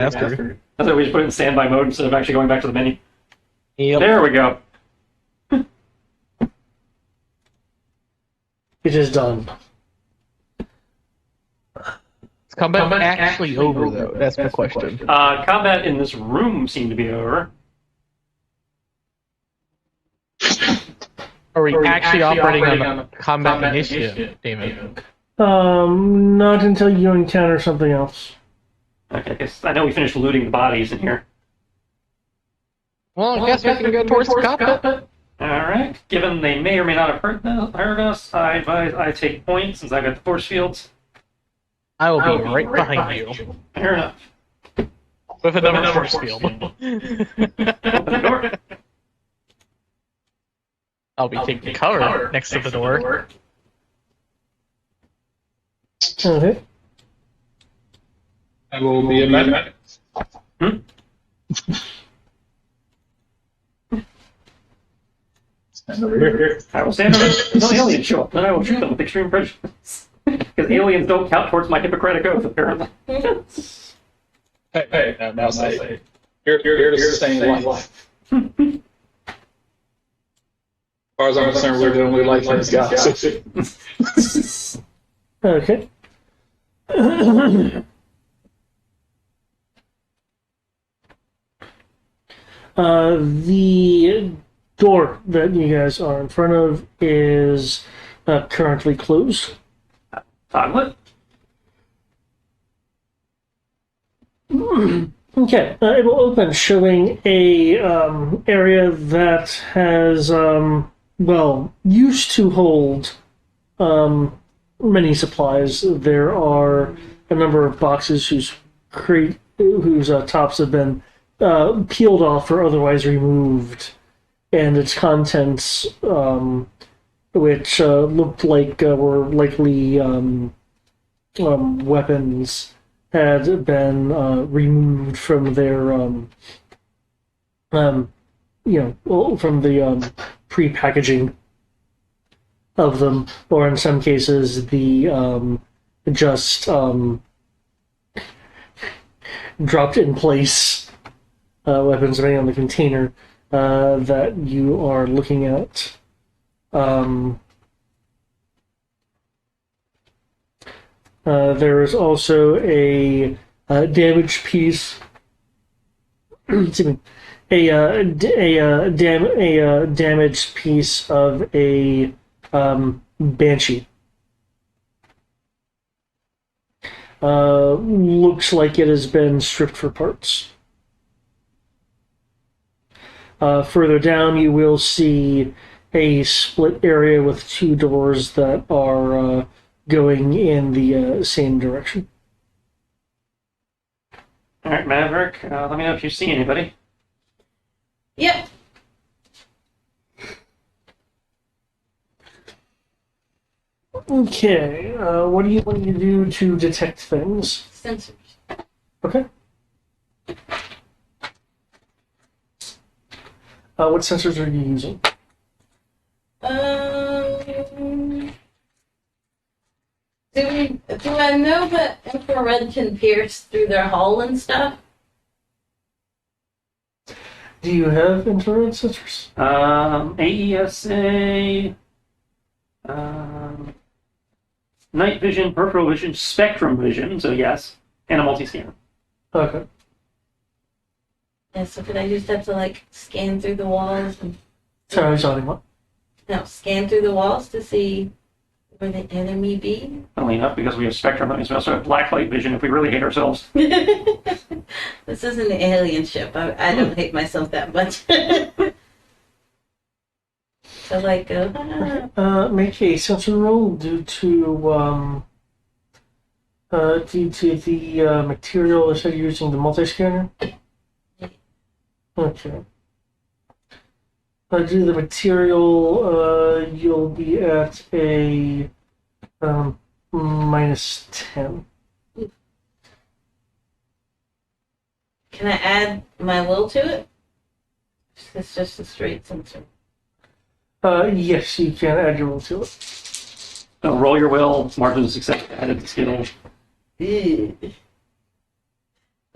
Master. That's why we just put it in standby mode instead of actually going back to the menu. Yep. There we go. It is done. Is combat actually over, though? That's my question. Combat in this room seemed to be over. Are we actually operating on the combat initiative, Damon? Not until you encounter something else. Okay, I guess I know we finished looting the bodies in here. Well, I guess we can go towards the cockpit. Alright, given they may or may not have heard us, I advise I take points since I got the force fields. I will be right behind you. Fair enough. With another force field. Open the door. I'll be taking cover next to the door. Okay. I will be a medic. Stand over here. I will stand over until aliens show up, then I will shoot them with extreme prejudice. Because aliens don't count towards my Hippocratic Oath, apparently. Hey, now say, here to sustain life. As far as I'm concerned, we're the only life in this galaxy. Okay. The door that you guys are in front of is currently closed. Toggle Okay, it will open, showing a area that has used to hold many supplies. There are a number of boxes whose tops have been peeled off or otherwise removed, and its contents, which looked like were likely weapons, had been removed from their from the pre-packaging of them, or in some cases the just dropped in place weapons, depending on the container that you are looking at. There is also a damaged piece. Excuse me. A damaged piece of a banshee. Looks like it has been stripped for parts. Further down, you will see a split area with two doors that are going in the same direction. Alright, Maverick, let me know if you see anybody. Yep. Okay, what do you want to do to detect things? Sensors. Okay. What sensors are you using? Do I know that infrared can pierce through their hull and stuff? Do you have infrared sensors? AESA, night vision, peripheral vision, spectrum vision, so yes, and a multi-scanner. Okay. Yeah, so could I just have to like scan through the walls and Sorry, I was talking what? scan through the walls to see where the enemy be? Funnily enough, because we have spectrum, that means we also have blacklight vision if we really hate ourselves. This is an alien ship. I don't hate myself that much. So like, Make a sensor roll due to the material that you're using, the multi-scanner. Okay. Due to the material, you'll be at a -10. can I add my will to it? It's just a straight sensor. Yes, you can add your will to it. So roll your will, margin of success added to skill. Ew.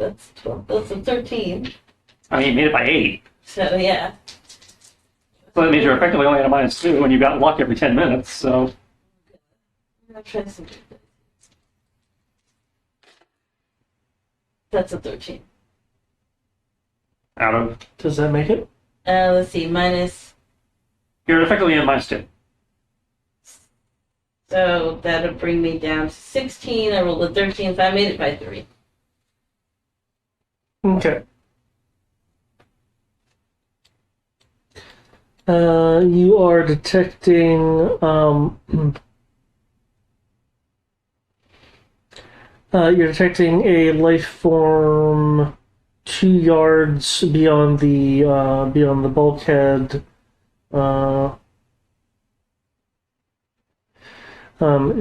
That's 12. That's a 13. I mean, you made it by 8. So yeah. So that means you're effectively only at a -2, and you've got luck every 10 minutes, so. I'm gonna try some. That's a 13. Out of. Does that make it? Let's see, minus. You're effectively at -2. So that'll bring me down to 16. I rolled a 13, so I made it by 3. Okay. You are detecting. You're detecting a life form 2 yards beyond the bulkhead.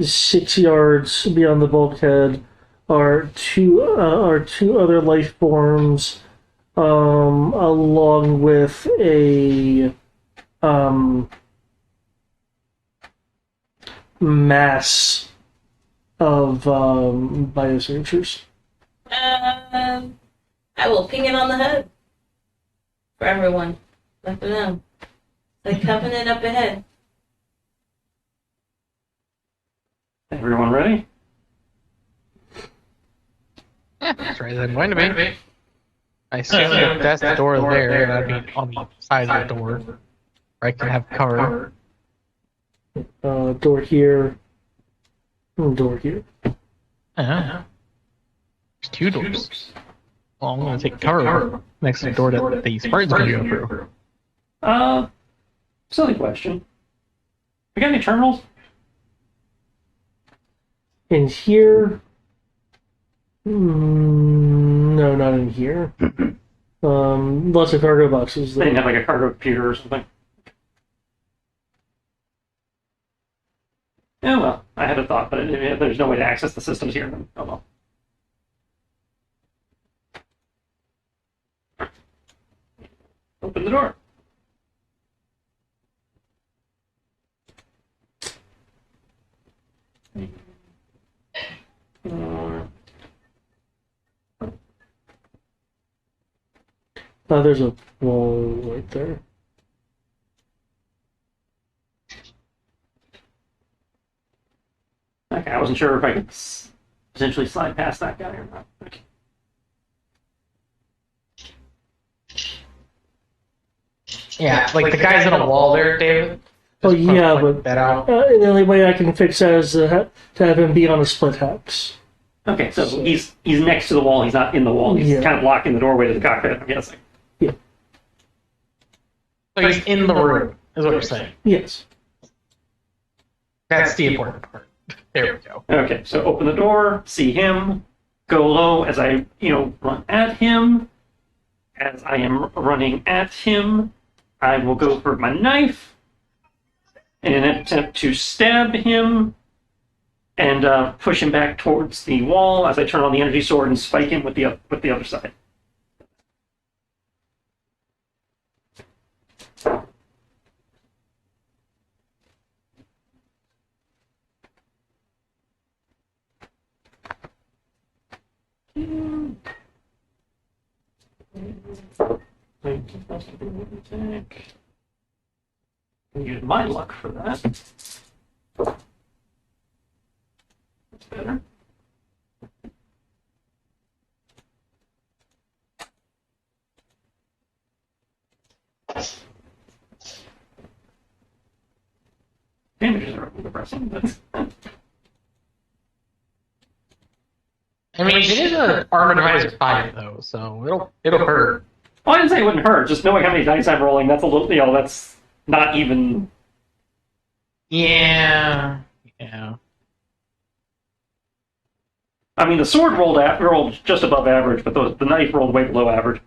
6 yards beyond the bulkhead are two other life forms, along with a mass of biosignatures. I will ping it on the head for everyone. Let them know. The covenant up ahead. Everyone ready? Yeah, that's right. I'm going to be. I assume if that's the door there, that'd be on the side of the door. Where I can have cover. Door here. Door here. Uh-huh. There's 2 doors. Well, I'm going to take cover next to the door that the Spartan's going to go through. Silly question. We got any terminals? In here? No, not in here. Lots of cargo boxes. They didn't have like a cargo computer or something. Oh well, I had a thought, but there's no way to access the systems here. Then. Oh well. Open the door. There's a wall right there. Okay, I wasn't sure if I could potentially slide past that guy or not. Okay. Yeah, like the guy's in a wall there, David. Oh Just yeah, point but that out. the only way I can fix that is to have him be on a split hex. Okay, so he's next to the wall. He's not in the wall. He's kind of blocking the doorway to the cockpit. I'm guessing. Yeah. So he's in the room, is what you're saying. Yes. That's the important part. There we go. Okay, so open the door, see him, go low as I, run at him. As I am running at him, I will go for my knife in an attempt to stab him and push him back towards the wall as I turn on the energy sword and spike him with the other side. Use my luck for that. That's better. Damages are depressing, but I mean, it is an armor divisor 5 though, so it'll hurt. well, I didn't say it wouldn't hurt. Just knowing how many dice I'm rolling, that's a little, that's not even. Yeah. I mean, the sword rolled just above average, but the knife rolled way below average.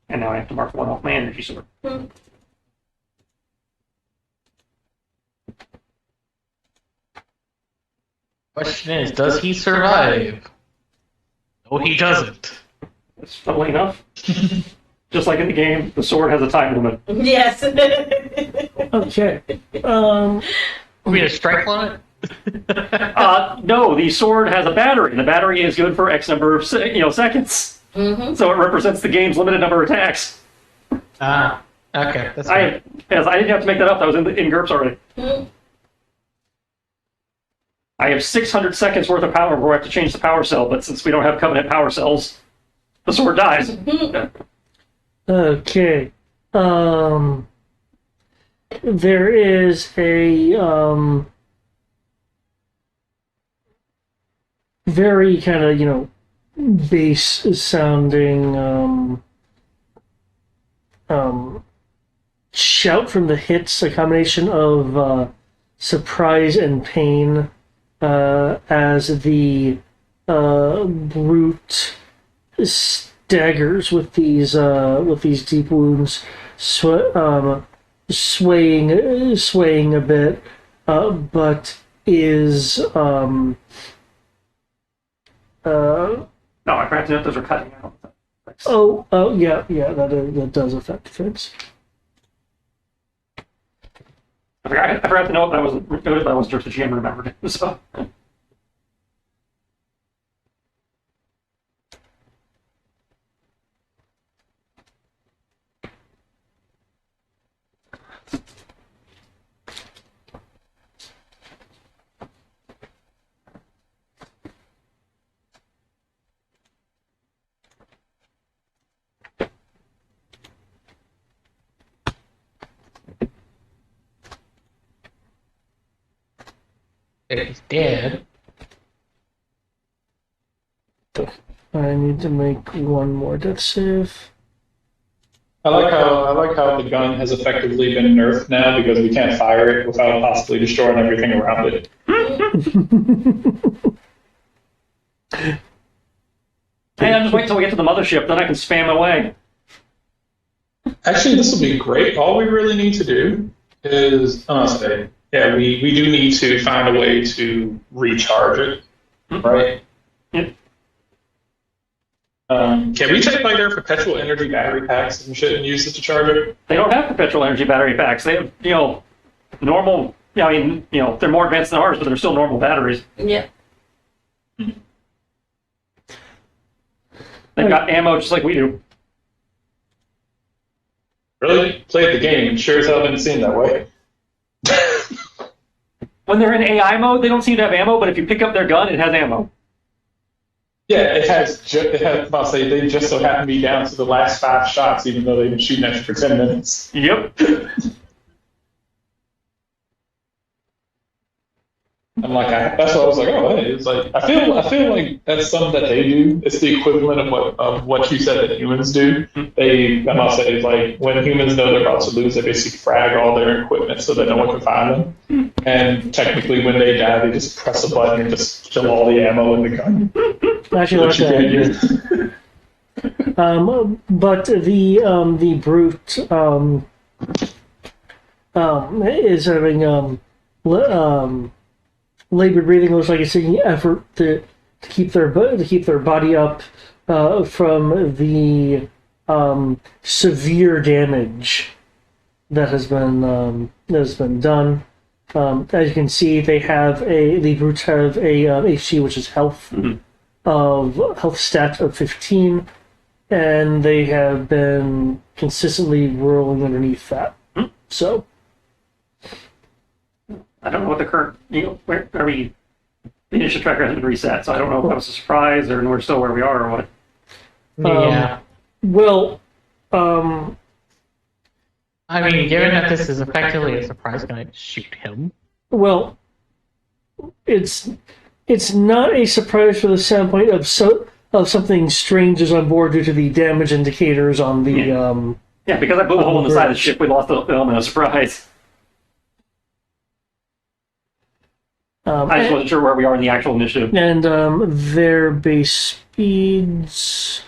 And now I have to mark one off my energy sword. Push. question is, does he survive? No, he doesn't. It's funnily enough. Just like in the game, the sword has a time limit. Yes. Okay. We need a strike on it? No, the sword has a battery, and the battery is good for X number of seconds. Mm-hmm. So it represents the game's limited number of attacks. Okay. That's I didn't have to make that up. That was in GURPS already. Mm-hmm. I have 600 seconds worth of power before I have to change the power cell, but since we don't have Covenant power cells, the sword dies. Okay. There is a very kind of, bass sounding shout from the hits, a combination of surprise and pain as the brute staggers with these deep wounds, swaying a bit, but is No, I forgot to note those are cutting out. yeah, that does affect things. I forgot to note that I wasn't noted, but I wasn't sure if the GM remembered it. So. He's dead. I need to make one more death save. I like how the gun has effectively been nerfed now because we can't fire it without possibly destroying everything around it. Hey, I'll just wait till we get to the mothership, then I can spam away. Actually, this will be great. All we really need to do is, we do need to find a way to recharge it, right? Yep. Can we take like their perpetual energy battery packs and shit and use it to charge it? They don't have perpetual energy battery packs. They have, normal. They're more advanced than ours, but they're still normal batteries. Yep. They've got ammo just like we do. Really? Played the game. Sure as hell didn't seem that way. When they're in AI mode, they don't seem to have ammo, but if you pick up their gun, it has ammo. Yeah, it has. I'll say they just so happen to be down to the last 5 shots, even though they've been shooting at you for 10 minutes. Yep. I'm like, that's what I was like. Oh, hey, it's like I feel like that's something that they do. It's the equivalent of what you said that humans do. I must say, like when humans know they're about to lose, they basically frag all their equipment so that no one can find them. And technically, when they die, they just press a button and just kill all the ammo in the gun. Actually, like that. But the brute is having labored breathing. Looks like it's taking effort to keep their body up from the severe damage that has been done. As you can see, the brutes have a HC, which is health stat of 15, and they have been consistently rolling underneath that. So. I don't know what the current, where are we? The initiative tracker hasn't been reset, so I don't know if that was a surprise or we're still where we are or what. Yeah. Well, I mean, given that this is effectively a surprise, can I shoot him? Well, it's not a surprise for the standpoint of something strange is on board due to the damage indicators on the. Yeah, because I blew a hole in the side of the ship, we lost the element of surprise. I just wasn't sure where we are in the actual initiative. And their base speeds.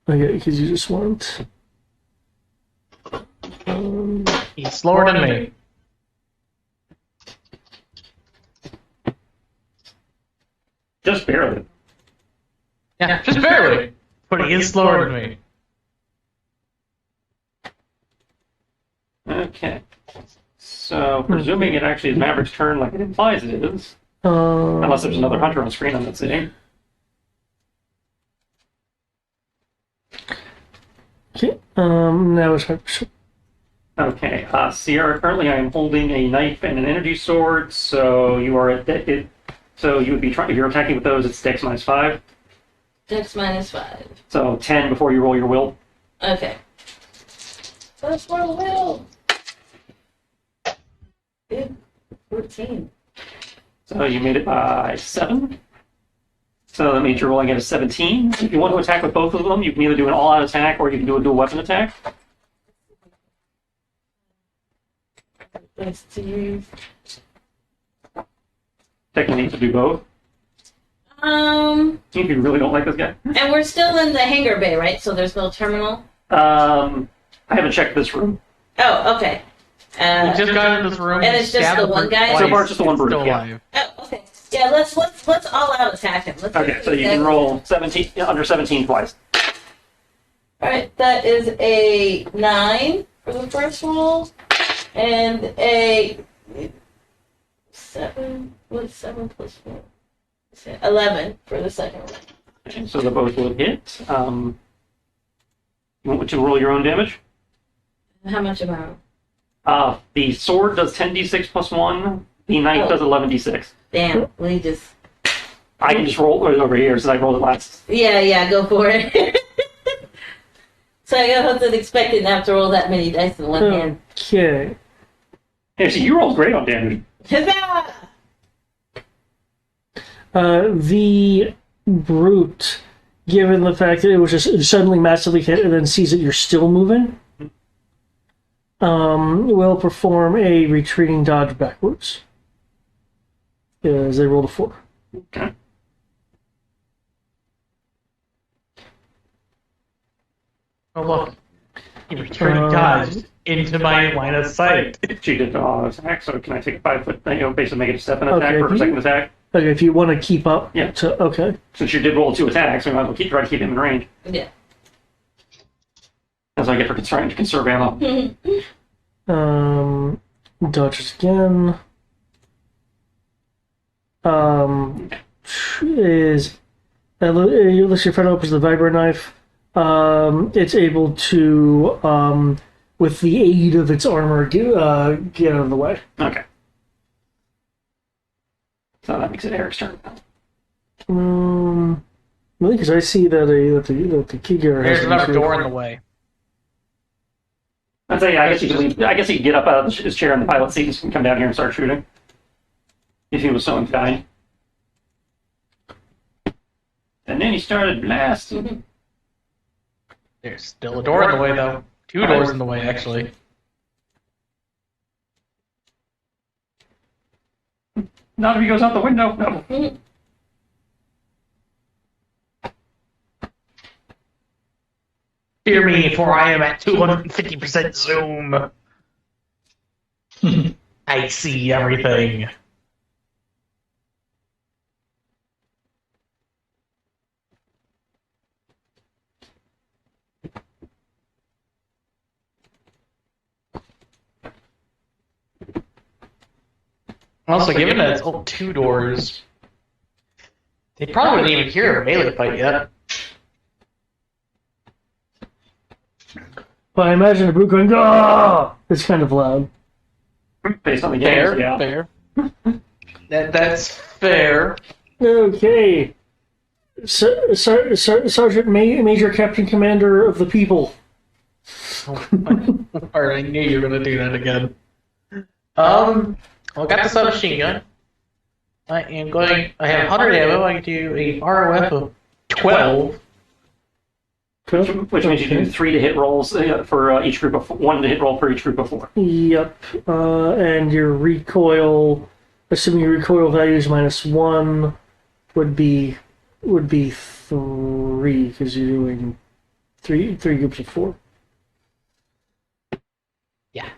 Okay, because you just want. He's slower than me. Just barely. Yeah, just barely. But he is slower than me. Okay. So, presuming it actually is Maverick's turn like it implies it is, Uh, unless there's another hunter on the screen I'm not seeing. Okay. Now it's my. Okay, Sierra, currently I am holding a knife and an energy sword, so you are at so you would be trying, if you're attacking with those, it's Dex -5. Dex -5. So 10 before you roll your will. Okay. That's my will. Good. 14. So you made it by 7. So that means you're rolling at a 17. If you want to attack with both of them, you can either do an all-out attack or you can do a dual weapon attack. Let's do. Technically, you need to do both. If you really don't like this guy. And we're still in the hangar bay, right? So there's no terminal? I haven't checked this room. Oh, okay. We just got into this room. And it's just stabbed the one brute guy? twice, So far, it's just the one brute, still yeah. alive. Oh, okay. Yeah, let's all out attack him. Let's Okay, so you can roll 17 under 17 twice. Alright, that is a 9 for the first roll, and a 7. What's 7 plus 4? 11 for the second roll. Okay, so they both will hit. You want to roll your own damage? How much am I? The sword does 10d6 plus 1. The knife does 11d6. Damn, we just. I can just roll it over here since I rolled it last. Yeah, go for it. So I wasn't expecting to have to roll that many dice in one hand. Okay. Actually, you rolled great on damage. Huzzah! The brute, given the fact that it was just suddenly massively hit and then sees that you're still moving, will perform a retreating dodge backwards. As they roll a 4. Okay. Oh look, he returned dodge into my line of sight. She did attack, so can I take a 5 foot, basically make it a step and attack Okay, for her second attack? Okay, if you want to keep up. Yeah. Okay. Since you did roll 2 attacks, we might as well try to keep him in range. Yeah. As I get for trying to conserve ammo. Dodges again. Is unless your friend opens the vibro knife, it's able to, with the aid of its armor, get out of the way. Okay. So that makes it Eric's turn. Because I see that the Kigar has There's another door in the way. I'd say, I guess he could leave. I guess he could get up out of his chair in the pilot seat and come down here and start shooting. If he was so inclined. And then he started blasting. There's still a door in the way, though. 2 doors in the way, actually. Not if he goes out the window. No. Fear me, for I am at 250% zoom. I see everything. Also, given that it's all 2 doors, they probably wouldn't even hear a melee fight yet. But I imagine the brute going, "Ah!" It's kind of loud. Based on the Fair, games, yeah. fair. That's fair. Okay. Sergeant Major Captain Commander of the People. Alright, I knew you were gonna do that again. Well, I got the submachine gun. I have 100 ammo. I can do a ROF of 12. Which means you do 3 to hit rolls for each group of 1 to hit roll per each group of 4. Yep. And your recoil, assuming your recoil value is -1, would be 3 because you're doing three groups of 4. Yeah.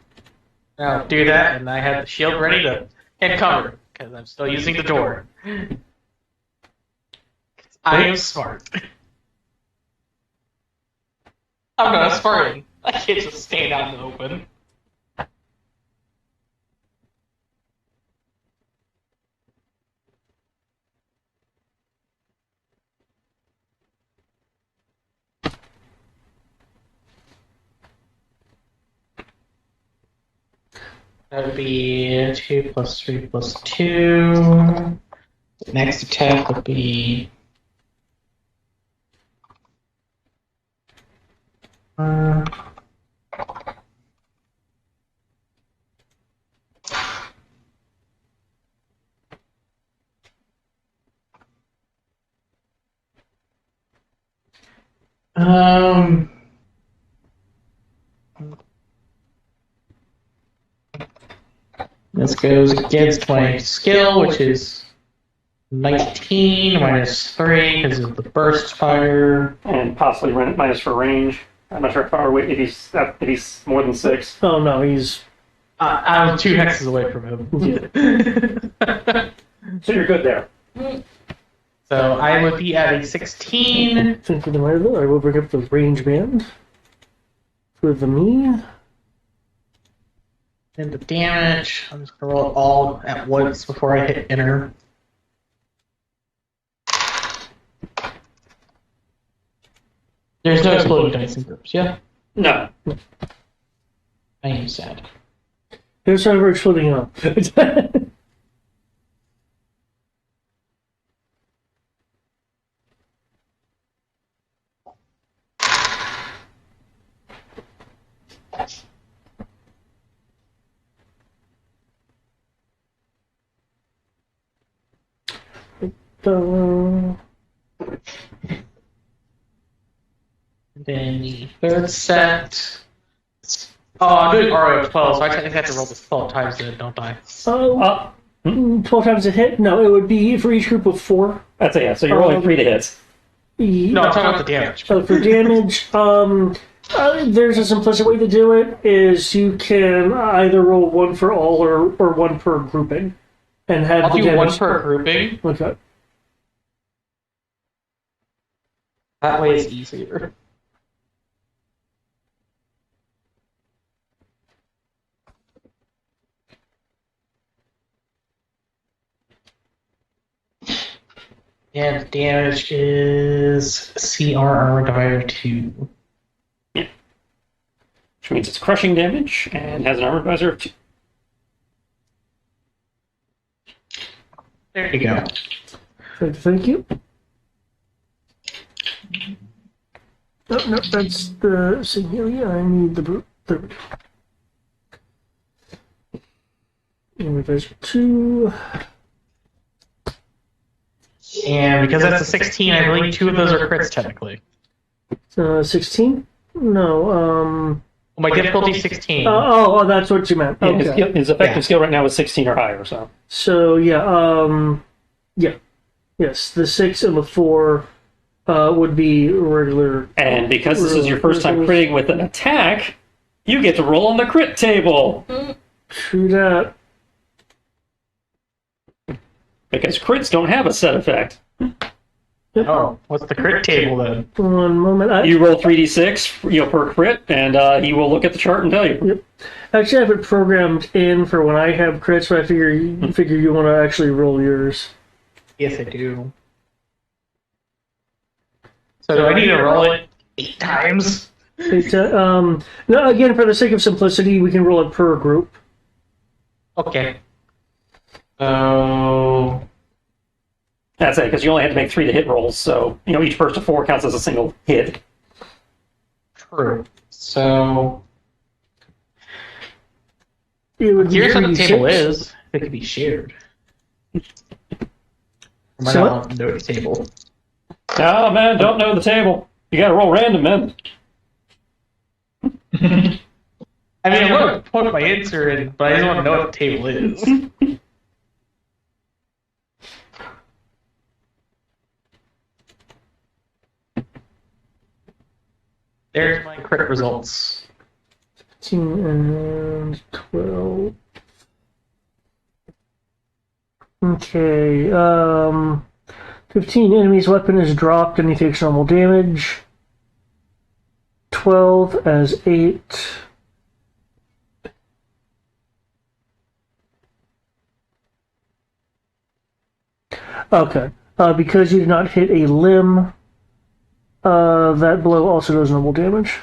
I'll do that, and I have the shield ready to hit cover, because I'm still using the door. I am smart. I'm not smarting. I can't just stand out in the open. That would be 2 plus 3 plus 2. Next attack would be... This goes against my skill, which is 19 minus 3 because of the burst fire. And possibly minus for range. I'm not sure how far away, if he's more than 6. Oh no, he's. I'm 2 hexes away from him. So you're good there. So I would be at a 16. Thank you, I will bring up the range band for the me. And the damage, I'm just going to roll it all at once before I hit enter. There's no exploding dice in groups, yeah? No. I am sad. There's never exploding up. And then the third set. Oh, I'm doing RO of 12, so I technically have to roll this 12 times then, don't I? 12 times a hit? No, it would be for each group of 4. That's it, yeah. So you're rolling 3 to hit. No, I'm talking about the damage. For damage, there's a simplistic way to do it, is you can either roll 1 for all or 1 per grouping. And have I'll the do damage 1 per grouping. Okay. That way it's easier. And damage is CR armor divided by 2. Yeah. Which means it's crushing damage and has an armor divisor of 2. There you go. Thank you. No, that's the Signalia. I need the brute. There we go. And there's 2. And because that's a 16, I believe 2 of those are crits technically. 16? No, Well, my difficulty is 16. Oh, that's what you meant. Yeah, Okay. his effective skill right now is 16 or higher, so. So, yeah. Yes, the 6 and the 4 would be regular. And because this is your first time critting with an attack, you get to roll on the crit table. True that. Because crits don't have a set effect. Oh, what's the crit table then? One moment. You roll 3d6 per crit, and he will look at the chart and tell you. Yep. Actually, I have it programmed in for when I have crits, but I figure you want to actually roll yours. Yes, I do. So do I need to roll it 8 times? No, again, for the sake of simplicity, we can roll it per group. Okay. So... That's it, because you only have to make 3 to hit rolls, so each burst of 4 counts as a single hit. True. So... Here's what the table is. It could be shared. Am I So- not on the table? Oh, man, don't know the table. You gotta roll random, man. I mean, I want to put my answer in, but I just want to know what the table is. There's my crit results. 15 and 12. Okay, 15, enemy's weapon is dropped and he takes normal damage. 12 as 8. Okay. Because you did not hit a limb, that blow also does normal damage.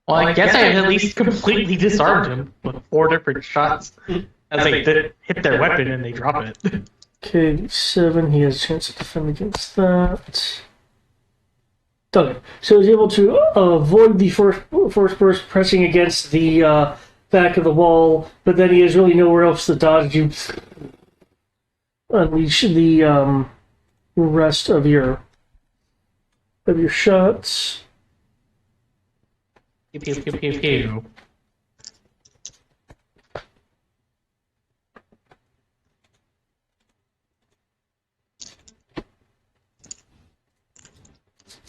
Well, I guess I at least completely disarmed him with 4 different shots as they hit their weapon and they drop it. Okay, 7. He has a chance to defend against that. Okay, so he's able to avoid the force burst pressing against the back of the wall, but then he has really nowhere else to dodge. You unleash the rest of your shots. Pew, pew, pew, pew, pew.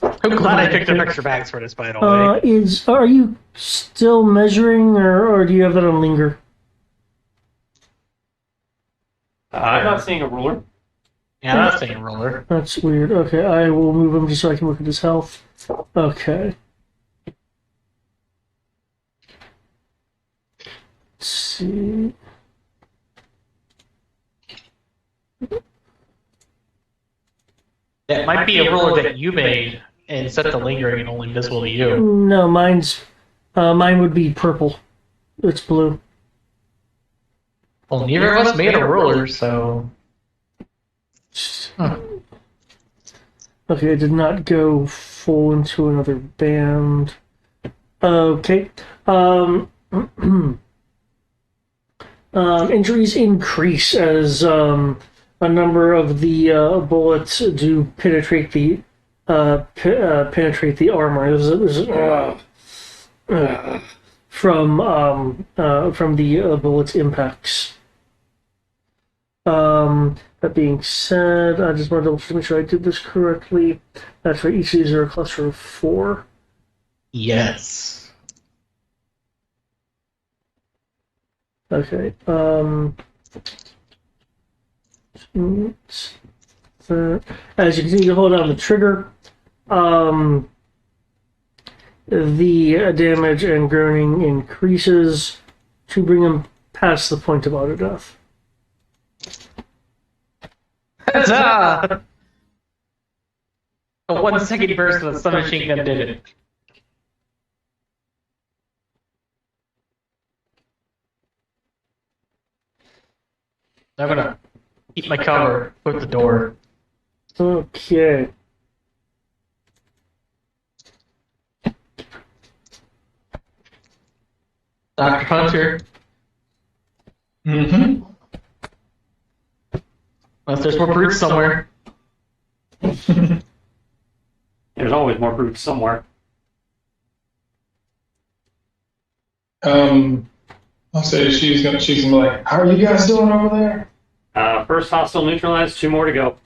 I'm glad I picked up extra bags for this, by the way. Are you still measuring, or do you have that on linger? I'm not seeing a ruler. Yeah, I'm not saying roller. That's weird. Okay, I will move him just so I can look at his health. Okay. Let's see. That might be a roller that you made and set the lingering and only visible to you. No, mine would be purple. It's blue. Well, neither of us made a roller, so... Huh. Okay, I did not go full into another band. Okay. Injuries increase as a number of the bullets do penetrate the armor. From the bullet's impacts. That being said, I just want to make sure I did this correctly. That's for each of these are a cluster of 4. Yes. Okay. As you continue to hold down the trigger, the damage and groaning increases to bring him past the point of auto death. Huzzah! A 1-second burst of the submachine gun did it. I'm gonna keep my cover with the door. Okay. Dr. Hunter. Mm-hmm. Unless there's more brutes somewhere. There's always more brutes somewhere. I'll say she's gonna be like, how are you guys doing over there? First hostile neutralized, 2 more to go.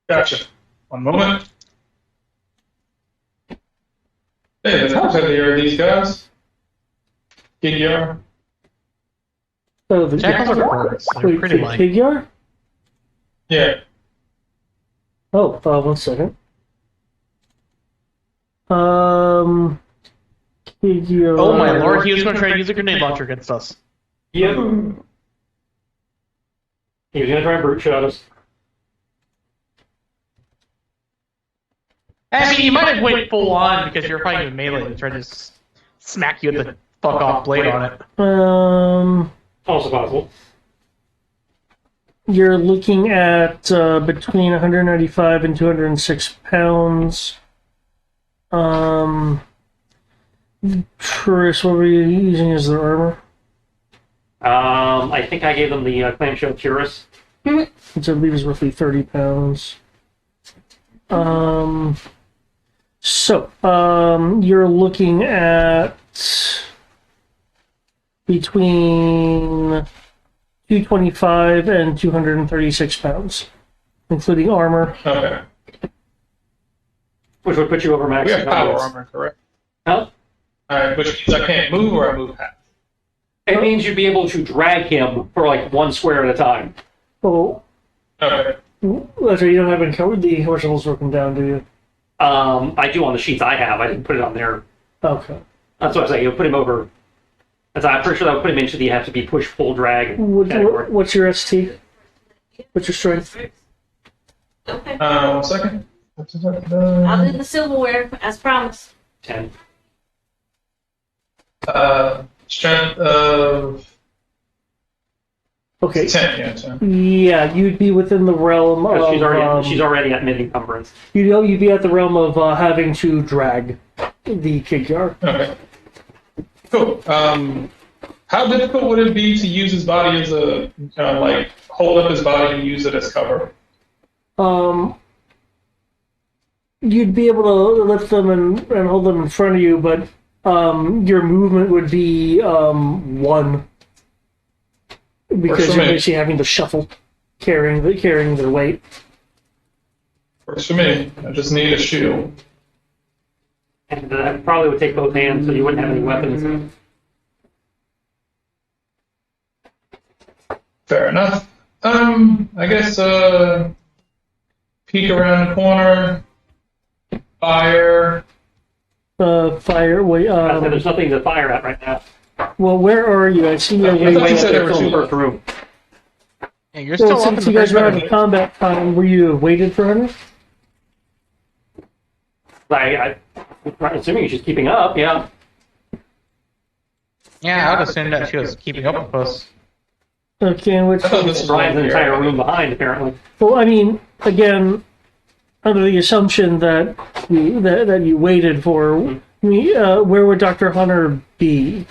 Gotcha. One moment. Hey, the top head here are these guys. Gigyar. Oh, the Check on the birds. They're wait, pretty light. Gigyar? Yeah. Oh, 1 second. Gigyar. Oh my lord, he was going to try to use a grenade launcher against us. Yep. He was going to try and brute shot us. I mean, you might have went full on because you're fighting with melee and tried to smack you with the fuck off blade on it. Also possible. You're looking at between 195 and 206 pounds. Chris, what were you using as their armor? I think I gave them the clamshell cuirass. Which I believe is roughly 30 pounds. You're looking at between 225 and 236 pounds, including armor. Okay. Which would put you over max. We have power armor, correct? Huh? Alright, which means I can't move or I move half. It means you'd be able to drag him for like one square at a time. Oh, Okay. that's right. You don't have any the commercials broken down, do you? I do on the sheets I have. I didn't put it on there. Okay. That's what I'm saying. You'll put him over. I'm pretty sure that would put him into the have to be push, pull, drag category. What's your ST? What's your strength? Okay. 1 second. I'll do the silverware as promised. 10. Strength of Okay. 10. Yeah, 10. Yeah, you'd be within the realm of. She's already at mid encumbrance. You'd be at the realm of having to drag the Kigyar. Okay. Cool. How difficult would it be to use his body as a like hold up his body and use it as cover? You'd be able to lift them and hold them in front of you, but your movement would be 1 because you're basically having to shuffle, carrying their weight. Works for me. I just need a shield. And that probably would take both hands, so you wouldn't have any weapons. Fair enough. I guess peek around the corner. Fire. Fire. Wait. There's nothing to fire at right now. Well, where are you? I see you're I thought you said there were Still in the two. first room. Yeah, you're still up in since the you guys first were out room. of combat time, were you waited for Hunter? I'm assuming she's keeping up, yeah. Yeah, I'd assume that she was keeping up with us. Okay, which. I thought this was Brian's right entire here. room behind, apparently. Well, I mean, again, under the assumption that you waited for me, where would Dr. Hunter be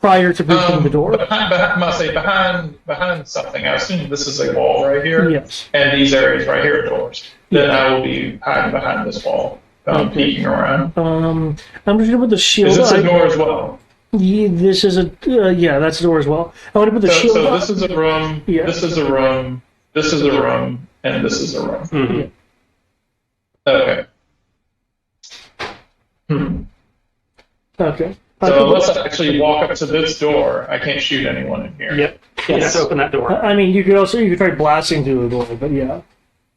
prior to breaching the door? Behind something. I assume this is a wall right here. Yes. And these areas right here are doors. Then I will be hiding behind this wall, peeking around. I'm just gonna put the shield. Is this a door as well? Yeah, this is a that's a door as well. I want to put the shield. So this is a room. Yeah. This is a room. This is a room, and this is a room. Mm-hmm. Okay. Okay. So let's actually walk up to this door. I can't shoot anyone in here. Yep. Yeah, let's open that door. I mean, you could try blasting through the door, but yeah.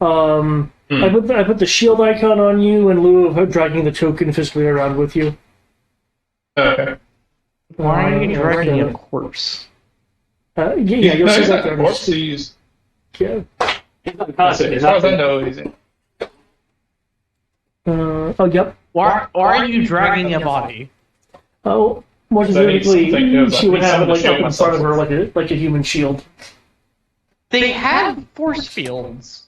I put the shield icon on you in lieu of dragging the token physically around with you. Okay. Why are you dragging a corpse? Yeah, you'll No, see he's that not there. a corpse. He's, Yeah. He's unconscious. as far as I know, he's in. Yep. Why are you dragging a body? Oh, more That means something. specifically, It was she would like have it something like to up show in front of myself. her, like a human shield. They have force fields.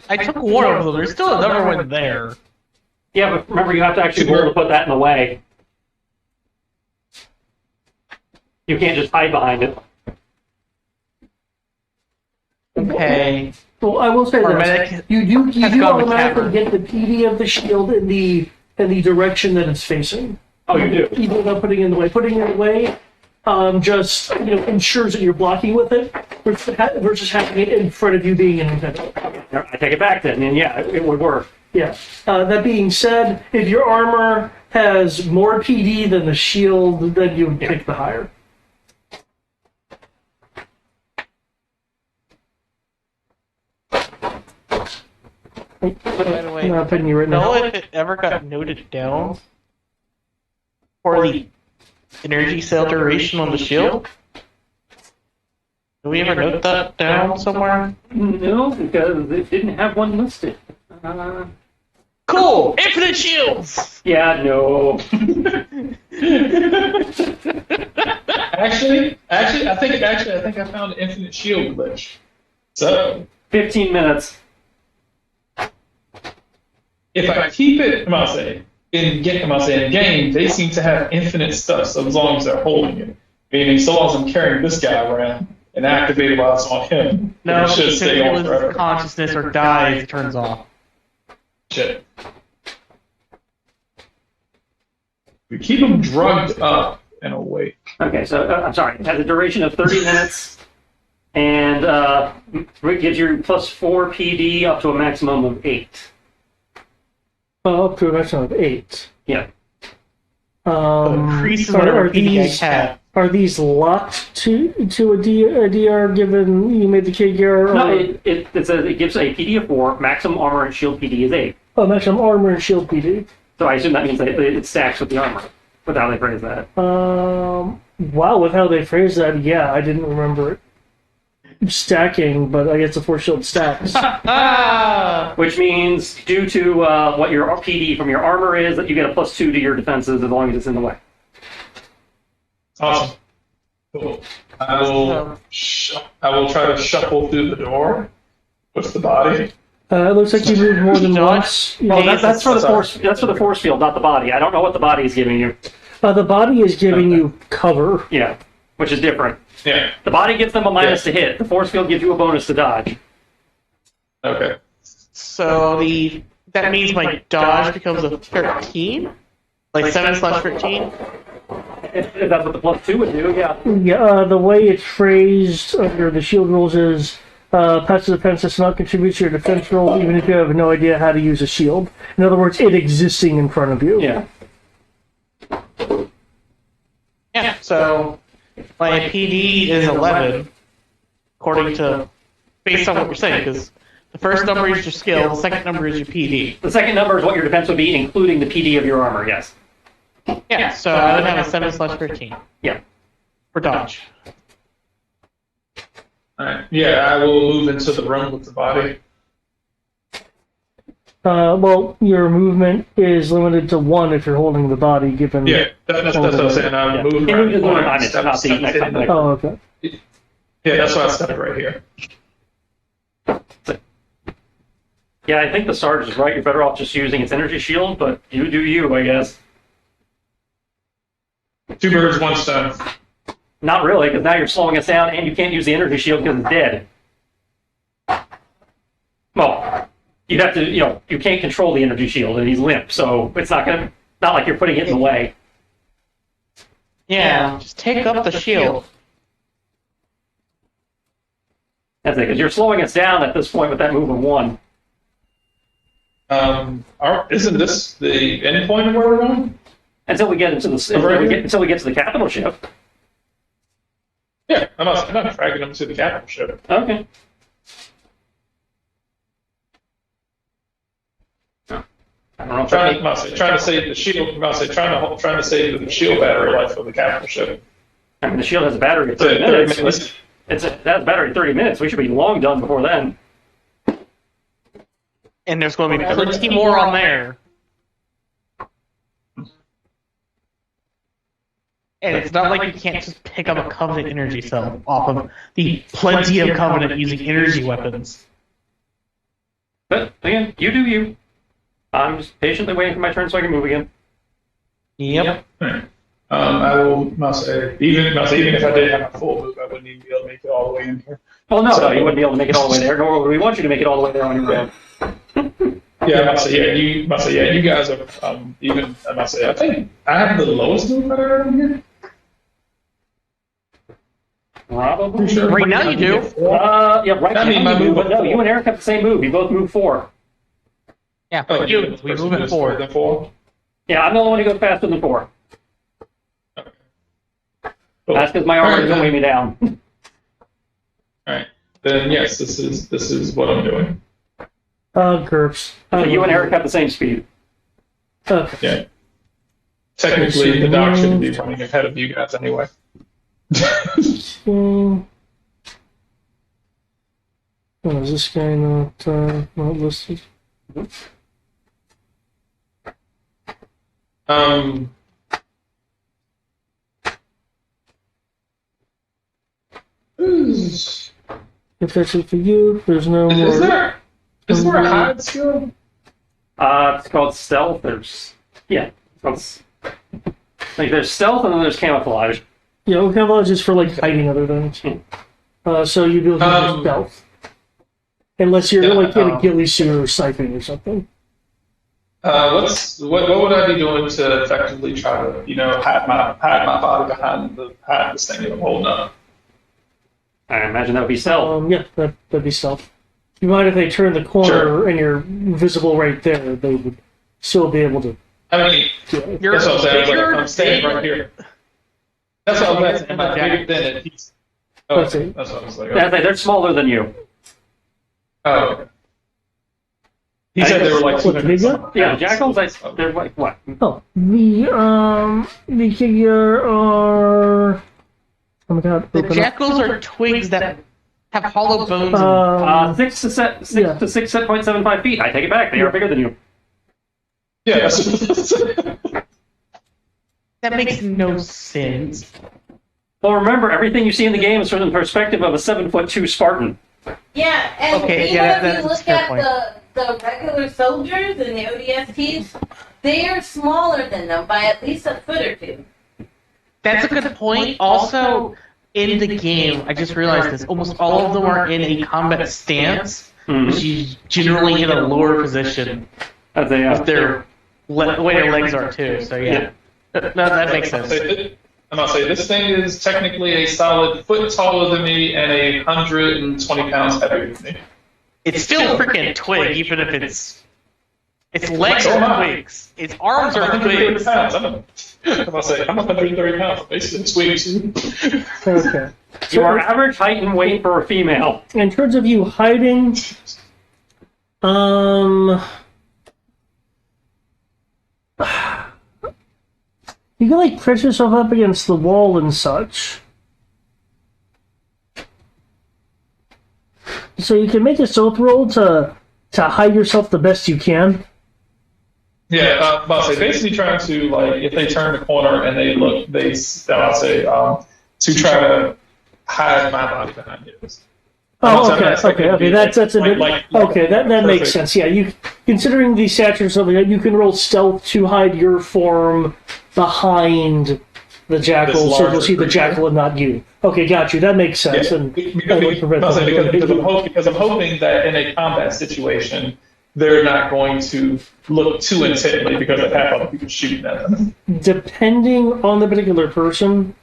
I took one of them. There's still another one there. Yeah, but remember, you have to actually roll to put that in the way. You can't just hide behind it. Okay. Well, I will say Our this: medic you do has gone with automatically Cavern. get the PD of the shield in the direction that it's facing. Oh, you do? Even without putting it in the way. Putting it in the way just ensures that you're blocking with it versus having it in front of you being an impediment. I take it back then, and yeah, it would work. Yeah. That being said, if your armor has more PD than the shield, then you would pick the higher. By the way, I'm not putting you right know now. if it ever got noted down for the energy cell duration on the shield? Did we ever note that down somewhere? No, because it didn't have one listed. Cool! Infinite shields! Yeah, no. Actually, I think I found an infinite shield glitch. So 15 minutes. if I keep it, in game, they seem to have infinite stuff. So as long as they're holding it, meaning so long as I'm carrying this guy around and activated while it's on him, No, it should if stay it on loses forever. consciousness or dies, it turns off. Shit. We keep them drugged up and awake. Okay, so I'm sorry. It has a duration of 30 minutes, and it gives you plus 4 PD up to a maximum of 8. Up to a maximum of 8. Yeah. Increases whatever PD I have. Are these locked to a DR given you made the KGR? No, it gives a PD of 4. Maximum armor and shield PD is 8. Oh, maximum armor and shield PD. So I assume that means that it stacks with the armor. With how they phrase that. Wow, with how they phrase that, yeah, I didn't remember it stacking, but I guess the force shield stacks. Which means, due to what your PD from your armor is, that you get a +2 to your defenses as long as it's in the way. Awesome. Cool. I will try to shuffle through the door with the body. It looks like you moved more than once. Well, that's for the force. That's for the force field, not the body. I don't know what the body is giving you. The body is giving you cover. Yeah, which is different. Yeah. The body gives them a minus to hit. The force field gives you a bonus to dodge. Okay. So that means my dodge becomes a 13? Like 7/13? If that's what the +2 would do, yeah. Yeah, the way it's phrased under the shield rules is passive defense does not contribute to your defense roll, even if you have no idea how to use a shield. In other words, it existing in front of you. Yeah. Yeah, so my PD is 11, according to, based on what you're saying, because the first number is your skill, the second number is your PD. The second number is what your defense would be, including the PD of your armor, yes. Yeah, so I would have a 7/13 Yeah. for dodge. Alright. Yeah, I will move into the room with the body. Well, your movement is limited to 1 if you're holding the body, given... Yeah, that's what I'm saying. I'm moving It around. is one minus, not the next time. Oh, okay. Yeah, that's why I stepped right here. Yeah, I think the Sarge is right. You're better off just using its energy shield, but you do you, I guess. 2 birds, 1 stone. Not really, because now you're slowing us down, and you can't use the energy shield because it's dead. Well, you'd have to, you can't control the energy shield, and he's limp, so it's not like you're putting it in the way. Yeah, just take up the shield. That's it, because you're slowing us down at this point with that move of 1. Isn't this the end point of where we're going? Until we get to the capital ship. Yeah, I'm not dragging them to the capital ship. Okay. I don't know if Trying to save the shield. Trying to save the shield battery life of the capital ship. I mean, the shield has a battery of 30 minutes. It has a battery of 30 minutes. We should be long done before then. And there's going to be plenty more on there. And it's not like you can't just pick up a Covenant energy cell off of the plenty of Covenant using energy weapons. But, again, you do you. I'm just patiently waiting for my turn so I can move again. Yep. Right. I will must say, even if I did have a full move, I wouldn't even be able to make it all the way in here. Well, no, you wouldn't be able to make it all the way there, nor would we want you to make it all the way there on your own. Yeah, I must say, you guys are, I must say, I think I have the lowest move around here. Probably. Sure. Right now you do. Yeah, right I mean, now my you do, move but no, four. you and Eric have the same move. You both move 4. Yeah, but we move it forward. 4. Yeah, I'm the only one who goes faster than 4. Cool. That's because my armor doesn't weigh me down. Alright. Then yes, this is what I'm doing. GURPS. So you and Eric have the same speed. Okay. Yeah. Technically, the doc shouldn't be running ahead of you guys anyway. Oh, is this guy not listed? If that's it for you, there's no more. Is there a hide skill? It's called stealth. There's stealth and then there's camouflage. Yeah, well, camouflage is for like hiding other things. So you'd be looking for stealth. Unless you're like in a ghillie suit or siphoning or something. What would I be doing to effectively try to, hide my body behind this thing that I'm holding up? I imagine that would be stealth. Yeah, that'd be stealth. You mind if they turn the corner and you're visible right there, they would still be able to I mean, You're that's what I'm saying. I was bigger, like, I'm standing right here. That's what I'm saying. Am I bigger than a piece? Oh, Let's see. that's what I was like. Yeah, they're smaller than you. Oh, okay. He said they were like What, 200 bigger? something Yeah, pounds. jackals, they're like what? Oh, the figure are. Oh my god! The open up. jackals are twigs that have hollow bones. Six to 6.75 feet. I take it back. They are bigger than you. Yeah, That makes no sense. Well, remember, everything you see in the game is from the perspective of a 7'2" Spartan. Yeah, and Okay, even yeah, if that's you a look fair at point. the regular soldiers and the ODSTs, they are smaller than them by at least a foot or two. That's a good point. Also, in the game, I just realized this, almost all of them are in a combat stance, which is generally in a lower position As they with their the way their legs are too. So yeah, no, that makes sense. I'm gonna say this thing is technically a solid foot taller than me and 120 pounds heavier than me. It's still freaking twig, even if its legs are twigs. Its arms I'm are 130 twigs. pounds. I'm gonna say I'm 130 pounds. Basically, twigs. Okay. You are average height and weight for a female. In terms of you hiding, you can like press yourself up against the wall and such. So you can make a stealth roll to hide yourself the best you can. Yeah, I'll say basically trying to like if they turn the corner and they look, I'll say to try to hide my body behind his. Oh, okay. That's a bit. Okay, that makes sense. Yeah, you considering the stature and something, you can roll stealth to hide your form behind the jackal, so you'll see the jackal and not you. Okay, got you. That makes sense. Yeah, And because I'm hoping that in a combat situation, they're not going to look too intently because of half other people shooting at them. depending on the particular person,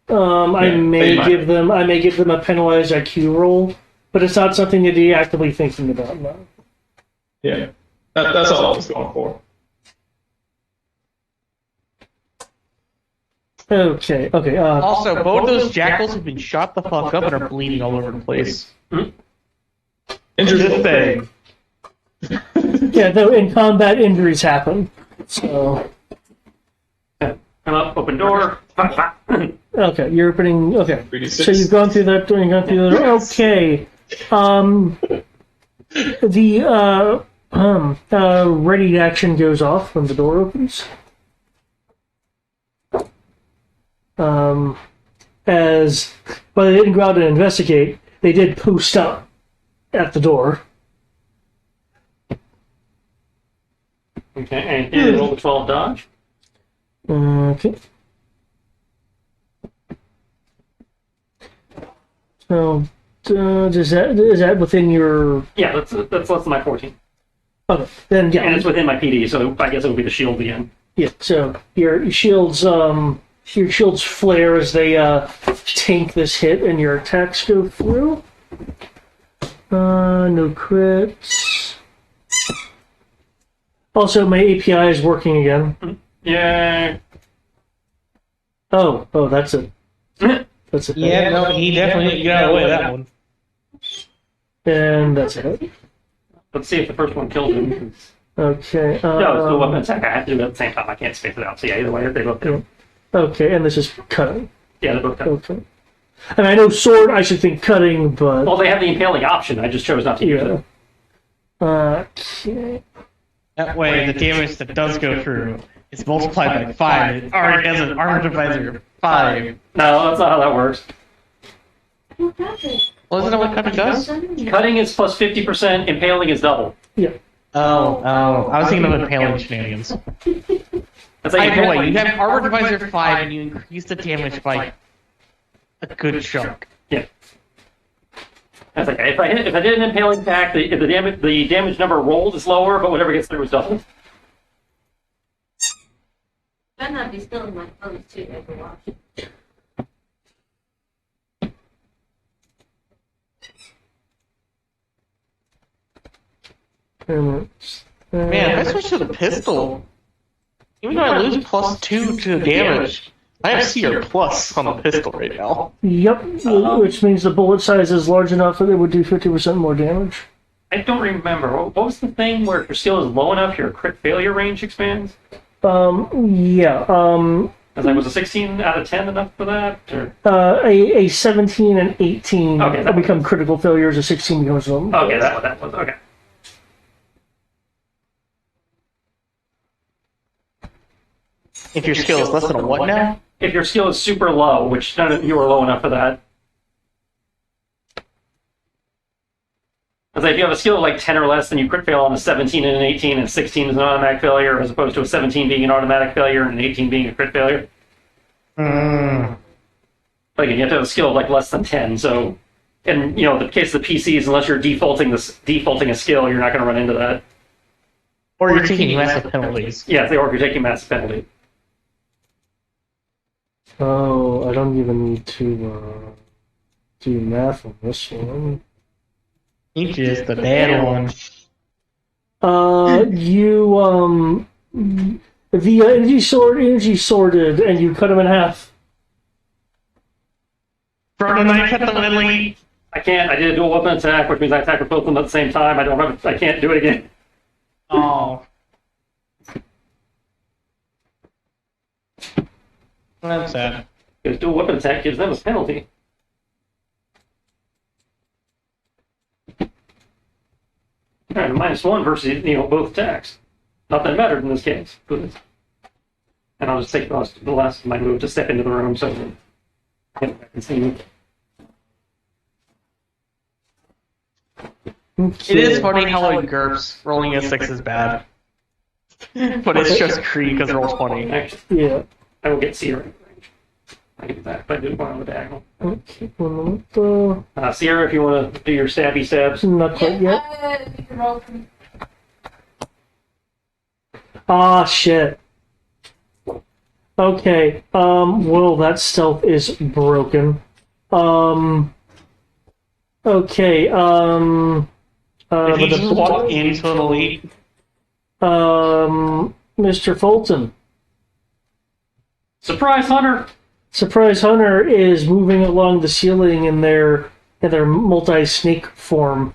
I may give them a penalized IQ roll, but it's not something that they're actively thinking about. No. Yeah, that's all I was going for. Okay. Also, both those jackals have been shot the fuck up and are bleeding all over the place. Just saying. Yeah, though in combat injuries happen. So. Come up, open door. Okay, you're opening. Okay, 3d6. so you've gone through that door. You've gone through the door. Okay. The ready action goes off when the door opens. As but they didn't go out and investigate. They did post up at the door. Okay, and here roll the 12 dodge. Okay. So, is that within your? Yeah, that's less than my 14. Okay, then yeah. And it's within my PD, so I guess it would be the shield again. Yeah. So your shields flare as they tank this hit, and your attacks go through. No crits. Also, my API is working again. Yeah. Oh, that's it. That's it. Yeah, no, he definitely didn't get out of the way of that one. And that's it. Let's see if the first one kills him. Okay. No, it's the weapon attack. I have to do it at the same time. I can't space it out. So yeah, either way, they both do. Okay, and this is cutting. Yeah, they both do. Okay. And I know sword, I should think cutting, but... Well, they have the impaling option. I just chose not to use it. Okay. That way, the damage that does go through is multiplied by 5. It already has an armor divisor of 5. No, that's not how that works. Well, isn't that what cutting does? Cutting is plus 50%. Impaling is double. Yeah. Oh, I was thinking of impaling shenanigans. That's like Either way, you have armor divisor 5 and you increase the damage by a good chunk. Yeah. That's like if I did an impaling attack, the damage number rolled is lower, but whatever gets through is double. Better not be stealing my phones too, Overwatch. Man, if I switch to the pistol, Even though I lose +2 to damage, I have C or plus on the pistol right now. Yep, which means the bullet size is large enough that it would do 50% more damage. I don't remember. What was the thing where if your skill is low enough, your crit failure range expands? Yeah. Was a 16 out of 10 enough for that? Or? A 17 and 18 Okay, become critical failures, a 16 becomes them. Okay, that was okay. If your skill is less than a what now? If your skill is super low, which none of you are low enough for that. If you have a skill of like 10 or less, then you crit fail on a 17 and an 18, and 16 is an automatic failure, as opposed to a 17 being an automatic failure and an 18 being a crit failure. Like, you have to have a skill of like less than 10, so... In the case of the PCs, unless you're defaulting a skill, you're not going to run into that. Or you're taking massive penalties. Yeah, or if you're taking massive penalty. Oh, I don't even need to do math on this one. He's just a bad one. The energy sorted, and you cut him in half. Burn and I cut them in lead. I can't. I did a dual weapon attack, which means I attack with both of them at the same time. I can't do it again. Oh. That's sad. Because dual weapon attack gives them a penalty. Alright, -1 versus both attacks. Not that mattered in this case. And I'll just take the last of my move to step into the room so I can see you. It is funny how in GURPS, rolling a 6 is bad. But it's just Kree because roll 20. Actually, Yeah. I will get Sierra in range. I can do that if I do one on the diagonal. Okay, 1 minute. Sierra, if you want to do your stabby stabs. Not quite yet. You can roll for me. Ah, shit. Okay, well, that stealth is broken. Okay, If you just walk into an elite, Mr. Fulton. Surprise, Hunter! Surprise Hunter is moving along the ceiling in their multi-snake form.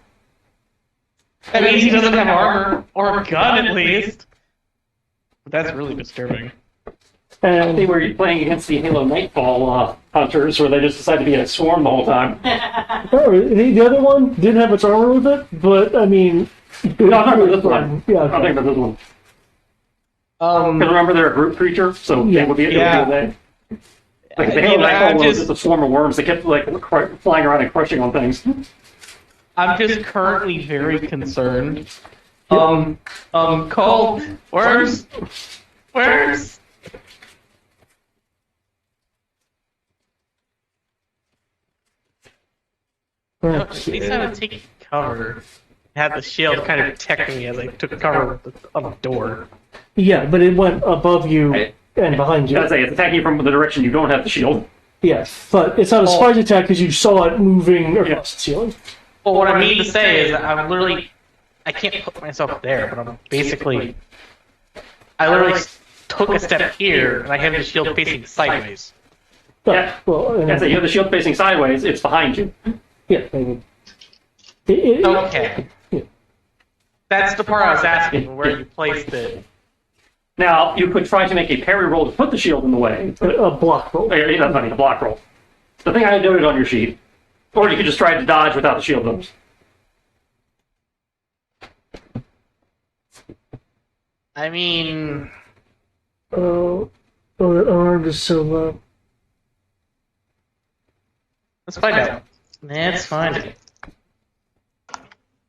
that means he doesn't have armor or a gun at least. But that's really disturbing. And They were playing against the Halo Nightfall hunters, where they just decided to be a swarm the whole time. the other one didn't have its armor with it, but I mean, No, I'm talking about this one. Yeah, I'm talking about this one. Um, Because remember, they're a group creature, so Yeah. it would be Yeah. they. Like the Halo Nightfall one was just a swarm of worms that kept flying around and crushing on things. I'm just currently very concerned. Cole, where's? At least I was taking cover. I had the shield kind of protecting me as I took cover of the door. Yeah, but it went above you and behind you. I say it's attacking you from the direction you don't have the shield. Yes, but it's not a surprise attack because you saw it moving across the ceiling. Well, what I mean to say is I'm literally... I can't put myself there, but I'm basically... I literally took a step here, and I have the shield facing sideways. Yeah. Well, That's it. You have the shield facing sideways. It's behind you. yeah, maybe. Okay. Yeah. That's the part I was asking, where you placed it. Now you could try to make a parry roll to put the shield in the way. A block roll. That's not a block roll. The thing I noted on your sheet, or you could just try to dodge without the shield moves. I mean... Oh, that arm is so low. Let's find out. Let's find it.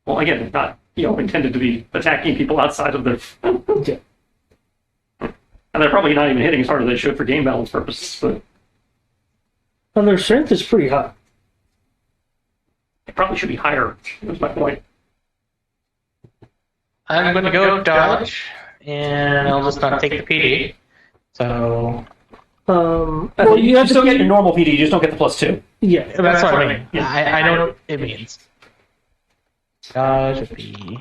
Well, again, it's not intended to be attacking people outside of their. Yeah. And they're probably not even hitting as hard as they should for game balance purposes, but And their strength is pretty high. it probably should be higher. That's my point. I'm going to go dodge, and I'll just not take the PD. So... Well, you have still to get your normal PD, you just don't get the +2. Yeah, That's what I mean. Yeah. I know what it means. Dodge a P.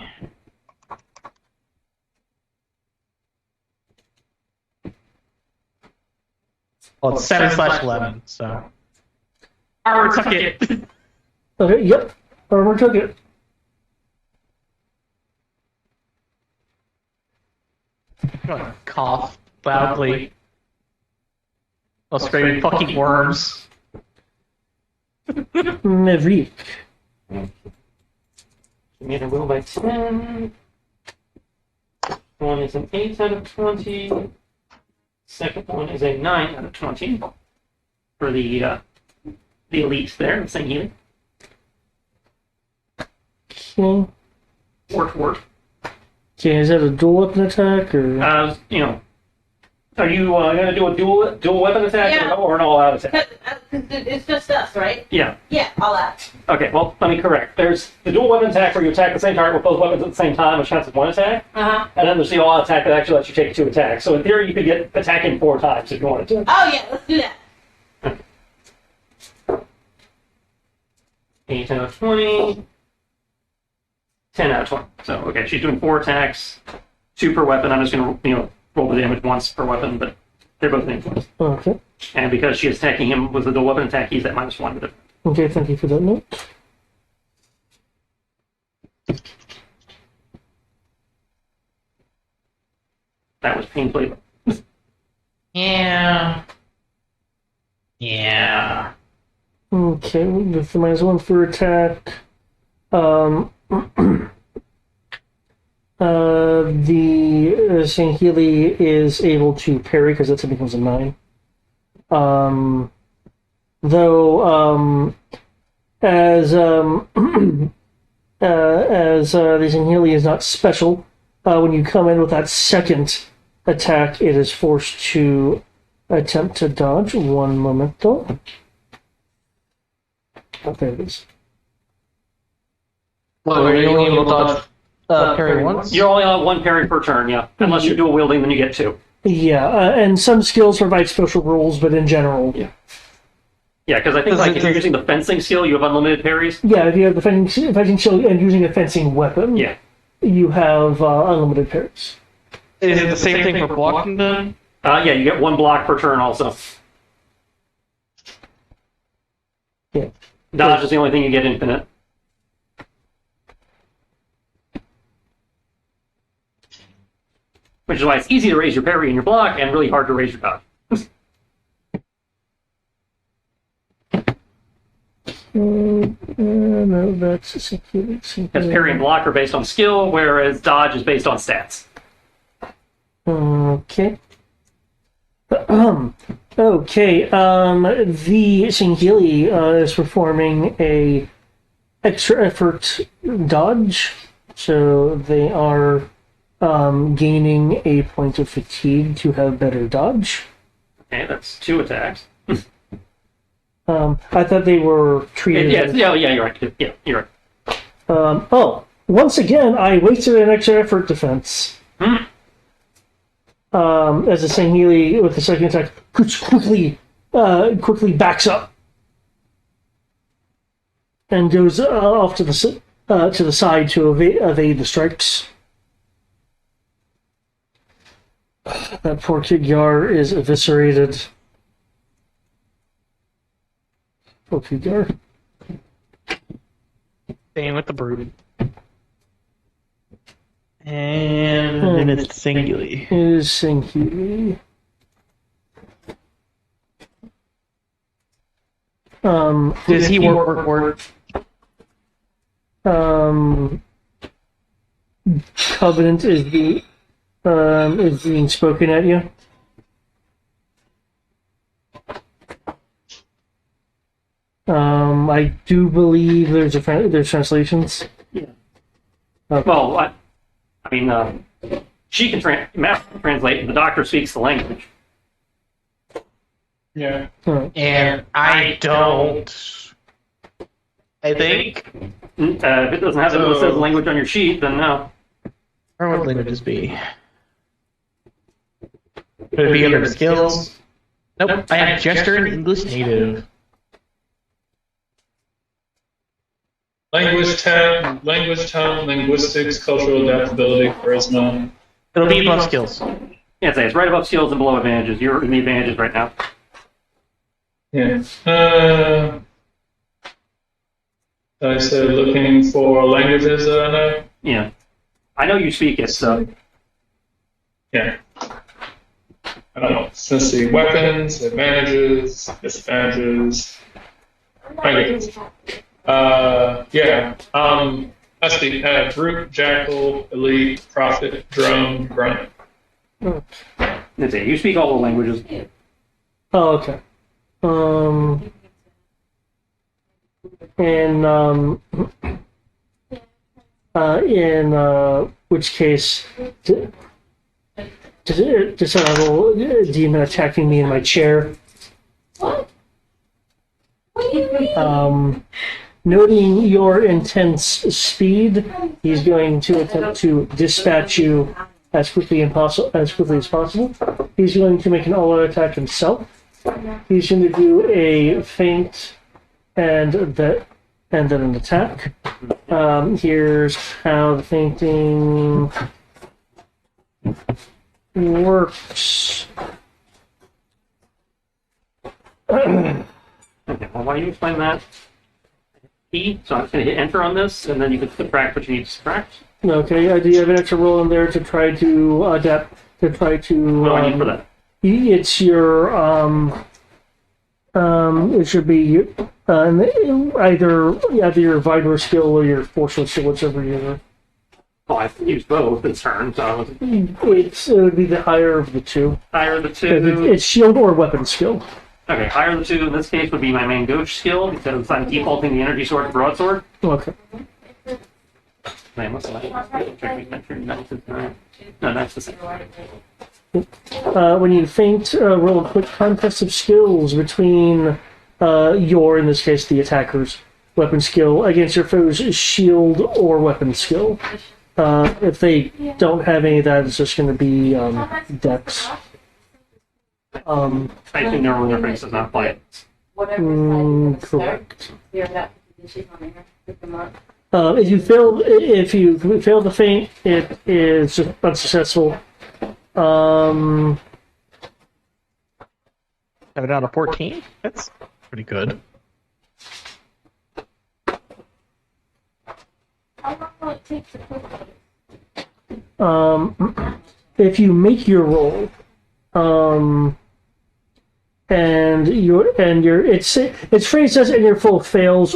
Well, it's 7/11, so. Armor took it! Okay, yep. Armor took it. Cough loudly. I'll scream fucking worms. Maverick. Made a roll by 10. One is an 8 out of 20. Second one is a 9 out of 20. For the elites there, the same healing. Okay. Work. Okay, is that a dual weapon attack or? Are you going to do a dual weapon attack Yeah. or an all-out attack? It's just us, right? Yeah. Yeah, all that. Okay, well, let me correct. There's the dual weapon attack where you attack the same target with both weapons at the same time, which counts as one attack. Uh-huh. And then there's the all-out attack that actually lets you take 2 attacks. So in theory, you could get attacking 4 times if you wanted to. Oh, yeah, let's do that. 8 out of 20. 10 out of 20. So, okay, she's doing 4 attacks, 2 per weapon. I'm just going to, roll the damage once per weapon, but they're both influenced. Okay. And because she is attacking him with a dual weapon attack, he's at -1 with it. Okay, thank you for that note. That was painfully. Yeah. Yeah. Okay, with the -1 for attack. The Sangheili is able to parry because that becomes a 9. As the Sangheili is not special, when you come in with that second attack, it is forced to attempt to dodge. One moment, though. Oh, there it is. Well, are you only able to dodge parry once? You're only on 1 parry per turn, yeah. Unless you're dual wielding, then you get 2. Yeah, and some skills provide special rules, but in general, Yeah. Yeah, because I think if you're using the fencing skill, you have unlimited parries. yeah, if you have the fencing skill and using a fencing weapon, Yeah. you have unlimited parries. Is it the same thing for blocking then? Yeah, you get 1 block per turn also. Yeah. Dodge is the only thing you get infinite. Which is why it's easy to raise your parry and your block, and really hard to raise your dodge. No, that's security. Because parry and block are based on skill, whereas dodge is based on stats. Okay. Okay. The Sangheili is performing a extra effort dodge, so they are gaining a point of fatigue to have better dodge. Okay, that's 2 attacks. I thought they were treated. Yeah, you're right. Yeah, you're right. Once again, I wasted an extra effort defense. As the Sangheili with the second attack quickly backs up and goes off to the side to evade the strikes. That poor Kid Yar is eviscerated. Poor Kid Yar. Staying with the brood. And then it's Sangheili. Is Sangheili. Does he work? Covenant is being spoken at you. I do believe there's translations. Yeah. Okay. Well, I mean, she can translate, and the doctor speaks the language. Yeah. And I don't. I think. If it doesn't have the says language on your sheet, then no. Where would languages be? Could it be under skills? Nope, I have gesture and English native. Language, tone, linguistics, cultural adaptability, charisma. It'll be above skills. Yeah, it's right above skills and below advantages. You're in the advantages right now. Yeah. I said looking for languages that I know. Yeah. I know you speak it, so. Yeah. I don't know. Let's see. Weapons, advantages, disadvantages, languages. Yeah. Let's see. Brute, jackal, elite, prophet, drone, grunt. That's it. You speak all the languages. Oh, okay. In which case, does a demon attacking me in my chair? What? What do you mean? Noting your intense speed, he's going to attempt to dispatch you as quickly as possible. He's going to make an all-out attack himself. He's going to do a feint and then an attack. Here's how the feinting works. Okay, well, why don't you explain that? E, so I'm just going to hit enter on this, and then you can subtract what you need to subtract. Okay, do you have an extra roll in there to try to adapt, to try to... What do I need for that? It's your, it should be either your Vigor skill or your Forceful skill, whichever you're... Oh, I've used both this turn, so... It would be the higher of the two. Higher of the two... It's shield or weapon skill. Okay, higher of the two in this case would be my main gauche skill, because I'm defaulting the energy sword to broadsword. Okay. Man, what's that? No, that's the same. When you feint, roll a quick contest of skills between in this case, the attacker's weapon skill against your foe's shield or weapon skill. If they don't have any of that, it's just going to be dex. I think normally their face does not apply it. Correct. If you fail the feint, it is unsuccessful. 7 out of 14? That's pretty good. How long will it take to cook If you make your roll, and it's phrased as and your full fails,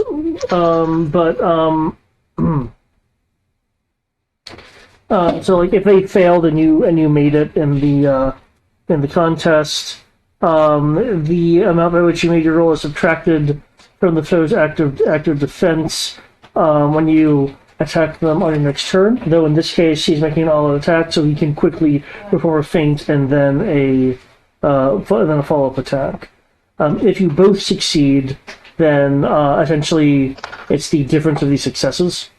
so like if they failed and you made it in the contest, the amount by which you made your roll is subtracted from the foe's active defense when you attack them on your next turn. Though in this case, he's making an all-out attack, so he can quickly perform a feint and then a follow-up attack. If you both succeed, then essentially it's the difference of these successes.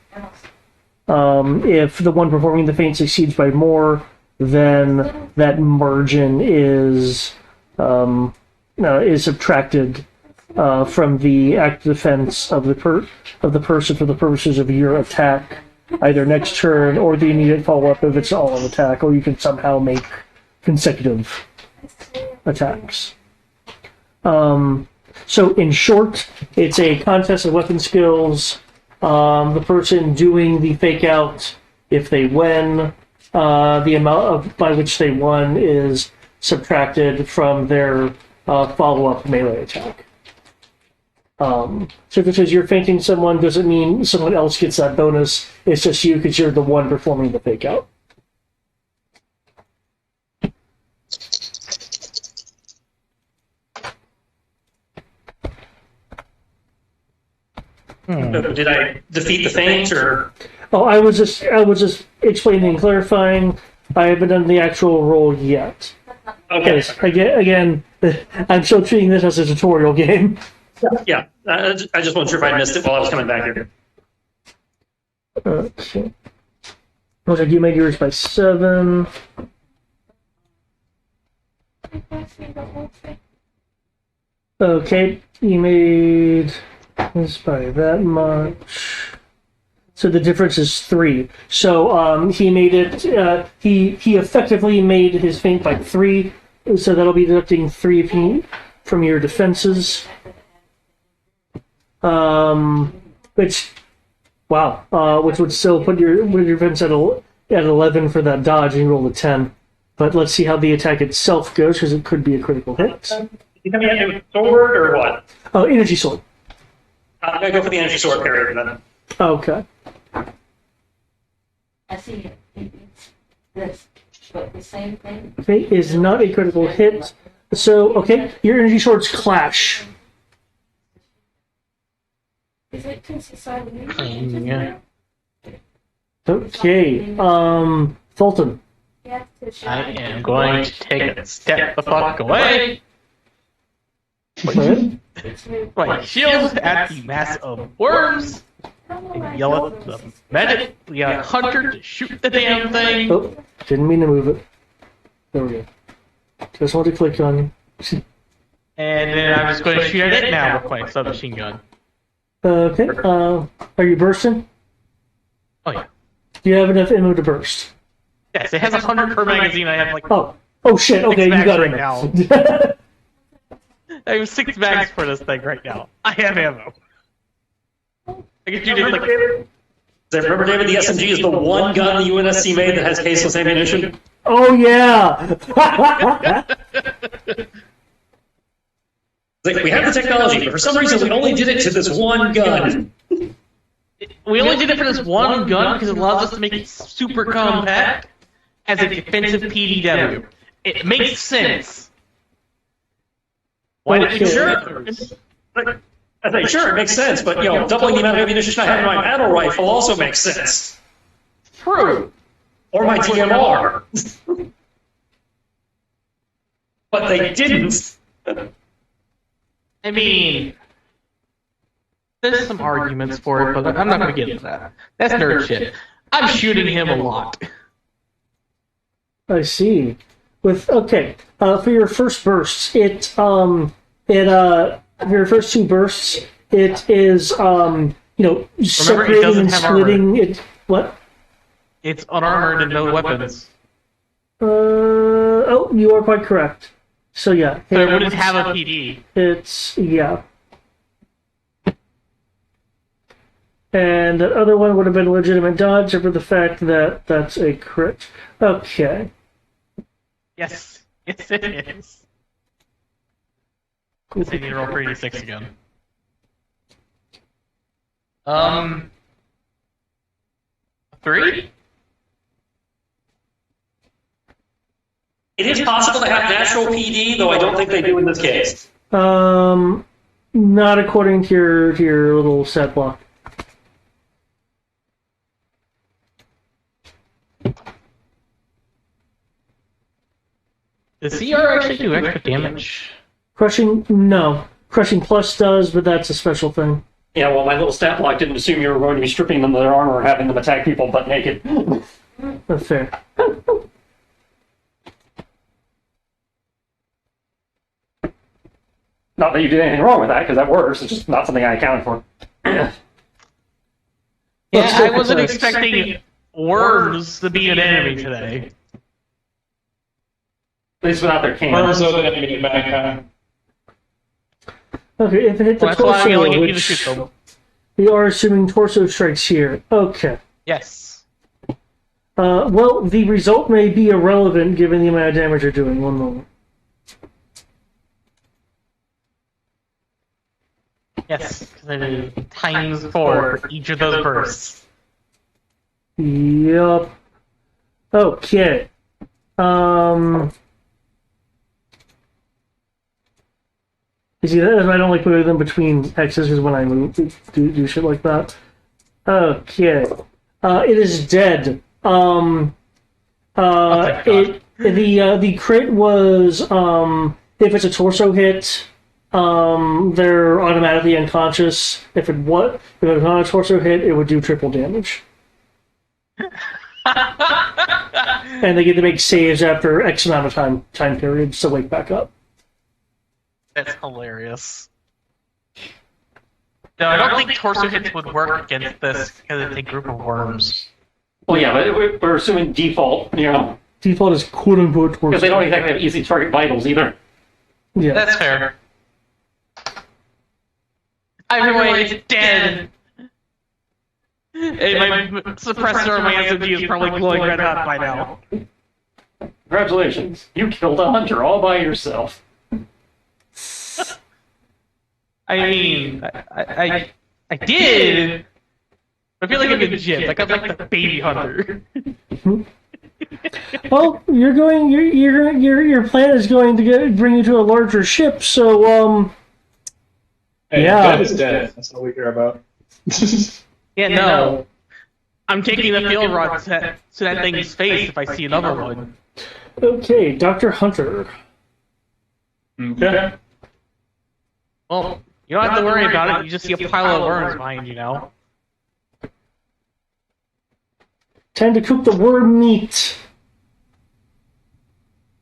If the one performing the feint succeeds by more, then that margin is subtracted from the active defense of the person for the purposes of your attack, either next turn or the immediate follow-up if it's all an attack, or you can somehow make consecutive attacks. So in short, it's a contest of weapon skills. The person doing the fake out, if they win, the amount by which they won is subtracted from their follow-up melee attack. So because you're feinting someone doesn't mean someone else gets that bonus. It's just you because you're the one performing the fake out. Did I defeat the feint, or? Oh, I was just explaining and clarifying. I haven't done the actual roll yet. Okay. Again, I'm still treating this as a tutorial game. Yeah, I just wasn't sure if I missed it while I was coming back here. Okay. Looks like you made yours by 7. Okay, you made this by that much. So the difference is 3. So he made it. He effectively made his feint by 3. So that'll be deducting 3 from your defenses. Which would still put your defense at 11 for that dodge, and you roll a 10. But let's see how the attack itself goes, because it could be a critical hit. You coming at me with sword or what? Oh, energy sword. I'm gonna go for the energy sword parry then. Okay. I see it. This, but the same thing. Okay, is not a critical hit. So, okay, your energy swords clash. Is it consistent? Yeah. Okay, Fulton. I am going to take a step the fuck away. What? My shield at the mass of worms. And yell at the medic, the hunter, to shoot the damn thing. Oh, didn't mean to move it. There we go. Just want to click on you. And then I'm just going to shoot at it now with my submachine gun. Okay, are you bursting? Oh yeah. Do you have enough ammo to burst? Yes, it has 100 per magazine. I have like Oh shit, okay, you got it. I have 6 mags for this thing right now. I have ammo. I can do this like. Remember, David, the SMG is the one gun the UNSC made that has caseless ammunition? Oh yeah! Like, we have the technology, but for some reason we only did it to this one gun. We only did it for this one gun because it allows us to make it super compact as a defensive PDW. It makes sense. Why did we Sure. I think, sure, it makes sense, but, doubling the amount of ammunition I have in my battle rifle also makes sense. True. Or my DMR. But they didn't. I mean, there's some arguments for it, but I'm not going to get into that. That's nerd shit. I'm shooting him a lot. I see. For your first bursts, for your first 2 bursts, it is separating and splitting it. What? It's unarmored and no weapons. You are quite correct. So yeah. So it wouldn't have a PD. Yeah. And that other one would have been a legitimate dodge for the fact that that's a crit. Okay. Yes. Yes, it is. I need to roll 3d6 again. Three? It is possible to have natural PD, though I don't think they do in this case. Not according to your little set block. Does CR actually do extra damage? Crushing? No. Crushing Plus does, but that's a special thing. Yeah, well, my little stat block didn't assume you were going to be stripping them of their armor or having them attack people butt naked. That's fair. Not that you did anything wrong with that, because that works. It's just not something I accounted for. Yeah, I wasn't expecting worms to be an enemy today. At least without their cannons. Worms are the enemy of mankind. Okay, if it hit the Well, that's why I'm yelling torso, at you to shoot them. we are assuming torso strikes here. Okay. Yes. Well, the result may be irrelevant given the amount of damage you're doing. One moment. Yes, because I did ×4 for each of those bursts. Yup. Okay. You see, that is why I don't like moving them between X's, because when I move, do shit like that. Okay. It is dead. The crit was, if it's a torso hit, they're automatically unconscious. If it was not a torso hit, it would do triple damage. And they get to make saves after X amount of time periods to wake back up. That's hilarious. No, I don't think torso hits would work against this because it's a group of worms. Well, yeah, but we're assuming default, Default is quote-unquote torso. Because they don't exactly have easy target vitals either. Yeah. That's fair. Everyone is dead. And my suppressor on my SMG is probably glowing red hot by now. Congratulations. You killed a hunter all by yourself. I mean, I did. I feel like I've been gypped. Like I'm like the baby hunter. Well, your plan is going to bring you to a larger ship, so Hey, Yeah. dead is dead. That's all we care about. Yeah, no. I'm taking the field rod to that thing's face if I see another one. okay, Dr. Hunter. Okay. Well, you don't have to worry about it. You just see a pile of worms behind you now. Time to cook the worm meat.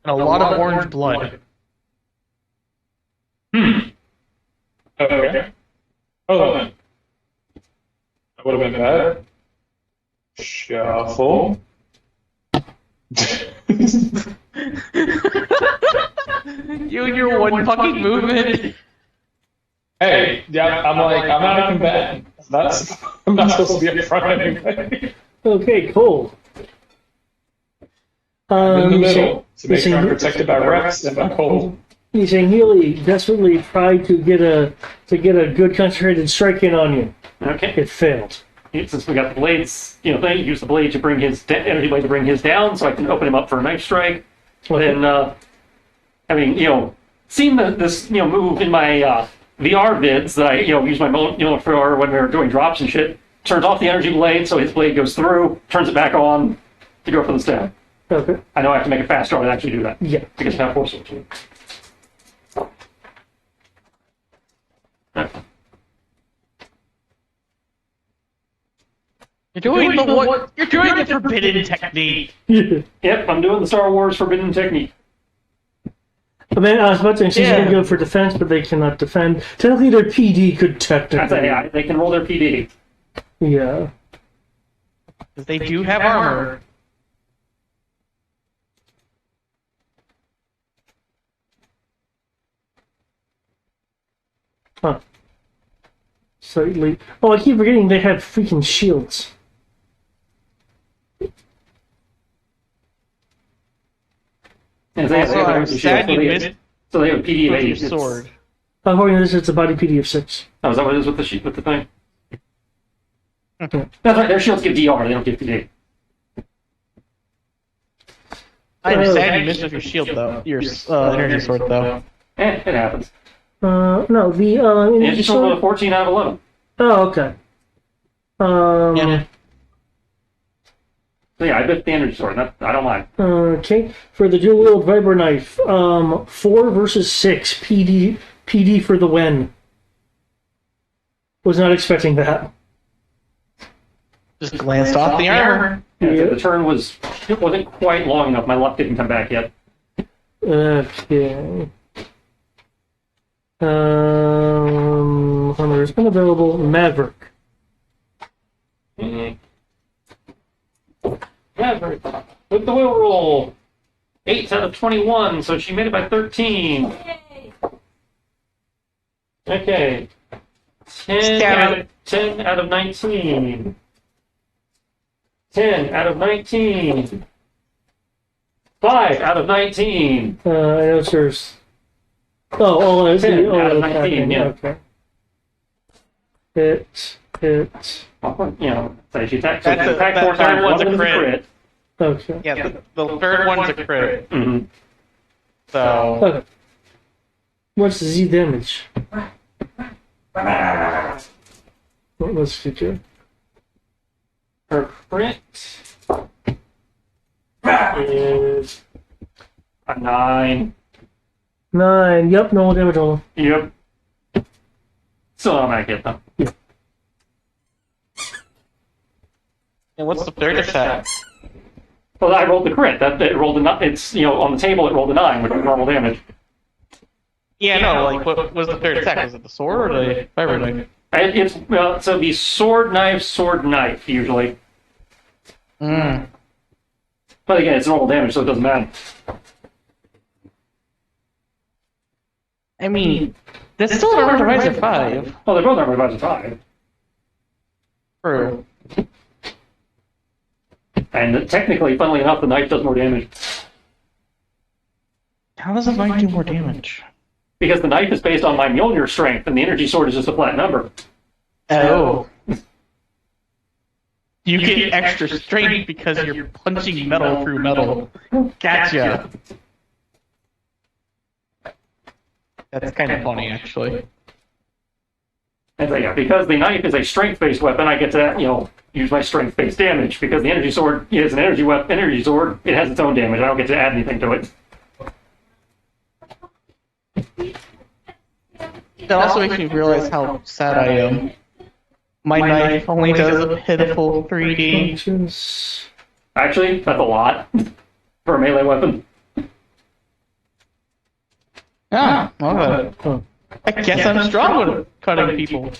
And a lot of orange blood. Okay. Hold on. That would have been bad. Shuffle. You and your one fucking movement. Hey, yeah, I'm not a combatant. I'm not supposed to be up front anyway. Okay, cool. In the You middle, to make sure I'm saying- protected by Rex and by Cole. You saying Healy desperately tried to get a good concentrated strike in on you. Okay. It failed. Since we got the blades, they use the blade to bring his energy blade to bring his down, so I can open him up for a knife strike. Then, seeing this move in my VR vids that I use my for when we were doing drops and shit, turns off the energy blade, so his blade goes through, turns it back on to go for the stab. Okay. I know I have to make it faster to actually do that. Yeah. Because I have force switch. You're doing the what? You're doing the forbidden technique. Yep, I'm doing the Star Wars Forbidden Technique. I mean, I was about to say she's Yeah. going to go for defense, but they cannot defend. Technically, their PD could technically. They can roll their PD. Yeah. Because they do have armor. Huh. Slightly. Oh, I keep forgetting they have freaking shields. And they Also, I'm sad you missed so they have a PD of with 8. your It's- sword. According to this, it's a body PD of 6. Oh, is that what it is with the thing? That's right, their shields give DR, they don't give PD. I'm sad you missed with your shield though. Your energy sword though. It happens. No, the And energy it's still a sword. 14 out of 11. Oh, okay. Yeah. So yeah, I bit the energy sword. I don't mind. Okay, for the dual wield vibro knife, 4 versus 6 PD for the win. Was not expecting that. Just glanced off the armor. Yeah, the turn wasn't quite long enough. My luck didn't come back yet. Okay. Hunter's unavailable. Maverick. Yeah, with the wheel roll. 8 out of 21, so she made it by 13. Yay! Okay. 10 out of 19. 10 out of 19. 5 out of 19. I know there's. Oh, it's 10 the out of attacking, 19, yeah. Okay. Hit. Well, so she attacked, That's a- attacked that 4 third times. one's One a was a crit. crit. Okay. Yeah, the third one's a crit. Mm-hmm. So Okay. What's the Z damage? Let's do it. Her crit is a 9. 9. Yep, normal damage only. Yep. Still on that hit though. and what's the third attack? Well, I rolled the crit. It rolled a 9. It's on the table. It rolled a 9, which is normal damage. Yeah, no, like what was the third attack? Was it the sword or the fiber knife? So the sword knife usually. Mm. But again, it's normal damage, so it doesn't matter. I mean, That's still an armor divisor 5. Oh, they're both armor divisor 5. True. And technically, funnily enough, the knife does more damage. How does a knife do more damage? Because the knife is based on my Mjolnir strength, and the energy sword is just a flat number. Oh. You get extra strength because you're punching metal through metal. Gotcha. That's kind of funny, actually. And so, yeah, because the knife is a strength-based weapon, I get to, use my strength-based damage. Because the energy sword is an energy sword, it has its own damage. I don't get to add anything to it. That also makes me realize how sad I am. My knife only does a pitiful 3D. Actually, that's a lot for a melee weapon. Ah, well, I guess I'm strong with cutting people.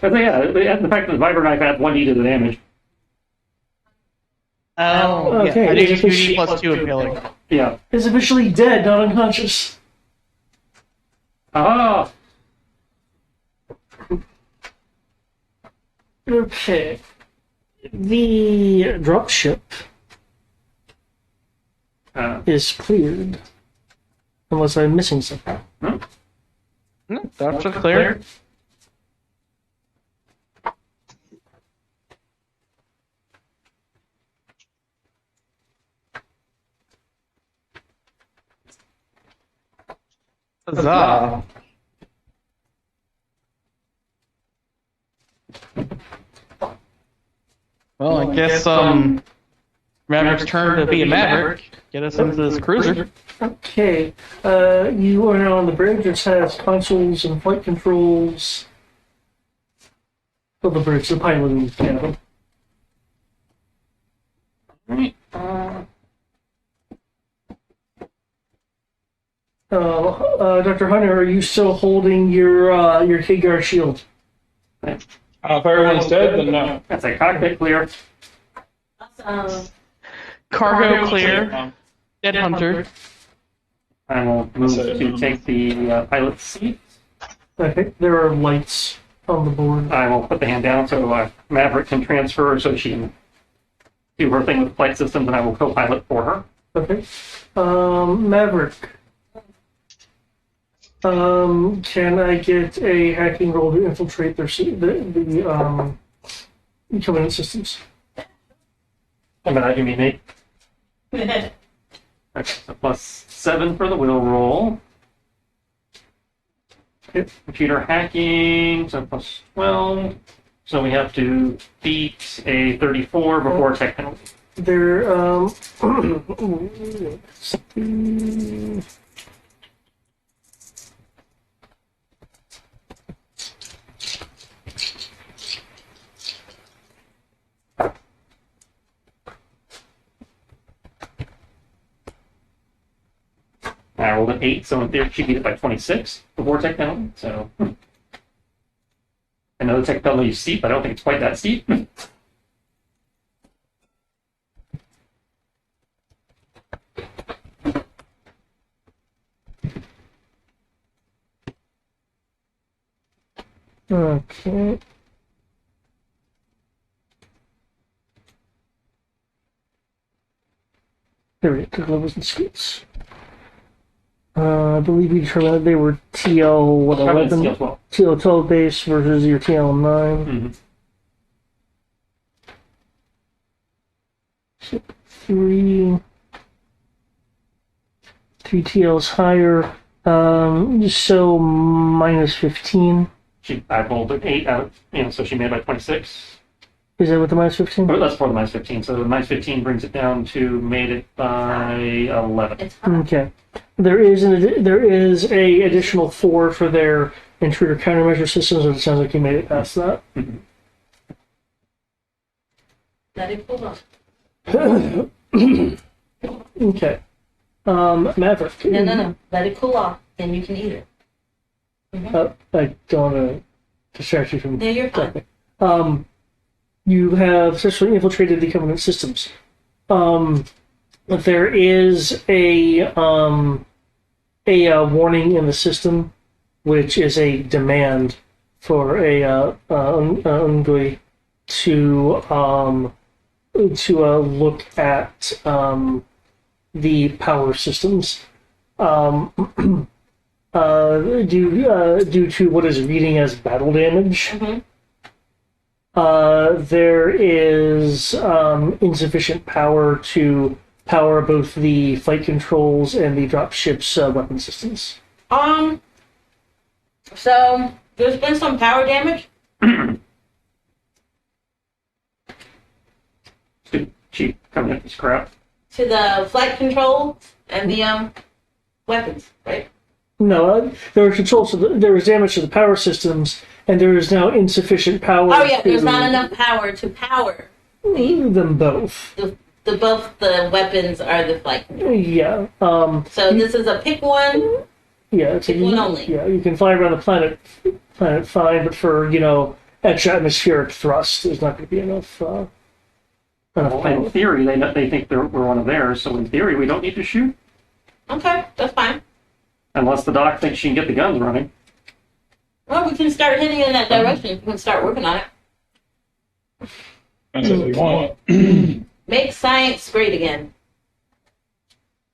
But yeah, the fact that the vibro knife adds 1d to the damage. Oh, Okay. yeah. I did 2D plus 2 impaling. Yeah. Is officially dead, not unconscious. Ah! Okay. The dropship is cleared. Unless I'm missing something. That's clear. Huzzah. Well, I guess Maverick's turn to be a Maverick. Get us into this cruiser. Okay. You are now on the bridge, which has consoles and flight controls. Well, the bridge, the piloting cabin. Dr. Hunter, are you still holding your Kaggar shield? If everyone's dead, then no. That's a cockpit clear. Awesome. Cargo clear. Dead Hunter. I will move to take the pilot's seat. Okay, there are lights on the board. I will put the hand down so Maverick can transfer so she can do her thing with the flight systems, and I will co-pilot for her. Okay. Maverick. Can I get a hacking roll to infiltrate the Covenant systems? And by that you mean me? Okay, so +7 for the wheel roll. Yep. Computer hacking, so +12. So we have to beat a 34 before tech penalty. There, I rolled an 8, so in theory she beat it by 26 before tech penalty. So I know the tech penalty is steep, but I don't think it's quite that steep. okay. There we go. Levels and skills. I believe you determined that they were TL what 11, TL 12 base versus your TL 9. So three TLs higher. So -15. I rolled an 8 out, so she made it by 26. Is that with the -15? Oh, that's for the -15. So the -15 brings it down to made it by 11. It's hot. Okay. There is a additional 4 for their intruder countermeasure systems, and it sounds like you made it past that. Let it cool off. Okay. Maverick. No. Let it cool off. Then you can eat it. I don't want to distract you from. No, you're fine. You have successfully infiltrated the Covenant systems. There is a warning in the system which is a demand for a envoy to look at the power systems. Due to what is reading as battle damage, there is insufficient power to power both the flight controls and the dropship's weapon systems. So there's been some power damage. Cheap coming up this crap. To the flight control and the weapons, right? No, there was controls. There was damage to the power systems, and there is now insufficient power. Oh yeah, there's not enough power to power them both. Both the weapons are the flight control. Yeah. So this is a pick one. Yeah, Pick one only. Yeah, you can fly around the planet fine, but for extra atmospheric thrust, there's not going to be enough. Enough Well, in power. theory, they think we're one of theirs, so in theory, we don't need to shoot. Okay, that's fine. Unless the doc thinks she can get the guns running. Well, we can start heading in that direction. We can start working on it. That's what we want. Make science great again.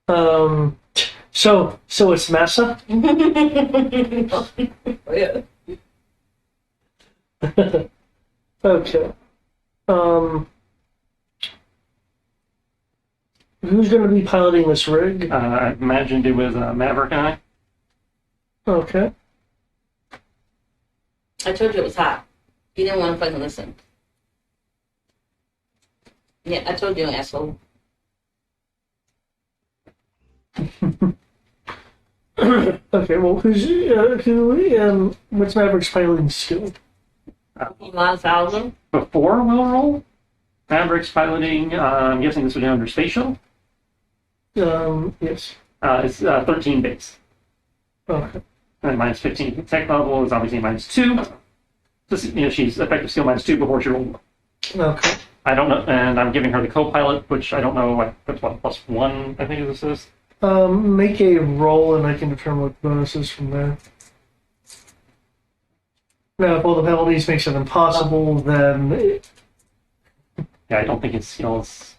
So it's massa. Yeah. Okay. Who's going to be piloting this rig? I imagined it was Maverick and I. Okay. I told you it was hot. You didn't want to fucking listen. Yeah, I told you, asshole. Okay. Well, what's Maverick's piloting skill? Miles Allen. Before we'll roll, Maverick's piloting, I'm guessing this would be under spatial. Yes. It's 13 base. Okay. And minus 15 tech level is obviously minus 2. So, she's effective skill minus 2 before she rolled. Okay. I don't know, and I'm giving her the co-pilot, which I don't know, that's what, plus 1, I think this is. Make a roll, and I can determine what the bonus is from there. Now, if all the penalties makes it impossible, then Yeah, I don't think it's skills.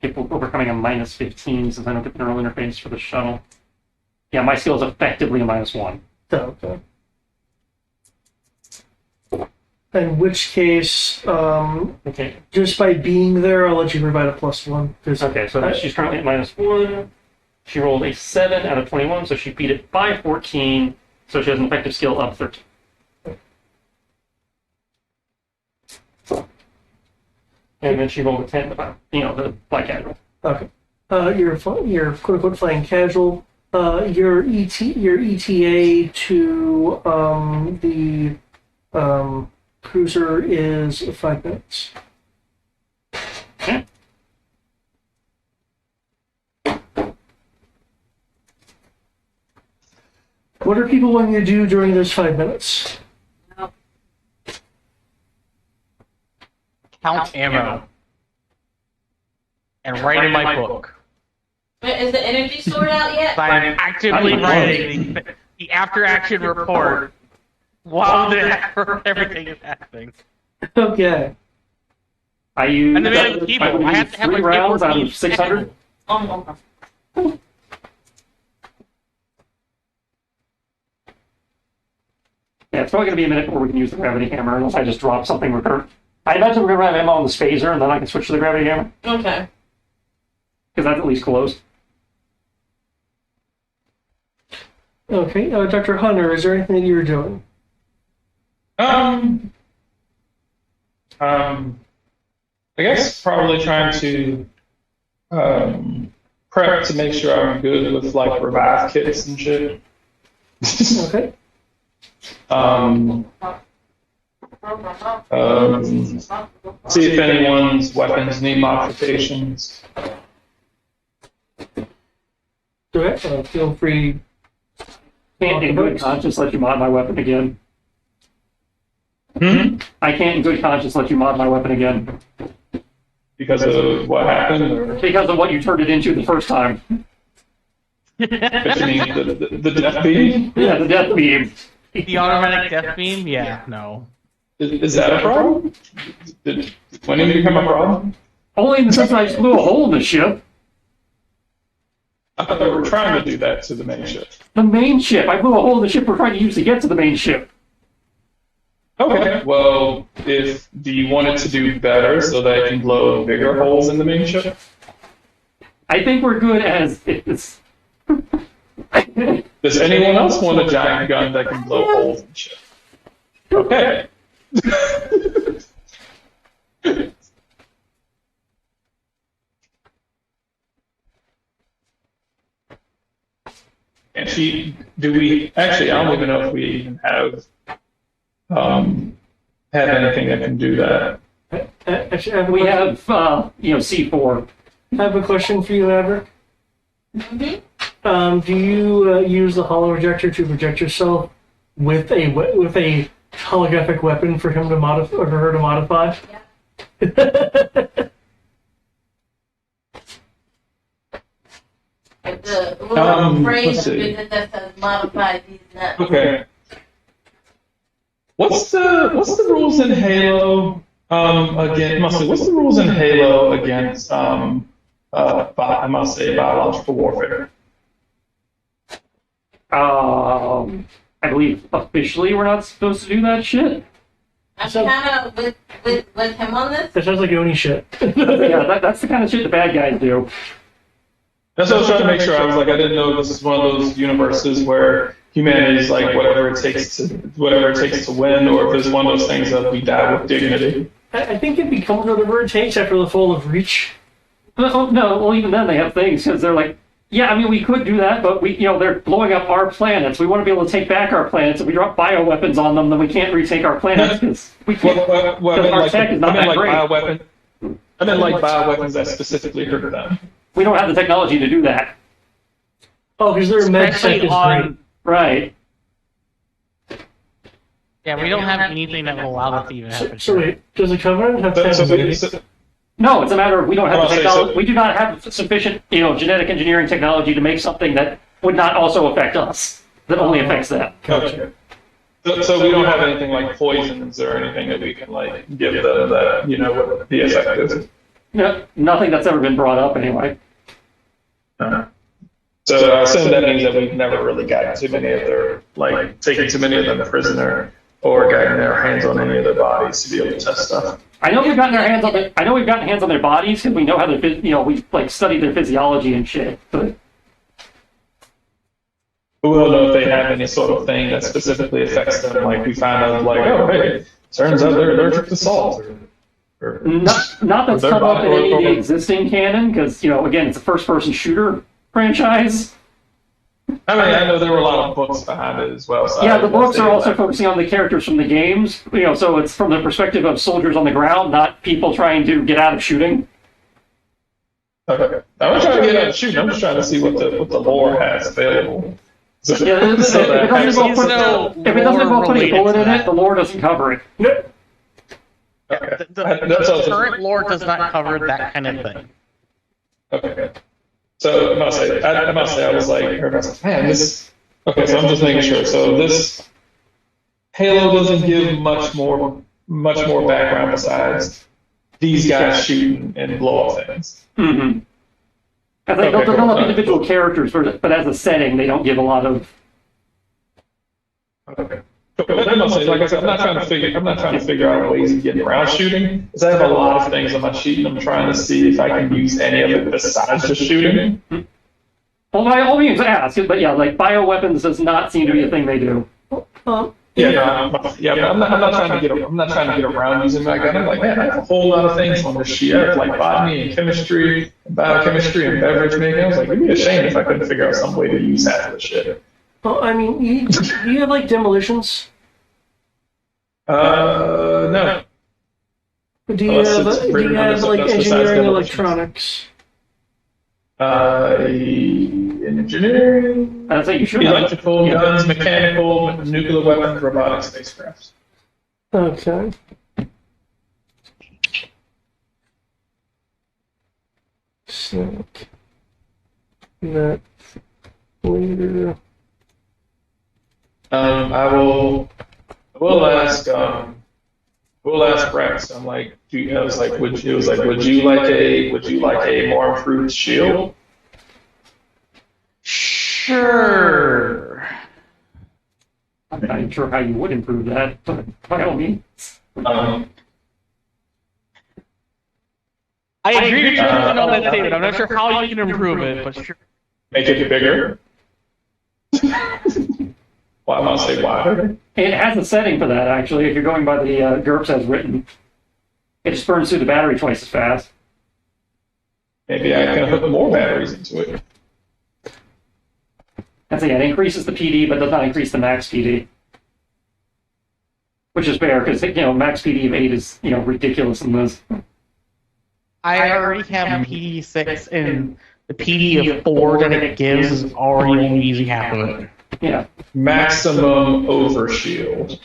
People overcoming a minus 15 since I don't get the neural interface for the shuttle. Yeah, my skill is effectively a minus 1. okay. In which case, Okay. just by being there, I'll let you provide a +1. Okay, so she's currently at minus 1. She rolled a 7 out of 21, so she beat it by 14. So she has an effective skill of 13. And then she rolled a 10 about, the black casual. Okay. Your quote-unquote flying casual. Your ETA to the cruiser is 5 minutes. Okay. What are people wanting to do during those 5 minutes? Count ammo. And write in my book. Is the energy sword out yet? I'm actively writing the after-action report while everything is happening. Okay. I use And the man with people. I have to have 3 my rounds out keyboard of 600. Okay. Yeah, it's probably going to be a minute before we can use the gravity hammer unless I just drop something with her. I imagine we're going to have ammo on the phaser and then I can switch to the gravity hammer. Okay. Because that's at least close. Okay. Dr. Hunter, is there anything that you're doing? I guess probably trying to prep to make sure I'm good with like revive kits and shit. Okay. See if anyone's weapons need modifications. Okay. Feel free. Can't in good conscience let you mod my weapon again. I can't in good conscience let you mod my weapon again. Because of what happened? Or? Because of what you turned it into the first time. Mentioning the death beam. Yeah, the death beam. The automatic death beam? Yeah, no. Is that a problem? When did it become a problem? Only in the sense that I just blew a hole in the ship. I thought we were trying to do that to the main ship. The main ship. I blew a hole in the ship we're trying to use to get to the main ship. Okay. Well, do you want it to do better so that it can blow bigger holes in the main ship? I think we're good as it's. Does anyone else want a giant gun that can blow holes in ship? Okay. And do we actually? I don't even know if we even have anything that can do that. Actually, We have, C4. I have a question for you, Maverick. Mm-hmm. Do you use the hollow projector to project yourself with a holographic weapon for him to modify or for her to modify? Yeah. The little phrase let's see. that says modify these nuts. Okay. What's the rules in Halo? What's the rules in Halo against I must say biological warfare? I believe officially we're not supposed to do that shit. I'm kind of with him on this. That sounds like Oni shit. Yeah, that's the kind of shit the bad guys do. That's what I was trying to make sure. I was like, I didn't know this is one of those universes where humanity is like whatever it takes to win, or if there's one of those things that we die with dignity. I think it becomes whatever it takes after the fall of Reach. No, well, even then they have things because they're like, yeah, I mean, we could do that, but they're blowing up our planets. We want to be able to take back our planets. If we drop bioweapons on them, then we can't retake our planets because we can't. Our tech is not that great. I meant like bioweapons that specifically hurt them. We don't have the technology to do that. Oh, because their med tech Especially is on- great. Right. Yeah, we don't have anything that will allow that to even happen. So wait, does the Covenant have So, technology? No, it's a matter of we don't have the I'll say technology. so. We do not have sufficient, genetic engineering technology to make something that would not also affect us. That only affects them. Okay. So we don't have anything like poisons or anything that we can like give them that would be effective. No, nothing that's ever been brought up anyway. So I assume that means that we've never really gotten too many of their taken too many of them prisoner or gotten their hands on any of their bodies to be able to test stuff. I know we've gotten our hands on their bodies because we know how they're we studied their physiology and shit. But We don't know if they have any sort of thing that specifically affects them. Like we found out, like, oh hey, turns out they're allergic to salt. Or not that's their come up in any of the body- existing canon because again it's a first-person shooter franchise. I mean, I know there were a lot of books behind it as well. So Yeah, I the guess books they are also left. focusing on the characters from the games. So it's from the perspective of soldiers on the ground, not people trying to get out of shooting. Okay. I'm not trying to get out of shooting. I'm just trying to see what the lore has available. So, Yeah, if so that- it doesn't involve putting a bullet in it, the lore doesn't cover it. okay. The current lore does not cover that kind of thing. Okay. So I must say, I was like, man, this. Okay, so I'm just making sure. So this Halo doesn't give much more background besides these guys shooting and blow up things. Mm-hmm. I think they'll develop individual characters, but as a setting, they don't give a lot of. Okay. But I must say, like I said, I'm not trying to figure out ways of getting around shooting. Because I have a lot of things on my sheet, and I'm trying to see if I can use any of it besides just shooting. Well, by all means, ask. But yeah, like bioweapons does not seem to be a thing they do. But I'm not trying to get around using my gun. I'm like, man, I have a whole lot of things on this sheet. I have like botany and chemistry, and biochemistry and beverage making. I was like, it'd be a shame if I couldn't figure out some way to use half of the shit. Well, I mean, do you have like demolitions? No. Do you have like engineering, electronics? Engineering, I'd say you should have. electrical, guns, mechanical, nuclear weapons, robotic spacecrafts. Okay. So that Later. We'll ask Rex. I'm like, would you like a more improved shield? Sure. I'm not even sure how you would improve that, but by all means. I agree with you on that statement. I'm not sure how you can improve it, but sure. Make it bigger. Well, I'm gonna say wider. It has a setting for that, actually, if you're going by the GURPS as written. It just burns through the battery twice as fast. Maybe I can hook more batteries into it. And so yeah, it increases the PD, but does not increase the max PD. Which is fair, because, max PD of 8 is, ridiculous in this. I already have PD 6, and the PD of 4 that it gives is already only using half of it. Yeah. Maximum overshield.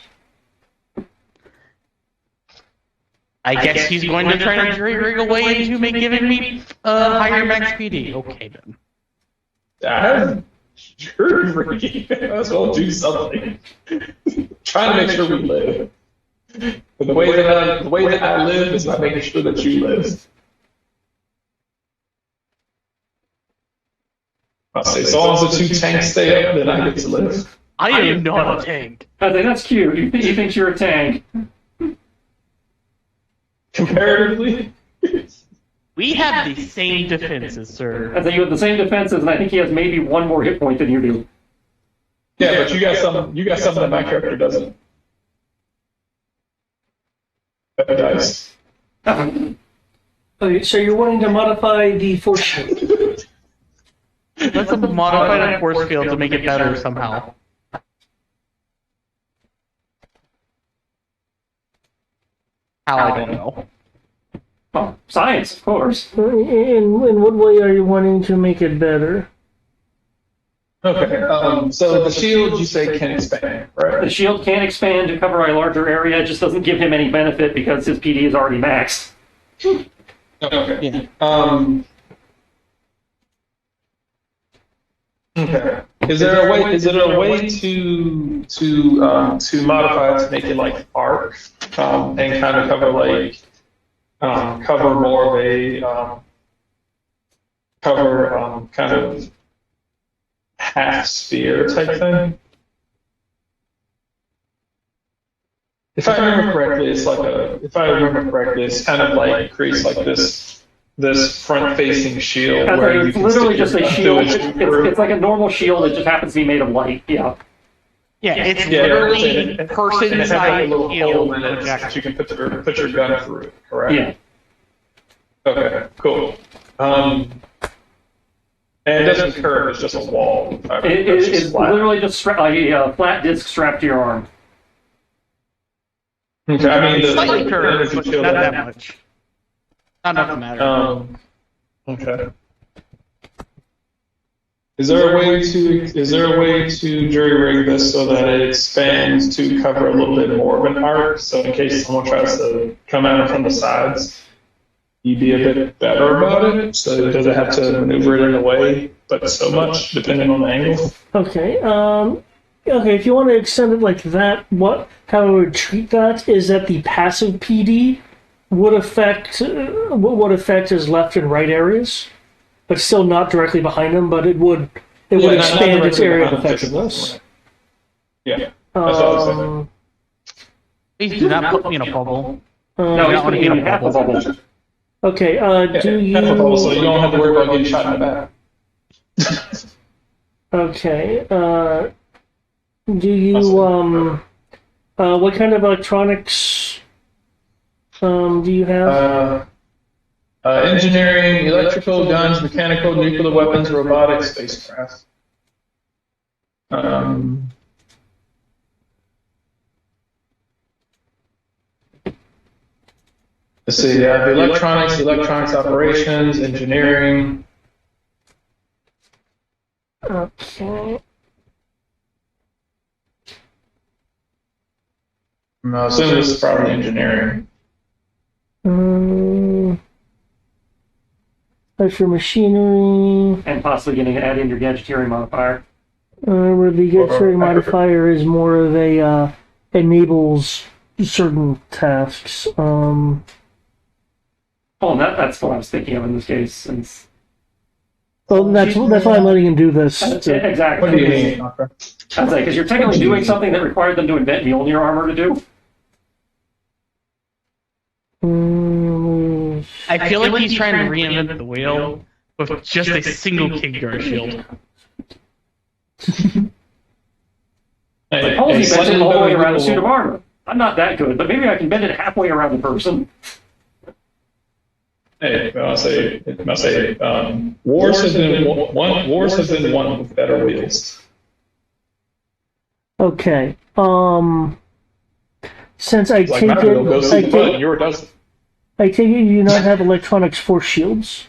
I guess he's going to try to jury-rig away into giving me higher max PD. Okay, then. Jury-rigging. Might as well do something. Trying to make sure we live. But the way that I live is by making sure that you live. I'll say, as long as the 2 tanks stay up, then I get to live. I am not a tank. I think that's cute. He thinks you're a tank. Comparatively? We have the same defenses, sir. I think you have the same defenses, and I think he has maybe 1 more hit point than you do. Yeah, but you got something that my character doesn't. Dice. Okay, so you're wanting to modify the force shield. Let's modify the force field to make it better somehow. How, I don't know. Well, science, of course. In what way are you wanting to make it better? Okay, so the shield, you say, can expand, right? The shield can expand to cover a larger area, it just doesn't give him any benefit because his PD is already maxed. Okay. Yeah. Okay. Is there a way to modify it to make it like arc, and kind of cover more of a kind of half sphere type thing? If I remember correctly, it's kind of like creates like this front-facing shield where you It's can literally stick just a your shield. thumb through it. It's like a normal shield that just happens to be made of light. Yeah. Yeah, it's Yeah, literally and it has like a person-sized little hole shield in it projection. that you can put your gun through it, correct? Yeah. Okay, cool. And it doesn't curve; it's just a wall. It's literally just a flat disc strapped to your arm. Okay, I mean, Slightly the curved, energy but shield not that much. Not enough to matter. Okay. Is there a way to jury rig this so that it expands to cover a little bit more of an arc? So in case someone tries to come at it from the sides, you'd be a bit better about it. So it doesn't have to maneuver it in a way, but so much depending on the angle. Okay. Okay. If you want to extend it like that, how I would treat that is that the passive PD would affect his left and right areas, but still not directly behind him. But it would Not expand its directly area of behind the effectiveness. Yeah, that's what I was saying. Please do not put me in a bubble. No, he's putting you in half a bubble. Okay. Do you? Half a bubble, so you don't have to worry about getting shot in the back. Okay. Do you what kind of electronics do you have? Engineering, electrical, guns, mechanical, nuclear weapons, robotics, spacecraft. Let's see, the electronics operations, engineering. Okay. No, assume this is probably engineering. Extra machinery. And possibly going to add in your gadgeteering modifier. Where the gadgeteering modifier is more of a enables certain tasks. Oh, and that's what I was thinking of in this case. Since Well, that's why I'm letting him do this. exactly. What do you mean? I'd say because you're technically doing something that required them to invent Mjolnir armor to do. I feel like he's trying to reinvent the wheel with just a single kick guard shield. Like Halsey bent it all the way around a suit of armor. I'm not that good, but maybe I can bend it halfway around the person. Hey, Wars has been one with better wheels. Okay. Since I Like take Mario, go see the button, it, yours doesn't. I take it you do not have electronics force shields.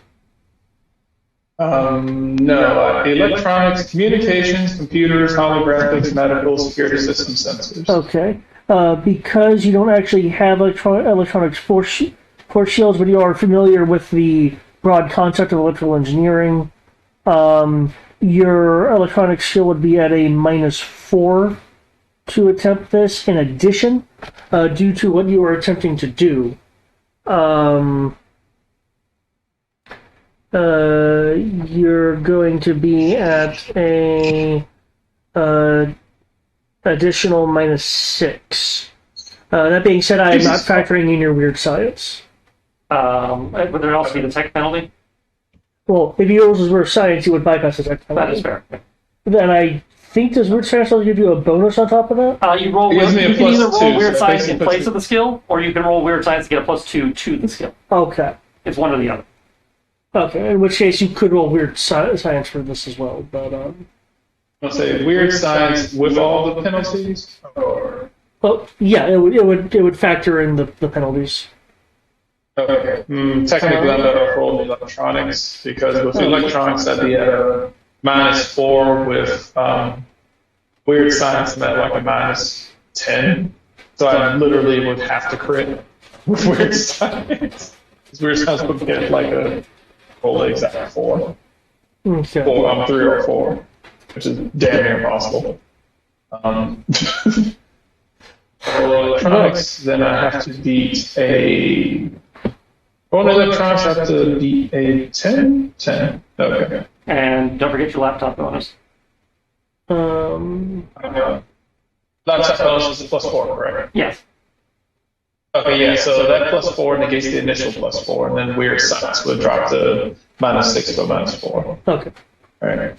No, electronics, communications, computers, holographics, medical, security system sensors. Okay. Because you don't actually have electronics force shields, but you are familiar with the broad concept of electrical engineering, your electronics skill would be at a -4 to attempt this. In addition, due to what you are attempting to do, you're going to be at a additional -6. That being said, I am not factoring in your weird science. Would there also be the tech penalty? Well, if yours were science, you would bypass the tech penalty. That is fair. Then I think does weird science also give you a bonus on top of that? You roll. It gives me a You can either +2, roll weird so science in basically place of the skill, or you can roll weird science to get a +2 to the skill. Okay. It's one or the other. Okay, in which case you could roll weird science for this as well, but I'll say weird science with all the penalties, or well, yeah, it would factor in the penalties. okay. Technically, I'm better off rolling electronics because with electronics, I'd be at a -4 with weird science, and at like a -10. So I literally would have to crit with weird science. Because weird science would get like a roll the exact 4. Okay. 3 or 4, which is damn near impossible. For electronics, then I have to beat a. For electronics, I have to beat a 10? 10. Okay. And don't forget your laptop bonus. Laptop bonus is +4, correct? Yes. Okay, yeah, so that +4 negates the initial +4, and then weird science would drop to -6 to -4. Okay. Alright.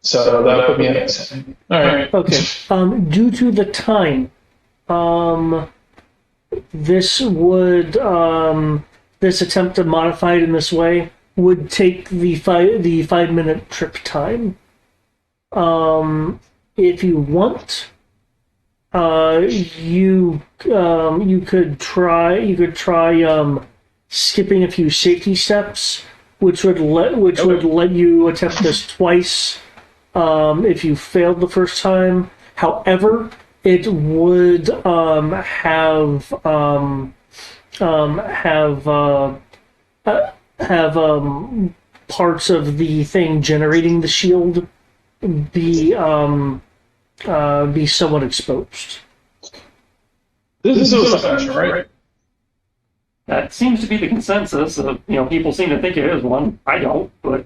So that would put me at 10. Alright. Okay. Due to the time, this would this attempt to modify it in this way would take the 5-minute trip time. If you want, you could try skipping a few safety steps, which would let you attempt this twice. If you failed the first time, however, it would have parts of the thing generating the shield be somewhat exposed. This is suicide mission, right? That seems to be the consensus. People seem to think it is one. I don't, but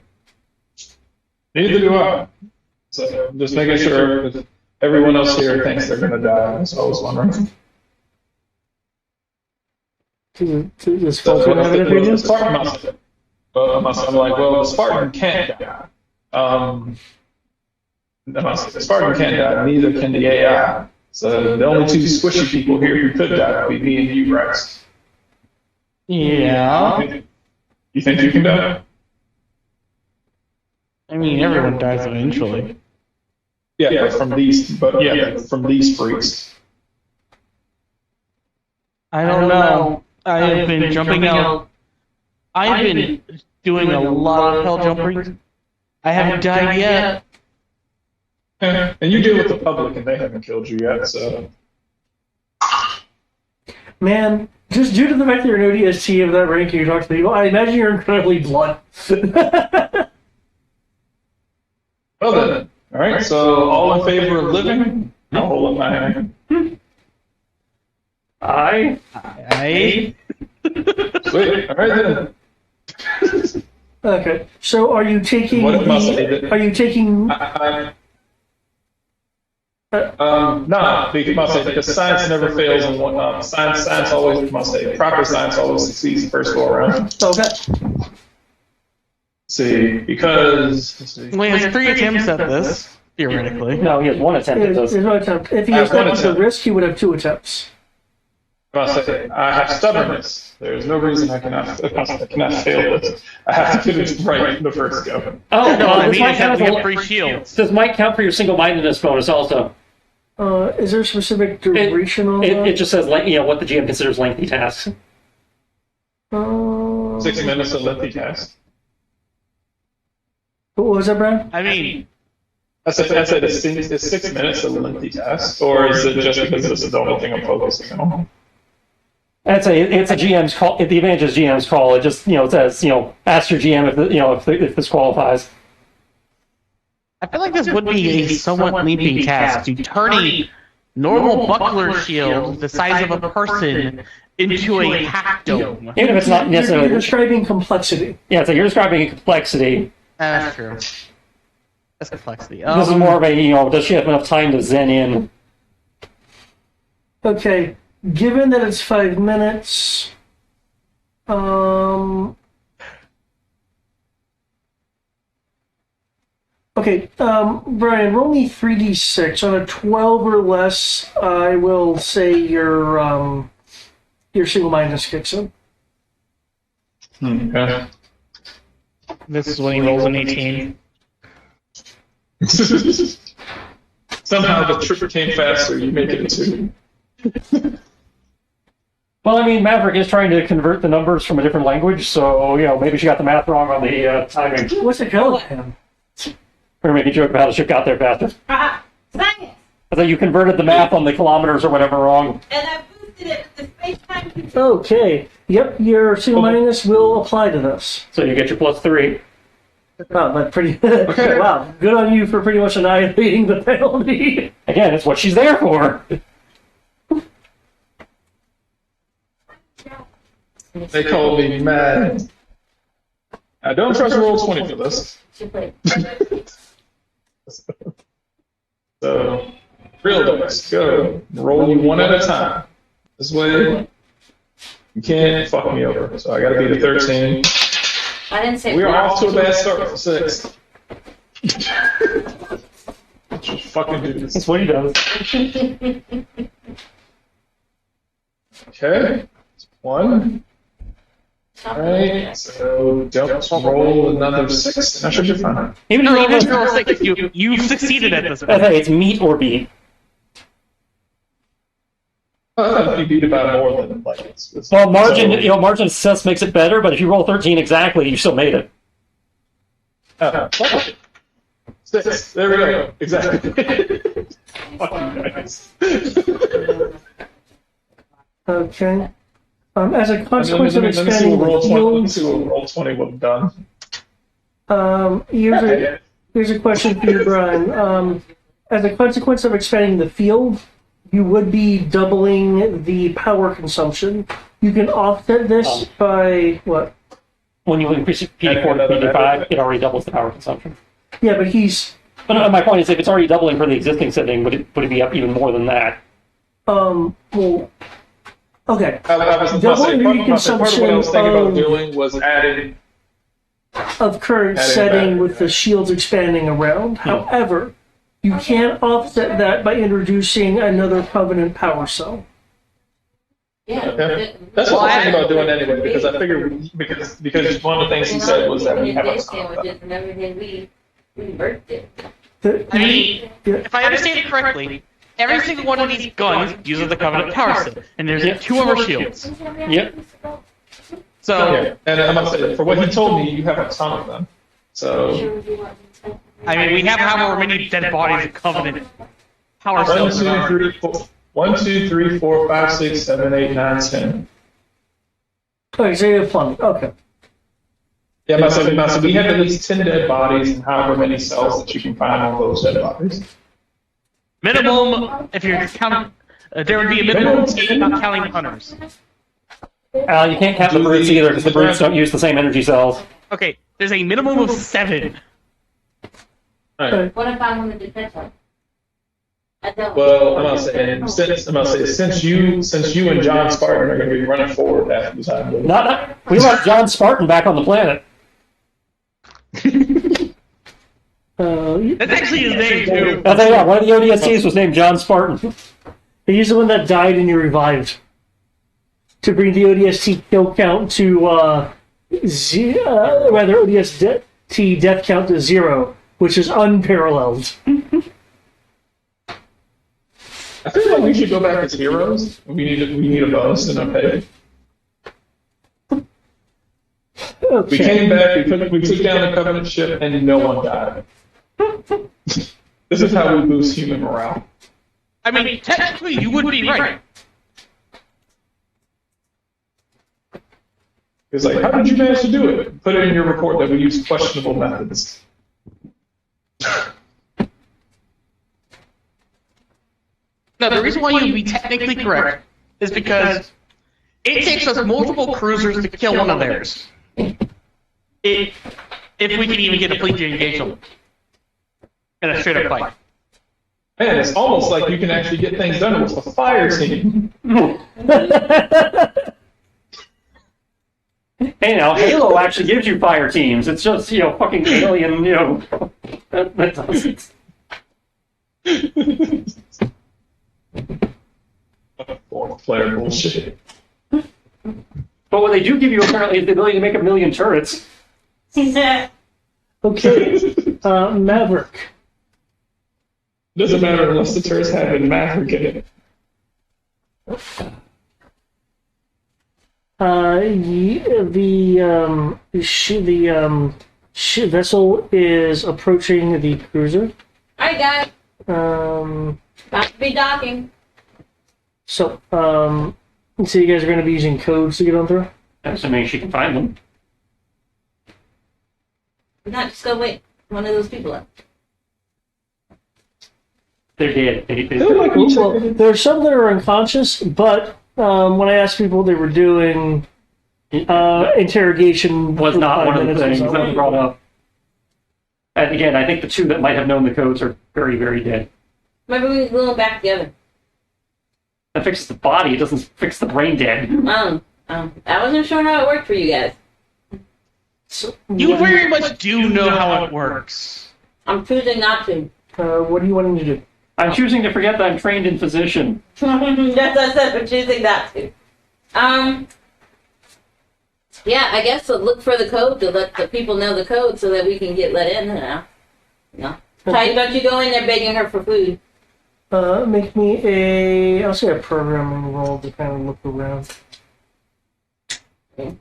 Neither do I. So just making sure that everyone else here thinks they're going to die. So I was wondering. Does Fulton have an opinion? I'm like, well, the Spartan can't die. The Spartan can't die, neither can the AI. So the only two squishy people here who could die would be me and you, Rex. Yeah. You think you can die? I mean, everyone dies eventually. Yeah, from these freaks. I don't know. I have been jumping out. I've been doing a lot of hell jumping. I haven't died yet. And you deal with the public, and they haven't killed you yet, so. Man, Just due to the fact that you're an ODST of that rank and you talk to people, I imagine you're incredibly blunt. Well then, all right. So all in favor of living? I'll hold up my hand. I Sweet. All right then. Okay. So are you taking What must I do? are you taking No, because science never fails in one. Science always must say. Proper science always succeeds the first go around. okay. See, because Well, he has 3 attempts at this, theoretically. no, he has 1 attempt at There's this. no attempt. If he I has have one that with the attempt. risk, he would have 2 attempts. I have stubbornness. There's no reason I cannot fail this. I have to get it right the first go. Oh, No, I this mean, might count we as have a, 3 shields. this might count for your single-mindedness bonus also. Is there a specific duration on that? It just says what the GM considers lengthy tasks. 6 minutes of lengthy task. What was that, Brad? I mean, I said it's 6 minutes of lengthy task, or is it just because this is the only thing I'm focusing on? It's a GM's call. The advantage is GM's call. It just it says ask your GM if this qualifies. I feel like this would be a somewhat lengthy task to turn a normal buckler shield the size of a person into a hack dome. Even if it's not You're necessarily. describing complexity. Yeah, so you're describing a complexity. That's true. That's complexity. This is more of a does she have enough time to zen in? Okay. Given that it's 5 minutes, okay, Brian, roll me 3d6. On a 12 or less, I will say your single-mindedness kicks in. Okay. This is when he rolls an 18. Somehow the trip came faster. You make it a 2. Well, I mean, Maverick is trying to convert the numbers from a different language, so maybe she got the math wrong on the timing. What's it called? We're gonna make a joke about how the ship got there faster. Science! I thought you converted the math on the kilometers or whatever wrong. And I boosted it with the space-time control. Okay. Yep, your single-mindedness will apply to this. So you get your +3. Wow, that's pretty. Wow, good on you for pretty much annihilating the penalty. Again, it's what she's there for. They call me mad. I don't trust roll 20 for this. So, real dice, go. Roll you one at a time. This way, you can't fuck me over. So I gotta beat a 13. I didn't say We are off to a bad start for 6. Just fucking do this. That's what he does. Okay. 1. Alright, so don't roll another 6, and I should be fine. Even No, if even if you you roll 6, you've succeeded at this I point. think it's meet or beat. I thought you beat it by more than like it's Well, margin, so- margin of success makes it better, but if you roll 13 exactly, you still made it. fuck it. 6. There we go. Exactly. Fucking nice. Okay. As a Let consequence of me see expanding what roll the 20, let me field, see what roll 20 would have done. here's a question for you, Brian. As a consequence of expanding the field, you would be doubling the power consumption. You can offset this by what? When you increase PD4 to PD5, it already doubles the power consumption. Yeah, but he's But my point is, if it's already doubling for the existing setting, would it be up even more than that? well, okay. I was Double part of what I was consumption thinking about of- doing was adding. Of current Adding setting back. with the shields expanding around. However, you can't offset that by introducing another Covenant power cell. Yeah. Okay. That's what I was thinking about doing anyway, because I figured because one of the things he said was that we have a sandwiches and everything we worked it. The- I mean, if I understand it correctly, every single one of these guns uses the Covenant power cell, and there's 2 other shields. Yep. So, Yeah, and I'm gonna say for what he told me, you have a ton of them. So I mean, we have however many dead bodies of Covenant power 1, cells 2, there are. 3, 4, 1, 2, 3, 4, 5, 6, 7, 8, 9, 10. Okay, so you have plenty. Okay. Yeah, so we have at least 10 dead bodies and however many cells that you can find on those dead bodies. Minimum, if you're counting, there would be a minimum of 8, not counting the hunters. You can't count the brutes either because the brutes don't use the same energy cells. Okay, there's a minimum of 7. Right. What if I wanted to catch up? I don't. Well, I'm not saying since you and John Spartan are going to be running forward half the time. We want John Spartan back on the planet. That's actually his name, too. I'll tell you what, one of the ODSTs was named John Spartan. He's the one that died and you revived. To bring the ODST kill count to, ODST death count to 0, which is unparalleled. I feel like we should go back as heroes. We need a bonus and a pay. Okay. We came back, we took down the Covenant ship, and no one died. This is how we boost human morale. I mean, technically, you would be right. It's like, how did you manage to do it? Put it in your report that we use questionable methods. No, the reason why you'd be technically correct is because it takes us multiple cruisers to kill one of theirs. If we can even get a fleet to engage them in a straight-up fight. Man, it's almost like you can actually get things done with a fire team. Hey, now, Halo actually gives you fire teams. It's just, fucking alien, that doesn't. Player bullshit. But what they do give you, apparently, is the ability to make 1,000,000 turrets. Okay, Maverick. Doesn't matter unless the turrets have a Maverick in it. The vessel is approaching the cruiser. Alright, guys. About to be docking. So you guys are going to be using codes to get on through? Assuming she can find them. Not just go wait one of those people up. They're dead. Well, there are some that are unconscious, but when I asked people what they were doing, interrogation Was not one of the things minutes or that was brought up. And again, I think the two that might have known the codes are very, very dead. Maybe we can glue them back together. That fixes the body, it doesn't fix the brain dead. I wasn't sure how it worked for you guys. So, You very much do know how it works. I'm choosing not to. what are you wanting to do? I'm choosing to forget that I'm trained in physician. That's what I said, I'm choosing not to. Yeah, I guess look for the code to let the people know the code so that we can get let in now. No. Ty, don't you go in there begging her for food. Make me I'll say a programming roll to kind of look around. Okay.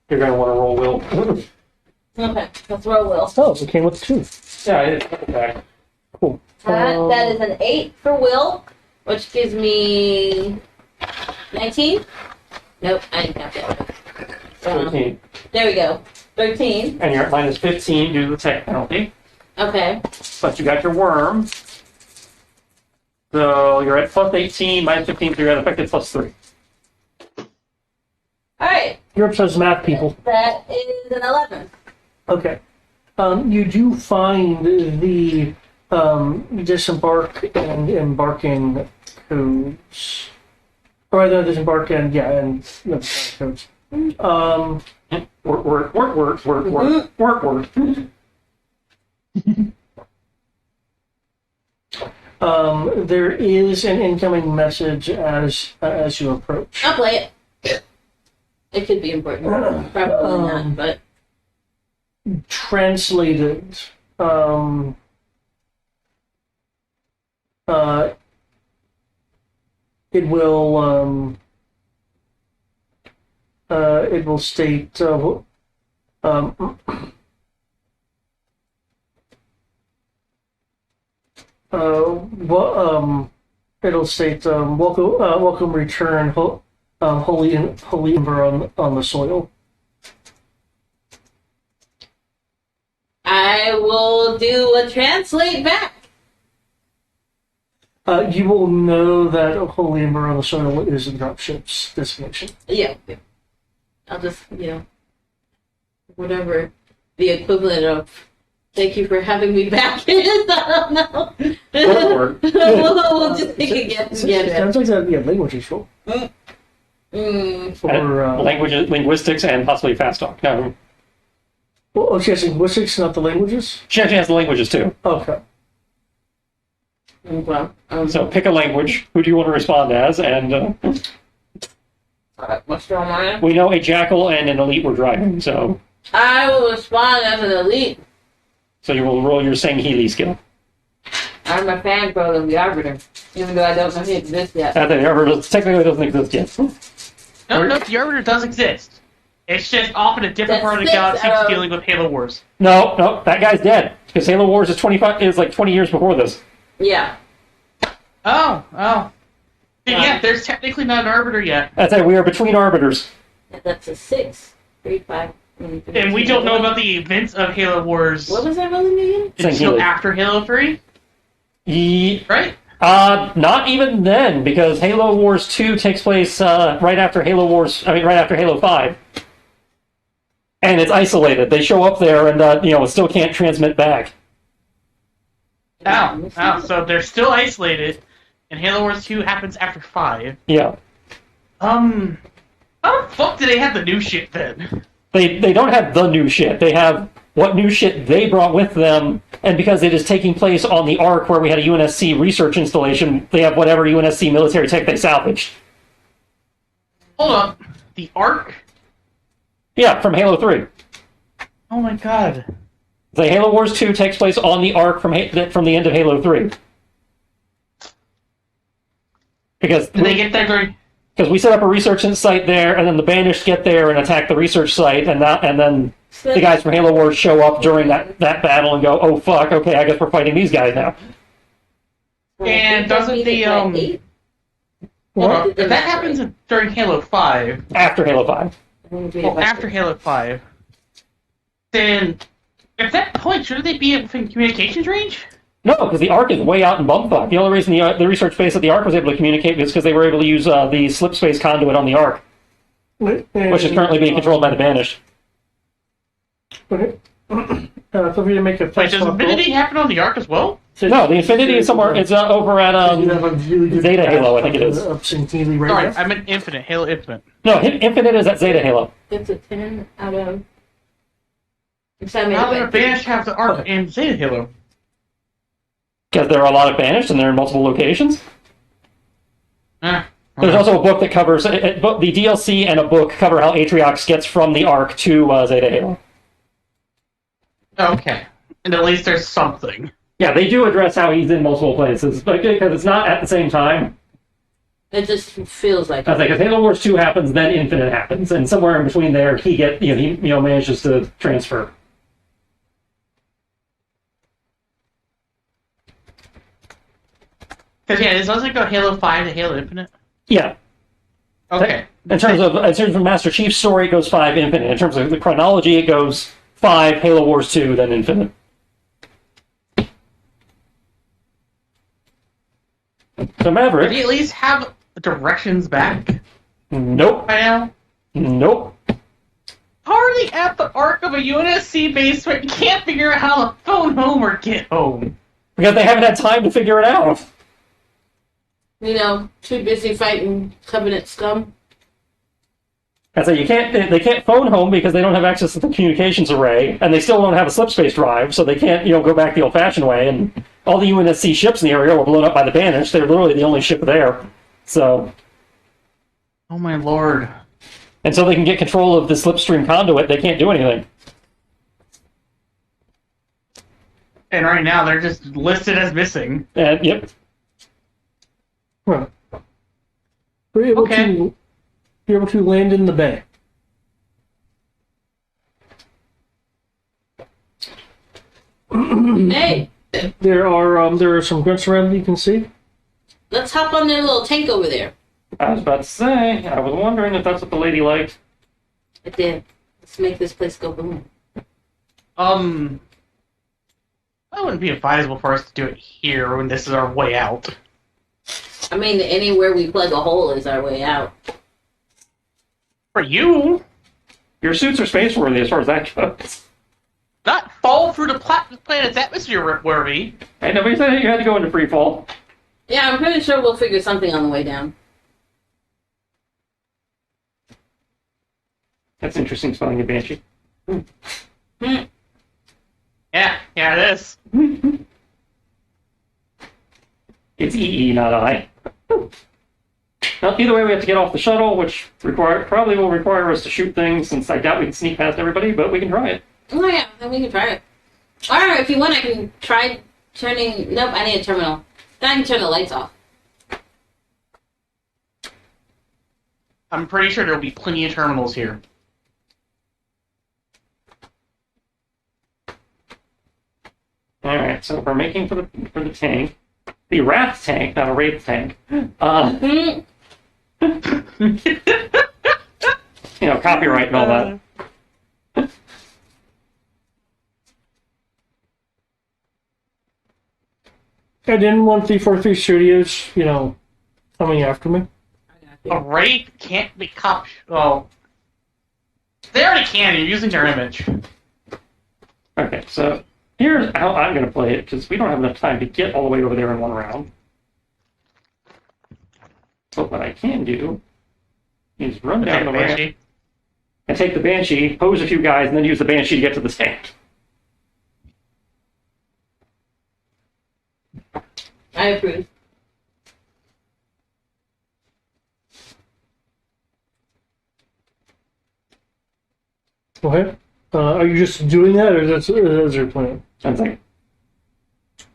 You're going to want to roll Will. Okay, let's roll Will. Oh, it came with 2. Yeah, it's back. Cool. That is an 8 for Will, which gives me 19. Nope, I didn't count that. 13. There we go. 13. And you're at minus 15 due to the tech penalty. Okay. But you got your worm. So you're at plus 18, minus 15, so you're at effective plus 3. Alright. Europe says math, people. That is an 11. Okay. You do find the disembark and embarking codes. Or rather, disembark and, codes. Work. There is an incoming message as you approach. I'll play it. It could be important. Probably not, but... Translated. It will state it'll state, welcome return, holy ember on the soil. I will do a translate back. You will know that holy ember on the soil is a dropship's destination. Yeah. I'll just, whatever the equivalent of thank you for having me back is. I don't know. we'll just think again. Sounds like that'd be a language issue. Or linguistics and possibly fast talk. No. Well, she has linguistics, not the languages? She actually has the languages too. Okay. Well, So pick a language. Who do you want to respond as? And what's going on? we know a jackal and an elite were driving, so I will respond as an elite. so you will roll your Sangheili skill. I'm a fangirl of the Arbiter, even though I don't know he exists yet. The Arbiter technically doesn't exist yet. No, the Arbiter does exist. It's just off in a different part of the That's galaxy dealing with Halo Wars. No, that guy's dead because Halo Wars is 20 years before this. Yeah. Oh. Yeah, there's technically not an Arbiter yet. That's it. We are between Arbiters. That's a 6. 3, 5. And we don't know about the events of Halo Wars What was that rolling again? until after Halo 3, right? Not even then, because Halo Wars 2 takes place right after Halo 5. And it's isolated. They show up there and, still can't transmit back. So they're still isolated, and Halo Wars 2 happens after 5. Yeah. How the fuck do they have the new shit then? They don't have the new shit. They have what new shit they brought with them, and because it is taking place on the Ark where we had a UNSC research installation, they have whatever UNSC military tech they salvaged. Hold up. The Ark? Yeah, from Halo 3. Oh my god. The Halo Wars 2 takes place on the Ark from the end of Halo 3. Because Did they get there during... Because we set up a research site there, and then the Banished get there and attack the research site, and then the guys from Halo Wars show up during that battle and go, oh fuck, okay, I guess we're fighting these guys now. And doesn't the, if that happens during Halo 5... After Halo 5. Well, after Halo 5, then at that point, shouldn't they be within communications range? No, because the Ark is way out in bumfuck. The only reason the research base at the Ark was able to communicate is because they were able to use the slip space conduit on the Ark, which is currently being controlled by the Banished. Okay. Feel free to make a Wait, does Infinity happen on the Ark as well? No, the Infinity is somewhere. It's over at Zeta Halo, I think it is. Sorry, I meant Infinite, Halo Infinite. No, Infinite is at Zeta Halo. It's a 10 out of... How did Banished have the Ark and Zeta Halo? Because there are a lot of Banished and they're in multiple locations. There's also a book that covers... the DLC and a book cover how Atriox gets from the Ark to Zeta Halo. Okay. And at least there's something. Yeah, they do address how he's in multiple places, but because it's not at the same time. It just feels like... I think if Halo Wars 2 happens, then Infinite happens, and somewhere in between there, he manages to transfer. Because it doesn't go Halo 5 to Halo Infinite. Yeah. Okay. In terms of Master Chief's story, it goes 5 Infinite. In terms of the chronology, it goes 5 Halo Wars 2, then Infinite. So Maverick. Do you at least have directions back? Nope. By now? Nope. How are they at the Ark of a UNSC base where you can't figure out how to phone home or get home? Because they haven't had time to figure it out. Too busy fighting Covenant scum. And so they can't phone home because they don't have access to the communications array, and they still don't have a slipspace drive, so they can't, go back the old-fashioned way. And all the UNSC ships in the area were blown up by the Banished. They're literally the only ship there. So. Oh my lord. Until they can get control of the slipstream conduit, they can't do anything. And right now, they're just listed as missing. Yep. Huh. We're able to land in the bay. Hey! There are some grunts around that you can see. Let's hop on their little tank over there. I was about to say, I was wondering if that's what the lady liked. Right there. Let's make this place go boom. That wouldn't be advisable for us to do it here when this is our way out. I mean, anywhere we plug a hole is our way out. For you, Your suits are space worthy as far as that goes. not fall through the planet's atmosphere worthy. Hey, nobody said you had to go into free fall. Yeah, I'm pretty sure we'll figure something on the way down. That's interesting spelling of Banshee. Hmm. Yeah, it is. It's EE, not I. Well, either way, we have to get off the shuttle, which probably will require us to shoot things, since I doubt we can sneak past everybody, but we can try it. Oh yeah, then we can try it. Or if you want, I can try turning... Nope, I need a terminal. Then I can turn the lights off. I'm pretty sure there'll be plenty of terminals here. Alright, so we're making for the tank. The Wrath tank, not a Wraith tank. Hmm. Copyright and all that. I didn't want the 43 Studios, coming after me. A Wraith can't be well, they already can. You're using their image. Okay, so here's how I'm going to play it, because we don't have enough time to get all the way over there in one round. But what I can do is run down the ramp and take the Banshee, pose a few guys, and then use the Banshee to get to the tank. I approve. Okay. Are you just doing that, or that's your plan? And it's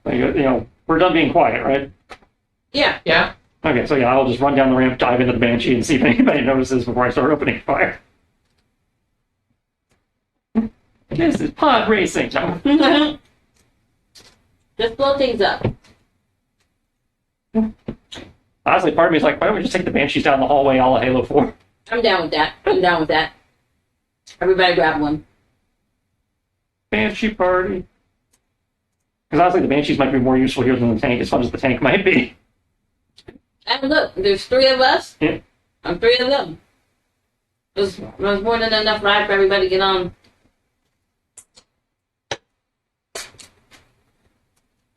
we're done being quiet, right? Yeah. Yeah. Okay, so yeah, I'll just run down the ramp, dive into the Banshee, and see if anybody notices before I start opening fire. This is pod racing. Just blow things up. Honestly, part of me is like, why don't we just take the Banshees down the hallway a la Halo 4? I'm down with that. Everybody grab one. Banshee party. Because honestly, the Banshees might be more useful here than the tank, as fun as the tank might be. And look, there's 3 of us. Yeah. I'm 3 of them. There's more than enough ride for everybody to get on.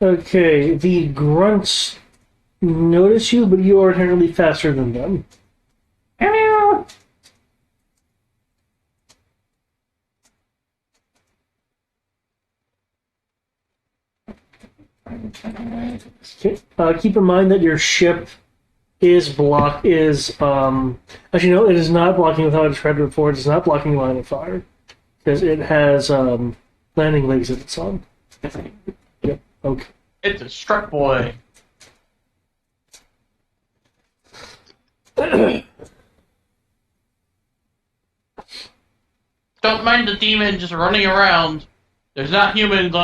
Okay, the grunts notice you, but you are inherently faster than them. Hello! Okay. Keep in mind that your ship is actually no, it is not blocking with how I described it before. It is not blocking line of fire because it has landing legs that it's on. Yep. Okay. It's a struck boy. Don't mind the demon just running around. There's not humans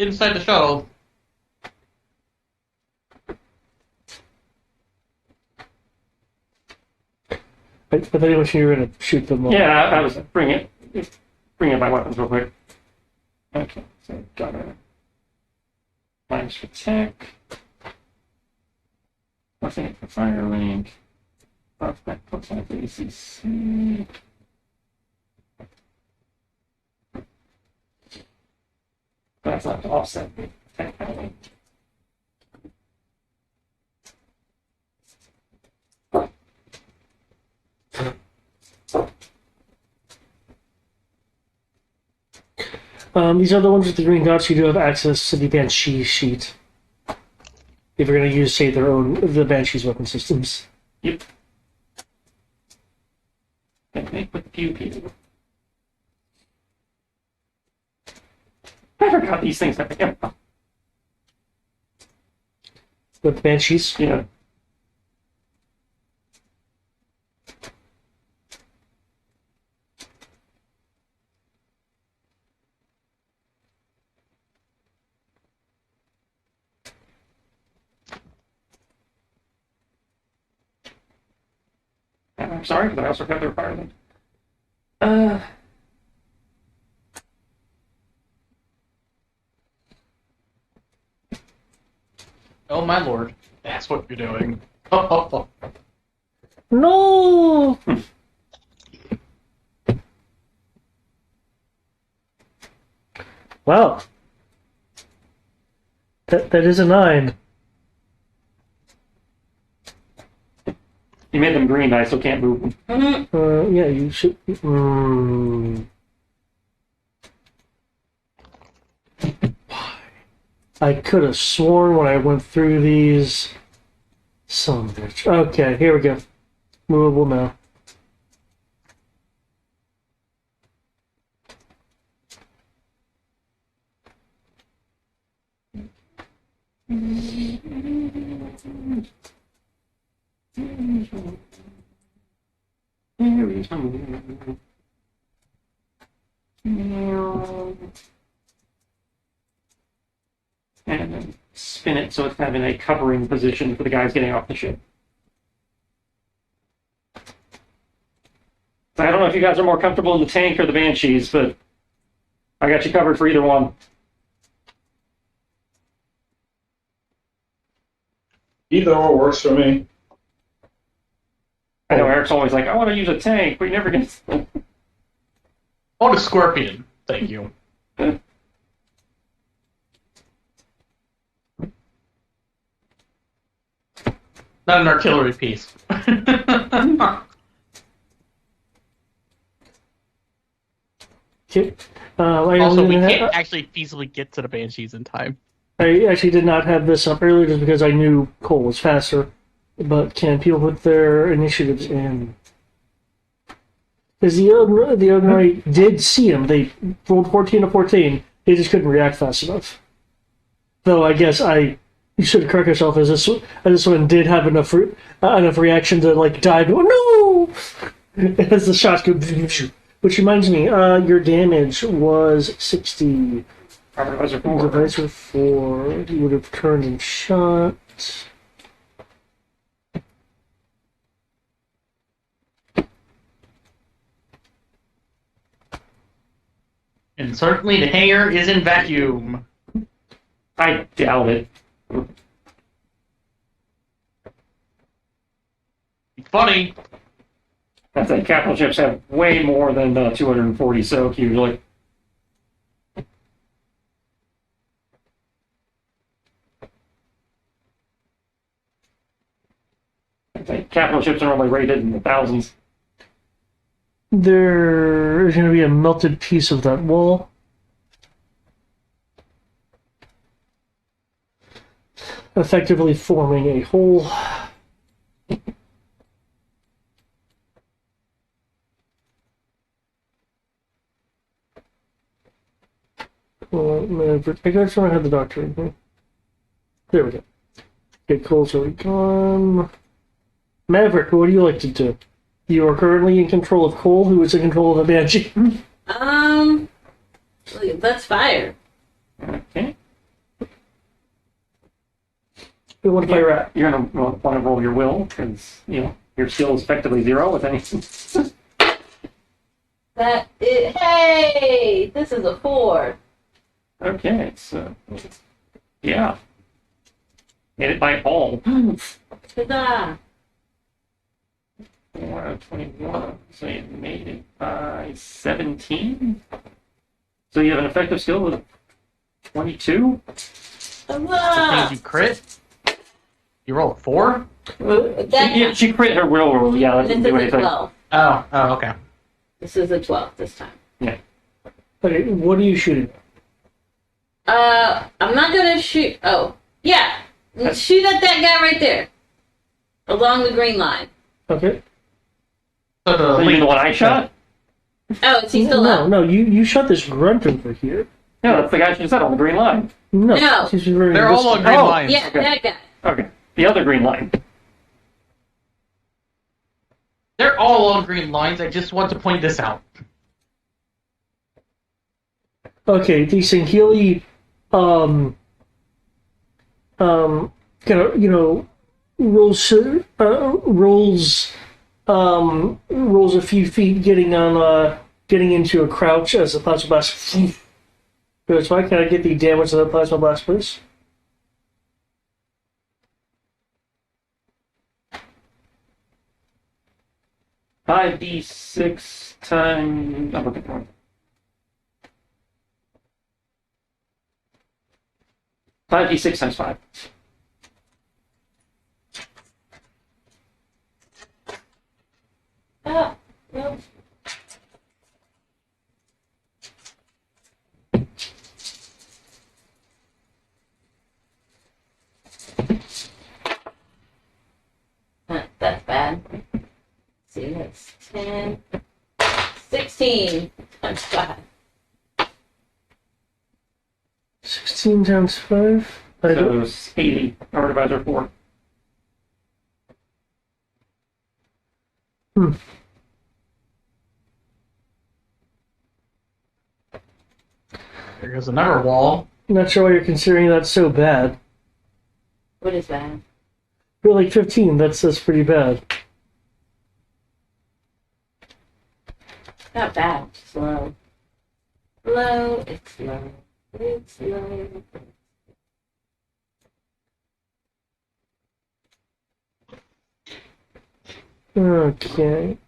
inside the shuttle. I thought you were going to shoot them all. Yeah, I was bringing my weapons real quick. Okay, so got it. Minus for tech. Nothing for fire link. Buff back plus one for ACC. That's not to offset the tech link. These are the ones with the green dots. You do have access to the Banshee sheet. If you're going to use, say, the Banshee's weapon systems. Yep. Can make with pew pew. I forgot these things. With the Banshees? Yeah. I'm sorry, because I also have their fireland. Oh my lord, that's what you're doing. Oh. No! Wow. That is a 9. You made them green, I still can't move them. Yeah, you should. I could have sworn when I went through these. Son of a bitch. Okay, here we go. Movable now. And then spin it so it's kind of in a covering position for the guys getting off the ship. So I don't know if you guys are more comfortable in the tank or the Banshees, but I got you covered for either one. Either or works for me. I know Eric's always like, I want to use a tank, but he never gets. Oh, the Scorpion. Thank you. Not an artillery piece. Okay. Also, we can't actually feasibly get to the Banshees in time. I actually did not have this up earlier just because I knew Cole was faster. But can people put their initiatives in? Because the Ogre did see him. They rolled 14 to 14. They just couldn't react fast enough. Though I guess you should correct yourself as this one did have enough reaction to like dive. Oh no! As the shots go. Which reminds me, your damage was 60. Divisor 4. You would have turned and shot. And certainly the hangar is in vacuum. I doubt it. Funny. I think capital ships have way more than 240 soak usually. I think capital ships are normally rated in the thousands. There is going to be a melted piece of that wall. Effectively forming a hole. I just want to have the doctor in here. There we go. Okay, Cole's already gone. Maverick, what do you like to do? You are currently in control of Cole, who is in control of the Banshee. Let's fire. Okay. We want to fire at. You're going to want to roll your will, because, your skill is effectively 0 with anything. Hey! This is a 4. Okay, so, yeah. Hit it by all. Huzzah! 4 out of 21, so you made it by 17. So you have an effective skill of 22? Huzzah! You crit? You roll a 4? She crit her will roll, yeah, that This didn't is do a anything. 12. Oh, okay. This is a 12 this time. Yeah. Okay, what are you shooting? I'm not gonna shoot. Oh, yeah. Shoot at that guy right there. Along the green line. Okay. So you mean the one I shot? Oh, is he still up? No, you shot this grunt over here. No, that's the guy she said on the green line. No. They're all on green lines. Yeah, Okay. that guy. Okay. The other green line. They're all on green lines. I just want to point this out. Okay, the Sangheili, kind of, rolls rolls a few feet, getting into a crouch as the plasma blast goes by. Can I get the damage of the plasma blast, please? Five d6 times. I'm looking for it. 5d6 times 5. Oh, no. That's bad. Let's see, that's 10. 16 times 5. 16 times 5? I So don't... it's 80. Our divisor 4. There goes another wall. I'm not sure why you're considering that so bad. What is bad? But like 15, that's pretty bad. Not bad, it's low. Low, it's low. It's low. Okay.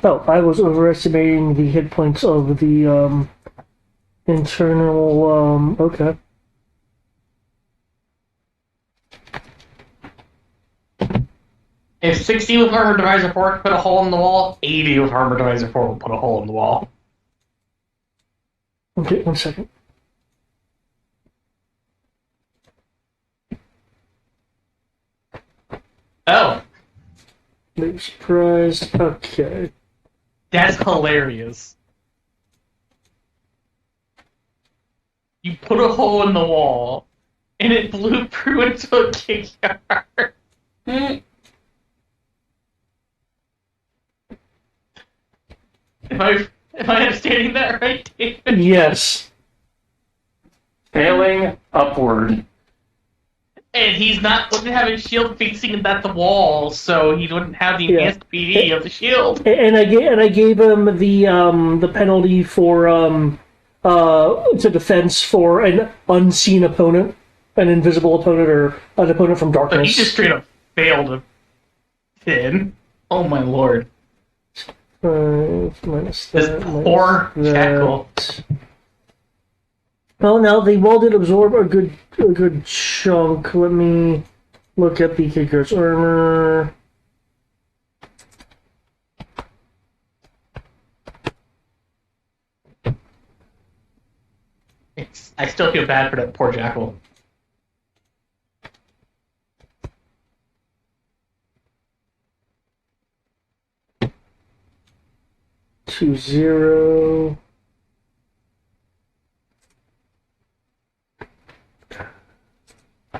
Oh, I was overestimating the hit points of the internal. Okay. If 60 with armor divisor 4 could put a hole in the wall, 80 with armor divisor 4 will put a hole in the wall. Okay, 1 second. Oh, Maybe surprised. Okay. that's hilarious. You put a hole in the wall, and it blew through into a kick-yard. Hmm. Am I understanding that right, David? Yes. Failing upward. And he's wouldn't have his shield facing at the wall, so he wouldn't have the enhanced PD of the shield. And I gave him the penalty for to defense for an unseen opponent, an invisible opponent, or an opponent from But he darkness. just straight up failed to hit. Oh my lord. 5 minus This that. poor minus jackal. that. Well, now the wall did absorb a good chunk. Let me look at the kicker's armor. I still feel bad for that poor jackal. To 0.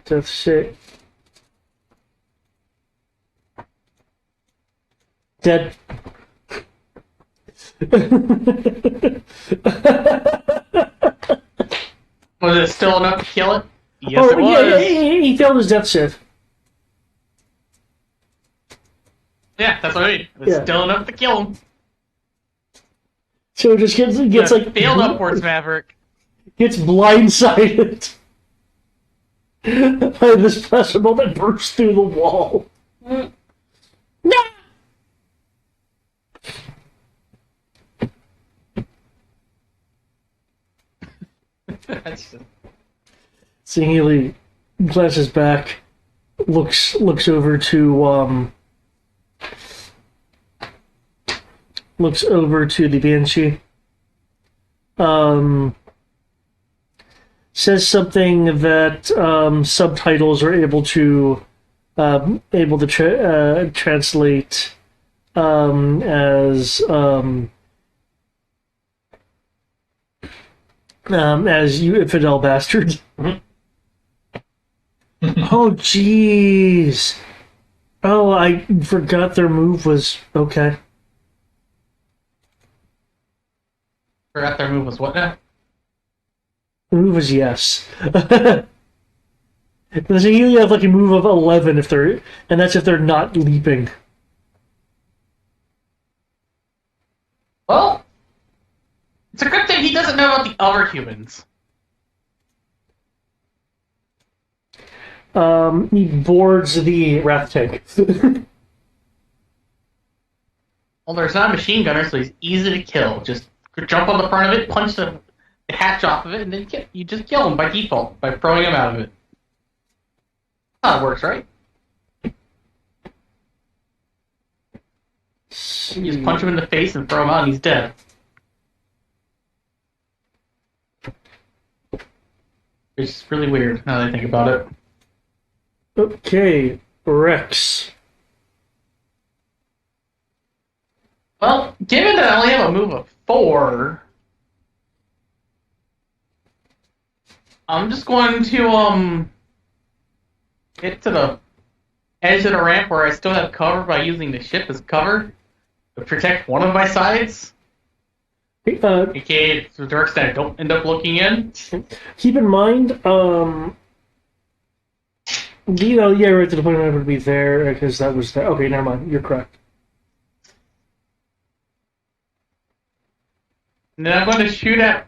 Death shit. Dead. Was it still enough to kill it? Yes, Oh, it was. yeah, he failed his death save. Yeah, that's what I mean. It's Yeah. still enough to kill him. So it just gets Yeah, like failed upwards, Maverick. gets blindsided by this festival that bursts through the wall. Hmm. No! That's just... So Healy glances back, looks over to the Banshee. Says something that subtitles are able to translate as you infidel bastard. Oh jeez. Oh, I forgot their move was okay. Forgot their move was what now? The move was yes. So you have like a move of 11 if they're, and that's if they're not leaping. Well, it's a good thing he doesn't know about the other humans. He boards the wrath tank. Well, there's not a machine gunner, so he's easy to kill. Just jump on the front of it, punch the hatch off of it, and then you just kill him by default by throwing him out of it. That's how it works, right? You just punch him in the face and throw him out, and he's dead. It's really weird now that I think about it. Okay, Rex. Well, given that I only have a move of 4, I'm just going to get to the edge of the ramp where I still have cover by using the ship as cover to protect one of my sides. Okay, the dark side I don't end up looking in. Keep in mind, yeah, right to the point where I would be there because that was there. Okay, never mind. You're correct. And then I'm going to shoot at.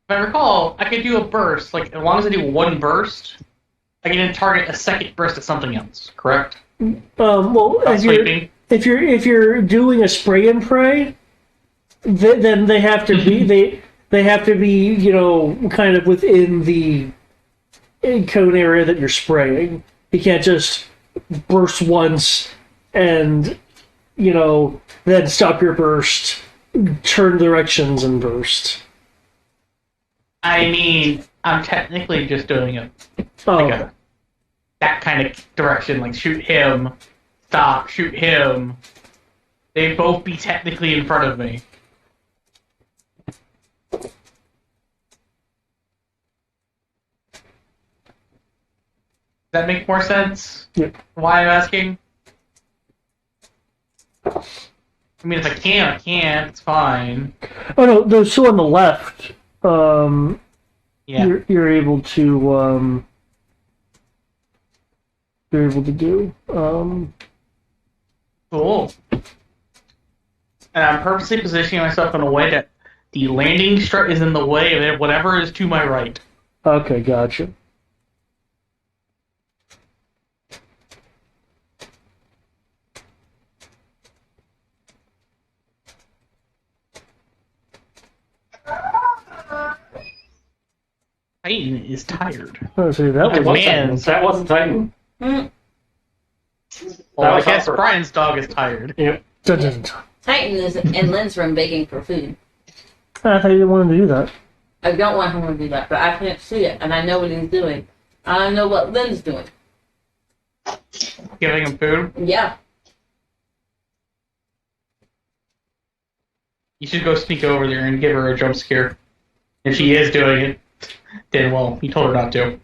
If I recall, I could do a burst. Like as long as I do one burst, I can then target a second burst at something else. Correct? Well, if you're doing a spray and pray, then they have to be they have to be kind of within the cone area that you're spraying. You can't just burst once and then stop your burst, turn directions and burst. I mean, I'm technically just doing it Oh, that kind of direction, like shoot him, stop, shoot him. They'd both be technically in front of me. Does that make more sense? Yeah. Why I'm asking? I mean, if I can, I can. It's fine. Oh no, those two on the left. Yeah. You're able to do. Cool. And I'm purposely positioning myself in a way that the landing strut is in the way of whatever is to my right. Okay, gotcha. Titan is tired. Oh, so that Okay, was man. That wasn't Titan. Well, That I was guess awkward. Brian's dog is tired. Yep. dun, dun, dun. Titan is in Lynn's room begging for food. I thought you didn't want him to do that. I don't want him to do that, but I can't see it, and I know what he's doing. I know what Lynn's doing. Giving him food. Yeah. You should go sneak over there and give her a jump scare. If she is doing it, then well, you told her not to.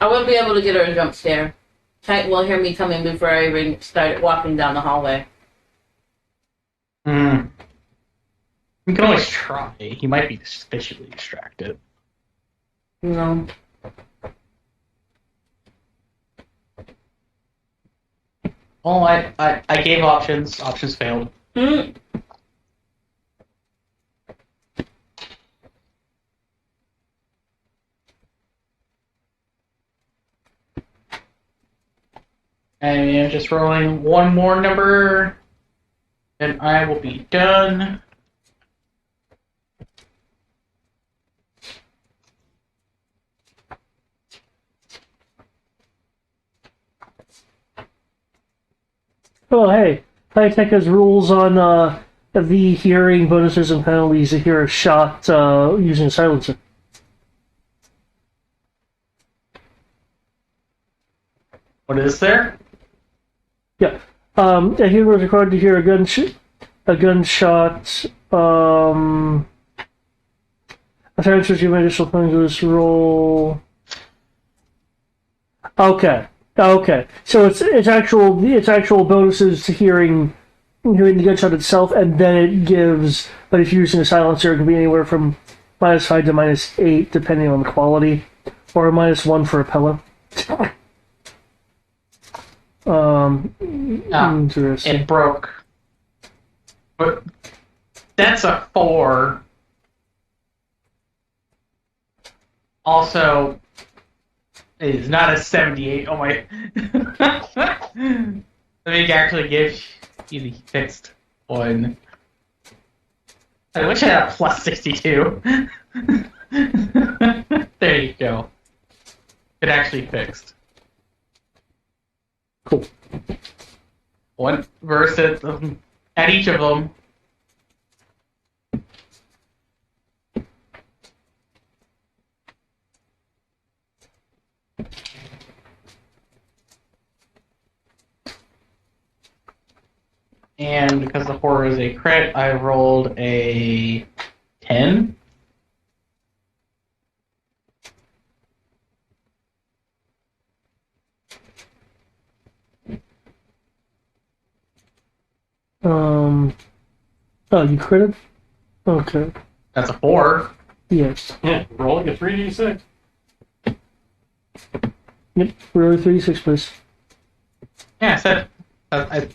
I won't be able to get her a jump scare. Titan will hear me coming before I even start walking down the hallway. Hmm. You can always try. He might be suspiciously distracted. No. Oh, I gave options. Options failed. Mm. And I'm just rolling one more number, and I will be done. Oh, hey. High-Tech has rules on the hearing bonuses and penalties if you're shot using a silencer. What is there? Yeah. A human is required to hear a gunshot. A transfer to additional points to this roll. Okay. Okay, so it's actual bonuses to hearing the gunshot itself, and then it gives. But if you're using a silencer, it can be anywhere from -5 to -8, depending on the quality, or a -1 for a pillow. Interesting. It broke. But that's a 4. Also, it is not a 78. Oh my. Let me actually give you the fixed one. I wish I had a plus 62. There you go. It actually fixed. Cool. One versus at each of them. And because the 4 is a crit, I rolled a 10. Oh, you critted? Okay. That's a 4. Yes. Yeah, rolling a 3d6. Yep. Roll 36, please. Yeah, I said I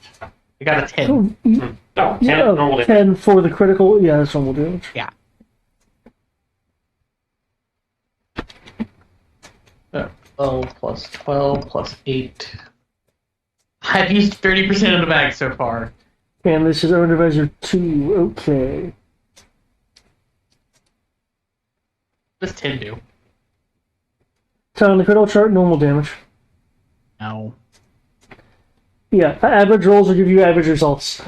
got a 10. Oh, No, 10 yeah, normal damage. 10 for the critical. Yeah, that's normal damage. Yeah. 12 plus 12 plus 8. I've used 30% of the bag so far. And this is Owen Advisor 2. Okay. What's 10 do? So on the critical chart, normal damage. No. Yeah, average rolls will give you average results.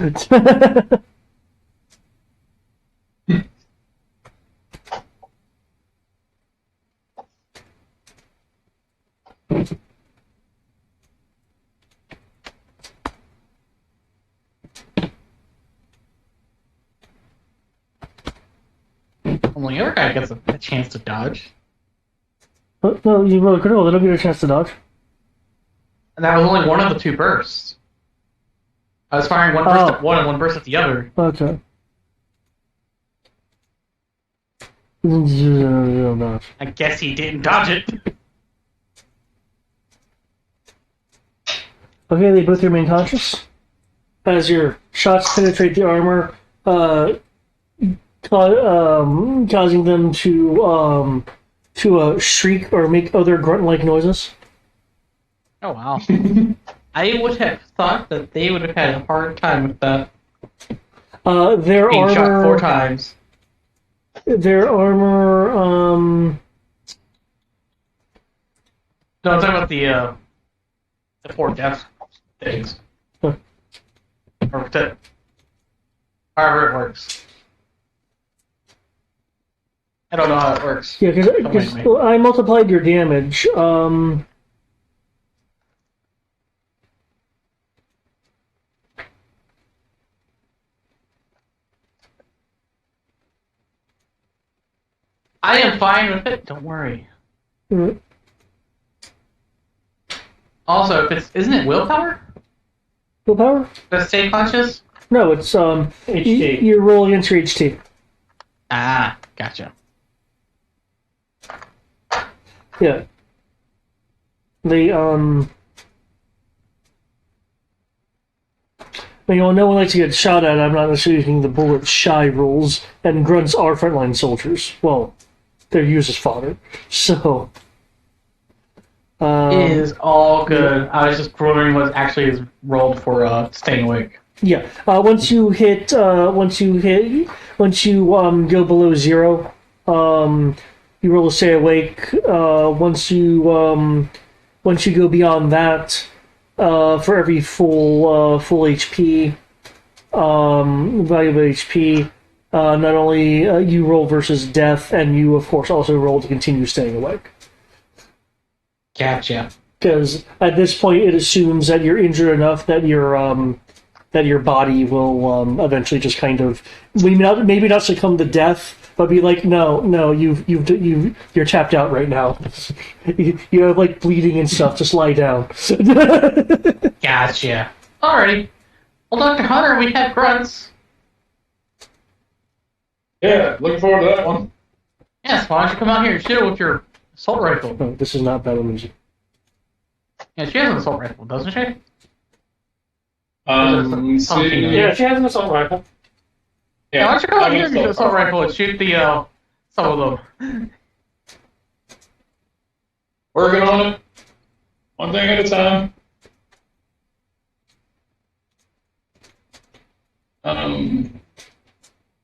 Only the other guy gets a chance to dodge. No, you roll a critical, they don't get a chance to dodge. And that was only one of the 2 bursts. I was firing one burst at one and one burst at the other. Okay. Dodge. I guess he didn't dodge it. Okay, they both remain conscious. As your shots penetrate the armor, causing them to shriek or make other grunt-like noises. Oh, wow. I would have thought that they would have had a hard time with that. Their Being armor. shot 4 times. Their armor. No, I'm talking about the 4 death things. Huh. Or however it works. I don't know how it works. Yeah, because I multiplied your damage. I am fine with it. Don't worry. Mm. Also, if it's isn't it willpower? Willpower? To stay conscious? No, it's HT. You roll against your HT. Ah, gotcha. Yeah. The no one likes to get shot at. I'm not necessarily using the bullet shy rules, and grunts are frontline soldiers. Well, they're used as fodder. So. It is all good. I was just wondering what actually is rolled for staying awake. Yeah. Once you go below 0, you roll to stay awake. Once you go beyond that, for every full HP, value of HP, not only you roll versus death, and you of course also roll to continue staying awake. Gotcha. Because at this point, it assumes that you're injured enough that your body will eventually just kind of maybe not succumb to death, but be like, no, you're tapped out right now. You have like bleeding and stuff. Just lie down. Gotcha. Alrighty. Well, Dr. Hunter, we have grunts. Yeah, looking forward to that one. Yes, why don't you come out here and shoot it with your assault rifle? Oh, this is not battle music. Yeah, she has an assault rifle, doesn't she? See. Yeah, she has an assault rifle. Yeah, why don't you come out here and use your assault rifle and shoot the, some of them? Working on it. One thing at a time.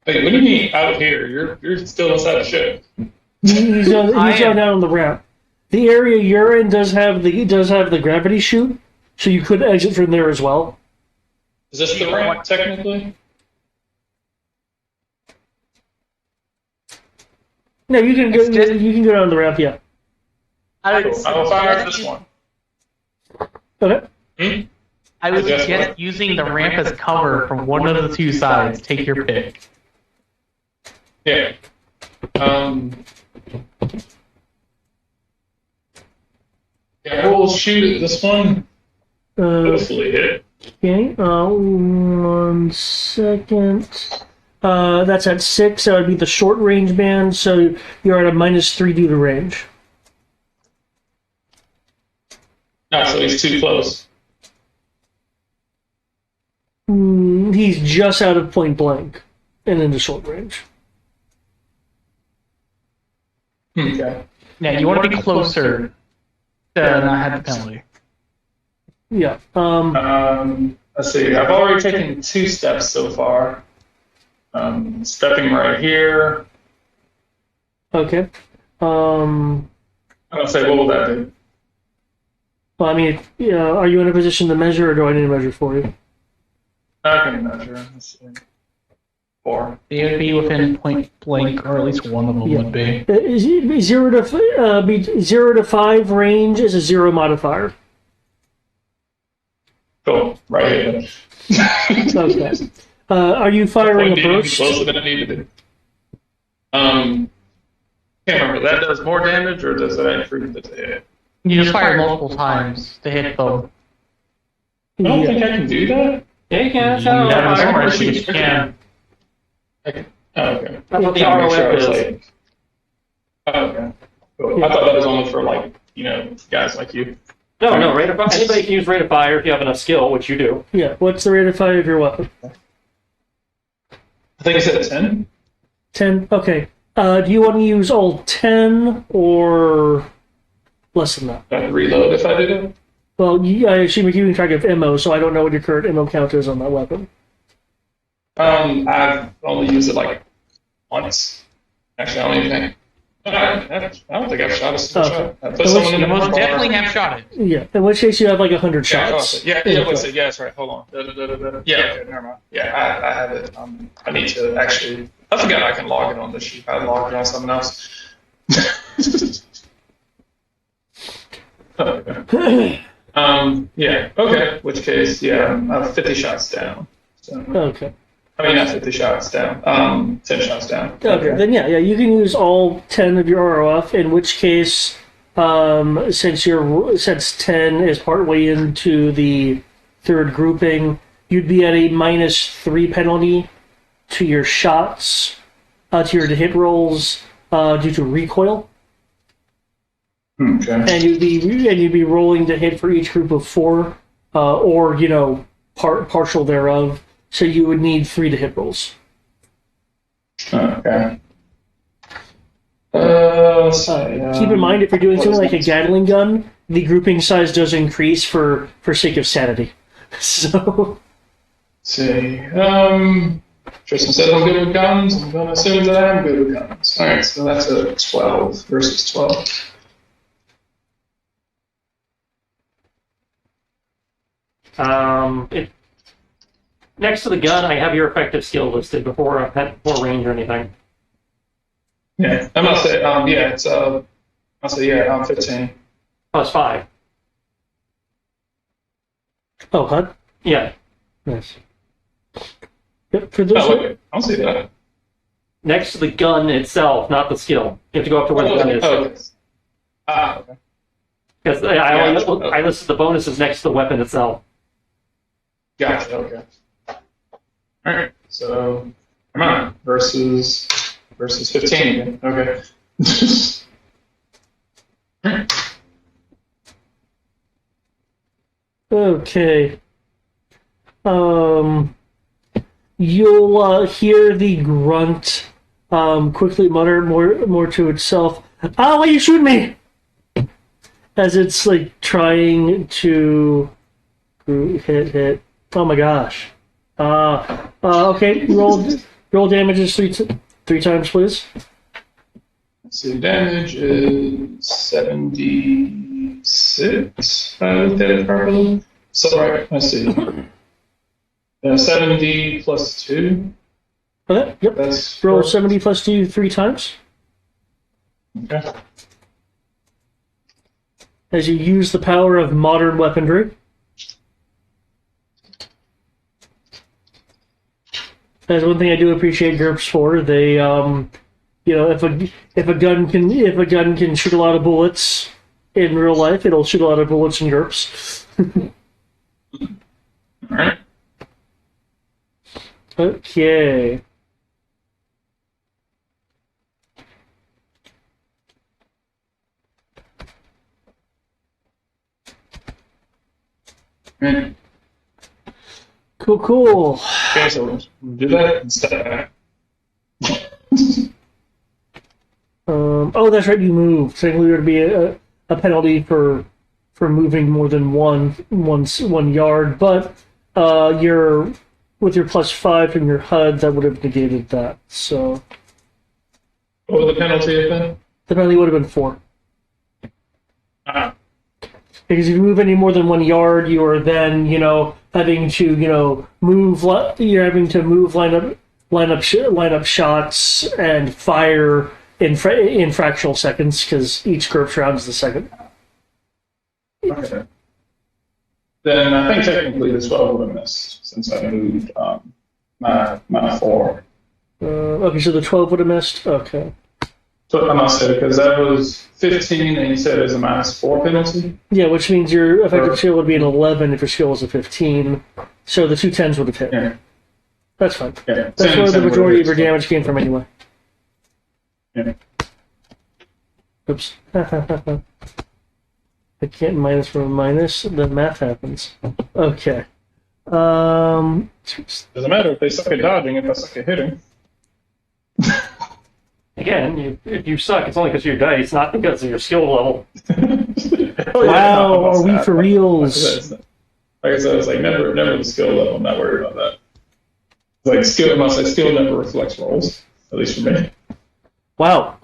Wait, what do you mean out here? You're still inside the ship. He's down on the ramp. The area you're in does have the gravity chute, so you could exit from there as well. Is this the ramp, technically? No, you can go down the ramp. Yeah. I Cool. I will fire this one. Okay. I would suggest using the ramp as cover from one of the two sides. Take your pick. Yeah. Yeah, we'll shoot at this one. Hopefully hit. Okay. 1 second. That's at 6. That would be the short range band. So you're at a -3 due to range. Ah, so he's too close. He's just out of point blank and into short range. Okay. Yeah, you want to be closer to not have the penalty. Yeah. Let's see. I've already taken 2 steps so far. Stepping right here. Okay. I'm gonna say, what will that do? Well, I mean, are you in a position to measure, or do I need to measure for you? I can measure. Let's see. 4. They would be within point blank, or at least one of them would be. 0 to 5 range is a 0 modifier. Cool. Right here. Okay. Are you firing a burst? Closer than it needed to be. Can't remember. That does more damage, or does that increase the hit? You just fire multiple times to hit them. I don't think I can do that. Yeah, you can. You have an assault Fire. rifle, you can. Okay. Oh, okay. That's what the Trying to make sure I ROF was is. like- Oh, okay. Cool. I thought that was only for, like, guys like you. No, rate of fire. Anybody can use rate of fire if you have enough skill, which you do. Yeah. What's the rate of fire of your weapon? I think it said 10. 10. Okay. Do you want to use all 10 or less than that? I'd reload if I did it. Well, I assume you're keeping track of ammo, so I don't know what your current ammo count is on that weapon. I've only used it, like, once. Actually, I don't even think. I don't think I've shot a single Okay. shot. I put someone in You the most bar. definitely have shot it. Yeah. In which case, you have like 100 Yeah, shots. yeah, that's right. Hold on. Yeah, okay, never mind. Yeah, I have it. I need to actually. I forgot I can log it on this sheet. I logged it on something else. Okay. Yeah. Okay. Which case, yeah, I'm 50 shots down. So, Okay. I mean, not 50 shots down. 10 shots down. Okay. Then yeah, you can use all 10 of your ROF. In which case, since 10 is partway into the third grouping, you'd be at a -3 penalty to your shots, to your hit rolls due to recoil, Okay. and you'd be rolling to hit for each group of 4, or partial thereof. So you would need 3 to hit rolls. Okay. Keep in mind, if you're doing something like a Gatling gun, the grouping size does increase for sake of sanity. So, See. Tristan said I'm good with guns. I'm going to assume that I'm good with guns. Alright, so that's a 12 versus 12. Next to the gun, I have your effective skill listed before range or anything. Yeah, I must say, yeah, it's, I'll say, yeah, I'm 15. +5. oh, HUD? Yeah. Nice. Yep, for those Oh, wait, I don't see that. next to the gun itself, not the skill. You have to go up to where the gun is. Okay. Ah, okay. Because I listed the bonuses next to the weapon itself. Gotcha, okay. Alright, so come on. Versus 15 again. Okay. Okay. You'll hear the grunt quickly mutter more to itself. Ah, why are you shooting me? As it's like trying to hit. Oh my gosh. Okay, roll damages three times, please. Let's see, damage is 76. I did it properly. So, right, let's see. 70 plus 2. Okay, yep. That's Roll correct. 70 plus 2 3 times. Okay. As you use the power of modern weaponry. That's one thing I do appreciate GURPS for. They, if a gun can shoot a lot of bullets in real life, it'll shoot a lot of bullets in GURPS. Alright. Okay. Right. Cool. Okay, so we'll do that and step back. Oh, that's right. You moved. Technically, there would be a penalty for moving more than one yard, but with your +5 from your HUD, that would have negated that. So What would the penalty have been? the penalty would have been 4. Ah, Because if you move any more than 1 yard, you are then having to move. You're having to move, line up shots, and fire in fractional seconds because each GURPS round is the second. okay. Then I think technically this 12 would have missed since I moved my 4. Okay, so the 12 would have missed. Okay. So I must say, because that was 15 and you said it was a -4 penalty? Yeah, which means your effective skill would be an 11 if your skill was a 15. So the 2 10s would have hit. Yeah. That's fine. Yeah. That's where the Same majority of would your have damage came from anyway. Yeah. Oops. I can't minus from a minus, then math happens. Okay. Doesn't matter if they suck at dodging, if I suck at hitting. Again, if you suck, it's only because of your dice, not because of your skill level. Wow, are we for reals? Like I said, it's like never the skill level. I'm not worried about that. It's like skill never reflects rolls, at least for me. Wow.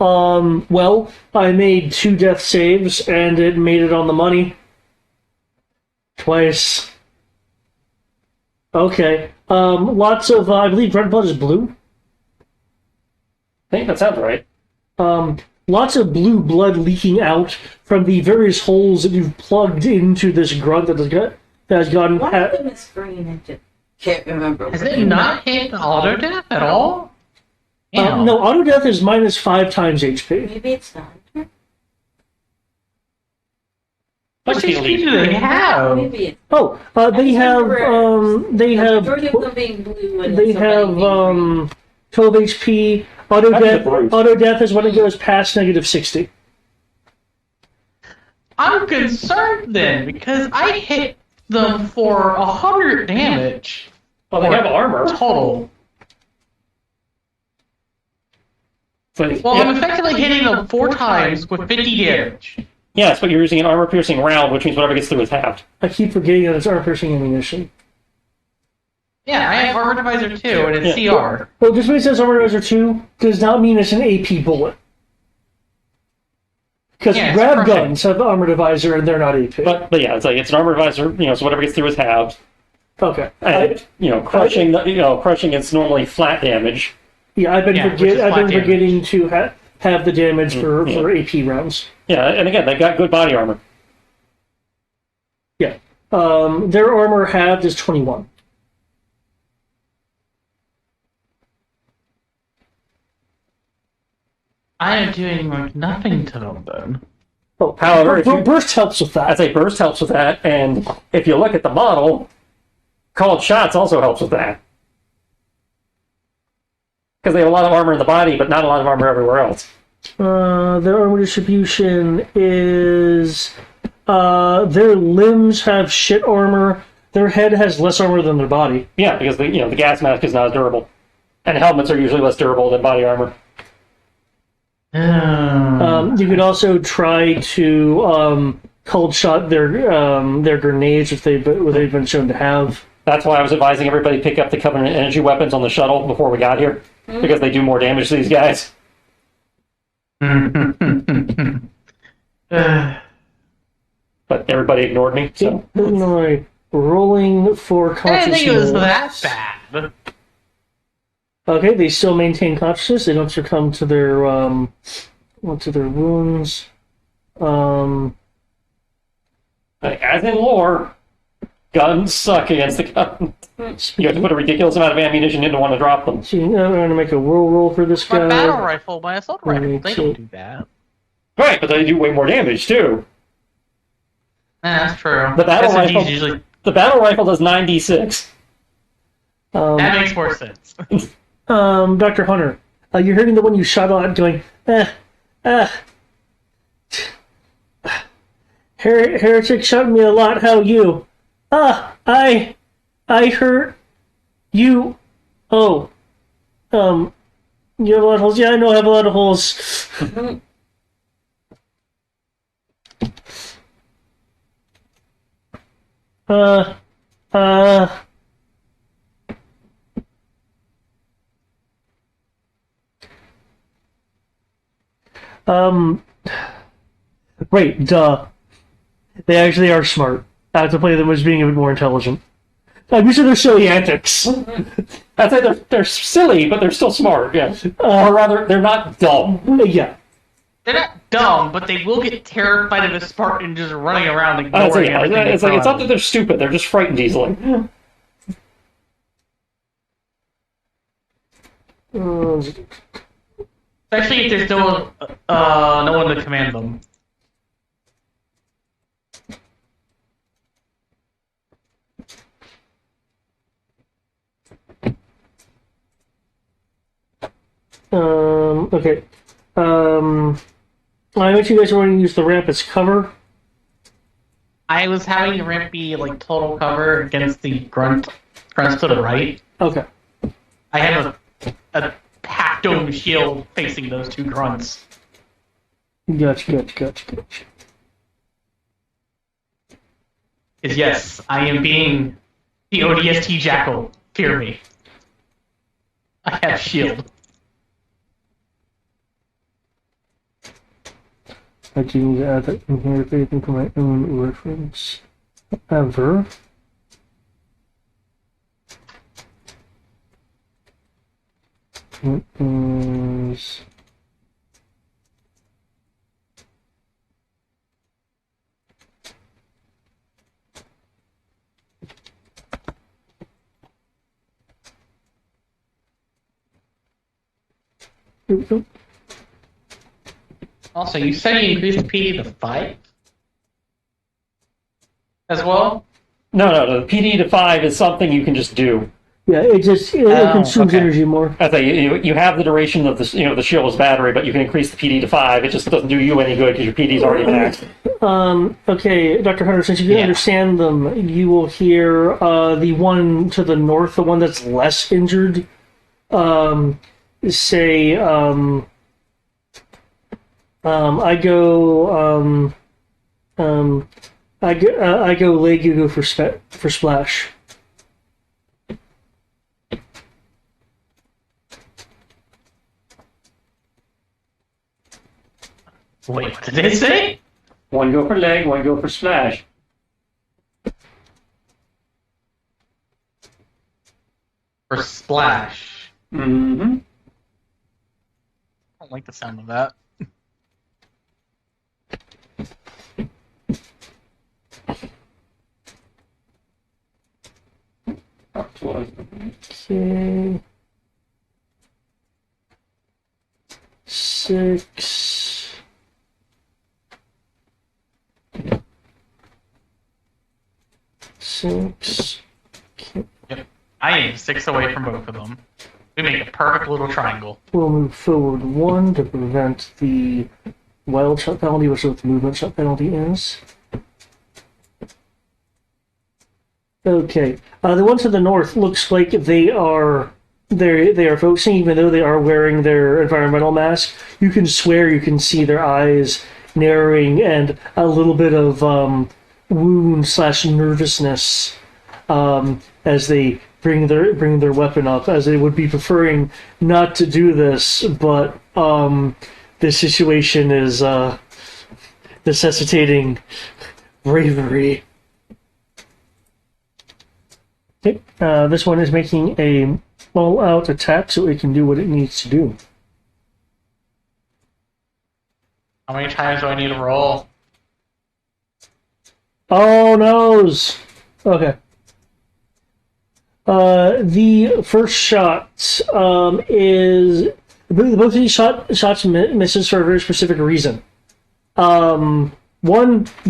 Well, I made 2 death saves, and it made it on the money. Twice. Okay. Lots of, I believe red blood is blue. I think that sounds right. Lots of blue blood leaking out from the various holes that you've plugged into this grunt that has gotten. One of them is green. I just can't remember. Has it not hit auto death at all? Damn. No, auto death is -5 times HP. Maybe it's not. What HP do they have? Maybe it's. Oh, they have Majority of them being blue. And they somebody have being green. 12 HP. Auto That's death. the bruise. Auto death is when it goes past -60. I'm concerned then because I hit them for 100 damage Well, they have armor. total. But, Well, yeah. I'm effectively hitting them 4 times with 50 damage. Yes, but you're using an armor-piercing round, which means whatever gets through is halved. I keep forgetting that it's armor-piercing ammunition. Yeah, I have Armor Divisor 2 and it's Yeah. CR. Well, just because it says Armor Divisor 2 does not mean it's an AP bullet. Because Yeah, it's grab crushing. guns have Armor Divisor and they're not AP. But yeah, it's like it's an armor visor, so whatever gets through is halved. Okay. And, crushing, crushing is normally flat damage. I've been Yeah, which is flat damage. forgetting to have the damage for AP rounds. Yeah, and again, they've got good body armor. Yeah. Their armor halved is 21. I am doing like nothing to them then. Oh, However, if you- burst helps with that. I'd say burst helps with that, and if you look at the model, called shots also helps with that. Because they have a lot of armor in the body, but not a lot of armor everywhere else. Their armor distribution is their limbs have shit armor. Their head has less armor than their body. Yeah, because the gas mask is not as durable, and helmets are usually less durable than body armor. You could also try to cold shot their grenades if they've been shown to have. That's why I was advising everybody pick up the Covenant energy weapons on the shuttle before we got here, because they do more damage to these guys. But everybody ignored me, so... Illinois, rolling for I consciousness. didn't think it was that bad. Okay, they still maintain consciousness. They don't succumb to their wounds. As in lore, guns suck against the gun. You have to put a ridiculous amount of ammunition in to want to drop them. So I'm going to make a roll for this My guy. battle rifle, my assault rifle, they don't do that. Right, but they do way more damage, too. That's true. The battle SMGs rifle- usually The battle rifle does 9d6. that makes more sense. Dr. Hunter, you're hearing the one you shot out going, Heretic shot me a lot, how you? I hurt you. Oh. You have a lot of holes? Yeah, I know I have a lot of holes. Wait, duh. They actually are smart. I have to play them as being a bit more intelligent. I'm used to their silly antics. I'd say they're silly, but they're still smart, yeah. Or rather, they're not dumb. Yeah. They're not dumb, but they will get terrified of a Spartan just running around I'd say, ignoring everything. it's like, it's not that they're stupid, they're just frightened easily. Especially if there's no one to command them. Okay. I bet you guys are wanting to use the ramp as cover. I was having the ramp be like total cover against the grunts to the right. Okay. I have a packed dome shield facing those two grunts. Gotcha. Is yes, I am being the ODST Jackal. Fear me. I have shield. I do need to add that in here if anything for my own reference. Ever. It is... Oop. Also, you said you increased the PD to 5? As well? No, the PD to 5 is something you can just do. Yeah, it consumes energy more. I think you have the duration of the shield's battery, but you can increase the PD to 5. It just doesn't do you any good because your PD's already maxed. Okay, Dr. Hunter, since you can understand them, you will hear the one to the north, the one that's less injured, say, I go leg, you go for splash. Wait, what did they say? One go for leg, one go for splash. For splash. Mm-hmm. I don't like the sound of that. Okay. 6. Yep. I am 6 away from both of them. We make a perfect little triangle. We'll move forward 1 to prevent the wild shot penalty, which is what the movement shot penalty is. Okay. The one to the north looks like they are focusing, even though they are wearing their environmental mask. You can swear you can see their eyes narrowing and a little bit of wound/nervousness as they bring their weapon up, as they would be preferring not to do this, but this situation is necessitating bravery. Okay, this one is making a all-out attack so it can do what it needs to do. How many times do I need to roll? Oh, noes! Okay. The first shot is... Both of these shots misses for a very specific reason. The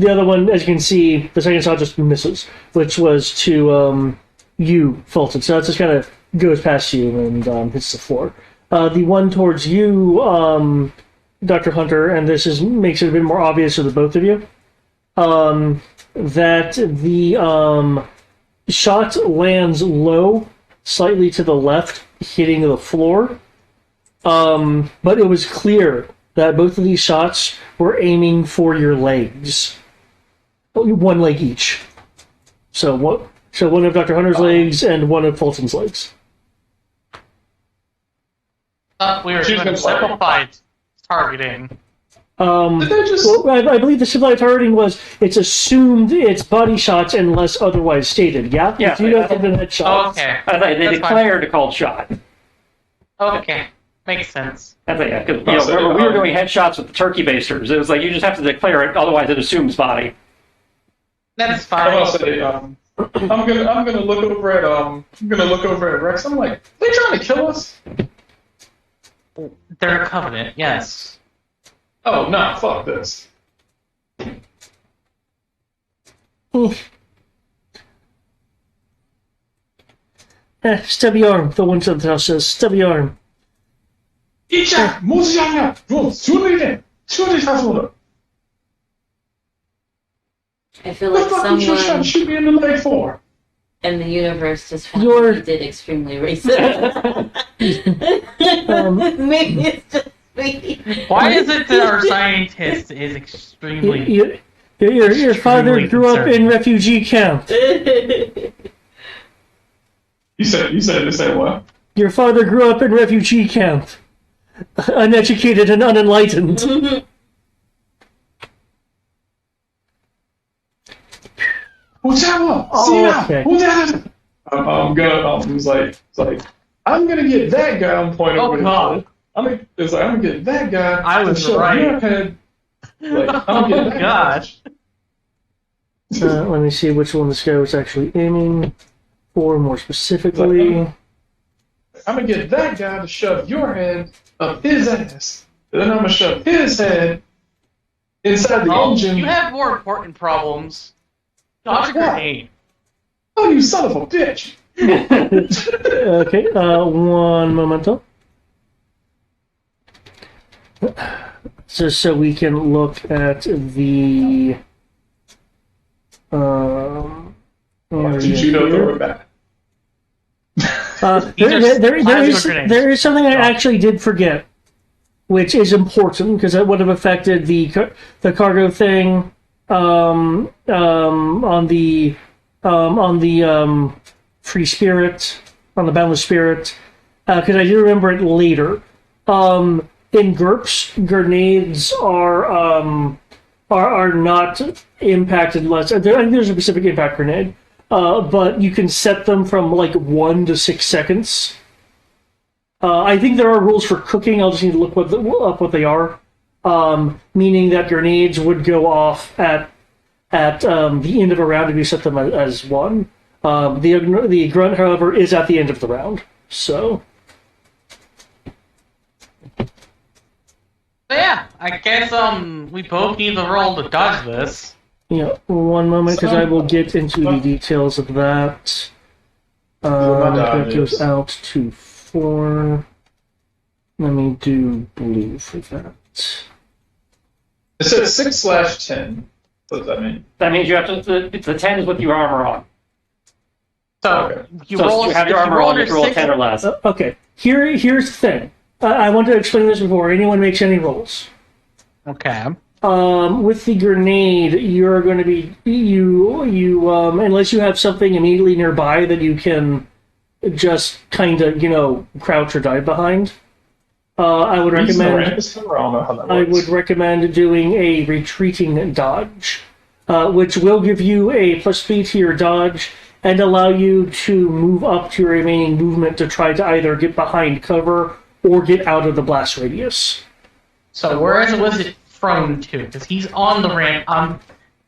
other one, as you can see, the second shot just misses, which was to you, Fulton. So that just kind of goes past you and hits the floor. The one towards you, Dr. Hunter, and this makes it a bit more obvious to the both of you, that the shot lands low, slightly to the left, hitting the floor. But it was clear that both of these shots were aiming for your legs. One leg each. So one of Dr. Hunter's legs and one of Fulton's legs. We were doing simplified targeting. I believe the simplified targeting was it's assumed it's body shots unless otherwise stated. Yeah. Yeah. If you don't have been headshots. Oh, okay. They declared a called shot. Okay. Makes sense. Yeah, because remember we were doing headshots with the turkey basters. It was like you just have to declare it, otherwise it assumes body. That's I'll fine. say, I'm gonna look over at Rex. I'm like, they trying to kill us? They're a covenant, yes. Oh no, fuck this. Stubby arm. The one to the house says stubby arm. 이자 모지않냐? 너 술이래. 술이 사서. I feel What like the fuck you trying to someone shoot me in the leg for? in the universe just found You're- he did extremely racist. Maybe it's just me. Why is it that our scientist is extremely... Your father Extremely grew up in concerned. refugee camp. You said what? Your father grew up in refugee camp. Uneducated and unenlightened. What's that one? Oh, okay. I'm gonna get that guy on point Oh, over his God. head. I'm gonna get that guy. I was to shove right. Your head. Like, I'm Oh, getting that gosh. Let me see which one this guy was actually aiming for more specifically. I'm gonna get that guy to shove your head up his ass. And then I'm gonna shove his head inside the engine. You have more important problems. Dodge a What? grenade. Oh, you son of a bitch! Okay, one momento. So we can look at the Why don't you shoot over back? There is something I actually did forget, which is important because it would have affected the cargo thing on the free spirit, on the boundless spirit, because I do remember it later. In GURPS, grenades are not impacted unless I think there's a specific impact grenade. But you can set them from like 1 to 6 seconds. I think there are rules for cooking. I'll just need to look up what they are. Meaning that grenades would go off at the end of a round if you set them as one. The grunt, however, is at the end of the round. So. Yeah, I guess we both need to roll to dodge this. Yeah, one moment, because I will get into the details of that. my That dodges. goes out to 4. Let me do blue for that. It said 6/10. What does that mean? That means you have to. The 10 is with your armor on. So Okay. you So roll. if you have if your you armor roll on, you under roll a 6, 10 or less. Okay, here's the thing. I want to explain this before anyone makes any rolls. Okay. With the grenade, you're going to be unless you have something immediately nearby that you can just kind of crouch or dive behind. I would Using the recommend. ramp is I don't know how that I works. would recommend doing a retreating dodge, which will give you a +3 to your dodge and allow you to move up to your remaining movement to try to either get behind cover or get out of the blast radius. So where was it from to? Because he's on the ramp. I'm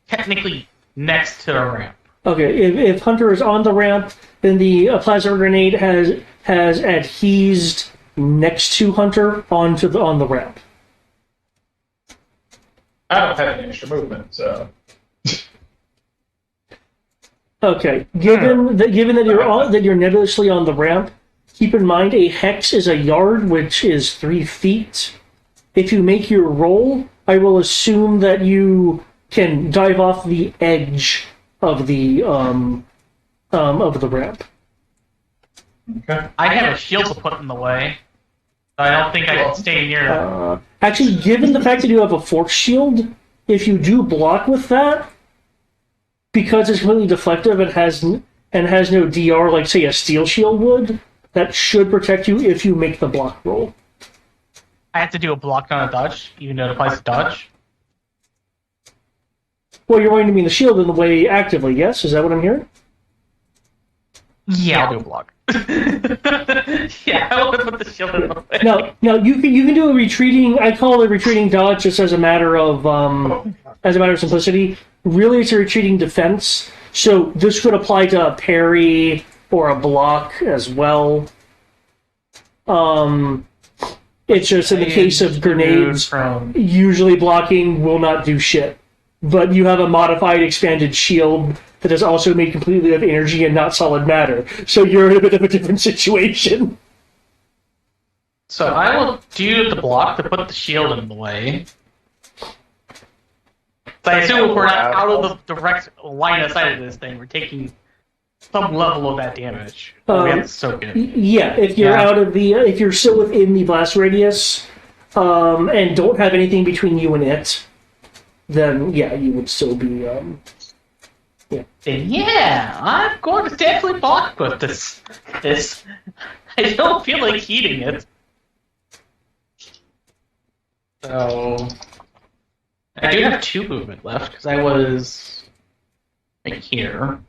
technically next to the ramp. Okay, if Hunter is on the ramp, then the plasma grenade has adhesed next to Hunter on the ramp. I don't have any extra movement, so Okay, given that you're nebulously on the ramp, keep in mind a hex is a yard, which is 3 feet. If you make your roll, I will assume that you can dive off the edge of the ramp. okay. I have a shield to put in the way. I don't think I can stay near that. Actually, given the fact that you have a force shield, if you do block with that, because it's completely deflective and has no DR like say a steel shield would, that should protect you if you make the block roll. I have to do a block, not a dodge, even though it applies to dodge. Well, you're going to be in the shield in the way actively, yes? Is that what I'm hearing? Yeah, I'll do a block. Yeah, I want to put the shield in the way. Now you can do a retreating. I call it a retreating dodge just as a matter of simplicity. Really, it's a retreating defense. So this could apply to a parry or a block as well. It's just in the case of grenades, usually blocking will not do shit. But you have a modified expanded shield that is also made completely of energy and not solid matter. So you're in a bit of a different situation. So I will do the block to put the shield in the way. So I assume if we're not out of the direct line of sight of this thing, we're taking some level of that damage. We have to soak it. Yeah, if you're out of the, if you're still within the blast radius, and don't have anything between you and it, then yeah, you would still be. Then yeah, I'm going to definitely block with this. I don't feel like heating it. So I do have 2 movement left because I was right here.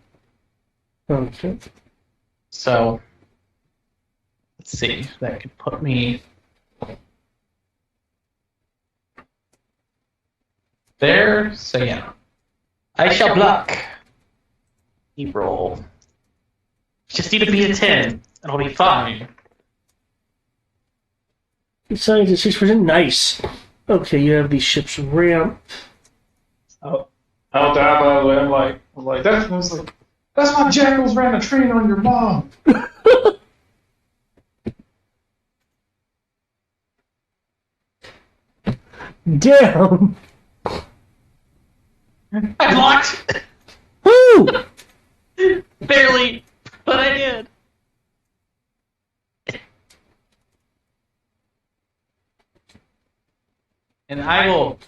Okay. So let's see. That could put me there. So yeah, I shall block. You roll. Just need to be a 10, and I'll be fine. Science is 6%. Nice. Okay, you have the ship's ramp. I'll die by the way. I'm like that's my jackals ran a train on your mom. Damn. I blocked. Woo! Barely, but I did. And I will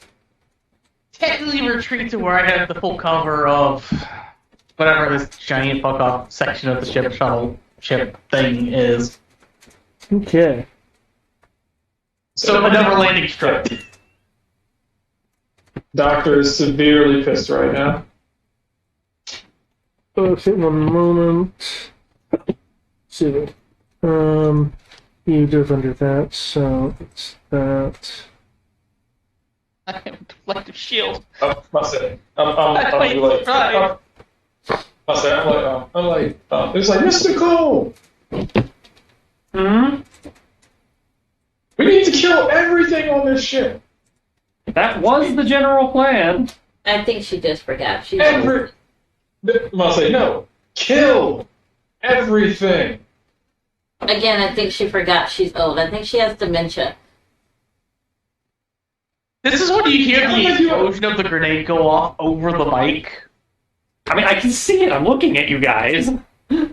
technically retreat to where I have the full cover of whatever this giant fuck off section of the ship thing is. Okay. So another landing strip. Doctor is severely pissed right now. Okay, one moment. So, you dove under that, so it's that. I have a deflective shield. Oh, must say, I'm like, it's like Mr. Cole. Hmm? We need to kill everything on this ship. That was the general plan. I think she just forgot. She I'm gonna say no. Kill everything. Again, I think she forgot she's old. I think she has dementia. This is when you hear the explosion of the grenade go off over the mic. I mean, I can see it. I'm looking at you guys. Oh,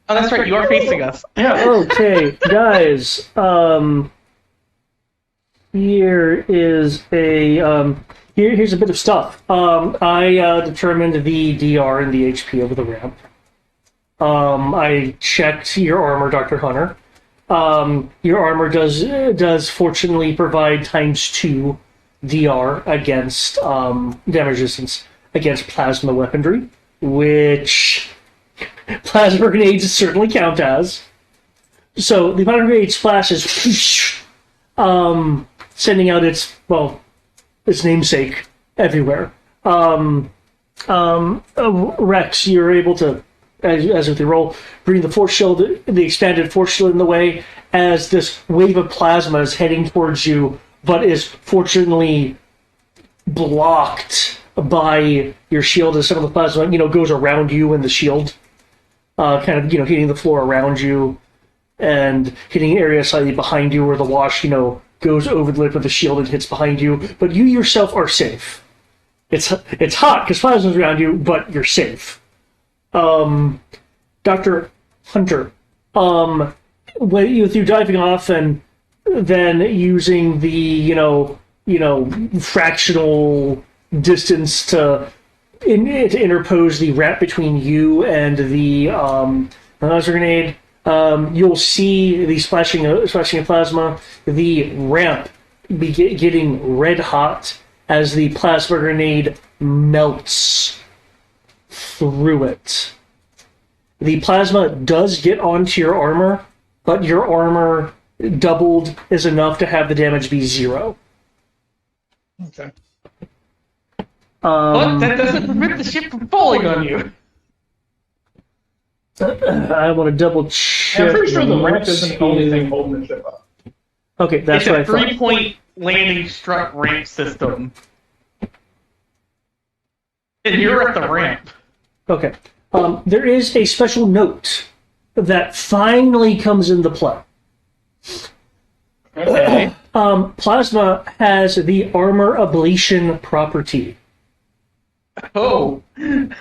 that's right. You are facing us. Yeah. Okay, guys. Here is a here's a bit of stuff. I determined the DR and the HP of the ramp. I checked your armor, Dr. Hunter. Your armor does fortunately provide ×2 DR against damage resistance against plasma weaponry, which plasma grenades certainly count as. So the plasma grenade splashes, sending out its namesake everywhere. Rex, you're able to, as with the roll, bring the force shield, the expanded force shield in the way as this wave of plasma is heading towards you, but is fortunately blocked by your shield as some of the plasma, goes around you and the shield, hitting the floor around you and hitting an area slightly behind you where the wash, goes over the lip of the shield and hits behind you. But you yourself are safe. It's hot because plasma's around you, but you're safe. Dr. Hunter, with you diving off and then using the fractional distance to interpose the wrap between you and the laser grenade, you'll see the splashing of plasma, the ramp getting red hot as the plasma grenade melts through it. The plasma does get onto your armor, but your armor doubled is enough to have the damage be 0. Okay. But that doesn't prevent the ship from falling on you. I want to double check. I'm pretty sure the ramp isn't the only here. thing holding the ship up. Okay, that's It's what a I thought. 3-point landing strut ramp system. And you're at the ramp. Okay. There is a special note that finally comes into play. Okay. Plasma has the armor ablation property. Oh. And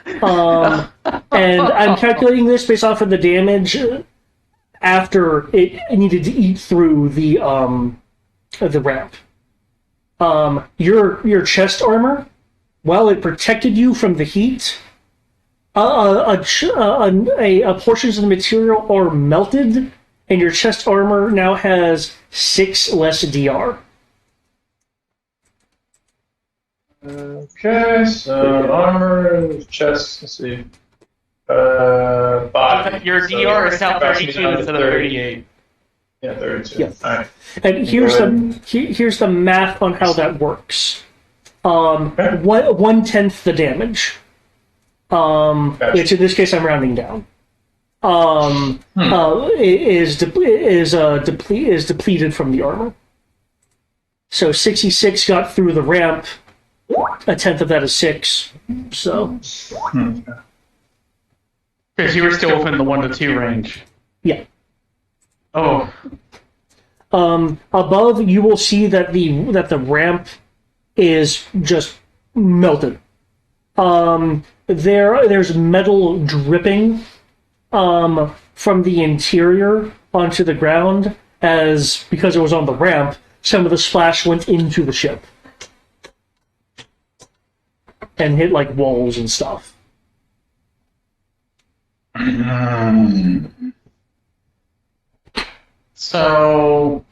I'm calculating this based off of the damage after it needed to eat through the ramp. Your chest armor, while it protected you from the heat, portions of the material are melted, and your chest armor now has 6 less DR. Okay, so armor, chest, let's see. Body. Your So DR is now capacity 32 instead of 38. Yeah, 32. Yeah. Alright. And here's the math on how that works. 1/10 the damage. Which in this case I'm rounding down. Is depleted from the armor. So 66 got through the ramp. 1/10 of that is 6. So Because you were still within the 1 to 2 range. yeah. Oh. Above you will see that the ramp is just melted. There's metal dripping from the interior onto the ground, as because it was on the ramp, some of the splash went into the ship and hit like walls and stuff. So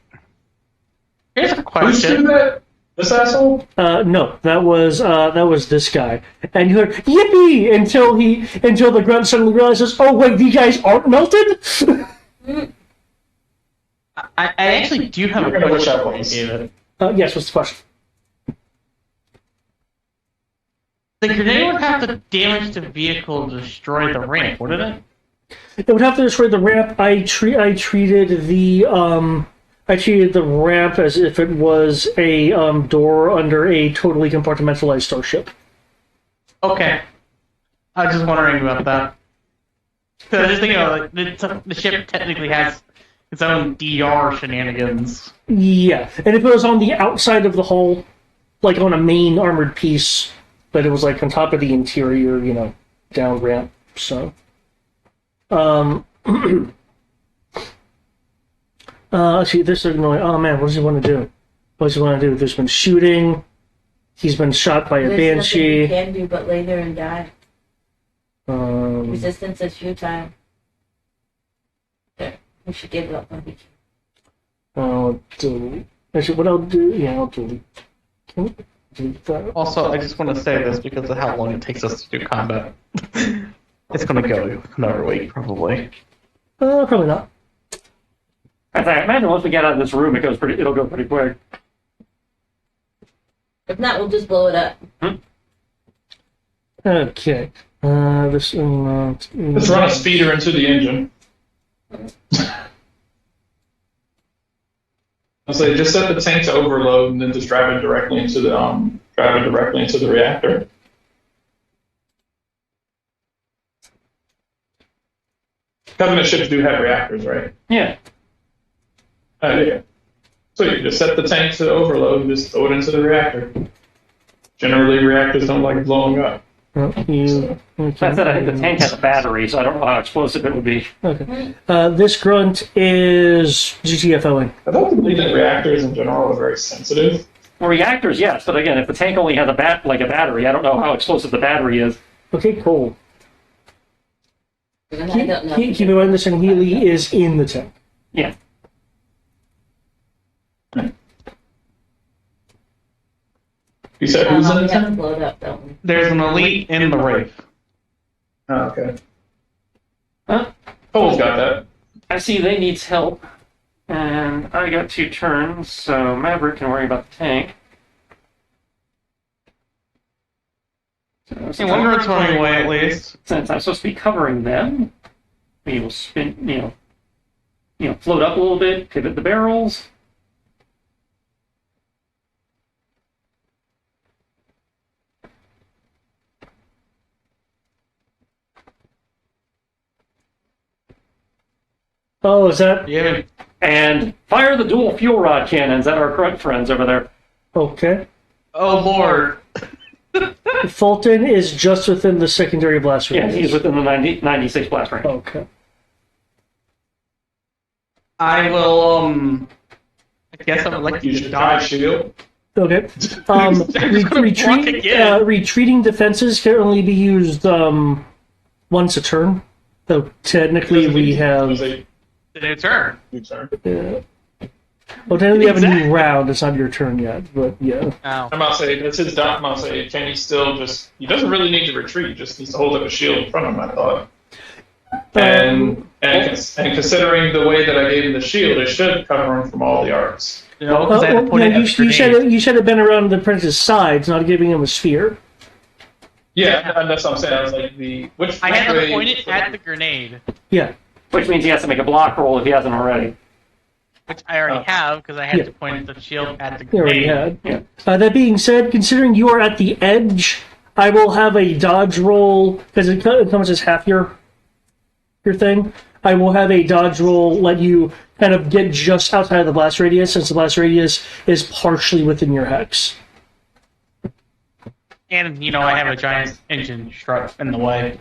here's a Who's question. doing that? This asshole? No, that was this guy. And you heard yippee until the grunt suddenly realizes, oh wait, these guys aren't melted. I actually do have You're a gonna wish I question. was. David. Yes, what's the question? The grenade would have to damage the vehicle to destroy the ramp, wouldn't it? It would have to destroy the ramp. I treated the I treated the ramp as if it was a door under a totally compartmentalized starship. Okay. I was just wondering about that. Because just think of the ship technically has its own DR shenanigans. Yeah, and if it was on the outside of the hull, like on a main armored piece, but it was like on top of the interior, down ramp. So, let's see. This is annoying. Oh man, what does he want to do? What does he want to do? There's been shooting. He's been shot by a There's nothing you banshee. can do but lay there and die. Resistance is futile. There. We should give up on each I'll delete. Actually, what I'll do? Yeah, I'll delete. Can we delete that? Also, I just want to say this because of how long it takes us to do combat. It's going to go another week, probably. Probably not. I imagine once we get out of this room, it'll go pretty quick. If not, we'll just blow it up. Okay. This. Let's run a speeder into the engine. I'll say just set the tank to overload and then just drive it directly into the reactor. Covenant ships do have reactors, right? Yeah. Yeah. So you just set the tank to overload and just throw it into the reactor. Generally, reactors don't like blowing up. That said, I think the tank has a battery, so I don't know how explosive it would be. Okay. This grunt is GTFOing. I don't believe that reactors in general are very sensitive. Well, reactors, yes, but again, if the tank only has a battery, I don't know how explosive the battery is. Okay, cool. I don't know. Keep in mind this, and Healy is in the tank. Yeah. You said who's in the We have to tank? blow it up, don't we? There's an elite in the Wraith. Oh, okay. Huh? Cole's got that. I see they needs help, and I got 2 turns, so Maverick can worry about the tank. So, Hey, one grunt's running away at least. since I'm supposed to be covering them, we will spin, float up a little bit, pivot the barrels. Oh, is that Yeah. And fire the dual fuel rod cannons at our current friends over there. okay? Oh lord. Fulton is just within the secondary blast Yeah, radius. he's within the 96 blast range. Okay. I will. I guess I would like You to should drive dodge. shield. Okay. gonna block again. Retreating defenses can only be used once a turn. So technically, we have. It's a turn. New turn. Well, technically, we have a Exactly. new round. It's not your turn yet, but yeah. Ow. I'm about to say that's his dot. I'm about to say can he still just? He doesn't really need to retreat. He just needs to hold up a shield in front of him. I thought. And considering the way that I gave him the shield, it should cover him from all the arcs. No, because I had to point it you, at you said grenades. you should have been around the apprentice's sides, not giving him a sphere. Yeah, and that's what I'm saying. I was like which I had to way- point it at the grenade, Yeah. Which means he has to make a block roll if he hasn't already. which I already Oh. have because I had Yeah. to point the shield at the You already grenade. had. That being said, considering you are at the edge, I will have a dodge roll because it comes as half your thing. I will have a dodge roll let you kind of get just outside of the blast radius, since the blast radius is partially within your hex. And I have a giant engine strut in the way.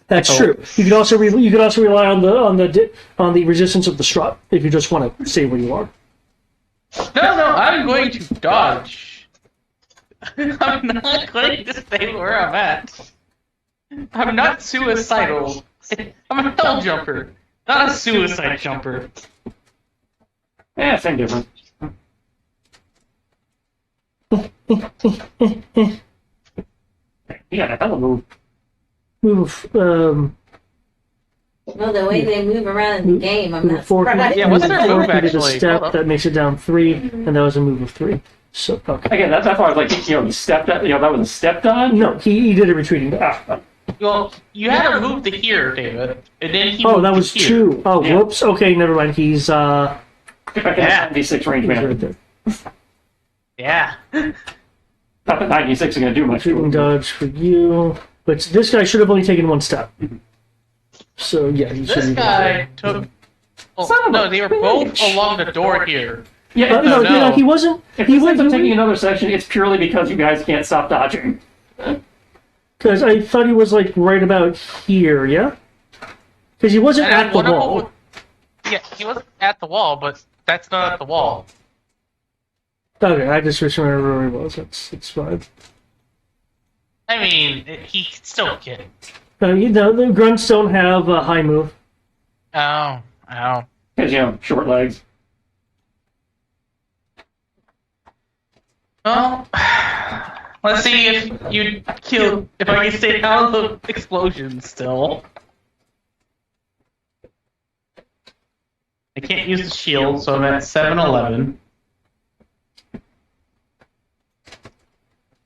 That's Oh. true. You could also rely on the resistance of the strut if you just want to stay where you are. No, I'm going to dodge. I'm not going to stay where I'm at. I'm not suicidal. I'm a hell jumper, not a suicide jumper. Yeah, same difference. You got a hell of a move. Move. Well, the way they move around in the game, I'm not Four surprised. Yeah, what's their four move, feet of actually? a step Hold up. that makes it down 3, and that was a move of 3. So okay. Again, that's why I was like, he stepped up, that was a step dodge? No, he did a retreating dodge. Well, you had to move to here, David, and then he Oh, moved that to was here. 2. Oh, Yeah. whoops. Okay, never mind. He's If I can Yeah. 96 range He's right man. there. Yeah. Not that 96 is going to do much. Shooting dodge for you. But this guy should have only taken one step. So, yeah, he should This be guy took. Oh, Son of a no, they were both bitch. along the door here. Yeah, No, no. no, he wasn't. if He he ends up went taking another section, it's purely because you guys can't stop dodging. because I thought he was like right about here. Yeah, because he wasn't And at the one of them wall. was- Yeah, he wasn't at the wall, but that's not at the wall. Okay, I just remember where he was. It's fine. I mean, he still can. The grunts don't have a high move. Oh. Because, short legs. Well, let's see if you kill. If I can stay out of the explosion still. I can't use the shield, so I'm at 7-11.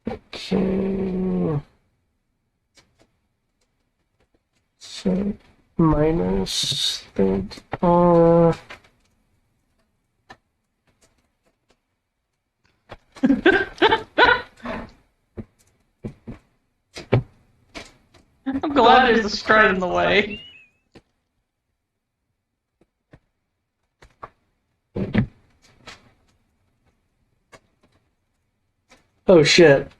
Okay. So minus that. I'm glad there's a stride in the way. Oh shit.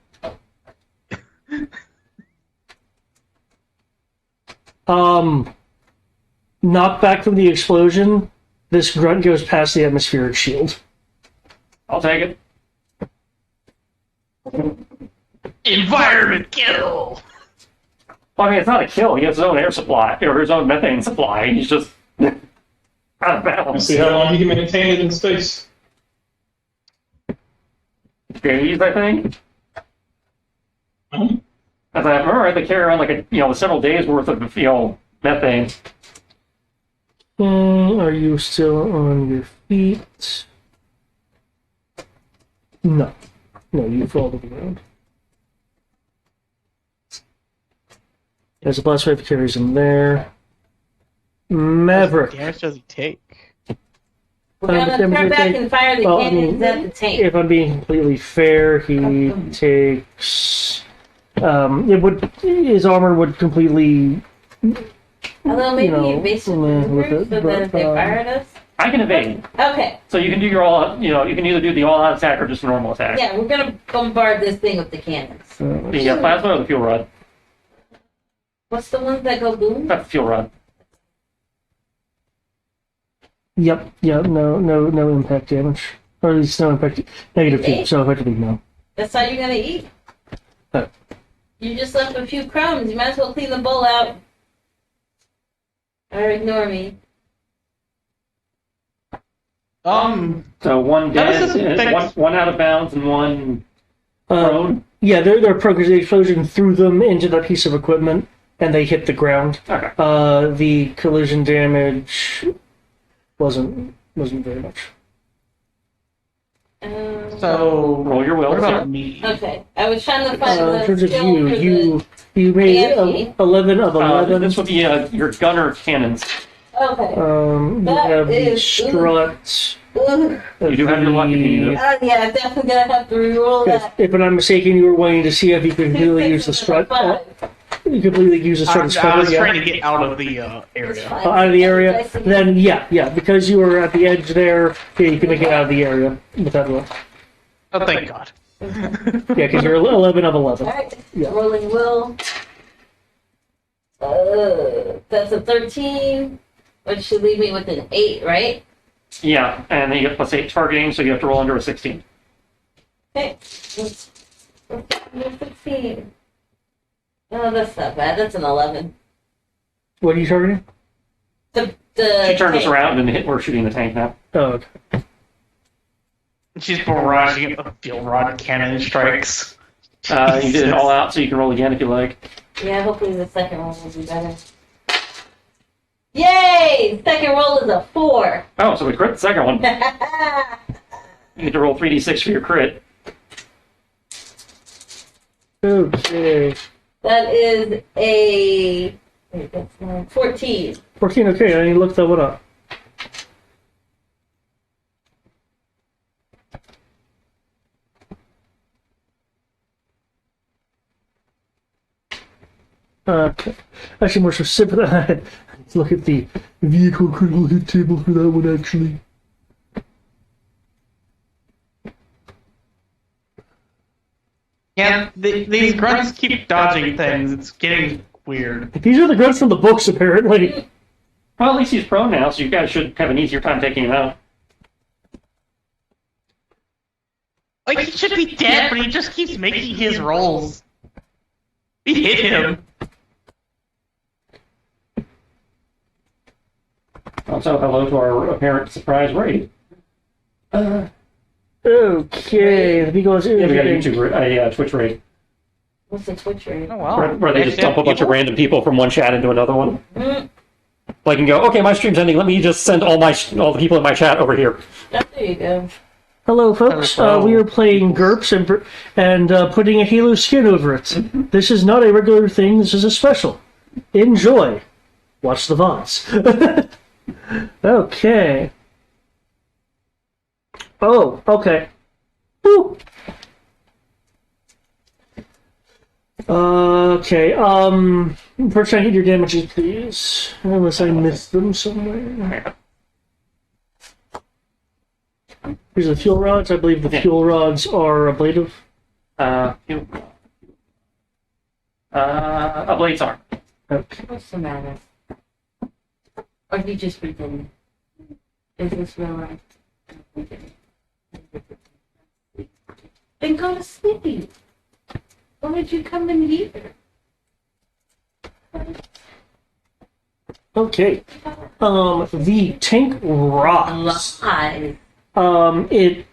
Knocked back from the explosion, this grunt goes past the atmospheric shield. I'll take it. Environment kill! Well, I mean, it's not a kill. He has his own air supply, or his own methane supply. He's just out of Let's balance. see how long he can maintain it in space. Days, I think. Mhm. As I remember, they carry around like several days worth of methane. Are you still on your feet? No. No, you fall to the ground. There's a blast wave carries him there. Maverick. What damage does he take? We're gonna turn back and fire the Well, I cannons mean, at the tank. If I'm being completely fair, he takes. His armor would completely. Although maybe you know, evasive with maneuver, it, so that if they but, fire at us. I can evade. Okay, So you can do your all, you can either do the all-out attack or just a normal attack. yeah, we're gonna bombard this thing with the cannons. The plasma or the fuel rod? What's the ones that go boom? That's the fuel rod. Yep. No impact damage, or at least no impact. Negative two. So effectively no. That's all you're gonna eat? Oh. You just left a few crumbs. You might as well clean the bowl out. Or ignore me. So one How does dead, this affect- one out of bounds, and one prone. Yeah, they're progress. The explosion threw them into that piece of equipment, and they hit the ground. Okay. The collision damage wasn't very much. So, Roll your will. what about me? Okay, I was trying to find In the terms of skill for you made AFG. 11 of 11. This would be your gunner cannons. Okay. You That have the is- strut. Ugh. You do have your luck if you need it. Yeah, I'm definitely gonna have to reroll that. If I'm not mistaken, you were wanting to see if you could completely use the strut. You completely use the strut as I cover. was Yeah. trying to get out of the area. Out of the area, then yeah, because you were at the edge there, yeah, you can make it out of the area with that roll. Oh, thank God. Yeah, because you're 11 of 11. Alright, Yeah. rolling will. That's a 13, which should leave me with an 8, right? Yeah, and then you get +8 targeting, so you have to roll under a 16. Okay. 16. Oh, that's not bad. That's an 11. What are you targeting? The She turned us tank. around and we're shooting the tank now. Oh, okay. She's barraging it with fuel rod cannon strikes. You did it all out, so you can roll again if you like. Yeah, hopefully the second roll will be better. Yay! Second roll is a 4. Oh, so we crit the second one. You get to roll 3d6 for your crit. Okay. That is a 14. 14, okay, I need to look that one up. Okay. Actually, more specific. Let's look at the vehicle critical hit table for that one, actually. Yeah, these grunts keep dodging things. It's getting weird. These are the grunts from the books, apparently. Well, at least he's prone now, so you guys should have an easier time taking him out. Like, he should be dead, but he just keeps making his rolls. We hit him. Also, hello to our apparent surprise raid. Okay, let me go Yeah, we got a YouTube, Twitch raid. What's the Twitch rate? Oh, wow. Where they just dump a bunch of random people from one chat into another one. Mm. Like, and go, okay, my stream's ending. Let me just send all the people in my chat over here. Oh, there you go. Hello, folks. Hello. We are playing GURPS and putting a Halo skin over it. This is not a regular thing. This is a special. Enjoy. Watch the VODs. Okay. Oh, okay. Woo. Okay. First, I need your damages, please. Unless I missed them somewhere. Here's the fuel rods. I believe the fuel rods are ablative. Blades are. Okay. What's the matter? Or you just pretending? Is this real life? Then go to sleep. Why would you come in here? Okay. The tank rocks. Live. It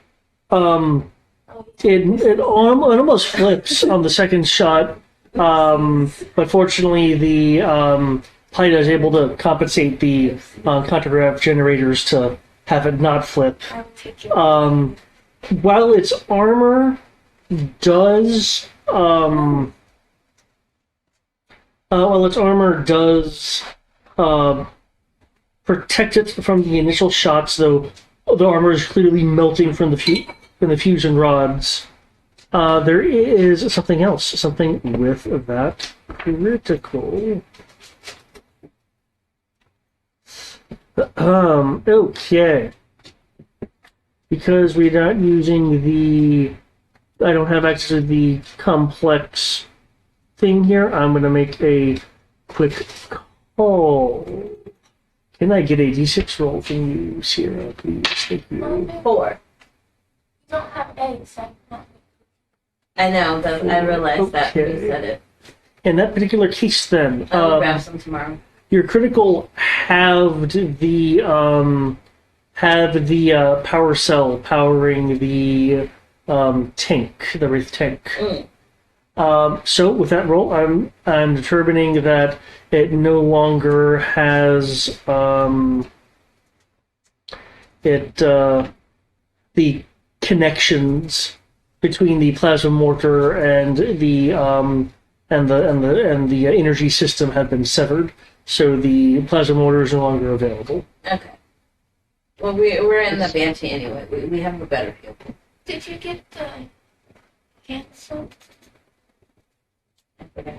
almost flips on the second shot. But fortunately, the Haida is able to compensate the contragrav generators to have it not flip. While its armor does, protect it from the initial shots, though the armor is clearly melting from the fusion rods. There is something else, something with that critical. Okay. Because we're not using I don't have access to the complex thing here, I'm going to make a quick call. Can I get a d6 roll from you, Sierra, please? Thank you. 4. You don't have eggs. I know, but I realized that when you Okay. said it. In that particular case, then, I'll grab some tomorrow. your critical halved the power cell powering the tank, the Wraith tank. So with that roll, I'm determining that it no longer has the connections between the plasma mortar and the energy system have been severed. So the plasma mortar is no longer available. Okay. Well, we're in the Banshee anyway. We have a better view. Did you get the cancel? I forgot.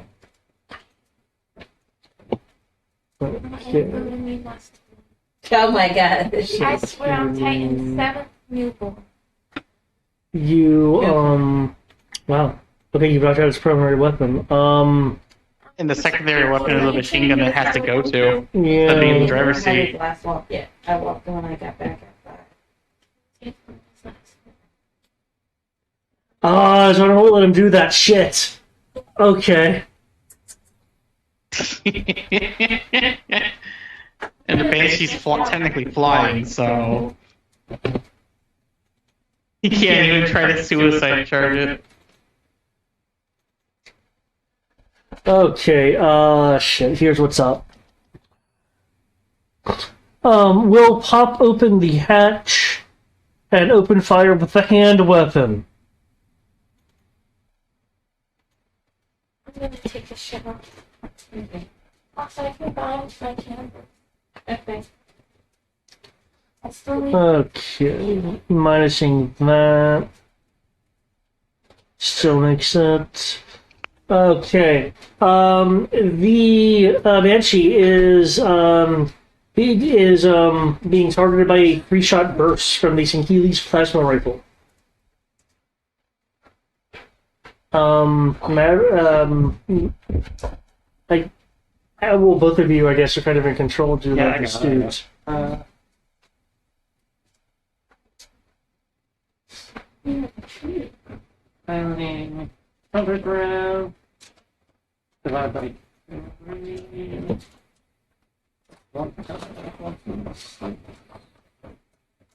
Okay. Me last Oh my god. I swear I'm Titan 7th newborn. You wow. Okay, you brought out its primary weapon. And the secondary weapon is a machine gun that has to go to. Yeah. That'd be in the I driver's haven't had his seat. last walk yet. I walked when I got back at 5. Ah, so I don't let him do that shit. Okay. And the Banshee's technically flying, so he can't even try to suicide charge it. Okay, shit, here's what's up. We'll pop open the hatch and open fire with the hand weapon. I'm gonna take a shit off. Also, I can buy my camera. Okay. I still need Okay, minusing that. Still makes it. Okay. The Banshee is being targeted by a 3-shot burst from the Sinkilis plasma rifle. Well, both of you, I guess, are kind of in control due to Yeah, I the got it. students. Pounding 100 round. Divided by 3.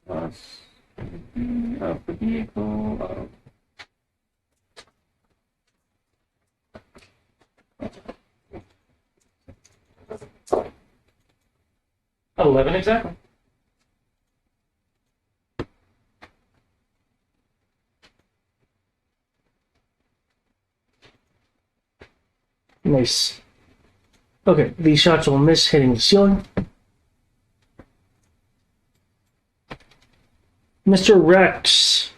Plus of the vehicle of 11 exactly. Nice. Okay, these shots will miss hitting the ceiling. Mr. Rex,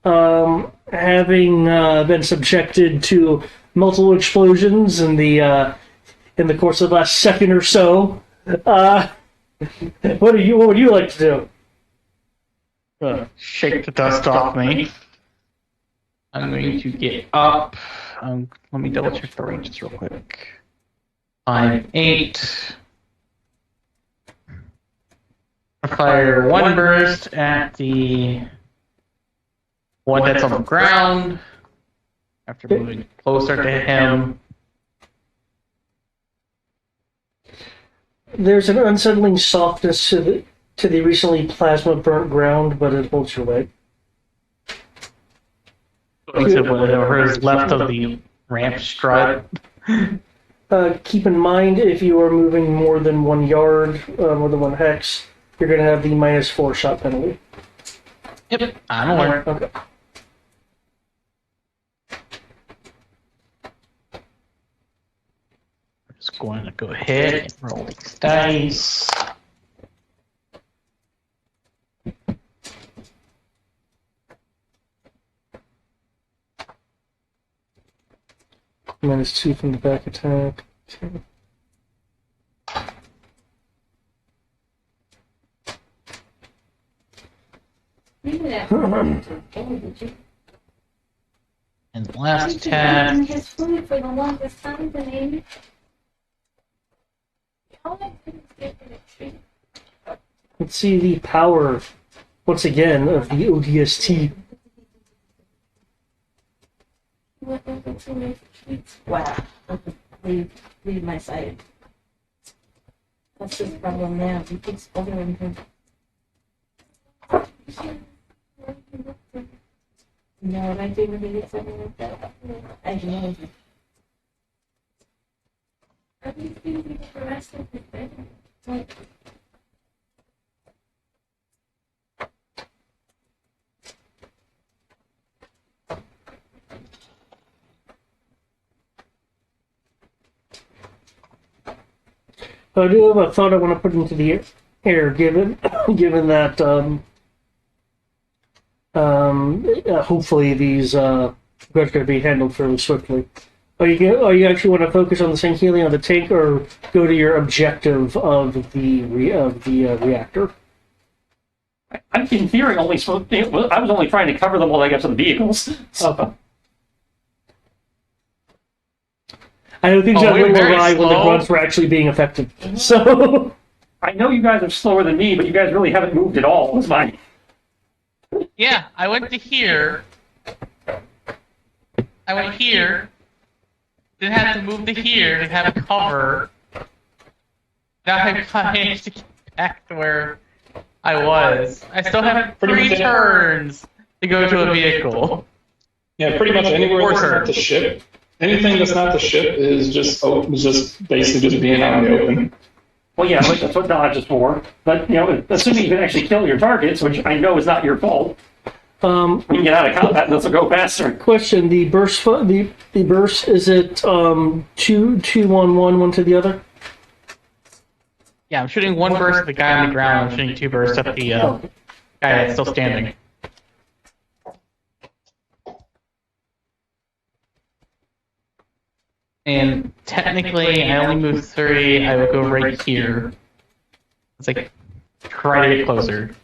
having been subjected to multiple explosions in the course of the last second or so, what would you like to do? Shake the dust off me. I'm going to get up. Let me double check the ranges real quick. 5, 8. Fire one burst at the one that's on the ground. After moving closer to him. There's an unsettling softness to the recently plasma burnt ground, but it holds your weight. To whatever is left of the ramp strut. Keep in mind, if you are moving more than 1 yard, more than 1 hex, you're going to have the -4 shot penalty. Yep, I'm aware. Okay. I'm just going to go ahead and roll these dice. -2 from the back attack. Okay. And the last attack. His food for the longest time to me. All I did was give it a treat. Let's see the power, once again, of the ODST. What over to make treats? Wow. Leave my side. That's his problem now. He keeps bothering him. No, what I do when he gets something like that? I know him. Are you thinking of the rest of his bed? Like, I do have a thought I want to put into the air, given that hopefully these are going to be handled fairly swiftly. Are you actually want to focus on the same healing on the tank, or go to your objective of the reactor? I'm in theory only supposed. I was only trying to cover them while they get to the vehicles. So. Okay. I know things got a we're little very awry when the slow. grunts were actually being effective. So I know you guys are slower than me, but you guys really haven't moved at all. Was my Yeah, I went to here. I went here. Then had to move to here to have cover. Now I managed to get back to where I was. I still have Pretty 3 much- turns to go to a vehicle. Yeah, pretty much anywhere that's not the ship. Anything that's not the ship is just basically just being out in the open. well, yeah, but that's what dodge is for. But assuming you can actually kill your targets, which I know is not your fault, we can get out of combat and this will go faster. question: the burst, the burst, is it 2 on one to the other? Yeah, I'm shooting 1 burst at the guy on the ground. I'm shooting 2 bursts at the guy that's still standing. And technically, I only moved 30. I will go right here. It's like try to get closer.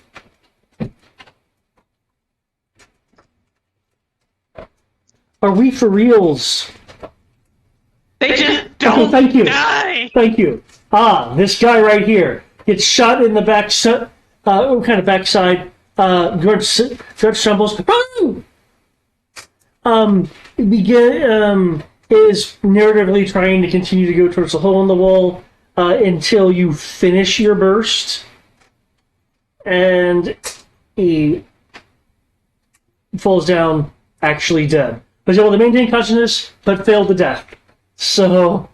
Are we for reals? They just don't Okay, thank you. die. Thank you. This guy right here gets shot in the back. Kind of backside. George stumbles. Is narratively trying to continue to go towards the hole in the wall until you finish your burst, and he falls down, actually dead. Was able to maintain consciousness, but failed to death. So.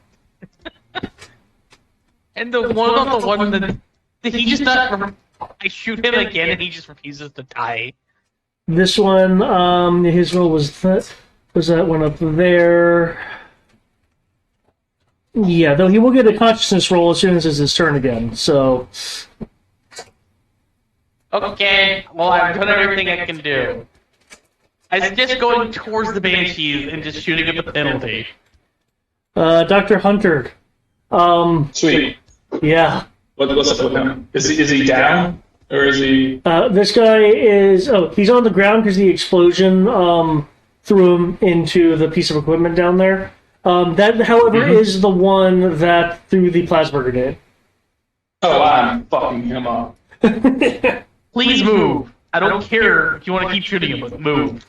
And the one about the one that he just not. I shoot him again, and he just refuses to die. This one, his roll was that one up there. Yeah, though he will get a consciousness roll as soon as it's his turn again. So. Okay, well I've done everything I can do. I suggest going towards the banshees and just shooting at the penalty. Dr. Hunter. Sweet. Yeah. What's up with him? Is he down? Or is he... This guy is... Oh, he's on the ground because the explosion threw him into the piece of equipment down there. That, however, is the one that threw the plasma grenade. Oh, I'm fucking him up. Please move. I don't care if you want to keep shooting him, but move.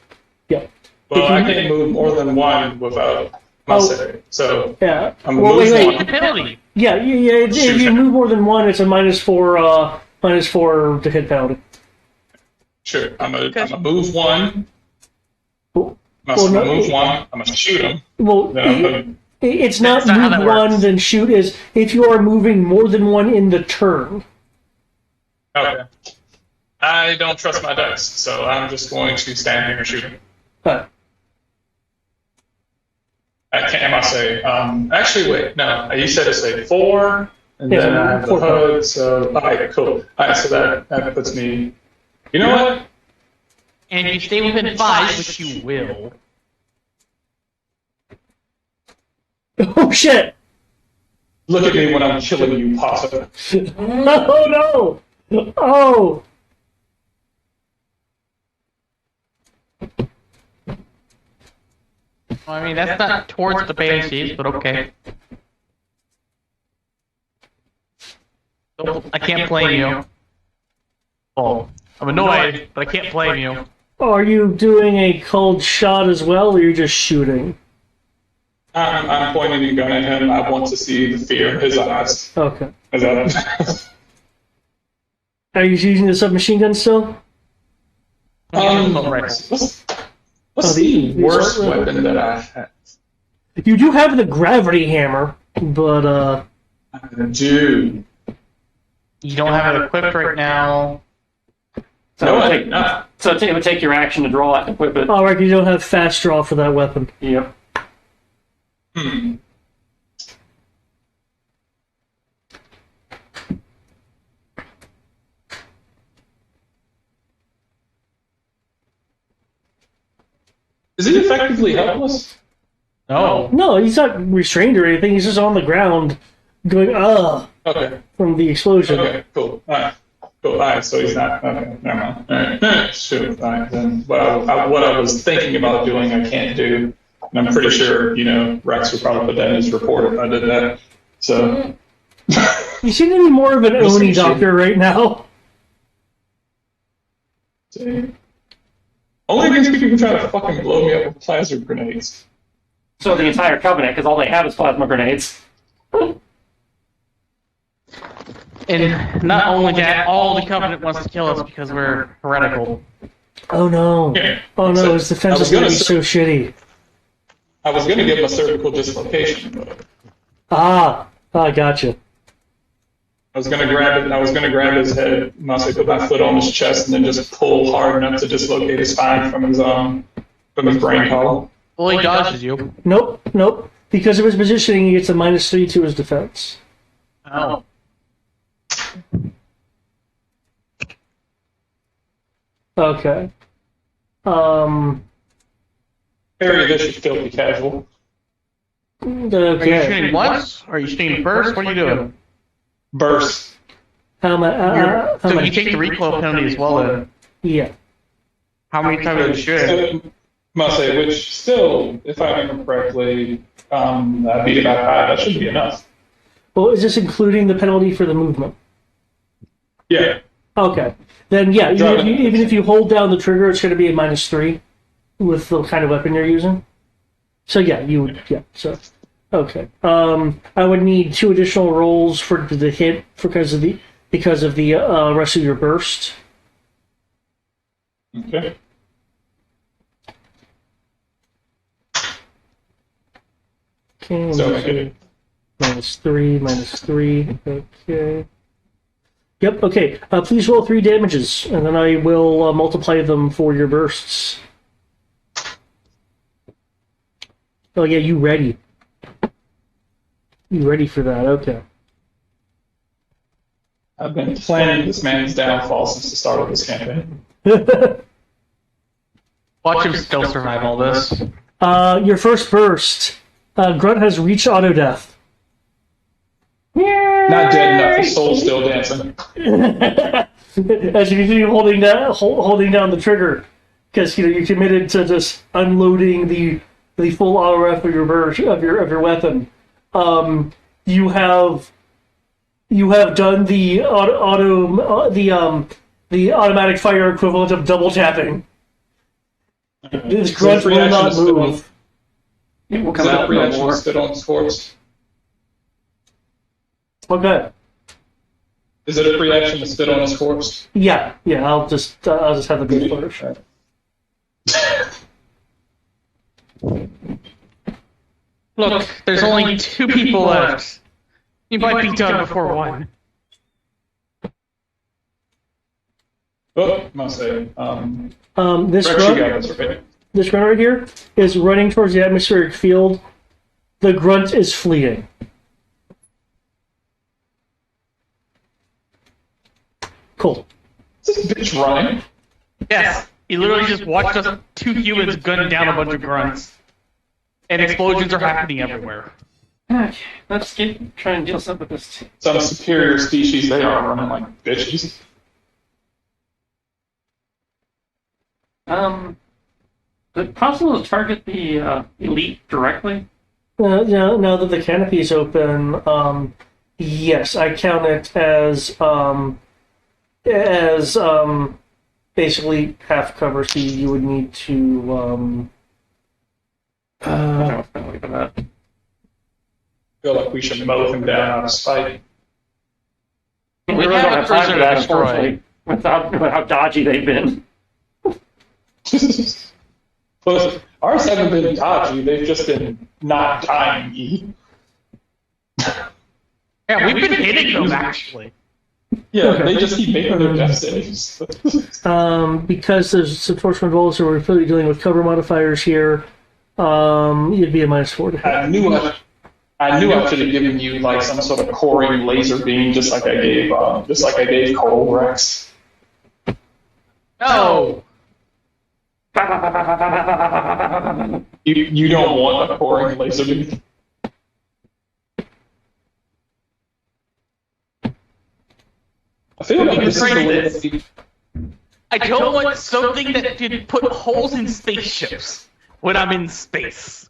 Yep. Well, I can't move more than one without muscle. So Yeah. I'm gonna Well, move wait. one. Penalty. Yeah. If you move more than one, it's a -4 to hit penalty. Sure. I'm gonna move one. Well, Move one. I'm gonna shoot him. Well, Then I'm gonna... it's not That's not how move that one works. then shoot. Is if you are moving more than one in the turn. Okay. I don't trust my dice, so I'm just going to stand here and shoot him. I can't. I say. Actually, wait. No, you said it's a 4, and Yeah, then I have the 4. HUD. So, all right, cool. All right, so that puts me. You know what? And if you stay within 5, which you will. Oh shit! Look at me when I'm killing you, Potter. Oh no! Oh! I mean, that's not towards the banshees, but okay. I can't blame you. Oh, I'm annoyed, but I can't blame you. Are you doing a cold shot as well, or are you just shooting? I'm pointing a gun at him. I want to see the fear in his eyes. Okay. Is that... Are you using the submachine gun still? What's Oh, the the worst assault weapon that I have? You do have the gravity hammer, but Dude. You don't have it equipped right now. So, No, it I would did not. it would take your action to draw out and equip it. alright, you don't have fast draw for that weapon. Yep. Is he effectively helpless? No. No, he's not restrained or anything. He's just on the ground, going Okay. from the explosion. Okay, cool. Alright. Cool. Alright, so he's not. Okay, never mind. Alright. Shoot. Alright, then what I was thinking about doing, I can't do. And I'm pretty sure, Rex would probably put that in his report if I did that. So. You seem to be more of an Oni doctor right now. Only against people who try to fucking blow me up with plasma grenades. So the entire Covenant, because all they have is plasma grenades. And not only that, all the Covenant wants to kill us because we're heretical. Oh no. Yeah. Oh no, So, his I defense was is going to gonna be so shitty. I was going to give him a cervical dislocation, but Gotcha. I was going to grab it. I was going to grab his head, and also put my foot on his chest, and then just pull hard enough to dislocate his spine from his brain column. Well, he dodges you. Nope. Because of his positioning, he gets a -3 to his defense. Oh. Okay. Parry this, you filthy casual. Are you Okay. shooting once? Or are you shooting first? What are you doing? Burst. How So many? you take the recoil penalty as well. Then Yeah. how many times are you shooting? Must say, which still, if I remember correctly, that'd be about 5. That should be enough. Well, is this including the penalty for the movement? Yeah. Okay. Then yeah, even if you hold down the trigger, it's going to be a -3 with the kind of weapon you're using. So yeah, you would So okay. I would need 2 additional rolls for the hit because of the rest of your burst. Okay. Okay. So okay. -3. Okay. Yep. Okay. Please roll 3 damages, and then I will multiply them for your bursts. Oh yeah, you ready? You ready for that? Okay. I've been planning this man's downfall since the start of this campaign. Watch him still survive all this. Your first burst. Grunt has reached auto death. Not dead enough, his soul's still dancing. As you continue holding down the trigger, because you're committed to just unloading the full auto ref of your burst of your weapon. You have done the automatic fire equivalent of double tapping. This grunt will not move. It will Is come that out no reaction more. spit on his corpse? Okay. Is it a free action to spit on his corpse? Yeah. I'll just have the good flourish. Look, there's only 2 people left. You might be done before 1. Oh, must say. This Rex, you got grunt, this, right? this grunt right here is running towards the atmospheric field. The grunt is fleeing. Cool. Is this bitch running? Yes, he literally just watched us 2 humans gun down a bunch of grunts. And explosions are happening everywhere. Okay, let's try and deal something with this. Some superior species, they are running like bitches. Is it possible to target the elite directly? Now that the canopy is open, yes, I count it as basically half cover. So you would need to. I was look at that. I feel like we should mow him down out of spite. We We really have don't a have time cruiser for that, to destroy. unfortunately, with how dodgy they've been. Plus, ours haven't been dodgy, they've just been not dying. Yeah, we've been hitting them, actually. Yeah, they just keep making their death saves. Because there's some torch controls, so we're really dealing with cover modifiers here. You'd be a -4 to hit. I knew I should have given you like some sort of coring laser beam, just like I gave Cole Rex. No! You don't want a coring laser beam. I feel like this is the way that we- I don't want something that could put holes in spaceships when I'm in space.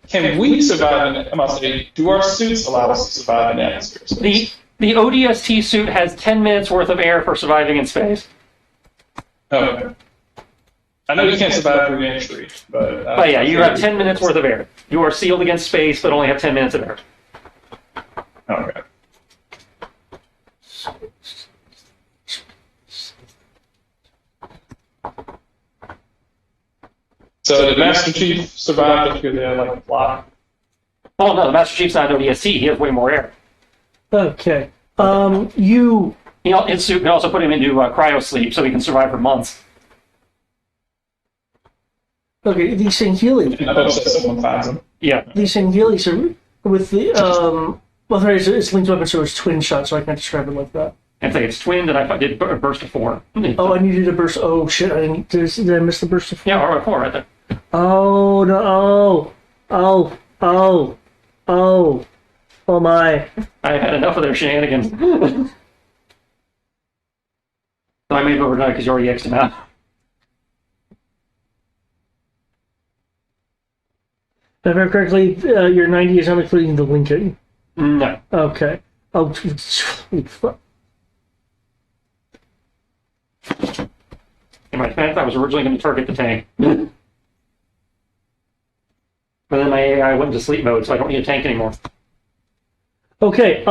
Can we survive in? I must say, do our suits allow us to survive in atmosphere space? The ODST suit has 10 minutes worth of air for surviving in space. Okay. I know you can't survive through entry, but. But yeah, you have 10 minutes worth of air. You are sealed against space, but only have 10 minutes of air. Okay. So did Master Chief survive because they had like a block? Oh no, the Master Chief's not an ODST. He has way more air. Okay. His suit can also put him into cryo sleep, so he can survive for months. Okay, these Sangheili. I hope that someone finds them. Yeah. These Sangheili, so with the well, sorry, it's linked weapon, so it's twin shot, so I can't describe it like that. And say it's twinned, and I did a burst of 4. Oh, I needed a burst. Oh shit! Did I miss the burst of 4? Yeah, or 4 right there. Oh no! Oh my! I've had enough of their shenanigans. So I made it overnight because you already X'd him out. If I remember correctly, your 90 is not including the Lincoln. No. Okay. Oh, In my defense, I was originally going to target the tank. But then my AI went into sleep mode, so I don't need a tank anymore. okay.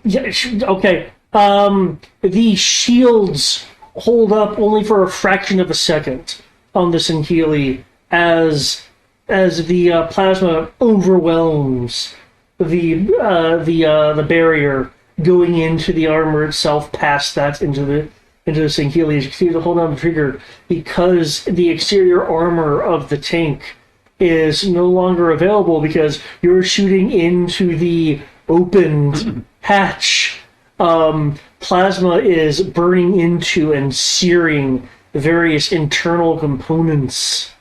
Yeah, okay. The shields hold up only for a fraction of a second on the Sinhili as the plasma overwhelms the barrier, going into the armor itself, past that into the Sinhili. As you continue to hold on the trigger, because the exterior armor of the tank is no longer available because you're shooting into the opened hatch. Plasma is burning into and searing various internal components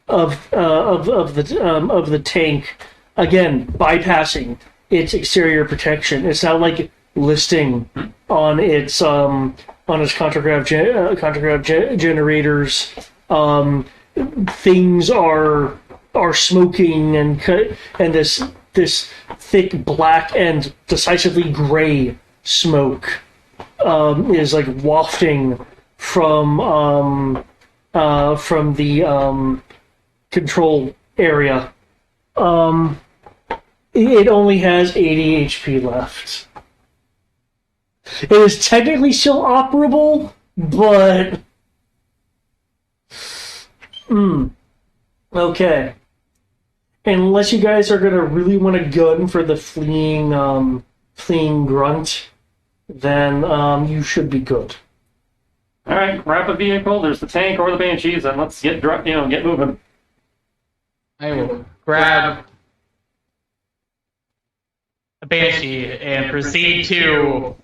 of the tank, again bypassing its exterior protection. It's not like listing on its contragrav generators. Things are smoking, and this thick black and decisively gray smoke is like wafting from the control area. It only has 80 HP left. It is technically still operable, but okay. Unless you guys are gonna really want to gun for the fleeing grunt, then you should be good. All right, grab a vehicle. There's the tank or the Banshees, and let's get moving. I will grab a Banshee and proceed to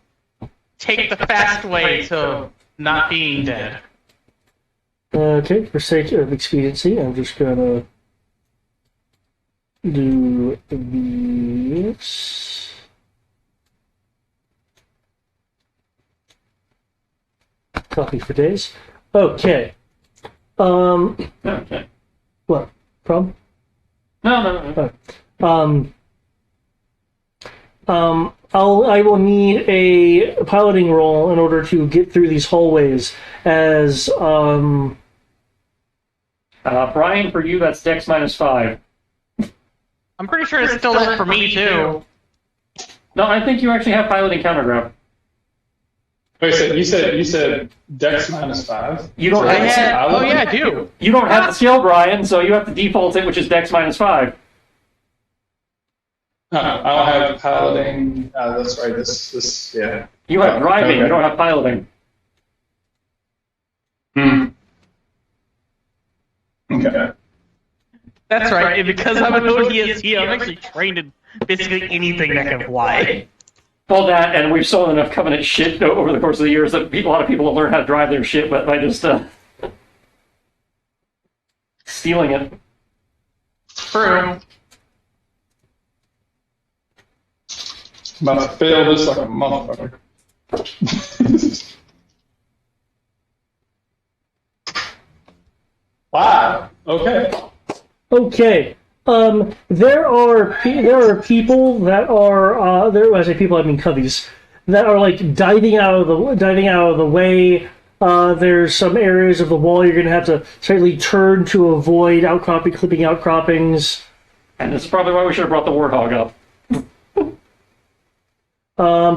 take the fast way to not being dead. Okay, for sake of expediency, I'm just gonna do this. Copy for days. Okay. Okay. What? Problem? No. I will need a piloting roll in order to get through these hallways. As Brian, for you, that's Dex -5. I'm pretty sure it's still that for me too. No, I think you actually have piloting countergrav. Wait, so you said Dex -5? You don't have Oh yeah, I do. You don't have the skill, Brian, so you have to default it, which is Dex -5. No, I don't have piloting. That's right. This, yeah. You have driving. Okay. You don't have piloting. Okay. That's right. And because I'm an ODST, I'm actually trained in basically anything that can fly. Well, that, and we've sold enough Covenant shit over the course of the years that a lot of people have learned how to drive their shit, but by just stealing it. True. I'm about to fail this like a motherfucker. Wow. Okay. okay, there are people that are there. When I say people, I mean coveys that are like diving out of the way. There's some areas of the wall you're gonna have to slightly turn to avoid clipping outcroppings. And this is probably why we should have brought the Warthog up.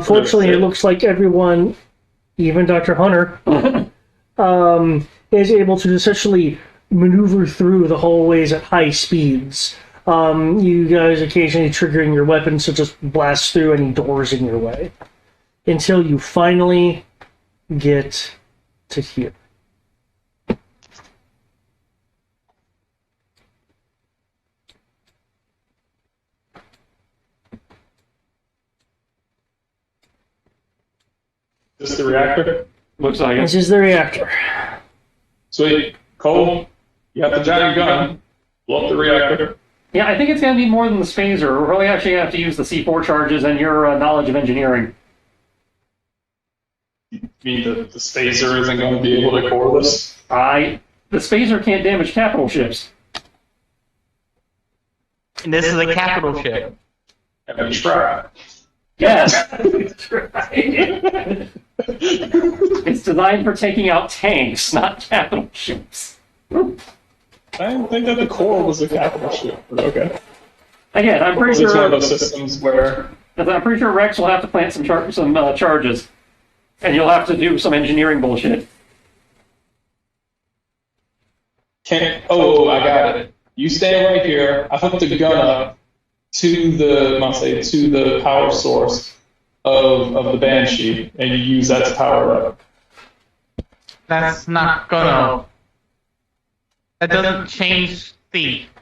Fortunately, it looks like everyone, even Dr. Hunter, is able to essentially maneuver through the hallways at high speeds. You guys occasionally triggering your weapons to just blast through any doors in your way. Until you finally get to here. This the reactor? Looks like This it. is the reactor. Sweet. Cole, you have the giant gun. Blow up the reactor. Yeah, I think it's going to need more than the spacer. We're really actually going to have to use the C4 charges and your knowledge of engineering. You mean the spacer isn't going to be able to core this? The spacer can't damage capital ships. And this is a capital ship. Have you tried? Yes. That's right. It's designed for taking out tanks, not capital ships. I didn't think that the core was a capital ship, but okay. Again, I'm pretty It's one of sure. those systems where I'm pretty sure Rex will have to plant some charges, and you'll have to do some engineering bullshit. I got it. You stand right here. I hook the gun up to the power source of the Banshee, and you use that to power it up. That's not gonna. That doesn't change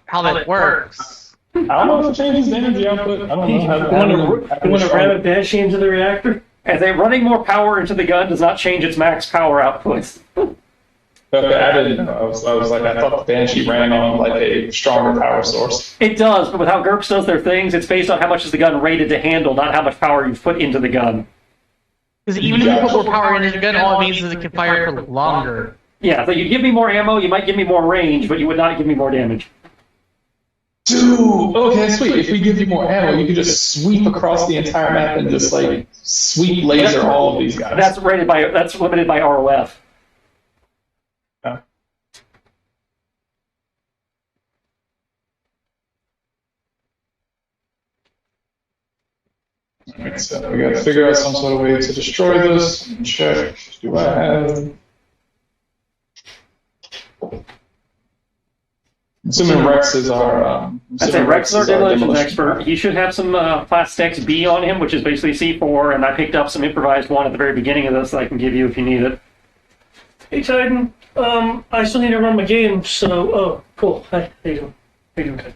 how that works. I don't know if it changes the energy output. I don't know. You want to ram a Banshee into the reactor? As running more power into the gun does not change its max power outputs. Okay, I didn't know. I was like, I thought the Banshee ran on like a stronger power source. It does, but with how GURPS does their things, it's based on how much is the gun rated to handle, not how much power you've put into the gun. Because even if you put more power into the gun, all it means is it can fire for longer. Yeah, so you give me more ammo, you might give me more range, but you would not give me more damage. Dude, okay, sweet. If we give you more ammo, you can just sweep across the entire map and just like sweep laser all of these guys. That's limited by ROF. Oh. Alright, so we gotta figure out some sort of way to destroy this. Check. Do I have? Assuming Rex is our. I'd say Rex is our demolitions expert. He should have some Plastex B on him, which is basically C4, and I picked up some improvised one at the very beginning of this that I can give you if you need it. Hey, Titan. I still need to run my game, so... Oh, cool. Hi, how you doing? How you doing, Titan?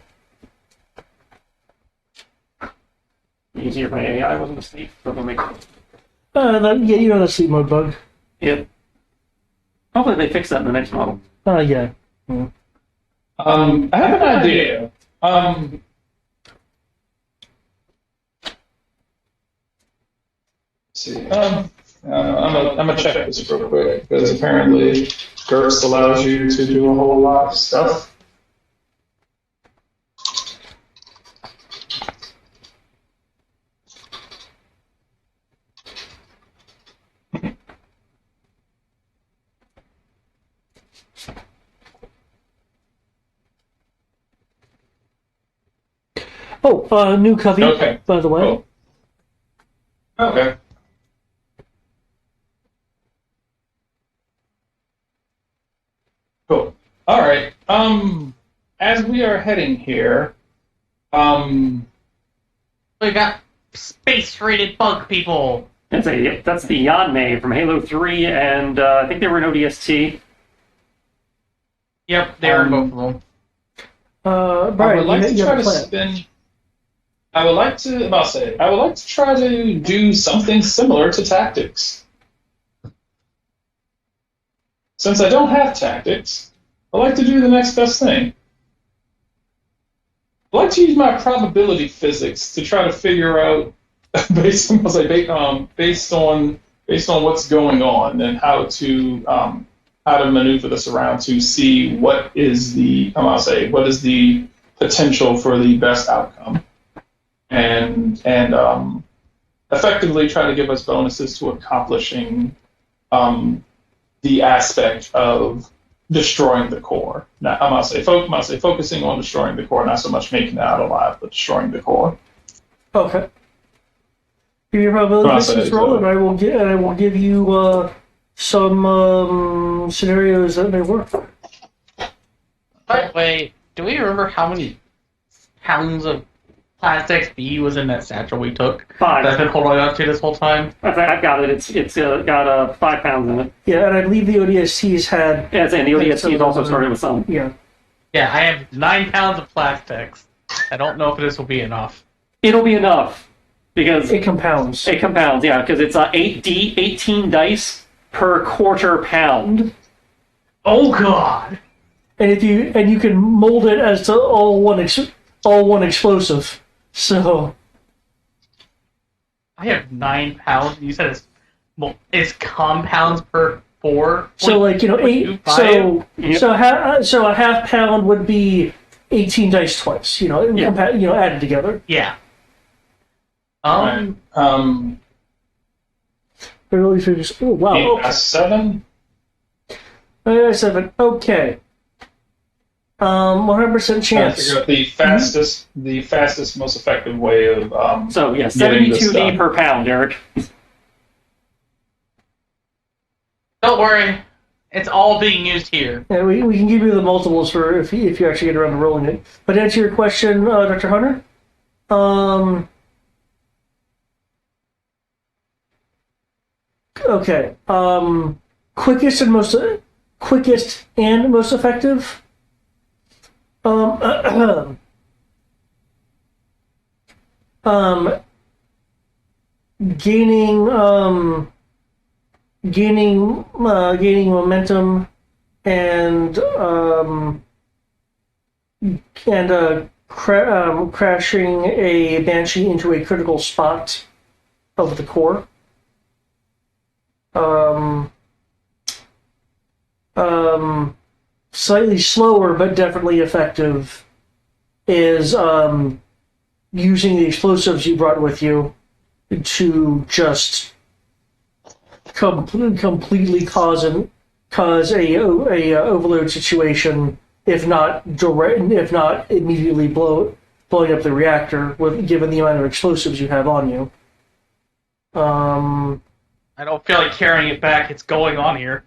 Easier, my AI wasn't asleep. So we'll make it. Yeah, you know that sleep mode bug. Yep. Hopefully they fix that in the next model. Yeah. I have an idea. Let's see. I'm gonna check this real quick because apparently GURPS allows you to do a whole lot of stuff. Oh, new covey, Okay. by the way. Cool. Okay. Cool. All right. As we are heading here, We got space-rated bug people. That's the Yanmei from Halo 3, and I think they were in ODST. Yep, they were both of them. Brian, I would like to you try have a to plan. spin. I would like to try to do something similar to tactics. Since I don't have tactics, I like to do the next best thing. I like to use my probability physics to try to figure out, based on what's going on and how to maneuver this around to see what is the potential for the best outcome, and effectively try to give us bonuses to accomplishing the aspect of destroying the core. Now, I'm gonna say focusing on destroying the core, not so much making it out alive, but destroying the core. Okay. Give me a probability distance roll, and I will give you some scenarios that may work. By the way, do we remember how many pounds of Plastex B was in that satchel we took? 5. That's been holding on to this whole time? I've got it. It's got 5 pounds in it. Yeah, and I believe the ODSTs had... Yeah, and the ODST also started with some. Yeah. Yeah, I have 9 pounds of Plastex. I don't know if this will be enough. It'll be enough. Because It compounds. it compounds, yeah, because it's 18 dice per quarter pound. Oh god! and you can mold it as to all one explosive. So I have 9 pounds. You said it's compounds per 4. so like 8. So so a half pound would be 18 dice twice. Added together. Yeah. Right. Oh wow. 7. 7. Okay. 100% chance. Figure out the fastest, most effective way of So yeah, getting this 72D done. per pound, Eric. Don't worry. It's all being used here. Yeah, we can give you the multiples for if you actually get around to rolling it. But to answer your question, Dr. Hunter, okay, quickest and most effective. Gaining momentum and crashing a banshee into a critical spot of the core. Slightly slower but definitely effective is using the explosives you brought with you to just completely cause a overload situation, if not immediately blowing up the reactor, given the amount of explosives you have on you. I don't feel like carrying it back. It's going on here.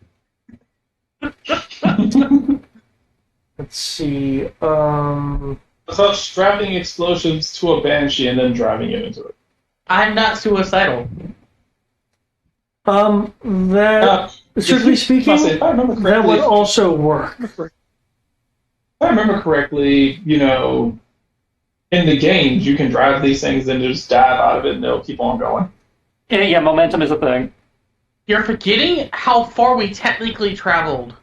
Let's see. It's about strapping explosives to a banshee and then driving it into it. I'm not suicidal. Strictly speaking, if I remember correctly, that would also work. If I remember correctly, in the games, you can drive these things and just dive out of it and they'll keep on going. Yeah, momentum is a thing. You're forgetting how far we technically traveled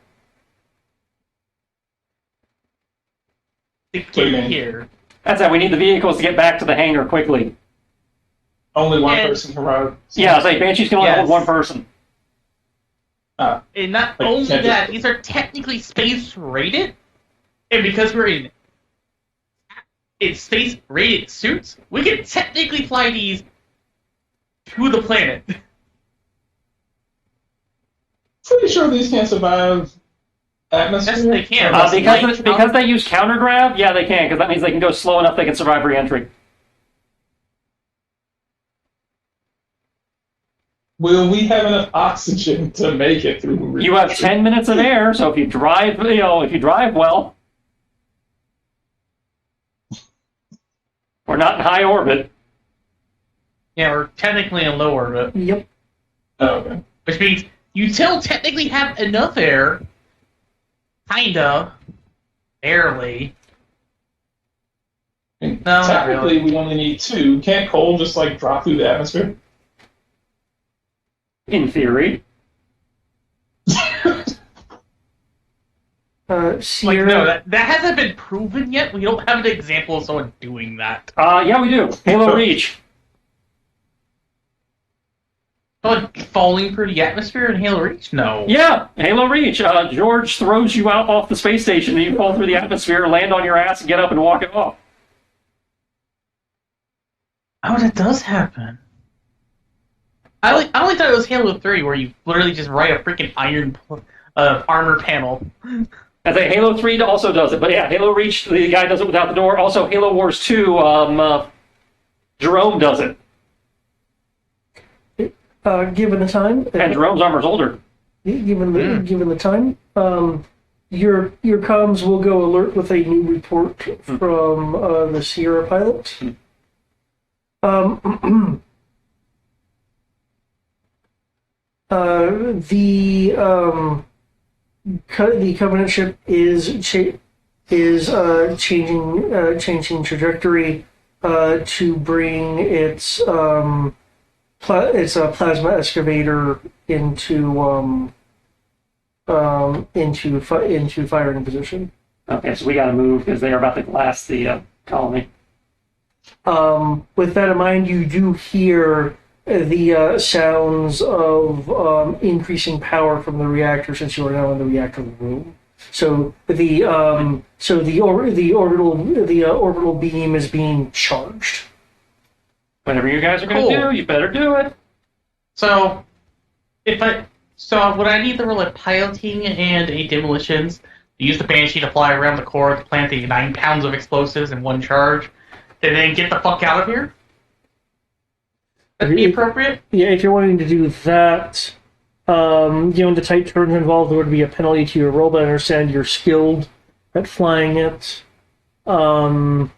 to get here. That's it. We need the vehicles to get back to the hangar quickly. Only one person can ride. Yeah, I was like, Banshees can only hold one person. And not only that, these are technically space rated, and because we're in space rated suits, we can technically fly these to the planet. Pretty sure these can't survive atmosphere. Yes, they can. Because they use countergrav, yeah, they can, because that means they can go slow enough they can survive re-entry. Will we have enough oxygen to make it through re-entry? You have 10 minutes of air, so if you drive well, we're not in high orbit. Yeah, we're technically in low orbit. Yep. Oh, okay. Which means you still technically have enough air. Kinda. Barely. No, not Technically, really. we only need 2. Can't coal just drop through the atmosphere? In theory. Sierra. No, that hasn't been proven yet. We don't have an example of someone doing that. Yeah, we do. Halo Reach. But falling through the atmosphere in Halo Reach? No. Yeah, Halo Reach. George throws you out off the space station and you fall through the atmosphere, land on your ass, and get up and walk it off. Oh, that does happen. I only thought it was Halo 3 where you literally just write a freaking iron armor panel. I think Halo 3 also does it, but yeah, Halo Reach, the guy does it without the door. Also, Halo Wars 2, Jerome does it. Given the time, And Jerome's armor's older. given the time, your comms will go alert with a new report from the Sierra pilot. The Covenant ship is changing trajectory to bring its plasma excavator into firing position. Okay, so we gotta move because they're about to blast the colony. With that in mind, you do hear the sounds of increasing power from the reactor since you are now in the reactor room. So the orbital beam is being charged. Whatever you guys are gonna Cool. do, you better do it. So, would I need to roll a piloting and a demolitions to use the Banshee to fly around the core to plant the 9 pounds of explosives in one charge, and then get the fuck out of here? That'd be appropriate? Yeah, if you're wanting to do that, the tight turns involved, there would be a penalty to your roll, but I understand you're skilled at flying it. And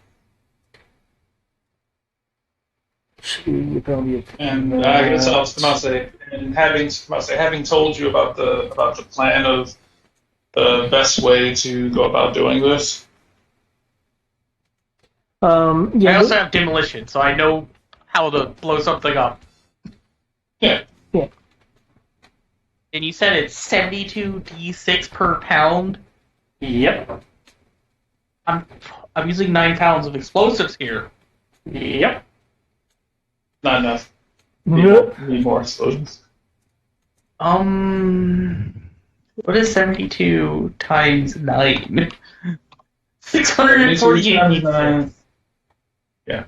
I guess I was about to say, and having told you about the plan of the best way to go about doing this. Yeah, I also have demolition, so I know how to blow something up. Yeah. Yeah. And you said it's 72d6 per pound? Yep. I'm using 9 pounds of explosives here. Yep. Not enough. Nope. Need more explosions. What is 72 times 9? 648 d6. Yeah.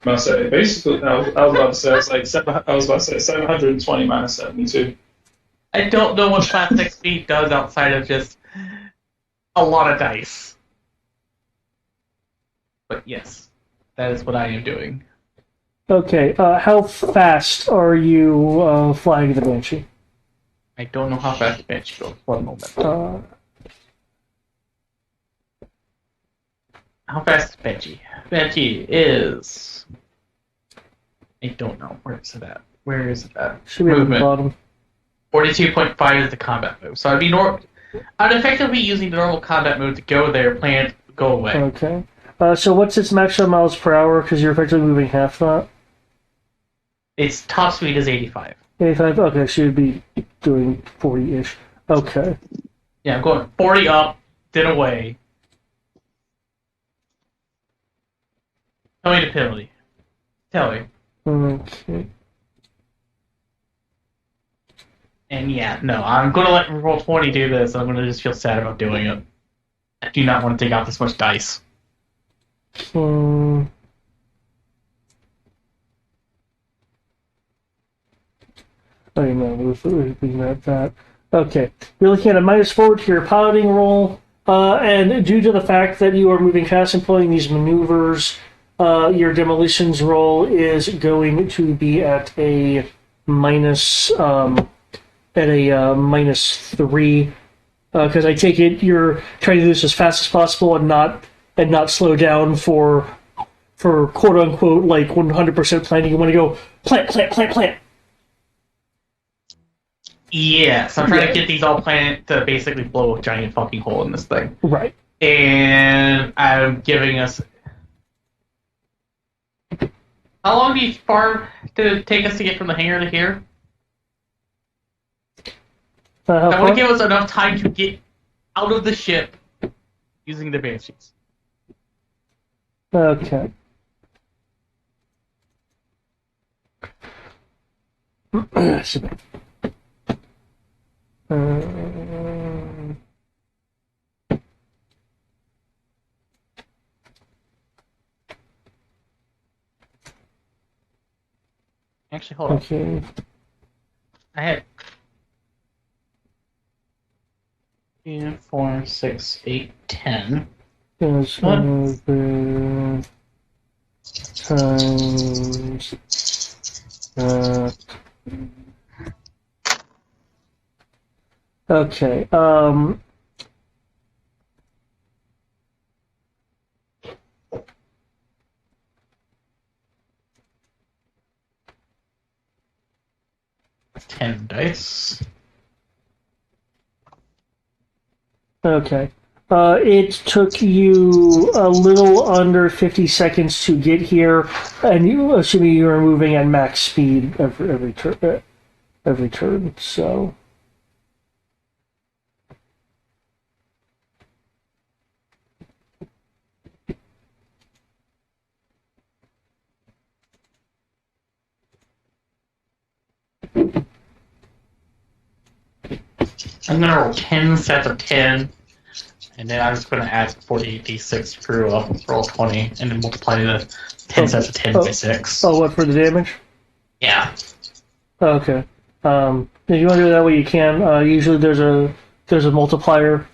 I say basically. I was about to say it's like I was about to say 720 minus 72. I don't know what plastic speed does outside of just a lot of dice. But yes, that is what I am doing. Okay, how fast are you flying the Banshee? I don't know how fast the bench goes. 1 moment. How fast is Benji? Benji is... I don't know. Where is it at? Where is it at? Should be at the bottom. 42.5 is the combat move. So I'd effectively using the normal combat move to go there, plant, go away. Okay. So what's its maximum miles per hour? Because you're effectively moving half that. Its top speed is 85. 85? Okay, so you'd be doing 40-ish. Okay. Yeah, I'm going 40 up, then away. Tell me the penalty. Tell me. Okay. And yeah, no, I'm going to let roll 20 do this. I'm going to just feel sad about doing it. I do not want to take out this much dice. Oh, no, we're looking at that. Okay. You're looking at a -4 to your piloting roll, and due to the fact that you are moving fast and pulling these maneuvers, your demolitions roll is going to be at a -3, because I take it you're trying to do this as fast as possible and not slow down for quote unquote like 100% planning. You want to go plant. Yes, I'm trying to get these all planted to basically blow a giant fucking hole in this thing. Right. And I'm giving us... How long do you far to take us to get from the hangar to here? That would give us enough time to get out of the ship using the Banshees. Okay. Actually, hold on. Okay. I had 2, 4, 6, 8, 10. Yes, times. Okay. Ten dice. Okay. It took you a little under 50 seconds to get here, and you, assuming you were moving at max speed every turn. So. I'm gonna roll 10 sets of 10, and then I'm just gonna add 48d6 through roll 20, and then multiply the 10 sets of 10 by 6. Oh, what, for the damage? Yeah. Okay. If you want to do it that way, you can. Usually there's a multiplier.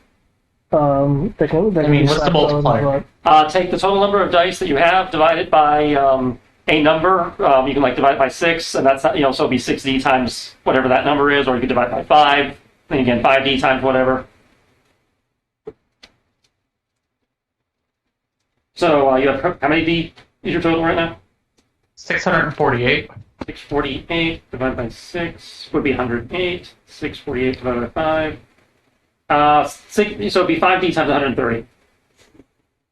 That can what's the multiplier? Take the total number of dice that you have, divide it by a number. You can divide it by 6, and that's so it'll be 6d times whatever that number is, or you can divide by 5. Then again, 5d times whatever. So you have how many d is your total right now? 648. 648 divided by 6 would be 108. 648 divided by 5. So it'd be 5d times 130.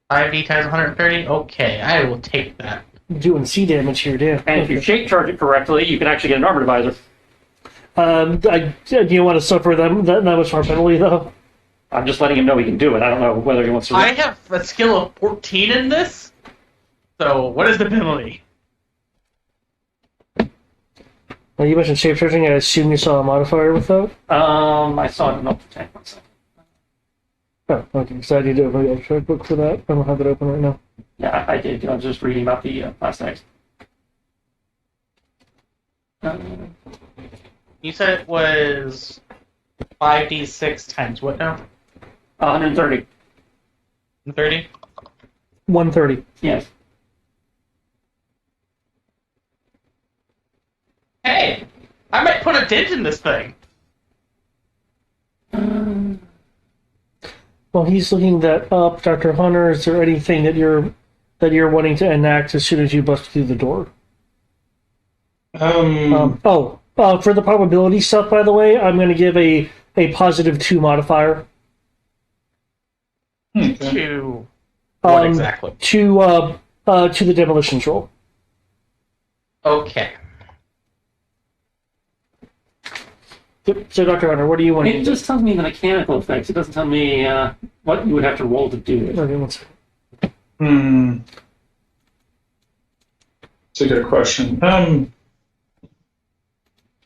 5d times 130? Okay, I will take that. Doing C damage here, damn. And if you shape charge it correctly, you can actually get an armor divisor. Do you want to suffer that much more penalty, though? I'm just letting him know he can do it. I don't know whether he wants to. I have a skill of 14 in this, so what is the penalty? Well, you mentioned shape charging. I assume you saw a modifier with that? I saw it in up to 10. 1 second. Oh, okay. So I need to open the abstract book for that. I don't have it open right now. Yeah, I did. I was just reading about the last night. You said it was 5d6 times what now? 130. 30? 130. Yes. Hey, I might put a dent in this thing. Well, he's looking that up. Dr. Hunter, is there anything that you're wanting to enact as soon as you bust through the door? For the probability stuff, by the way, I'm going to give a +2 modifier. To what exactly? To the demolitions roll. Okay. So, Dr. Hunter, what do you want? It just tells me the mechanical effects. It doesn't tell me what you would have to roll to do it. Okay, one second. It's a good question.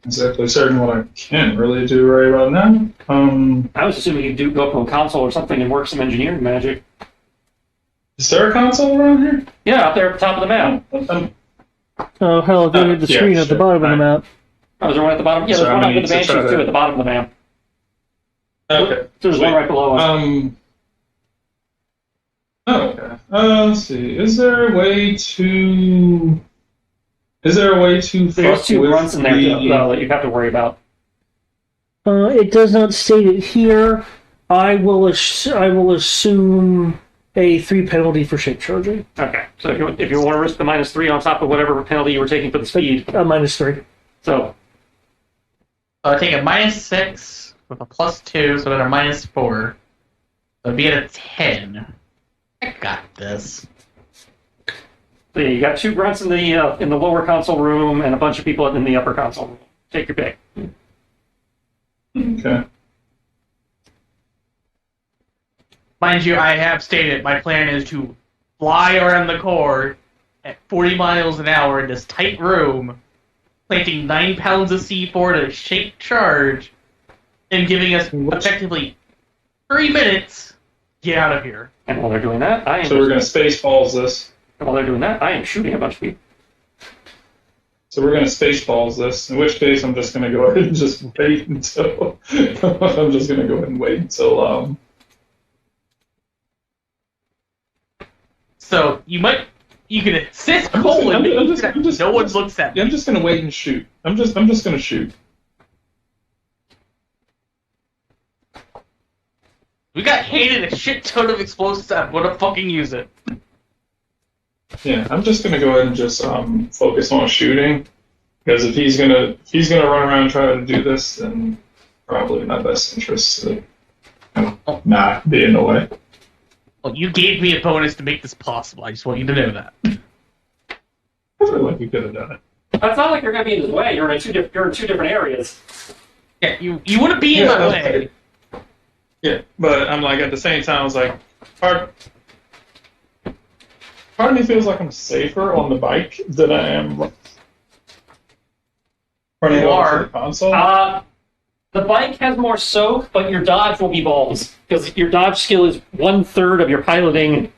Exactly certain what I can't really do right about now. I was assuming you'd go up to a console or something and work some engineering magic. Is there a console around here? Yeah, up there at the top of the map. Oh, hell, go to the screen at the bottom of the map. Oh, is there one at the bottom? Yeah, there's one up in the Banshees, too, at the bottom of the map. Okay. There's one right below us. Okay. Let's see. Is there a way to There's 2 grunts in there, though, that you have to worry about. It does not state it here. I will assume a 3 penalty for shape charging. Okay, so if you want to risk the -3 on top of whatever penalty you were taking for the speed. -3. So I take a -6 with a +2, so then a -4. So it'd be at a 10. I got this. So you got 2 grunts in the lower console room and a bunch of people in the upper console room. Take your pick. Okay. Mind you, I have stated my plan is to fly around the core at 40 miles an hour in this tight room, planting 9 pounds of C4 to shape charge, and giving us effectively 3 minutes to get out of here. And while they're doing that, So we're gonna Spaceballs this. And while they're doing that, I am shooting a bunch of people. So we're gonna Spaceballs this. In which case, I'm just gonna go ahead and just wait until. I'm just gonna go ahead and wait until. So you can assist Colin. No one looks at me. I'm just gonna wait and shoot. I'm just gonna shoot. We got handed a shit ton of explosives. I'm gonna fucking use it. Yeah, I'm just gonna go ahead and just focus on shooting, because if he's gonna run around trying to do this, then probably in my best interest to not be in the way. Well, you gave me a bonus to make this possible. I just want you to know that. I feel like you could have done it. It's not like you're going to be in his way. You're in 2 different areas. Yeah, you wouldn't be in my way. Yeah, but I'm like at the same time, I was like, part of me feels like I'm safer on the bike than I am running over to the console. The bike has more soak, but your dodge will be balls because your dodge skill is 1/3 of your piloting.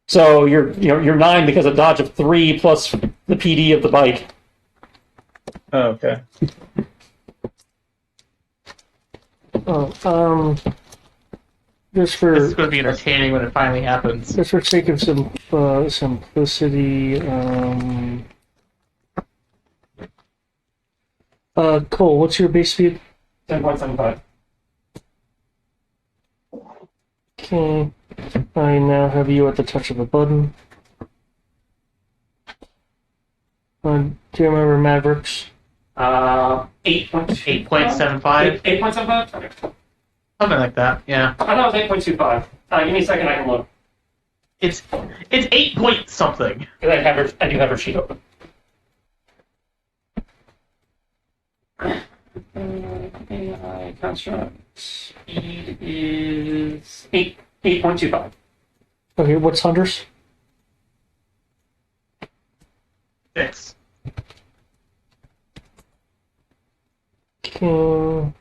So you're 9 because of dodge of 3 plus the PD of the bike. Oh, okay. Oh, just for This is going to be entertaining when it finally happens. just for sake of some simplicity, Cole, what's your base speed? 10.75. Okay, I now have you at the touch of a button. Do you remember Mavericks? 8.75. 8.75? 8.75? Okay. Something like that, yeah. I thought it was 8.25. Give me a second, I can look. It's 8 point something. Because I do have her sheet open. AI construct speed is 8.25. Okay, what's Hunter's? 6. Okay.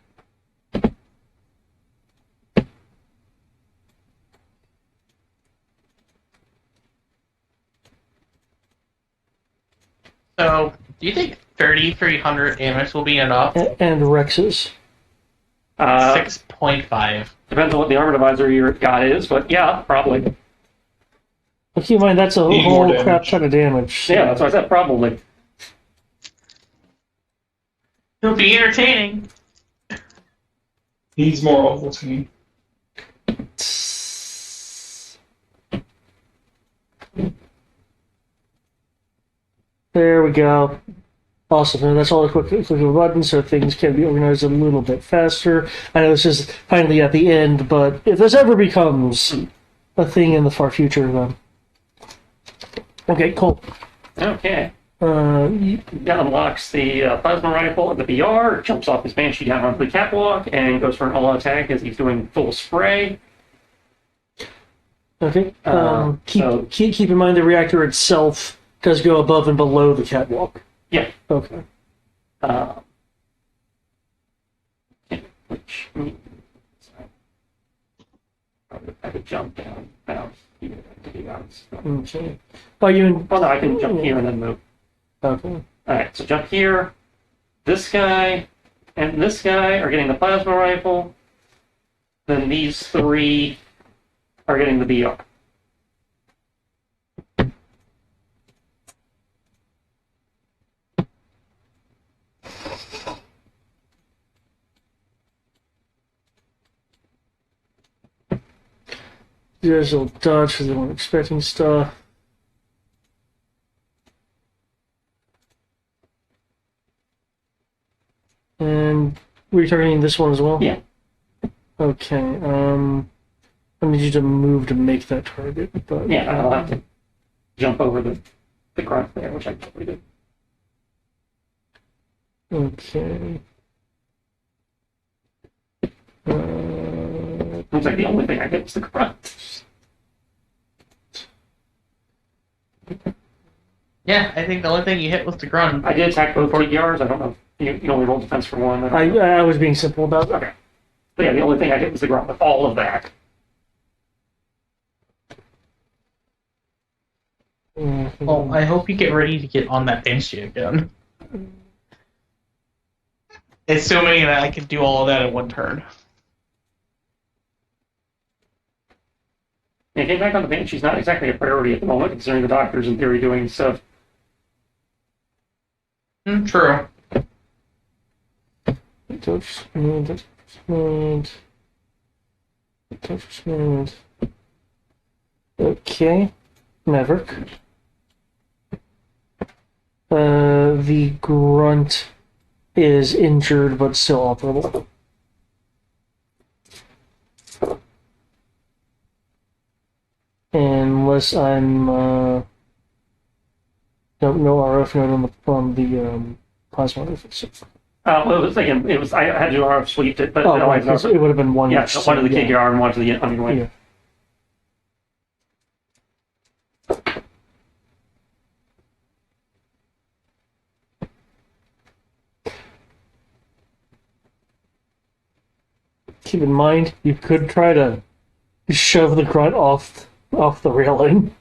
So, do you think 3,300 damage will be enough? And Rex's. 6.5. Depends on what the armor divisor your guy is, but yeah, probably. Keep in mind, that's a Need more whole crap damage. ton of damage. Yeah, that's what I said, probably. It'll be entertaining. He's more awful to me. There we go. Awesome. And that's all the click of a button, so things can be organized a little bit faster. I know this is finally at the end, but if this ever becomes a thing in the far future, then. Okay, cool. Okay. You- That unlocks the plasma rifle at the BR, jumps off his Banshee down onto the catwalk, and goes for an all attack as he's doing full spray. okay. So- Keep in mind the reactor itself does go above and below the catwalk. Yeah. Okay. Which means I could jump down, bounce, here, to be honest. Okay. Oh, you. Well, no, I can jump here and then move. Okay. Alright, so jump here. This guy and this guy are getting the plasma rifle. Then these 3 are getting the BR. You guys will dodge because they weren't expecting stuff. And we're targeting this one as well? Yeah. Okay, I need you to move to make that target, but Yeah, I'll have to jump over the grunt there, which I probably did. okay. Looks like the only thing I did was the grunt. Yeah, I think the only thing you hit was the grunt. I did attack both TDRs. I don't know if you only roll defense for one. I was being simple about it. Okay. But yeah, the only thing I did was the grunt with all of that. Well, I hope you get ready to get on that Banshee again. It's so many that I can do all of that in one turn. And getting back on the Banshee's not exactly a priority at the moment, considering the doctor's in theory doing stuff. True. Touch smooth. Okay. Maverick. The grunt is injured but still operable. Unless I'm no RF node on the plasma rifle. So. Well, it was again. It was I had to RF sweep it, but Oh, no, right, 'cause it would have been one. yeah, each, one to the yeah. KKR and one to the underwing. Yeah. keep in mind you could try to shove the grunt off the railing.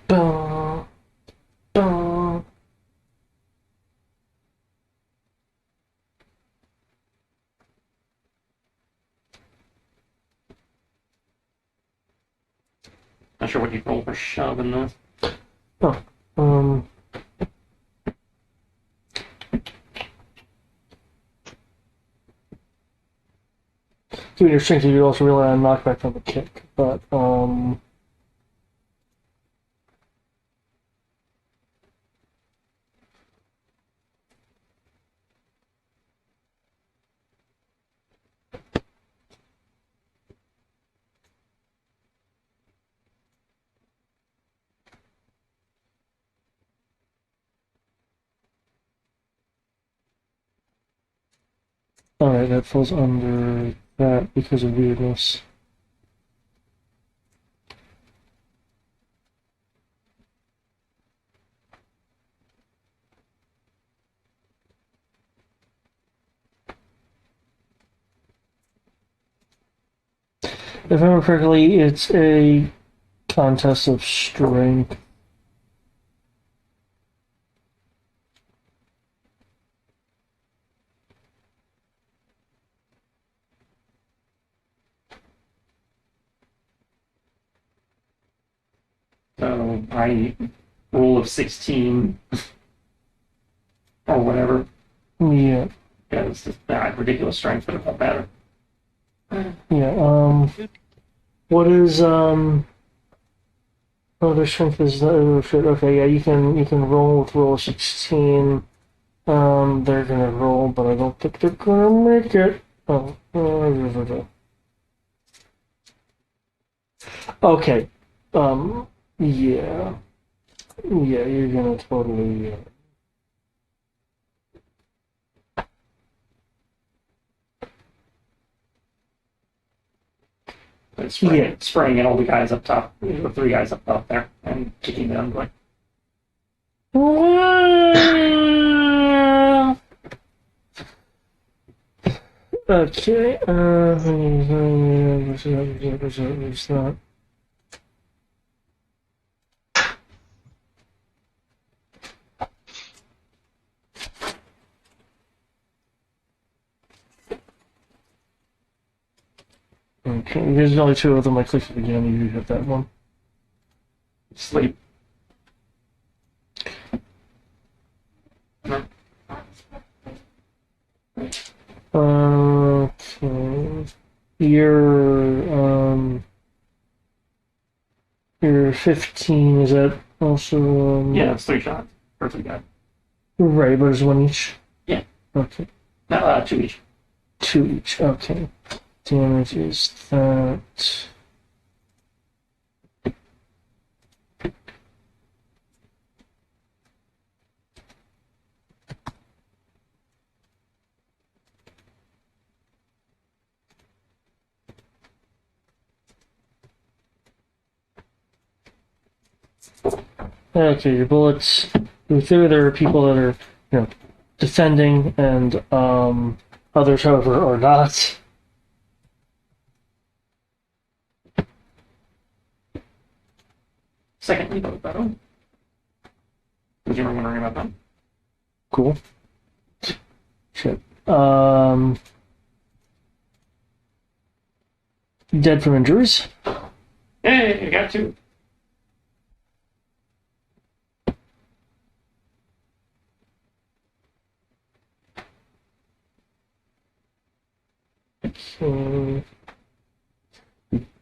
Dun, dun. Not sure what you roll for shove in this. Oh, um, given your strength, you also rely on knockback from the kick, but alright, that falls under that because of weirdness. If I remember correctly, it's a contest of strength. So I roll of 16 or whatever. Yeah, Yeah, it's just ridiculous strength, but it felt better. yeah, what is, oh, their strength is, oh shit, okay, yeah, you can roll with roll 16. They're gonna roll, but I don't think they're gonna make it. Oh, okay, yeah. Yeah, you're gonna totally, But spraying, Yeah. spraying at all the guys up top, the 3 guys up top there, and kicking them like, Okay, it's not. Okay, there's only 2 of them. I clicked it again, you hit that one. sleep. Okay. You're 15, is that also, Yeah, it's 3 shots for 3 guys. Right, but it's 1 each? Yeah. Okay. No, 2 each. 2 each, okay. Damage is that. Okay, your bullets. Clearly, there are people that are, defending, and others, however, are not. Second reload, by the way. Did you ever wondering about that? Cool. Shit. Dead from injuries. Hey, I got 2.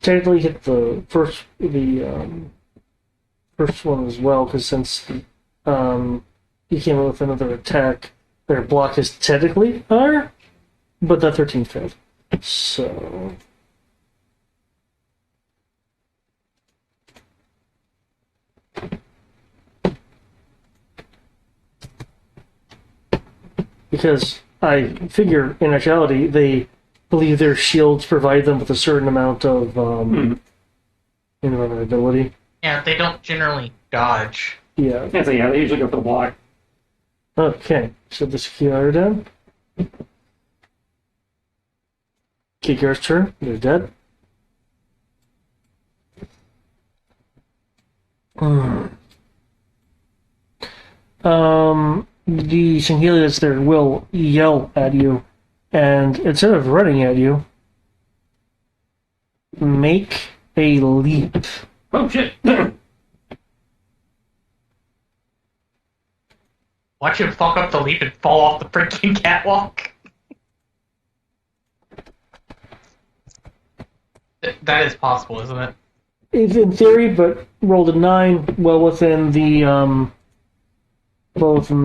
Technically hit the first one as well, because since he came in with another attack, their block is technically higher, but that 13 failed. So because I figure in actuality they believe their shields provide them with a certain amount of invulnerability. Yeah, they don't generally dodge. Yeah. Yeah, so yeah, they usually go for the block. Okay, so the secure down. Kikar's turn. They're dead. The Singhili that's there will yell at you, and instead of running at you, make a leap. Oh shit! Watch him fuck up the leap and fall off the freaking catwalk. That is possible, isn't it? It's in theory, but rolled a 9, well within the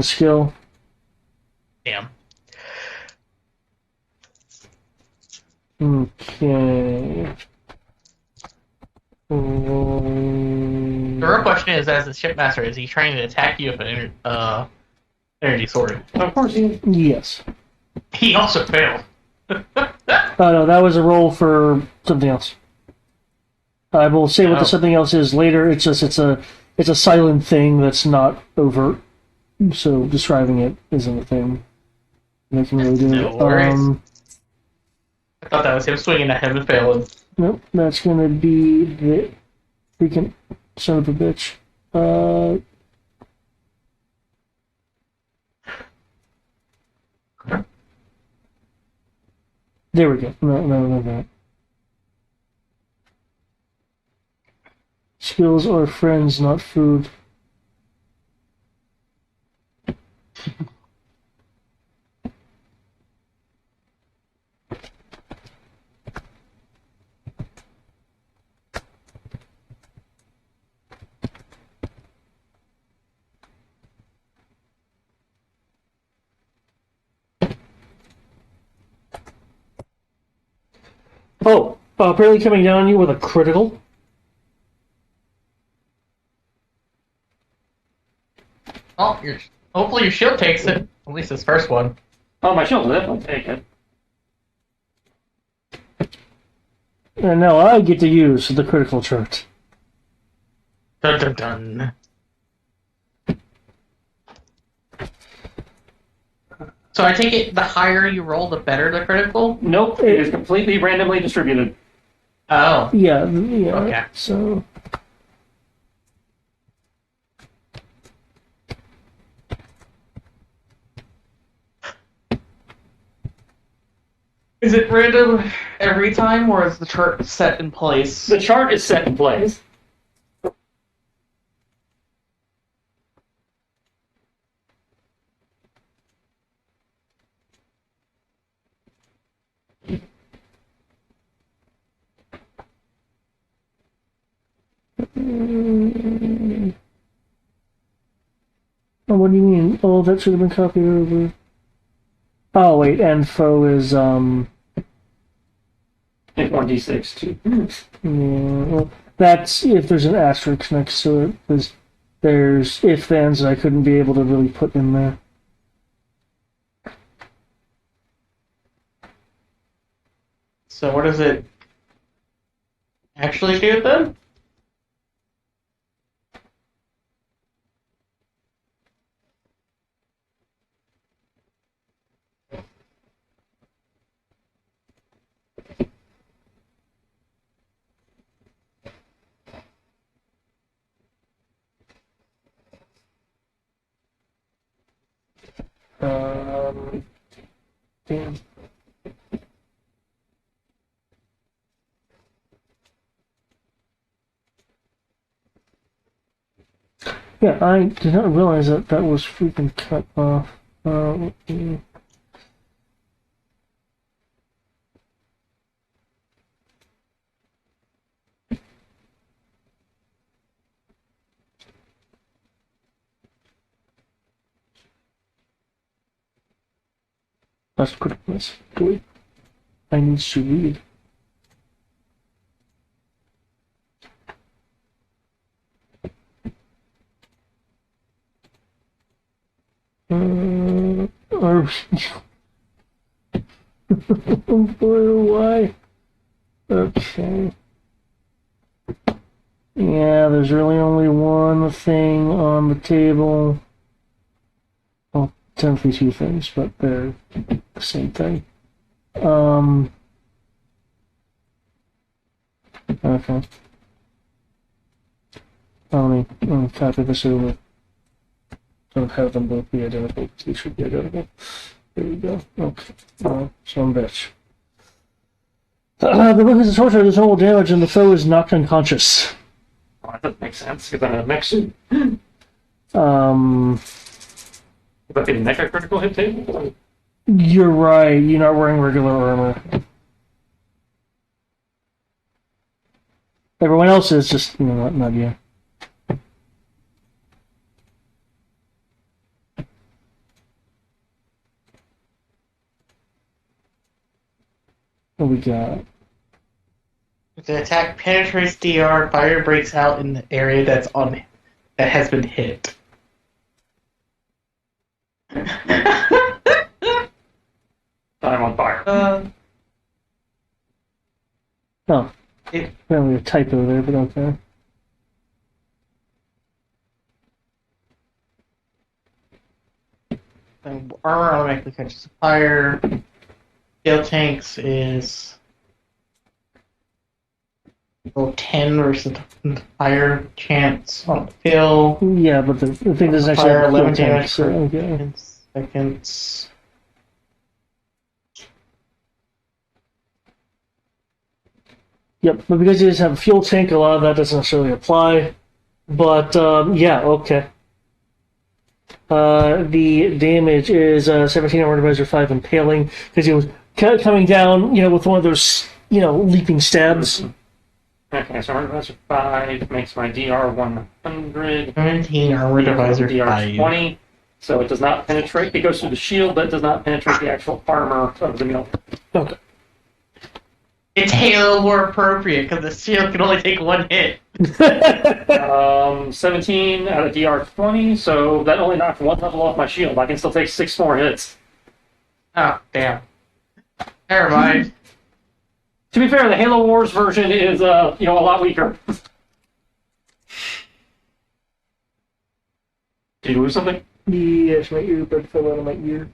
skill. Damn. Okay. The real question is, as the shipmaster, is he trying to attack you with an energy sword? Of course, he. Yes. He also failed. Oh no, that was a roll for something else. I will say what the something else is later. It's just it's a silent thing that's not overt. So describing it isn't a thing that can really do No it. worries. I thought that was him swinging at him and failing. Nope, that's gonna be the freaking son of a bitch. There we go. No. Skills are friends, not food. Oh, apparently coming down on you with a critical. Oh, hopefully your shield takes it. At least this first one. Oh, my shield will definitely take it. And now I get to use the critical chart. Dun dun dun. So I take it the higher you roll, the better the critical? Nope, it is completely randomly distributed. Oh. Yeah. Okay. So. Is it random every time, or is the chart set in place? The chart is set in place. Oh, what do you mean? Oh, that should have been copied over. Oh wait, and foe is And 1d6 too. Yeah, well, that's if there's an asterisk next to it. There's if thens that I couldn't be able to really put in there. So what does it actually do then? Damn. Yeah, I did not realize that that was freaking cut off. That's quickness. Wait, I need to read. Or why? Okay. Yeah, there's really only one thing on the table. Well, technically two things, but they're the same thing. Okay. Let me copy this over. Don't have them both be identical. They should be identical. There we go. Okay. Some bitch. The weapons of torture does normal damage and the foe is knocked unconscious. Oh, that doesn't make sense, because I'm in a mech suit. Um, Would that be the mecha critical hit table? You're right. You're not wearing regular armor. Everyone else is just, not you. What we got? If the attack penetrates DR, fire breaks out in the area that has been hit. I'm on fire. Oh. Apparently a typo there, but okay. Armor automatically catches fire. Steel tanks is 10 versus the fire chance on the kill. Yeah, but the thing doesn't actually Fire have 11 fuel damage tanks, so, for okay. 10 seconds. Yep, but because you just have a fuel tank, a lot of that doesn't necessarily apply. But, yeah, okay. The damage is 17 armor divisor 5 impaling, because he was coming down, with one of those, leaping stabs. Okay, so armor divisor 5 makes my DR 100. 17 armor divisor DR 5. 20. So it does not penetrate. It goes through the shield, but it does not penetrate the actual armor of the meal. Okay. It's Halo more appropriate because the shield can only take one hit. 17 out of DR 20, so that only knocked one level off my shield. I can still take 6 more hits. Oh, damn. Never mind. To be fair, the Halo Wars version is, a lot weaker. Did you lose something? Yes, my earbud fell out of my ear.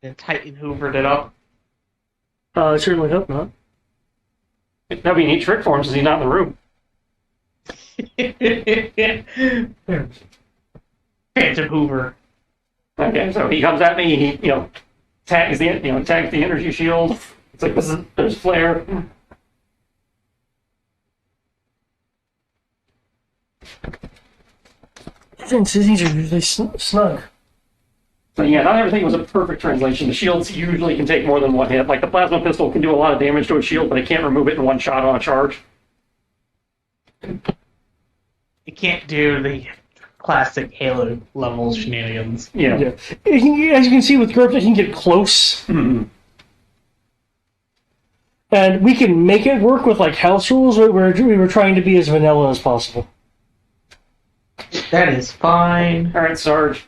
And Titan hoovered it up. I certainly hope not. That'd be a neat trick for him since he's not in the room. Phantom Hoover. Okay, so he comes at me, he, tags the energy shield. It's like, there's flare. Things are usually snug. So yeah, not everything was a perfect translation. The shields usually can take more than one hit. Like the plasma pistol can do a lot of damage to a shield, but it can't remove it in one shot on a charge. It can't do the classic Halo level shenanigans. Yeah. As you can see with Grip, it can get close. Mm-hmm. And we can make it work with house rules where we were trying to be as vanilla as possible. That is fine. All right, Sarge.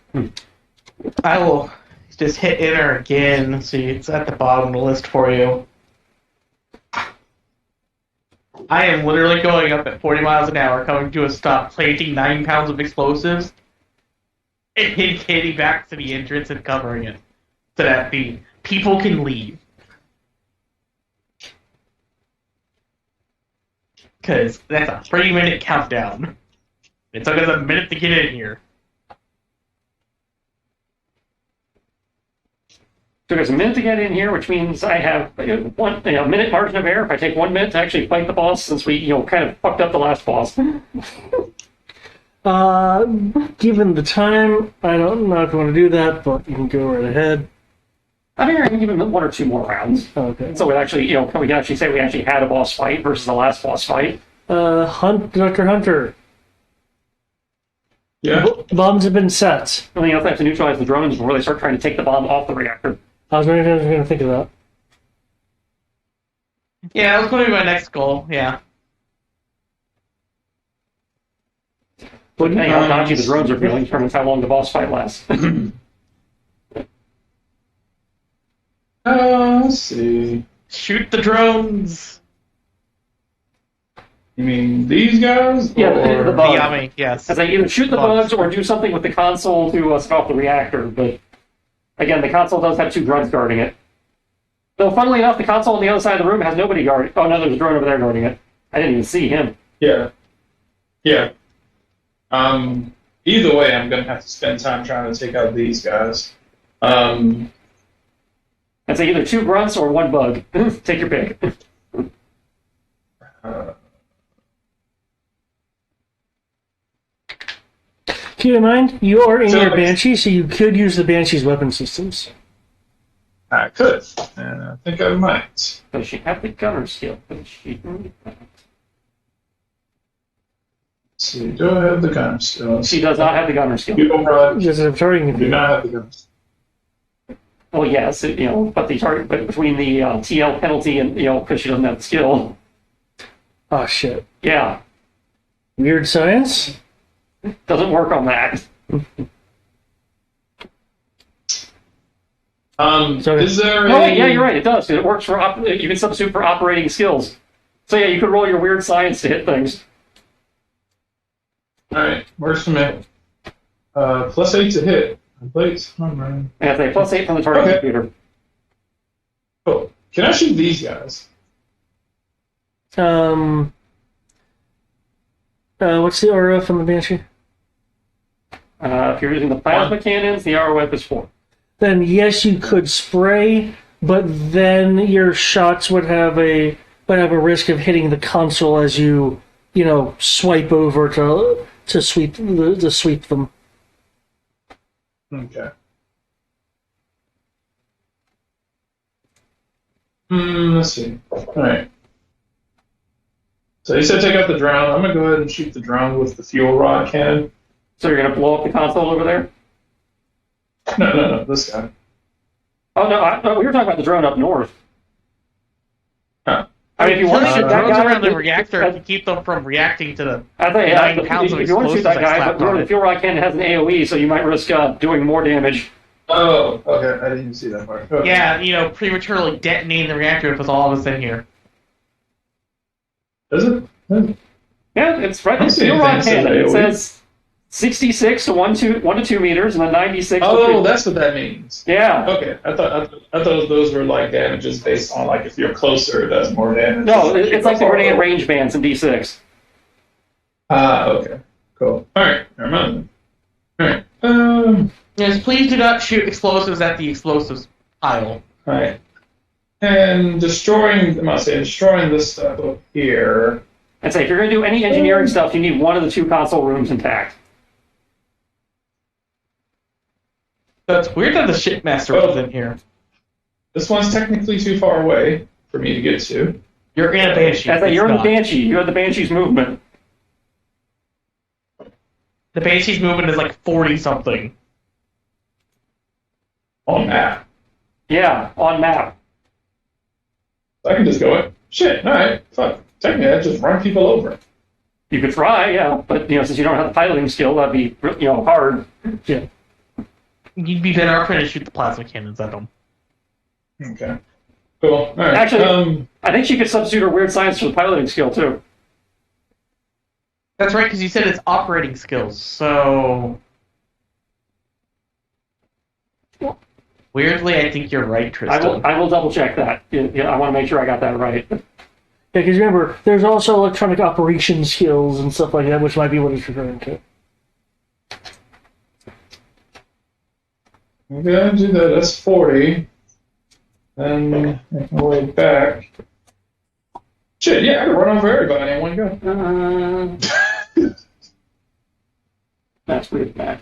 I will just hit enter again. See, it's at the bottom of the list for you. I am literally going up at 40 miles an hour, coming to a stop, planting 9 pounds of explosives, and hitting back to the entrance and covering it, so that the people can leave. Because that's a 3-minute countdown. It took us a minute to get in here. Took us a minute to get in here, which means I have a minute margin of error if I take 1 minute to actually fight the boss, since we kind of fucked up the last boss. Given the time, I don't know if you want to do that, but you can go right ahead. I think I can give him 1 or 2 more rounds. Okay. So we actually, we can actually say we actually had a boss fight versus the last boss fight. Dr. Hunter. Yeah. Bombs have been set. I think I have to neutralize the drones before they start trying to take the bomb off the reactor. I was going to think of that. Yeah, that was going to be my next goal, yeah. But depending on how dodgy the drones are feeling determines how long the boss fight lasts. Let's see. Shoot the drones. You mean these guys? Yeah, or... the bug. Yummy, yes. As I either shoot the bugs or do something with the console to set off the reactor, but again, the console does have 2 grunts guarding it. Though, funnily enough, the console on the other side of the room has nobody guarding. Oh no, there's a drone over there guarding it. I didn't even see him. Yeah. Yeah. Either way, I'm gonna have to spend time trying to take out these guys. I'd say either 2 grunts or 1 bug. Take your pick. Keep in mind, you are in So, your like- Banshee, so you could use the Banshee's weapon systems. I could, and I think I might. Does she have the gunner skill? Does she? Let's see, do I have the gun still? She does not have the gunner skill. You override. Just a targeting Do not have the guns. Well, yes, but the target, but between the TL penalty and because she doesn't have the skill. Oh shit. Yeah, Weird science? doesn't work on that. So- Is there No, a... wait, yeah, you're right. It does. It works for you can substitute for operating skills. So yeah, you could roll your weird science to hit things. Alright, works for me. +8 to hit. Plates. And it's a +8 from the target Okay. computer. Cool. Can I shoot these guys? What's the RF on the Banshee? If you're using the plasma cannons, the ROF is 4. Then yes, you could spray, but then your shots would have a risk of hitting the console as you swipe over to sweep them. Okay. Let's see. Alright. So you said take out the drone. I'm gonna go ahead and shoot the drone with the fuel rod cannon. So you're gonna blow up the console over there? No, this guy. Oh no, we were talking about the drone up north. Huh. I mean, if you want to shoot that drones guy around the reactor to keep them from reacting to the. I think 9 pounds of if you want to shoot that explosives I guy, but slapped on remember the it. fuel rod cannon has an AOE, so you might risk doing more damage. Oh, okay. I didn't even see that part. Okay. Yeah, prematurely detonating the reactor with all of us in here. Is it? Yeah, it's right. I don't The see fuel rod anything that cannon. It says AOE. says 66 to 1 to 2 meters, and then 96. to Oh, 3. that's what that means. Yeah. Okay, I thought those were like damages based on like if you're closer, it does more damage. No, it's like the Far grenade away. range bands in D6. Okay, cool. All right, never mind. All right. Yes, please do not shoot explosives at the explosives pile. All right. And destroying this stuff up here. I'd say if you're going to do any engineering stuff, you need one of the 2 console rooms intact. That's weird that the shipmaster was in here. This one's technically too far away for me to get to. You're in a Banshee. I'd say it's you're in the not. Banshee. You have the Banshee's movement. The Banshee's movement is like 40-something. On map. Yeah, on map. I can just go in. Shit, alright, fuck. Technically, I just run people over. You could try, yeah, but since you don't have the piloting skill, that'd be hard. Yeah. You'd be better off trying to shoot the plasma cannons at them. Okay. Cool. Alright. Actually, I think she could substitute her weird science for the piloting skill too. That's right, because you said it's operating skills, so... Weirdly, I think you're right, Tristan. I will double check that. I want to make sure I got that right. Yeah, because remember, there's also electronic operation skills and stuff like that, which might be what it's referring to. Okay, do that. That's 40. Then make my way back. Shit, yeah, I can run over everybody in one go. That's weird, Matt.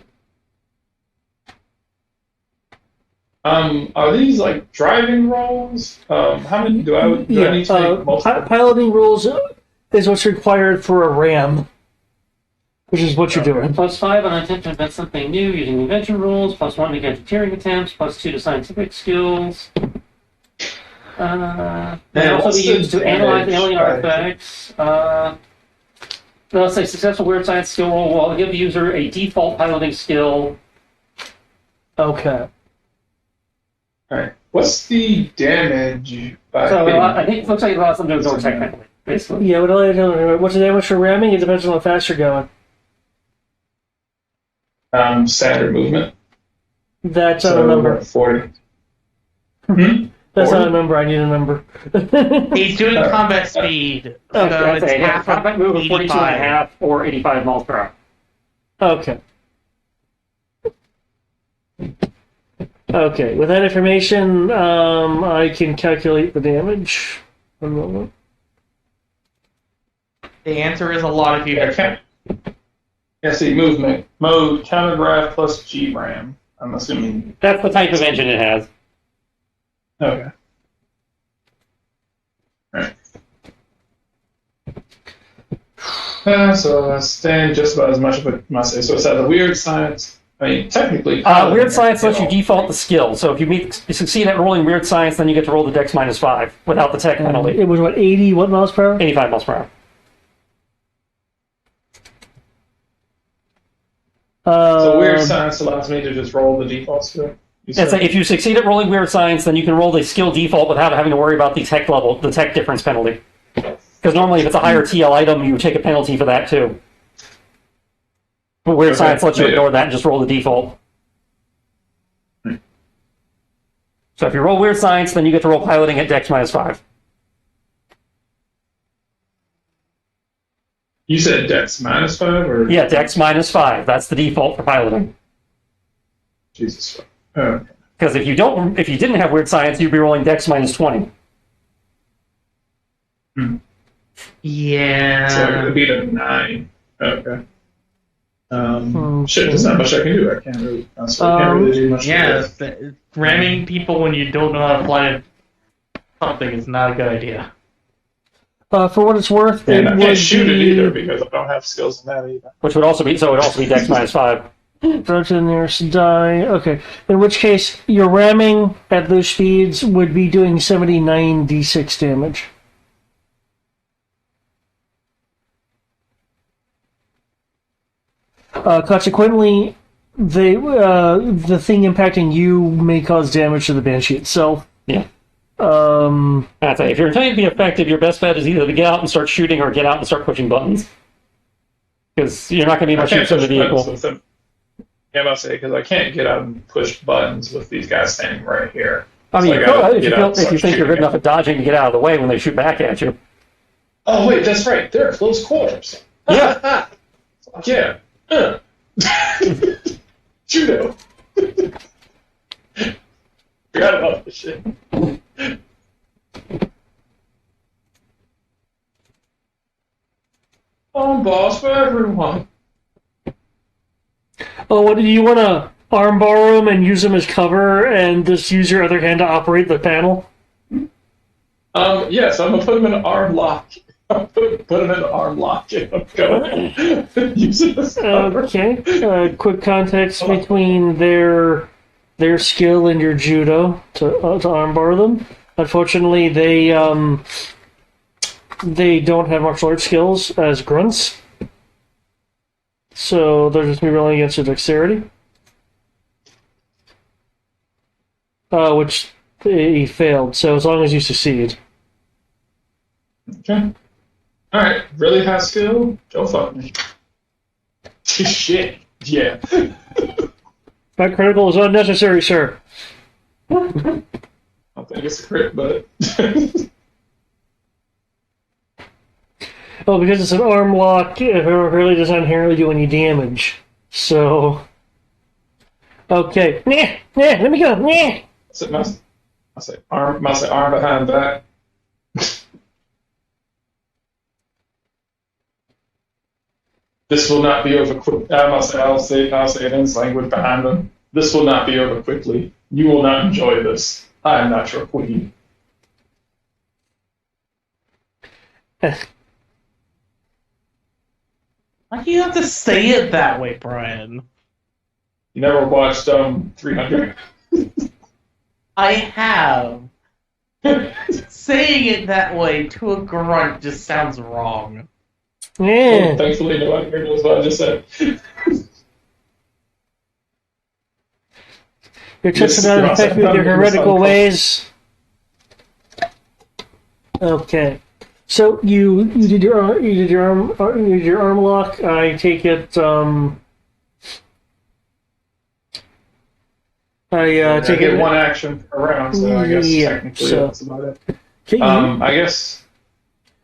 Are these like driving roles? How many do I need to make multiple? Piloting rules is what's required for a RAM, which is what you're doing. +5 on attempt to invent something new using invention rules. +1 to gadgeteering attempts. +2 to scientific skills. They also what's be the used to analyze damage? alien artifacts. Let's say successful weird science skill roll will give the user a default piloting skill. Okay. Alright. What's the damage by So hitting? I think it looks like it allows them to go technically. Basically. Yeah, what's the damage for ramming? It depends on how fast you're going. Standard movement. That's So not a number. 40. That's 40? not a number. I need a number. He's doing combat speed, so I'd it's say half of combat move of 42 and a 85. half or 85 miles per hour. Okay. Okay. With that information, I can calculate the damage. 1 moment. The answer is a lot if you. Yeah, see, movement. Mode, countergraph plus G-ram. I'm assuming. That's the type of engine it has. Okay. Alright. So that's then just about as much of it must say. So it's a weird science. I mean, technically. Weird science lets you default the skill. So if you succeed at rolling weird science, then you get to roll the dex -5 without the tech penalty. It was what, 80 what miles per hour? 85 miles per hour. So weird science allows me to just roll the default skill. It's like if you succeed at rolling weird science, then you can roll the skill default without having to worry about the tech level, the tech difference penalty. Because normally, if it's a higher TL item, you take a penalty for that too. But weird science lets you ignore that and just roll the default. So if you roll weird science, then you get to roll piloting at dex -5. You said dex -5 or? Yeah, dex -5. That's the default for piloting. Jesus. Okay. Because if you didn't have weird science, you'd be rolling dex -20. Yeah. So it would be a 9. Okay. Shit, there's not much I can do. I can't really do much. Yeah, ramming people when you don't know how to fly something is not a good idea. For what it's worth, And I it can't would shoot it be either because I don't have skills in that either. Which would also be dex -5. throw to the nearest die. Okay. In which case, your ramming at those speeds would be doing 79 d6 damage. Consequently, the thing impacting you may cause damage to the Banshee itself. Yeah. I'd say if you're intending to be effective, your best bet is either to get out and start shooting or get out and start pushing buttons. Because you're not going to be much use of the vehicle. Yeah, I'm about to say, because I can't get out and push buttons with these guys standing right here. I mean, So you gotta could, get out and if you start think you're good shooting enough at dodging to get out of the way when they shoot back at you. Oh, wait, that's right. They're close quarters. Yeah. Yeah. Judo. Forgot about this shit. I'm boss for everyone. Oh, what do you want to armbar them and use them as cover, and just use your other hand to operate the panel? Yes, I'm gonna put him in an arm lock. I'm gonna put him in an arm lock and I'm going use it as cover. Okay. Quick context between their skill and your judo to armbar them. Unfortunately, they don't have martial arts skills as grunts, so they're just gonna be rolling against their dexterity, which he failed. So as long as you succeed. Okay. Alright, really high skill? Go fuck me. Shit. Yeah. That critical is unnecessary, sir. I don't think it's a crit, but. Well, because it's an arm lock, it really doesn't inherently do any damage. So. Okay. Let me go. I say arm behind back. This will not be over quick. I'll say it in language behind them. This will not be over quickly. You will not enjoy this. I am not your queen. Why do you have to say it that way, Brian? You never watched 300? I have. Saying it that way to a grunt just sounds wrong. Yeah. Oh, thankfully, nobody heard what I just said. You're testing Yes, out yes, effective with your I'm in the heretical cycle. ways. Okay. So you did your arm lock. I take it. I Take get it. one action per round, so I guess Yeah, technically so- that's about it. Okay, I guess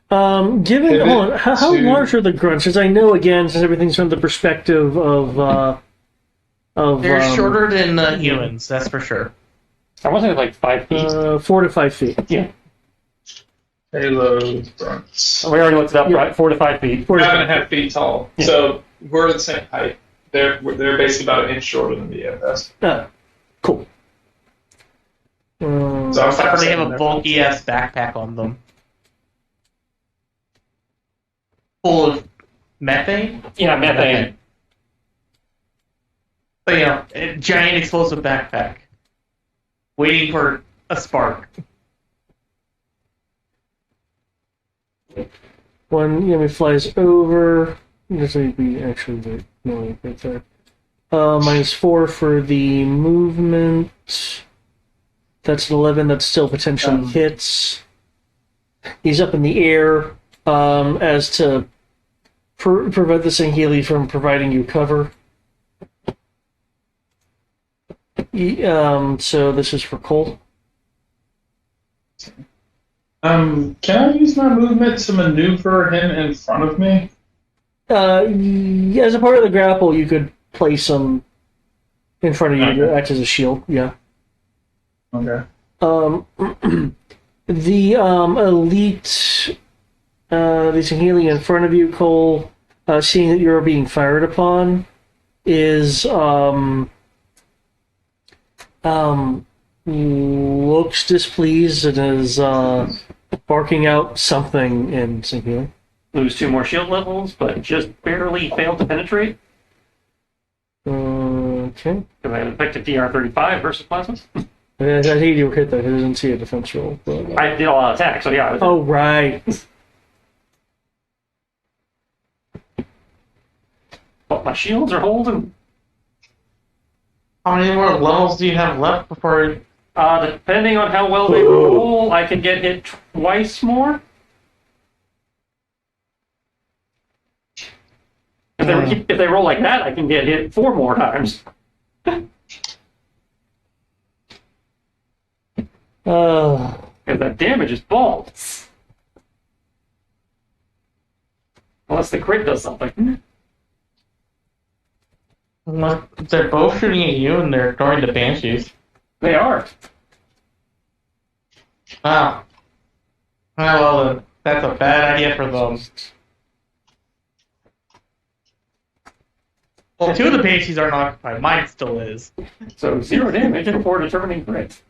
given pivot hold on, how to- large are the grunts? As I know, again, since everything's from the perspective of They're shorter than humans, that's for sure. I want to say like 5 feet. 4 to 5 feet. Yeah. Halo grunts. We already looked it up, Yeah. right? 4 to 5 feet. 5.5 feet tall. Yeah. So we're the same height. They're basically about an inch shorter than me at best. Cool. So I'm Except for they 5'7" have a bulky ass backpack on them. Full of methane? Yeah, methane. So, you know, a giant explosive backpack. Waiting for a spark. One enemy flies over. This would be actually the no right there. -4 for the movement. That's an 11. That still potentially hits. He's up in the air as to prevent the Sangheili from providing you cover. So this is for Cole. Can I use my movement to maneuver him in front of me? As a part of the grapple, you could place him in front of you to act as a shield. Yeah. Okay. The elite, the Sangheili in front of you, Cole, seeing that you're being fired upon, is looks displeased and is barking out something in Sangheili. Lose 2 more shield levels, but just barely failed to penetrate. Okay. Because I have effective DR 35 versus plasmas. I think you hit that. He doesn't see a defense roll. But, I did all out attack, so yeah. oh, right. But my shields are holding. How many more levels do you have left before... Depending on how well they roll, I can get hit twice more. If they roll like that, I can get hit 4 more times. Because that damage is balls. Unless the crit does something. They're both shooting at you and they're ignoring the banshees. They are. Wow. Well, then, that's a bad idea for them. Well, 2 of the banshees aren't occupied. Mine still is. So 0 damage before determining crit.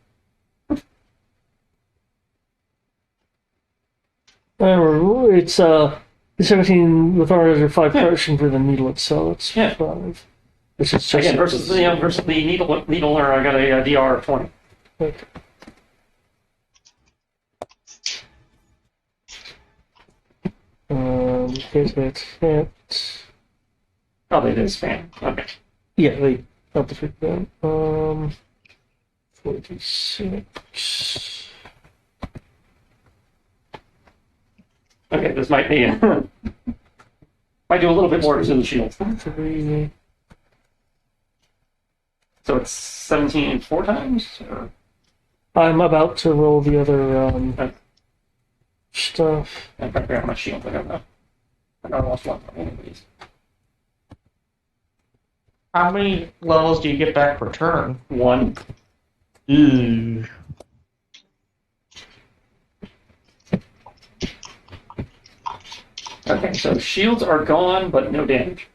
It's 17 with ours or 5 crushing for the needle itself. It's Yeah. 5. Which is just Again, versus the needler, I got a DR of 20. Okay. Here's that hit. Oh, they did spam. Okay. Yeah, they helped to fit that. 46. Okay, this might be might do a little bit more to the shield. 3. So it's 17 4 times? Or? I'm about to roll the other stuff. I forgot how much shield I got now. I got lost one of these. How many levels do you get back per turn? 1. Ooh. Okay, so shields are gone, but no damage.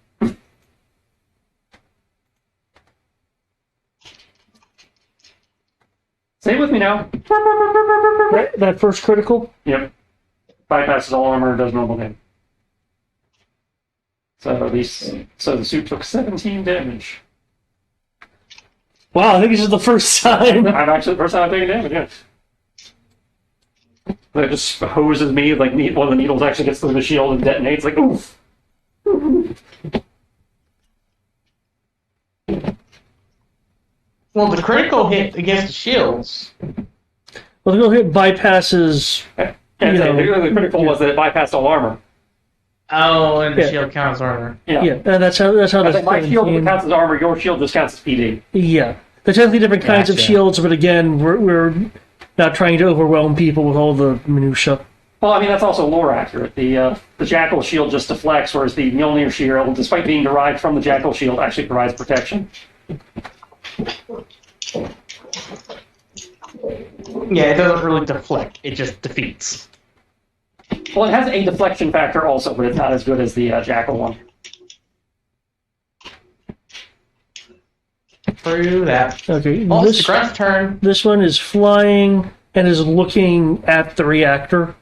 Say it with me now. That first critical? Yep. Bypasses all armor, does normal damage. So at least, so the suit took 17 damage. Wow, I think this is the first time. I'm actually the first time I've taken damage, yeah. It just hoses me, like one of the needles actually gets through the shield and detonates, like, oof! Well, the critical hit against the shields. Well, the critical hit bypasses. And You know, the critical was that it bypassed all armor. Oh, and the Yeah. shield counts armor. Yeah. Yeah, and that's how I the think my shield counts as armor, your shield just counts as PD. Yeah, there's definitely different kinds of Gotcha. shields, but again, we're not trying to overwhelm people with all the minutia. Well, I mean, that's also lore accurate. The Jackal shield just deflects, whereas the Mjolnir shield, despite being derived from the Jackal shield, actually provides protection. Yeah, it doesn't really deflect. It just defeats. Well, it has a deflection factor also, but it's not as good as the Jackal one. Through that. Okay, Oh, it's the grunt's turn. this one is flying and is looking at the reactor.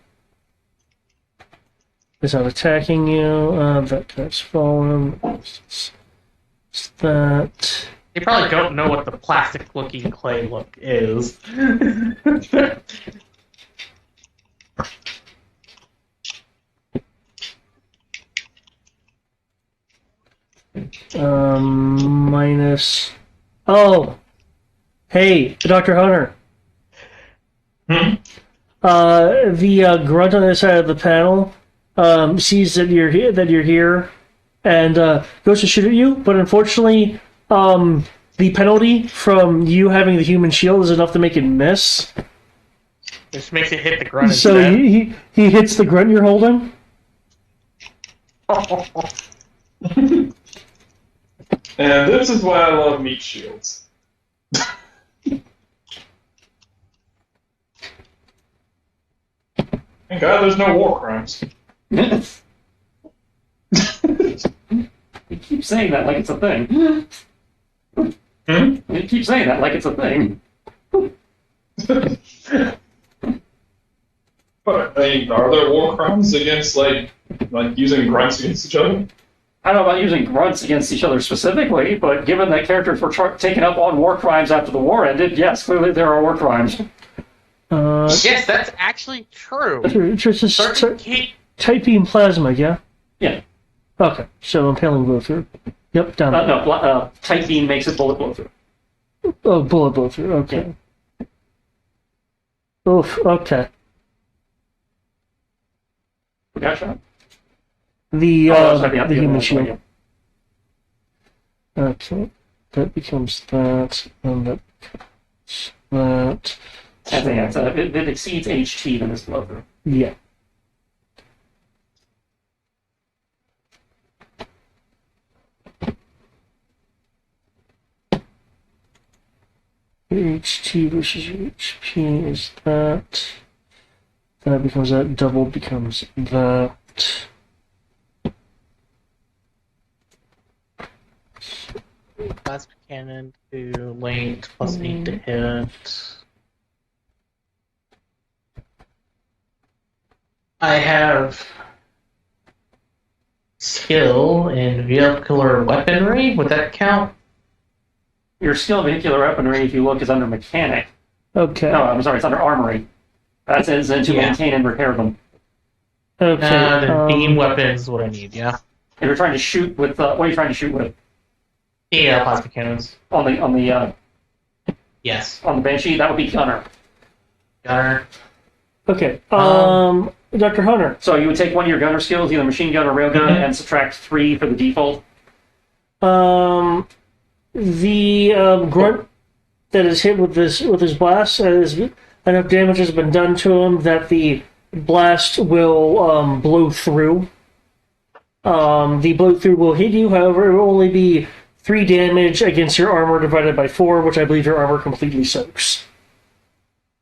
It's not attacking you. That's fallen. It's that. They probably don't know what the plastic-looking clay look is. Minus. Oh, hey, Dr. Hunter. The grunt on the other side of the panel sees that you're here, and goes to shoot at you. But unfortunately, the penalty from you having the human shield is enough to make it miss. Just makes it hit the grunt So instead. he hits the grunt you're holding. And this is why I love meat shields. Thank God there's no war crimes. You keep saying that like it's a thing. You keep saying that like it's a thing. But I mean, are there war crimes against like using grunts against each other? I don't know about using grunts against each other specifically, but given that characters were taken up on war crimes after the war ended, yes, clearly there are war crimes. Yes, that's actually true. Just Certain ca- tight beam plasma, yeah? Yeah. Okay, so impaling blow through. Yep, down. No, tight beam makes it bullet blow through. Oh, bullet blow through, okay. Oof, okay. We got shot. The The human shield. Okay, that becomes that, and that becomes that. I think it exceeds HT than this blow through. Yeah. HT versus HP is that. That becomes that. Double becomes that. Plasma cannon to length plus 8 to hit. I have skill in vehicular weaponry. Would that count? Your skill vehicular weaponry, if you look, is under mechanic. Okay. No, I'm sorry, it's under armory. That says to maintain and repair them. Okay. Then beam weapons is what I need, yeah? If you're trying to shoot with, what are you trying to shoot with? Yeah, plasma cannons. On the Yes. Banshee, that would be gunner. Gunner. Okay. Dr. Hunter. So you would take one of your gunner skills, either machine gun or railgun, and subtract 3 for the default. The grunt that is hit with his blast, enough damage has been done to him that the blast will blow through. The blow through will hit you, however, it will only be 3 damage against your armor divided by 4, which I believe your armor completely soaks.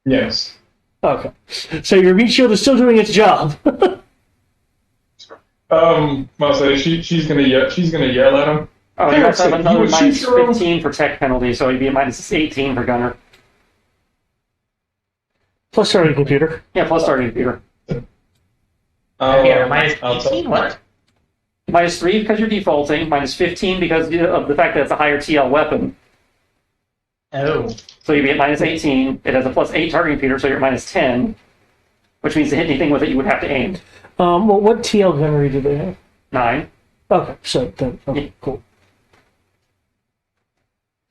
Yes. Okay. So your meat shield is still doing its job. I'll say she's gonna yell at him. Oh, you also have You another would minus shoot your own- 15 for tech penalty, so you'd be a minus 18 for gunner. Plus starting computer. Yeah, plus starting computer. Yeah, minus I'll 18, what? Minus 3 because you're defaulting, minus 15 because of the fact that it's a higher TL weapon. Oh. So you'd be at minus 18. It has a plus 8 targeting computer, so you're at minus 10, which means to hit anything with it, you would have to aim. Well, what TL gunnery do they have? 9. Okay, so then, okay, cool.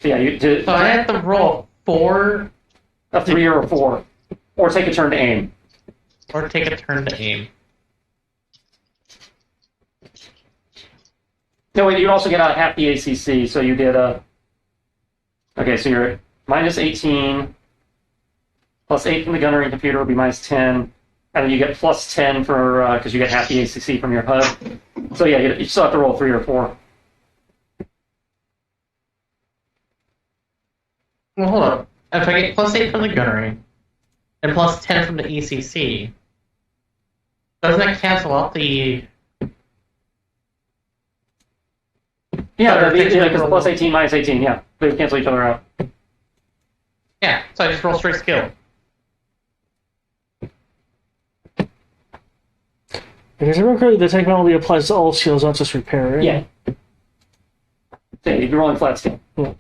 So yeah, you So I have to roll 4 a 3 or a 4, or take a turn to aim. or take a turn to aim. No, wait, you also get out half the ACC, so you did a. Okay, so you're at minus 18, plus 8 from the gunnery and computer will be minus 10, and then you get plus 10 for because you get half the ACC from your HUD. So yeah, you still have to roll 3 or 4. Well, hold up. If I get plus 8 from the gunnery and plus 10 from the ECC, doesn't that cancel out the? Yeah, because the plus 18 minus 18, yeah, they cancel each other out. Yeah, so I just roll straight skill. Because everyone correctly, the technology applies to all skills, not just repair. Right? Yeah. So you're rolling flat skill. Yeah.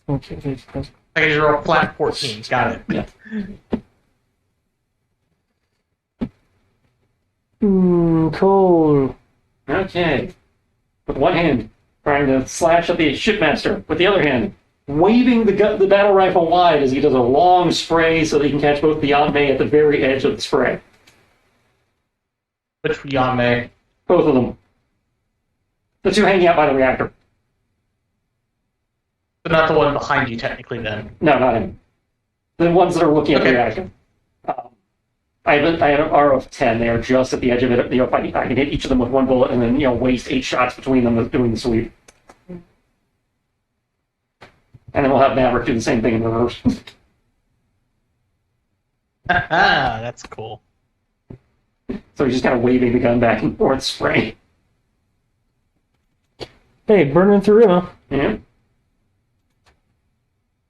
Okay. I can just roll flat 14. Got it. Yeah. Cool. Okay. With one hand, trying to slash at the shipmaster. With the other hand, waving the battle rifle wide as he does a long spray so that he can catch both the Yanmei at the very edge of the spray. Which Yanmei? Both of them. The two hanging out by the reactor. But not the one behind you, technically, then. No, not him. The ones that are looking at the Okay. reactor. I have an RO of 10. They are just at the edge of it. If I can hit each of them with one bullet and then waste 8 shots between them doing the sweep. And then we'll have Maverick do the same thing in reverse. Ah, that's cool. So he's just kind of waving the gun back and forth, spraying. Hey, burning through ammo. Yeah.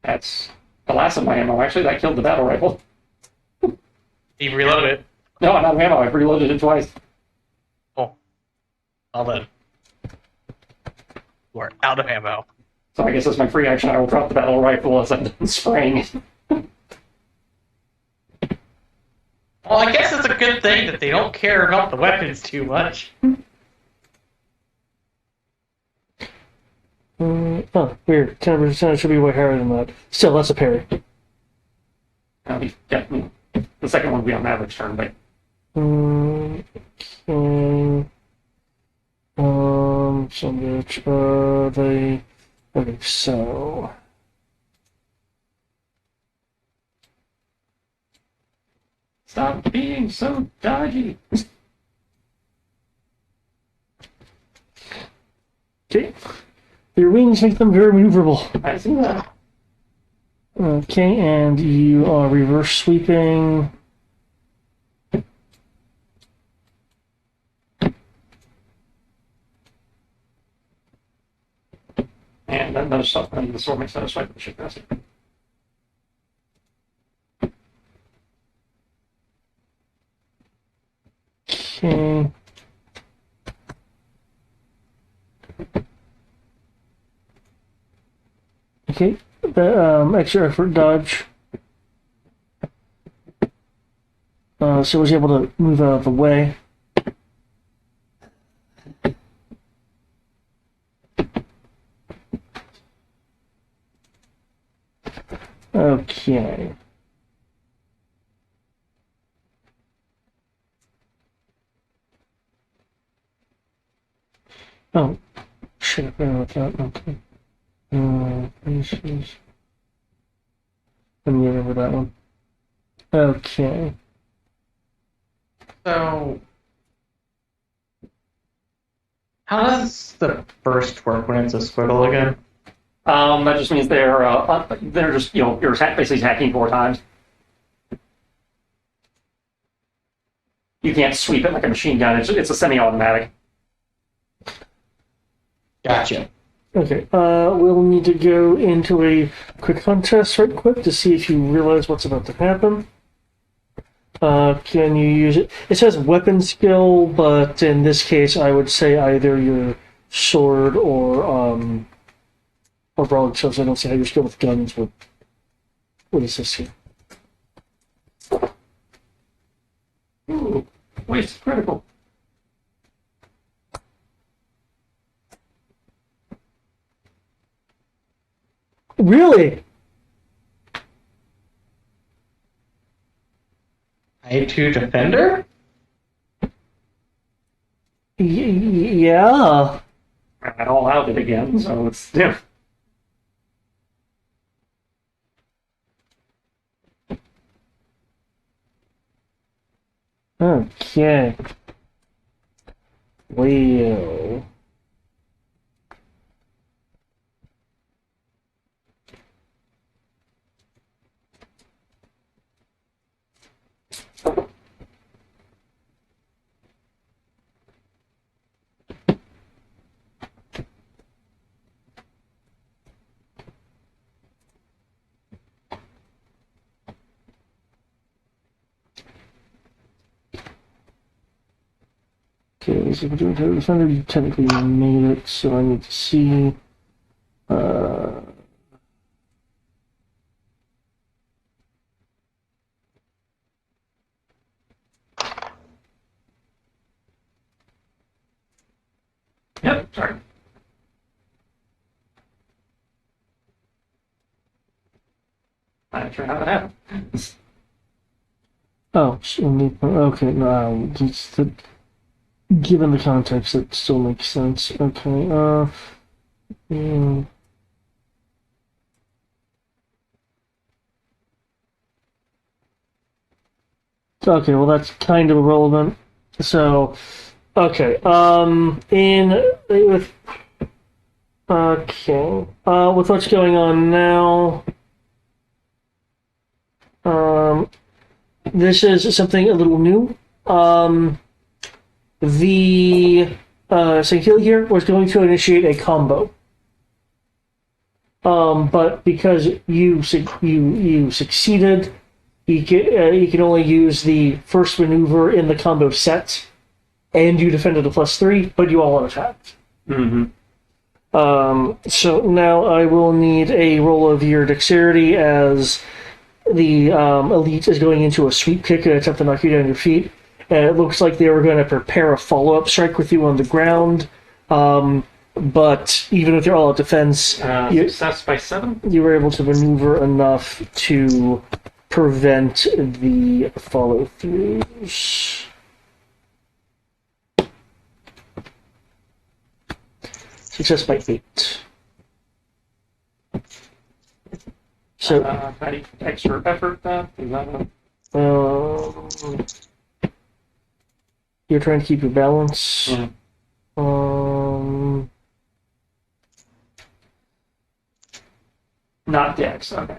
That's the last of my ammo. Actually, that killed the battle rifle. You reload it. No, I'm out of ammo. I've reloaded it twice. Oh. Well then. You are out of ammo. So I guess that's my free action. I will drop the battle rifle as I'm done spraying. Well, I guess it's a good thing that they don't care about the weapons too much. Oh, weird. 10% should be way higher than that. Still, that's a parry. The second one will be on Maverick's turn, but Okay. So which are they? Okay, so. stop being so dodgy. Okay. Your wings make them very maneuverable. I see that. Okay, and you are reverse sweeping. And then the sword makes another swipe with the shipmaster. Okay. Okay, the extra effort dodge. So was able to move out of the way. Okay. Oh, shit, I forgot about that. Okay. Pieces. Let me remember that one. Okay. So, how does the burst work when it's a squiggle again? That just means they're just you're basically hacking 4 times. You can't sweep it like a machine gun. It's a semi-automatic. Gotcha. Okay, we'll need to go into a quick contest right quick to see if you realize what's about to happen. Can you use it? It says weapon skill, but in this case, I would say either your sword or broadswords. I don't see how your skill with guns would assist you. Ooh, waste critical. Really? I2 Defender? Yeah. I all out it again, so it's yeah. Okay. Well. Okay, so Defender technically made it, so I need to see. Uh, Yep, sorry. I'm not sure how that happened. oh, okay, no, just the, given the context, it still makes sense. Okay, hmm. Okay, well that's kind of irrelevant. So, okay, with with what's going on now, this is something a little new. The Sahil here was going to initiate a combo. But because you succeeded, you can only use the first maneuver in the combo set, and you defended a +3, but you all attacked. Mm-hmm. So now I will need a roll of your dexterity as the elite is going into a sweep kick and attempt to knock you down your feet. And it looks like they were going to prepare a follow-up strike with you on the ground. But even with your all-out defense, Success by 7? you were able to maneuver enough to prevent the follow-throughs. Success by 8. So, Any extra effort then? Is that you're trying to keep your balance. Yeah. Not Dex, okay.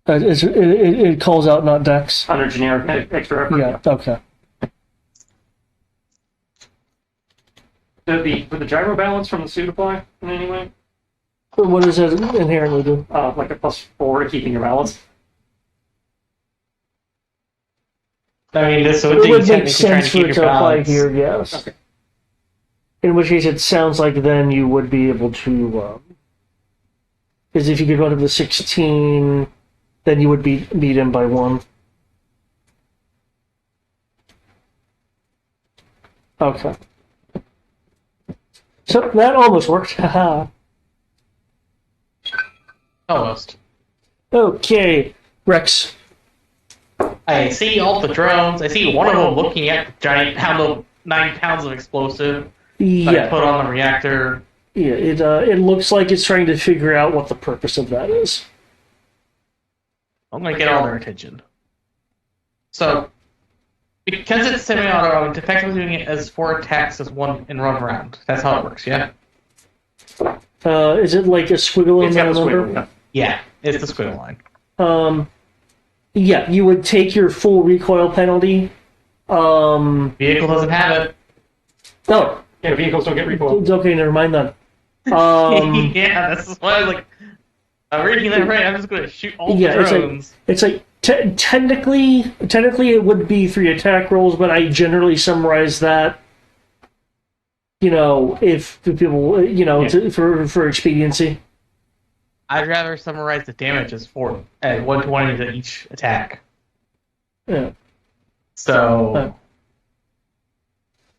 It calls out not dex. Under generic extra effort. Yeah, okay. Would the gyro balance from the suit apply in any way? What does it inherently do? Like a +4 to keeping your balance? I mean, this would It be would make technically trying sense to for keep it your to apply balance. here, yes. Okay. In which case, it sounds like then you would be able to. Because if you could run up to 16, then you would beat him by 1. Okay. So that almost worked. Haha. Almost. Okay, Rex. I see all the drones. I see one of them looking at the giant pound of 9 pounds of explosive that I Yeah, put on the reactor. yeah. It looks like it's trying to figure out what the purpose of that is. I'm gonna get all their attention. So, because it's semi-auto, I'm effectively doing it as 4 attacks as one and run around. That's how it works, yeah? Is it like a squiggle in It's got that the number? squiggle, yeah. Yeah, it's the squiggle line. Yeah, you would take your full recoil penalty. Vehicle doesn't have it. Oh, Yeah, vehicles don't get recoil. it's okay, never mind then. Yeah, that's why I was like, I'm reading that right. I'm just gonna shoot all Yeah, the it's like- drones. It's like technically it would be 3 attack rolls, but I generally summarize that. If the people, for expediency. I'd rather summarize the damage as 4 at 120 to each attack. Yeah. So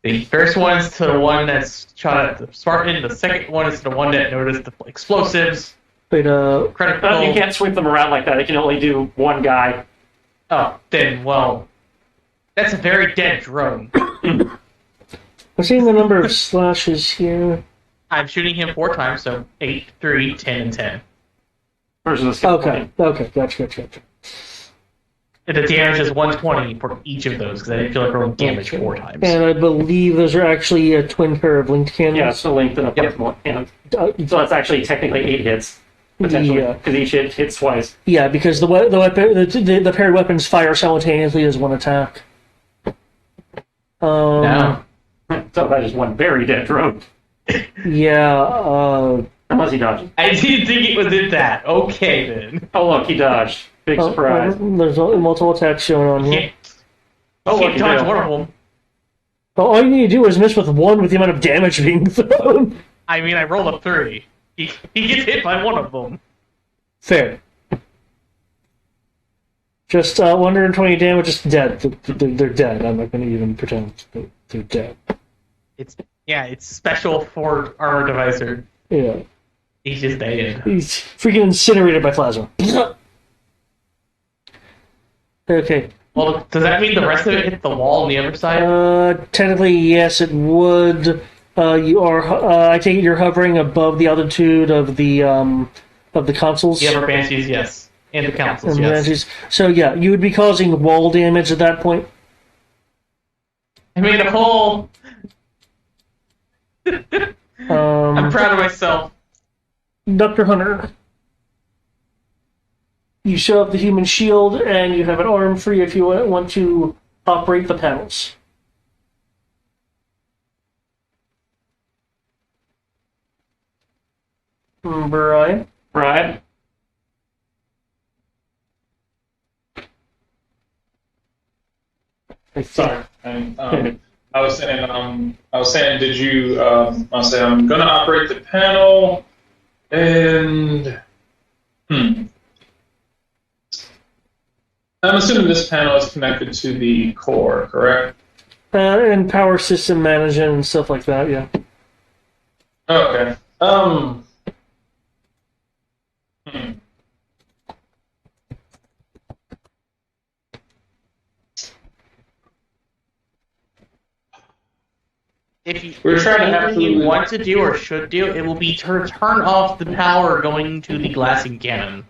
The first one's to the one that's shot at the Spartan. The second one is to the one that noticed the explosives. Wait, Critical. You can't sweep them around like that. It can only do one guy. Oh, then, well, that's a very dead drone. I'm seeing the number of slashes here. I'm shooting him 4 times, so 8, 3, 10, and 10. Versus a skill Okay, point. okay, gotcha. And the damage is 120 for each of those, because I didn't feel like rolling damage 4 times. And I believe those are actually a twin pair of linked cannons. Yeah, so linked and a Yep. more. And so that's actually technically 8 hits. Potentially. Yeah. Because each hit hits twice. Yeah, because the paired weapons fire simultaneously as one attack. No. So that is one very dead drone. Yeah, Unless he dodges. I didn't think it was in that. Okay, then. Oh, look, he dodged. Big surprise. There's multiple attacks showing on here. Can't, Oh, can't look, dodge he one did. of them. But all you need to do is miss with one with the amount of damage being thrown. I mean, I rolled a 3. He gets hit by one of them. Fair. Just 120 damage, just dead. They're dead. I'm not going to even pretend that they're dead. It's special for armor divisor. Yeah. He's just dead. He's freaking incinerated by plasma. Okay. Well, does that mean the rest of it hit the wall on the other side? Technically, yes, it would. You are. I take it you're hovering above the altitude of the consoles. The other banshees, yes. And the councils, And the yes. banshees. So yeah, you would be causing wall damage at that point. I made a hole! I'm proud of myself. Dr. Hunter, you show up the human shield, and you have an arm free if you want to operate the panels. Brian? Right? Sorry. I was saying, did you? I'll say I'm going to operate the panel, and I'm assuming this panel is connected to the core, correct? And power system management and stuff like that, yeah. Okay. If you, We're trying to have anything you to- want to do or should do, it will be to turn off the power going to the glassing cannon.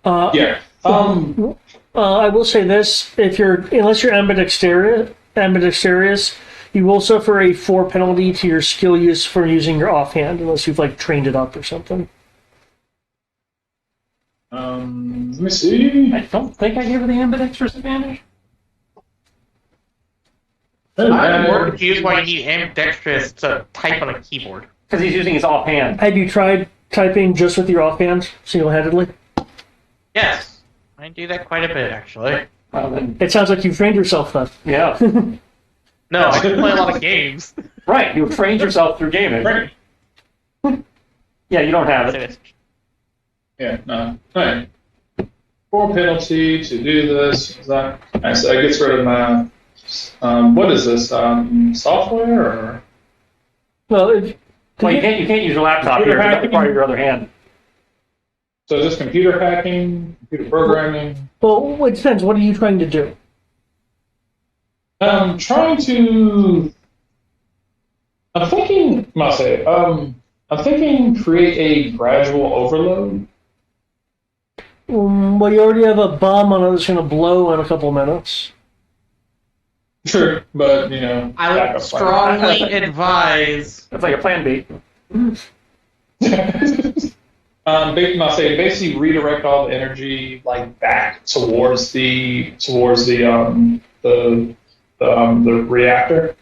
Yeah. I will say this: unless you're ambidextrous, you will suffer a 4 penalty to your skill use for using your offhand, unless you've trained it up or something. Let me see. I don't think I gave her the ambidextrous advantage. I'm more confused why you need ambidextrous to type on a keyboard. Because he's using his offhand. Have you tried typing just with your offhand, single-handedly? Yes, I do that quite a bit, actually. Well, then, It sounds like you've trained yourself then. yeah. No, I can play a lot of games. Right, you've trained yourself through gaming. Right. Yeah, you don't have it. Yeah, no. Alright. 4 penalty to do this. Is that nice? That gets rid of my. What is this? Software or? Well, Well, you can't use your laptop here. That's part of your other hand. So is this computer hacking, computer programming? well, it depends. What are you trying to do? I'm trying to. I'm thinking. I'm thinking create a gradual overload. Well, you already have a bomb on it that's going to blow in a couple minutes. Sure, but I would backup plan. strongly advise. That's like a plan B. Basically redirect all the energy back towards the reactor.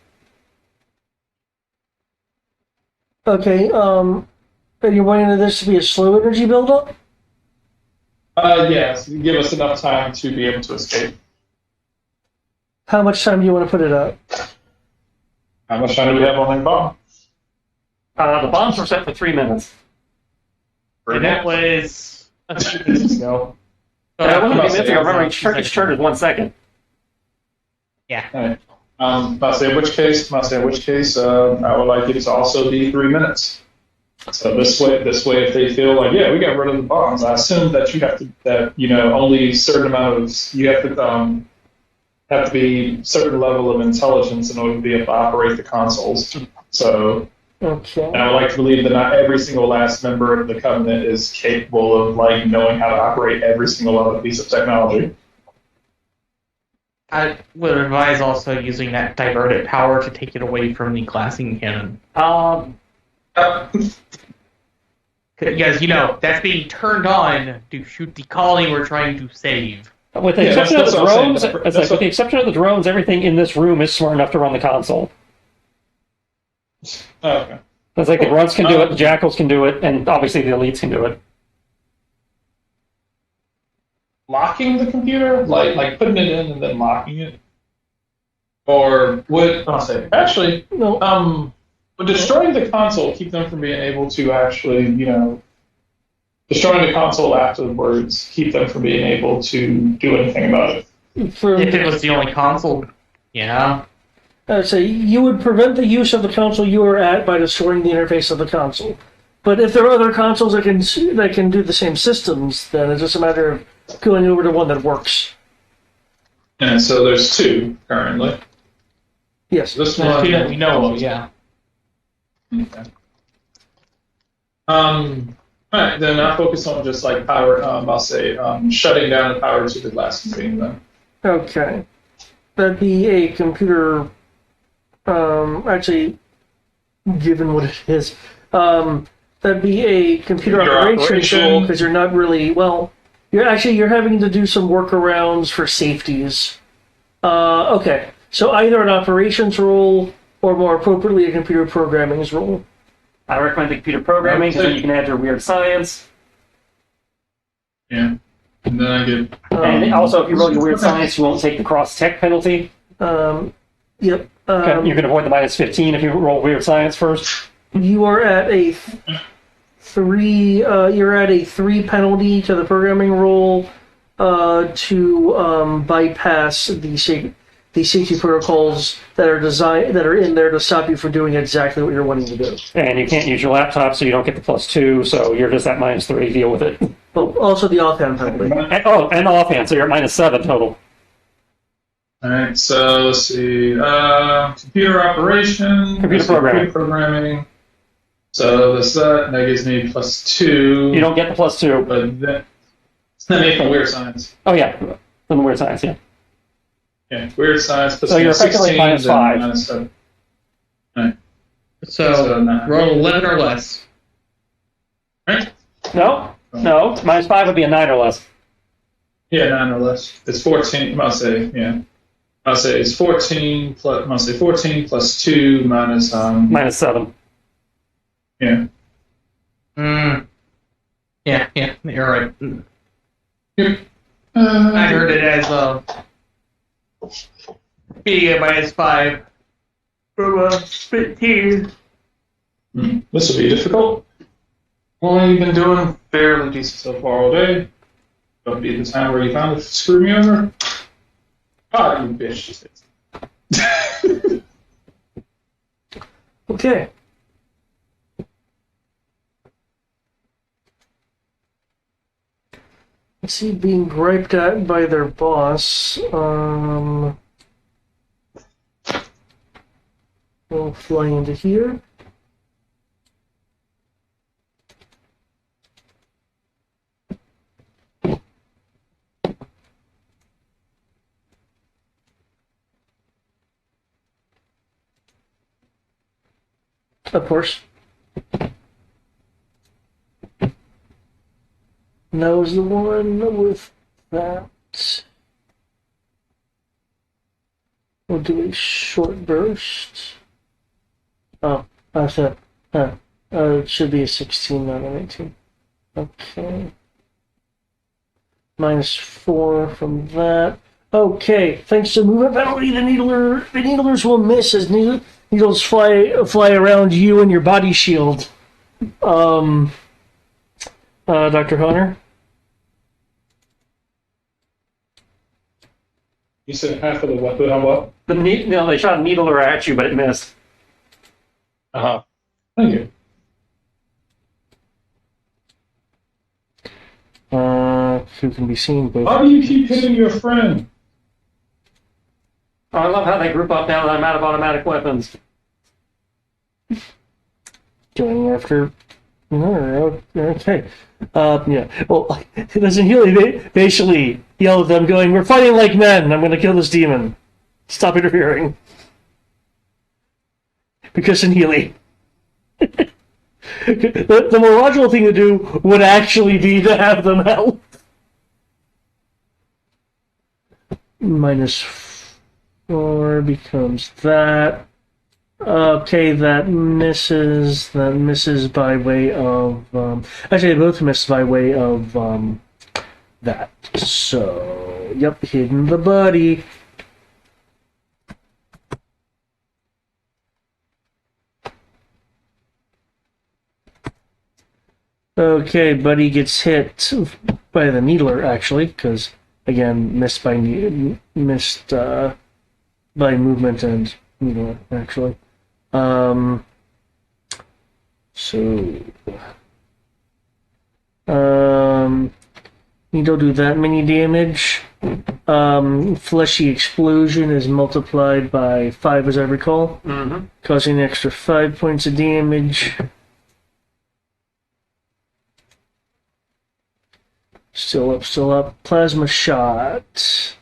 Okay, are you wanting this to be a slow energy buildup? Yes, give us enough time to be able to escape. How much time do you want to put it up? How much time do we have on that bomb? The bombs were set for 3 minutes. And that was a few minutes ago. That wasn't about 3 minutes ago. to say, Remember, each turn is 1 second. Yeah. Alright. I'll say in which case, I would like it to also be 3 minutes. So this way, if they feel like, yeah, we got rid of the bombs, I assume that you have to, only certain amount of, you have to be certain level of intelligence in order to be able to operate the consoles. So, Okay. and I would like to believe that not every single last member of the Covenant is capable of like knowing how to operate every single other piece of technology. I would advise also using that diverted power to take it away from the glassing cannon. Because, that's being turned on to shoot the colony we're trying to save. With the exception of the drones, with the exception of the drones, everything in this room is smart enough to run the console. Okay. It's like the grunts can do it, the jackals can do it, and obviously the elites can do it. Locking the computer, like putting it in and then locking it, or would actually No. would destroying the console keep them from being able to actually, destroying the console afterwards keep them from being able to do anything about it? If it was the only console, yeah. So you would prevent the use of the console you are at by destroying the interface of the console. But if there are other consoles that can do the same systems, then it's just a matter of going over to one that works. And so there's 2 currently. Yes. This There's one 2 that we know of, yeah. Okay. All right, then I'll focus on just like power. I'll say shutting down the power to the glass machine then. Okay. That'd be a computer. Actually, given what it is, that'd be a computer operation role because you're not really you're having to do some workarounds for safeties. Okay, so either an operations role or more appropriately a computer programming's role. I recommend the computer programming because then you can add your weird science. Yeah, and then I get. And also, if you roll your weird science, you won't take the cross-tech penalty. Yep. You can avoid the -15 if you roll weird science first. You are at a 3. You're at a 3 penalty to the programming role to bypass the safety protocols that are in there to stop you from doing exactly what you're wanting to do. And you can't use your laptop, so you don't get the +2. So you're just at -3. Deal with it. But also the offhand penalty. And the offhand, so you're at -7 total. All right, so let's see. Computer operation. Computer programming. So that gives me +2. You don't get the +2. But that made from weird science. Oh yeah, from the weird science, yeah. Yeah, weird science. So you're effectively -5. -7. All right. So roll 11 or less. Right? No, -5 would be a 9 or less. Yeah, 9 or less. It's 14. I'll say, yeah. I'll say it's 14 plus. I'll say 14 plus 2 minus -7. Yeah. Yeah, you're right. Yep. I heard it as being a -5 from 15. This will be difficult. Well, you've been doing fairly decent so far all day. Don't be the time where you finally screw me over. Ah, you bitch. Okay. Let's see, being griped at by their boss. We'll fly into here. Of course. Knows the one with that. We'll do a short burst. Oh, that's it. It should be a 16, not an 18. Okay. -4 from that. Okay, thanks to movement penalty, the needlers will miss as needles fly around you and your body shield. Dr. Hunter? You said half of the weapon on what? They shot a needler at you, but it missed. Uh-huh. Thank you. Who can be seen both. Why do you keep hitting your friend? Oh, I love how they group up now that I'm out of automatic weapons. Going after. No, okay. Yeah. Well, doesn't Healy basically yell at them, going, "We're fighting like men. I'm going to kill this demon. Stop interfering." Because in Healy, the more logical thing to do would actually be to have them help. -4 becomes that. Okay, that misses. That misses by way of. Actually, they both miss by way of that. So, yep, hitting the buddy. Okay, buddy gets hit by the needler, actually, because again, missed by movement and needler, actually. You don't do that many damage. Fleshy explosion is multiplied by 5, as I recall, causing an extra 5 points of damage. Still up, still up. Plasma shot.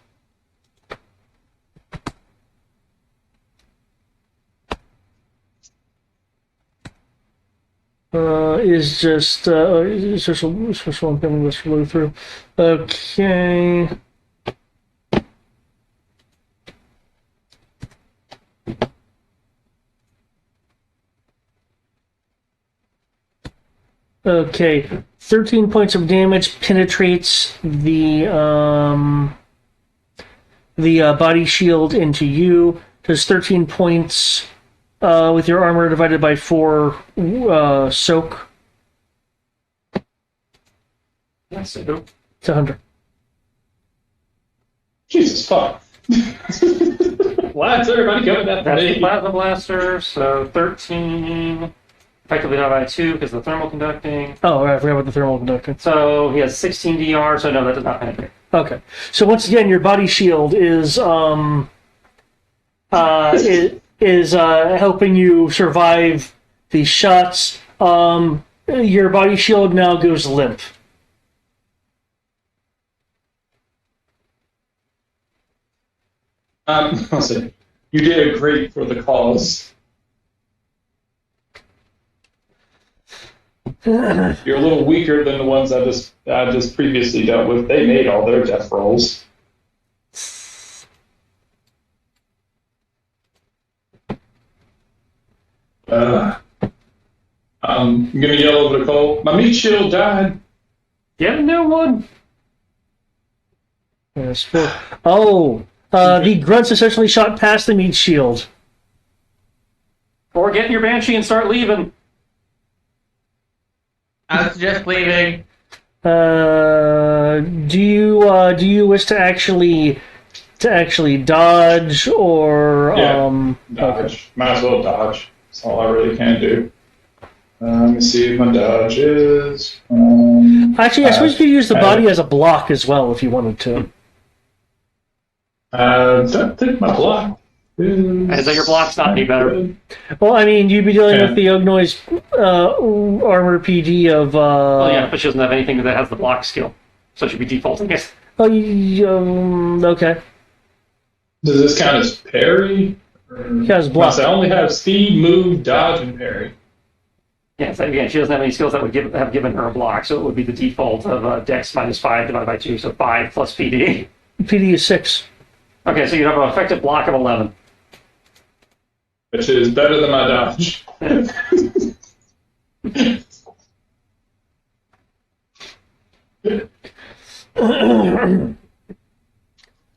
Is just special impediment let's flow through. Okay. Okay, 13 points of damage penetrates the body shield into you. Does 13 points with your armor divided by 4 soak. Yes, It's 100. Jesus fuck. Why is everybody coming after That's the me? plasma blaster, so 13. Effectively divided by 2 because of the thermal conducting. Oh, right, I forgot about the thermal conducting. So he has 16 DR, so no, that does not penetrate. Okay. So once again, your body shield is helping you survive these shots. Your body shield now goes limp. Listen, you did great for the cause. You're a little weaker than the ones I just previously dealt with. They made all their death rolls. I'm gonna yell over to Cole. My meat shield died. Get a new one! Yes. The grunts essentially shot past the meat shield. Or get in your Banshee and start leaving. I suggest leaving. Do you wish to actually dodge or Yeah, dodge. Might as well dodge. That's all I really can do. Let me see if my dodge is. Actually, I suppose you could use the body as a block as well if you wanted to. Don't think my block is. As though your block's not any better. Well, I mean, you'd be dealing with the Ognoy's armor PD of. Well, yeah, but she doesn't have anything that has the block skill. So it should be default, I guess. Oh, okay. Does this count as parry? Counts as block. I only have speed, move, dodge, and parry. Yeah, so again, she doesn't have any skills that would have given her a block, so it would be the default of Dex -5 divided by 2, so 5 plus PD. PD is 6. Okay, so you'd have an effective block of 11. Which is better than my dodge.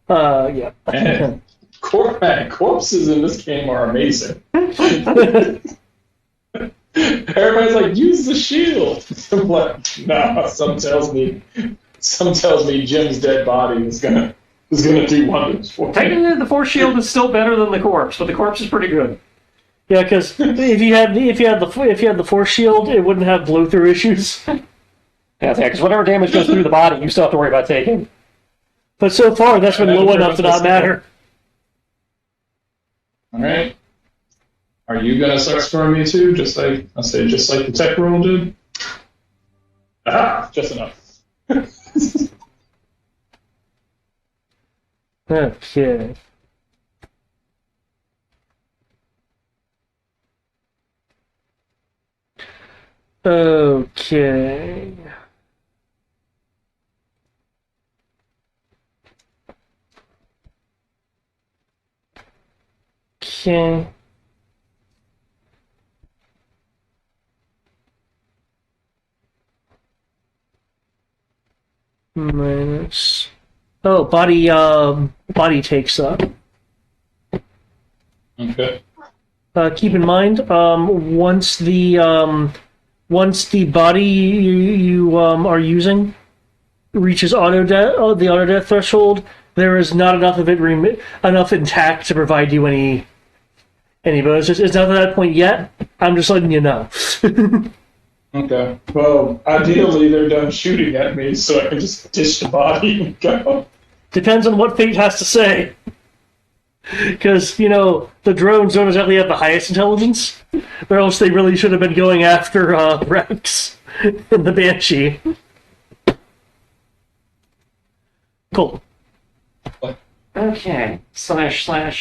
Yeah. Man, corpses in this game are amazing. Everybody's like, use the shield. I'm like, nah. Some tells me Jim's dead body is gonna is going to do wonders for me. Technically, the force shield is still better than the corpse, but the corpse is pretty good. Yeah, because if you had the force shield, it wouldn't have blow through issues. Yeah, because whatever damage goes through the body, you still have to worry about taking. But so far, that's been low enough to not matter. All right. Are you gonna start scoring me too? Just like the tech roll did. Ah, just enough. Okay. Okay. Okay. Minus. Oh, body takes up. Okay. Keep in mind, once the body you are using reaches the auto death threshold, there is not enough of it enough intact to provide you any bonuses. It's not at that point yet. I'm just letting you know. Okay. Well, ideally they're done shooting at me, so I can just ditch the body and go. Depends on what fate has to say. Because, the drones don't exactly have the highest intelligence, or else they really should have been going after Rex and the Banshee. Cool. Okay. Slash at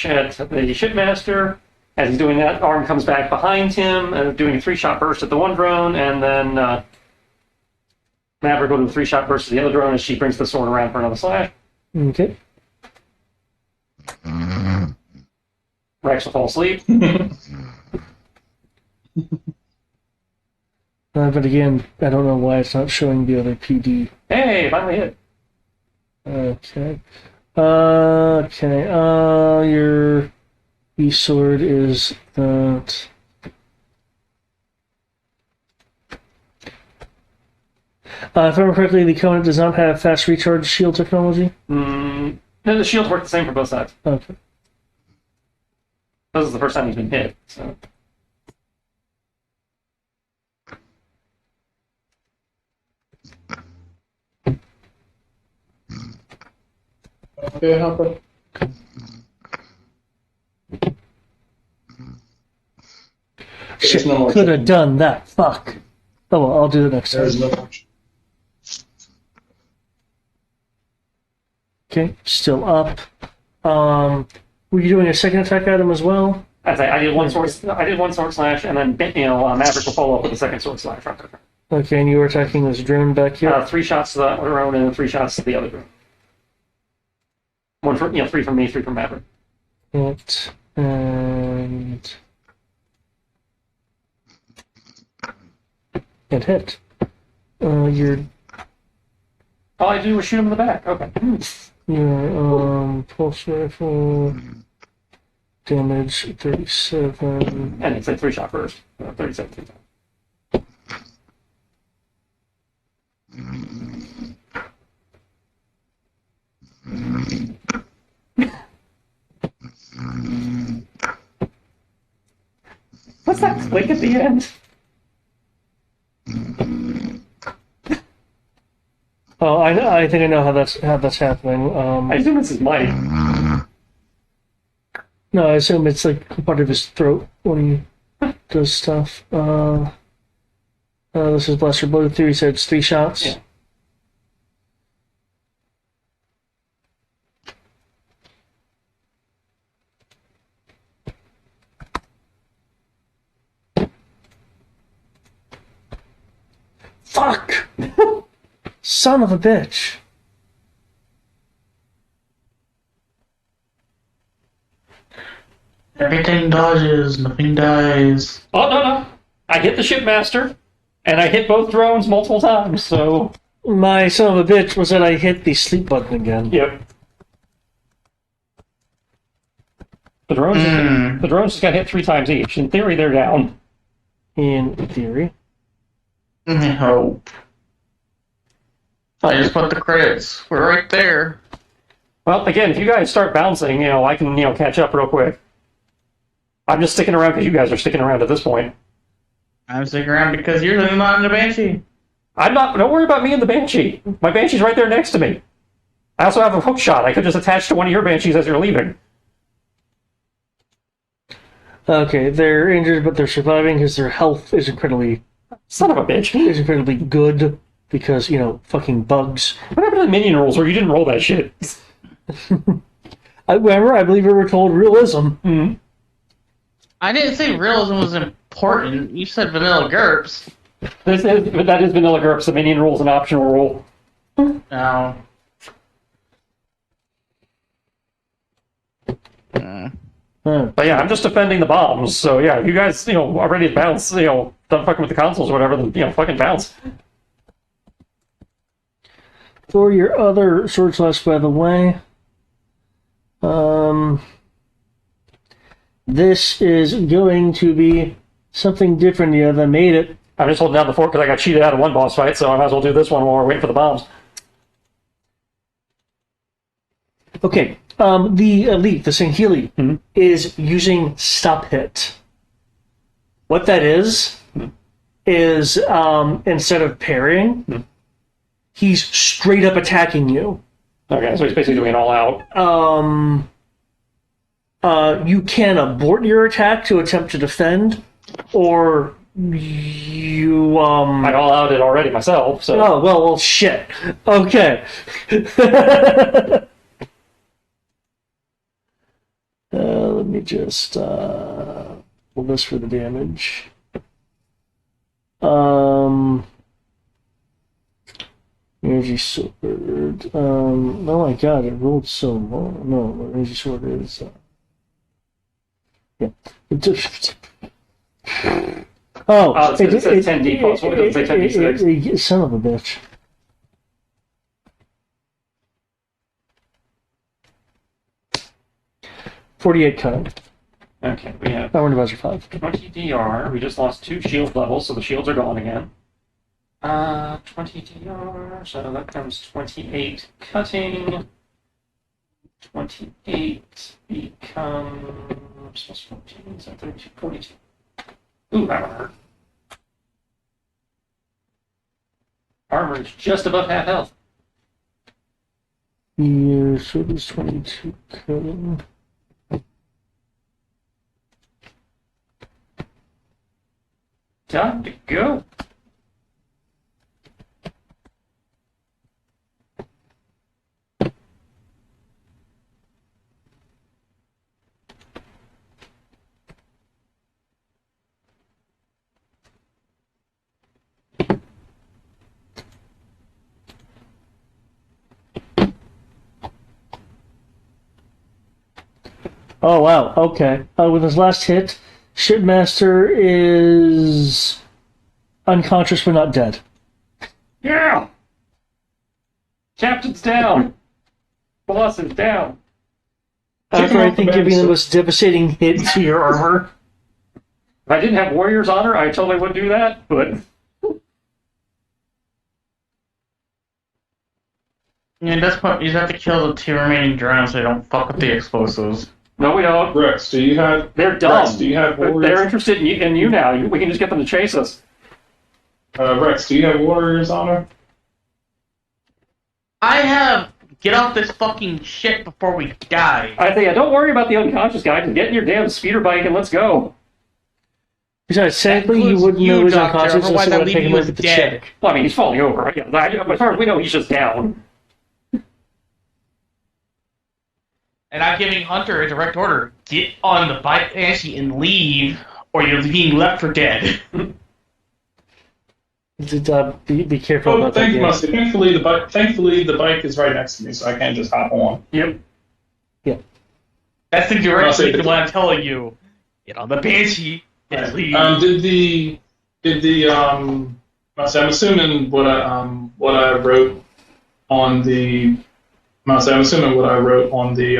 the shipmaster. As he's doing that, arm comes back behind him, doing a 3-shot burst at the one drone, and then Maverick will do a 3-shot burst at the other drone as she brings the sword around for another slash. Okay. Rex will fall asleep. But again, I don't know why it's not showing the other PD. Hey, finally hit. Okay. Okay. Your E-sword is that. If I remember correctly, the Covenant does not have fast recharge shield technology. No, the shields work the same for both sides. Okay. This is the first time he's been hit, so. Okay, Hopper. Shit, no more could have done that. Fuck. Oh well, I'll do it next time. There's no more. Okay, still up. Were you doing a second attack item as well? I did one sword slash, and then Maverick will follow up with a second sword slash. Okay, and you were attacking this drone back here? 3 shots to the drone and then 3 shots to the other drone. 3 from me, 3 from Maverick. Hit, and hit. Your All I do is shoot him in the back. Okay. pulse rifle damage 37. And it's a 3-shot burst. 37 times. What's that click at the end? Oh, I think I know how that's happening. I assume it's his mic. No, I assume it's like part of his throat when he does stuff. This is Blaster Blow Theory, so it's 3 shots. Yeah. Fuck! Son of a bitch. Everything dodges, nothing dies. Oh, no. I hit the shipmaster, and I hit both drones multiple times, so... My son of a bitch was that I hit the sleep button again. Yep. The drones just got hit 3 times each. In theory, they're down. In theory. I hope. I just put the credits. We're right there. Well, again, if you guys start bouncing, I can, catch up real quick. I'm just sticking around because you guys are sticking around at this point. I'm sticking around because you're not in the Banshee. I'm not. Don't worry about me and the Banshee. My Banshee's right there next to me. I also have a hook shot. I could just attach to one of your Banshees as you're leaving. Okay, they're injured, but they're surviving because their health is incredibly Son of a bitch. good because fucking bugs. What happened to the minion rules where you didn't roll that shit? I believe we were told realism. Mm-hmm. I didn't say realism was important. You said vanilla GURPS. That is vanilla GURPS. The minion rule is an optional rule. No. But yeah, I'm just defending the bombs. So yeah, if you guys, are ready to bounce, done fucking with the consoles or whatever, then, fucking bounce. For your other sword slash, by the way, this is going to be something different. That made it. I'm just holding down the fort because I got cheated out of one boss fight, so I might as well do this one while we're waiting for the bombs. Okay, the elite, the Sangheili, Mm-hmm. is using stop hit. What that is instead of parrying, he's straight up attacking you. Okay, so he's basically doing it all out. You can abort your attack to attempt to defend, or you I all out it already myself, so. Oh well, shit. Okay. Let me just pull this for the damage. Energy sword. Oh my god, it rolled so low. No, energy sword is. Yeah. Oh, it says 10d plus. What does it say 10d6? Son of a bitch. $48 cutting. Okay, we have Power divisor 5. 20 DR. We just lost 2 shield levels, so the shields are gone again. 20 DR, so that comes 28 cutting. 28 becomes plus 14, so 32, 42. Ooh, that one hurt. Armor is just above half health. Your sword is 22 cutting. Time to go. Oh wow, okay. With his last hit, Shipmaster is unconscious but not dead. Yeah! Captain's down! Boss is down! After I think giving the most devastating hit to your armor. If I didn't have Warrior's Honor, I totally would do that, but... Yeah, at this point, you have to kill the 2 remaining drones so they don't fuck with the explosives. No, we don't. Rex, do you have? They're dumb. Rex, do you have They're warriors? interested in you now. We can just get them to chase us. Rex, do you have Warriors Honor? I have get off this fucking shit before we die. I think, don't worry about the unconscious guy. Just get in your damn speeder bike and let's go. Besides, sadly, you includes wouldn't you, know he's Doctor, unconscious unless otherwise you I'd would leave take him you with as the dead. chick. Well, I mean, he's falling over. Yeah, as far as we know, he's just down. And I'm giving Hunter a direct order. Get on the bike Banshee and leave, or you're being left for dead. Be careful Oh, about that. thank you, game. Musty. Thankfully, the bike is right next to me, so I can't just hop on. Yep. That's the direct Musty, reason why I'm telling you. Get on the Banshee and leave. Musty, I'm assuming what I wrote on the. Musty, I'm assuming what I wrote on the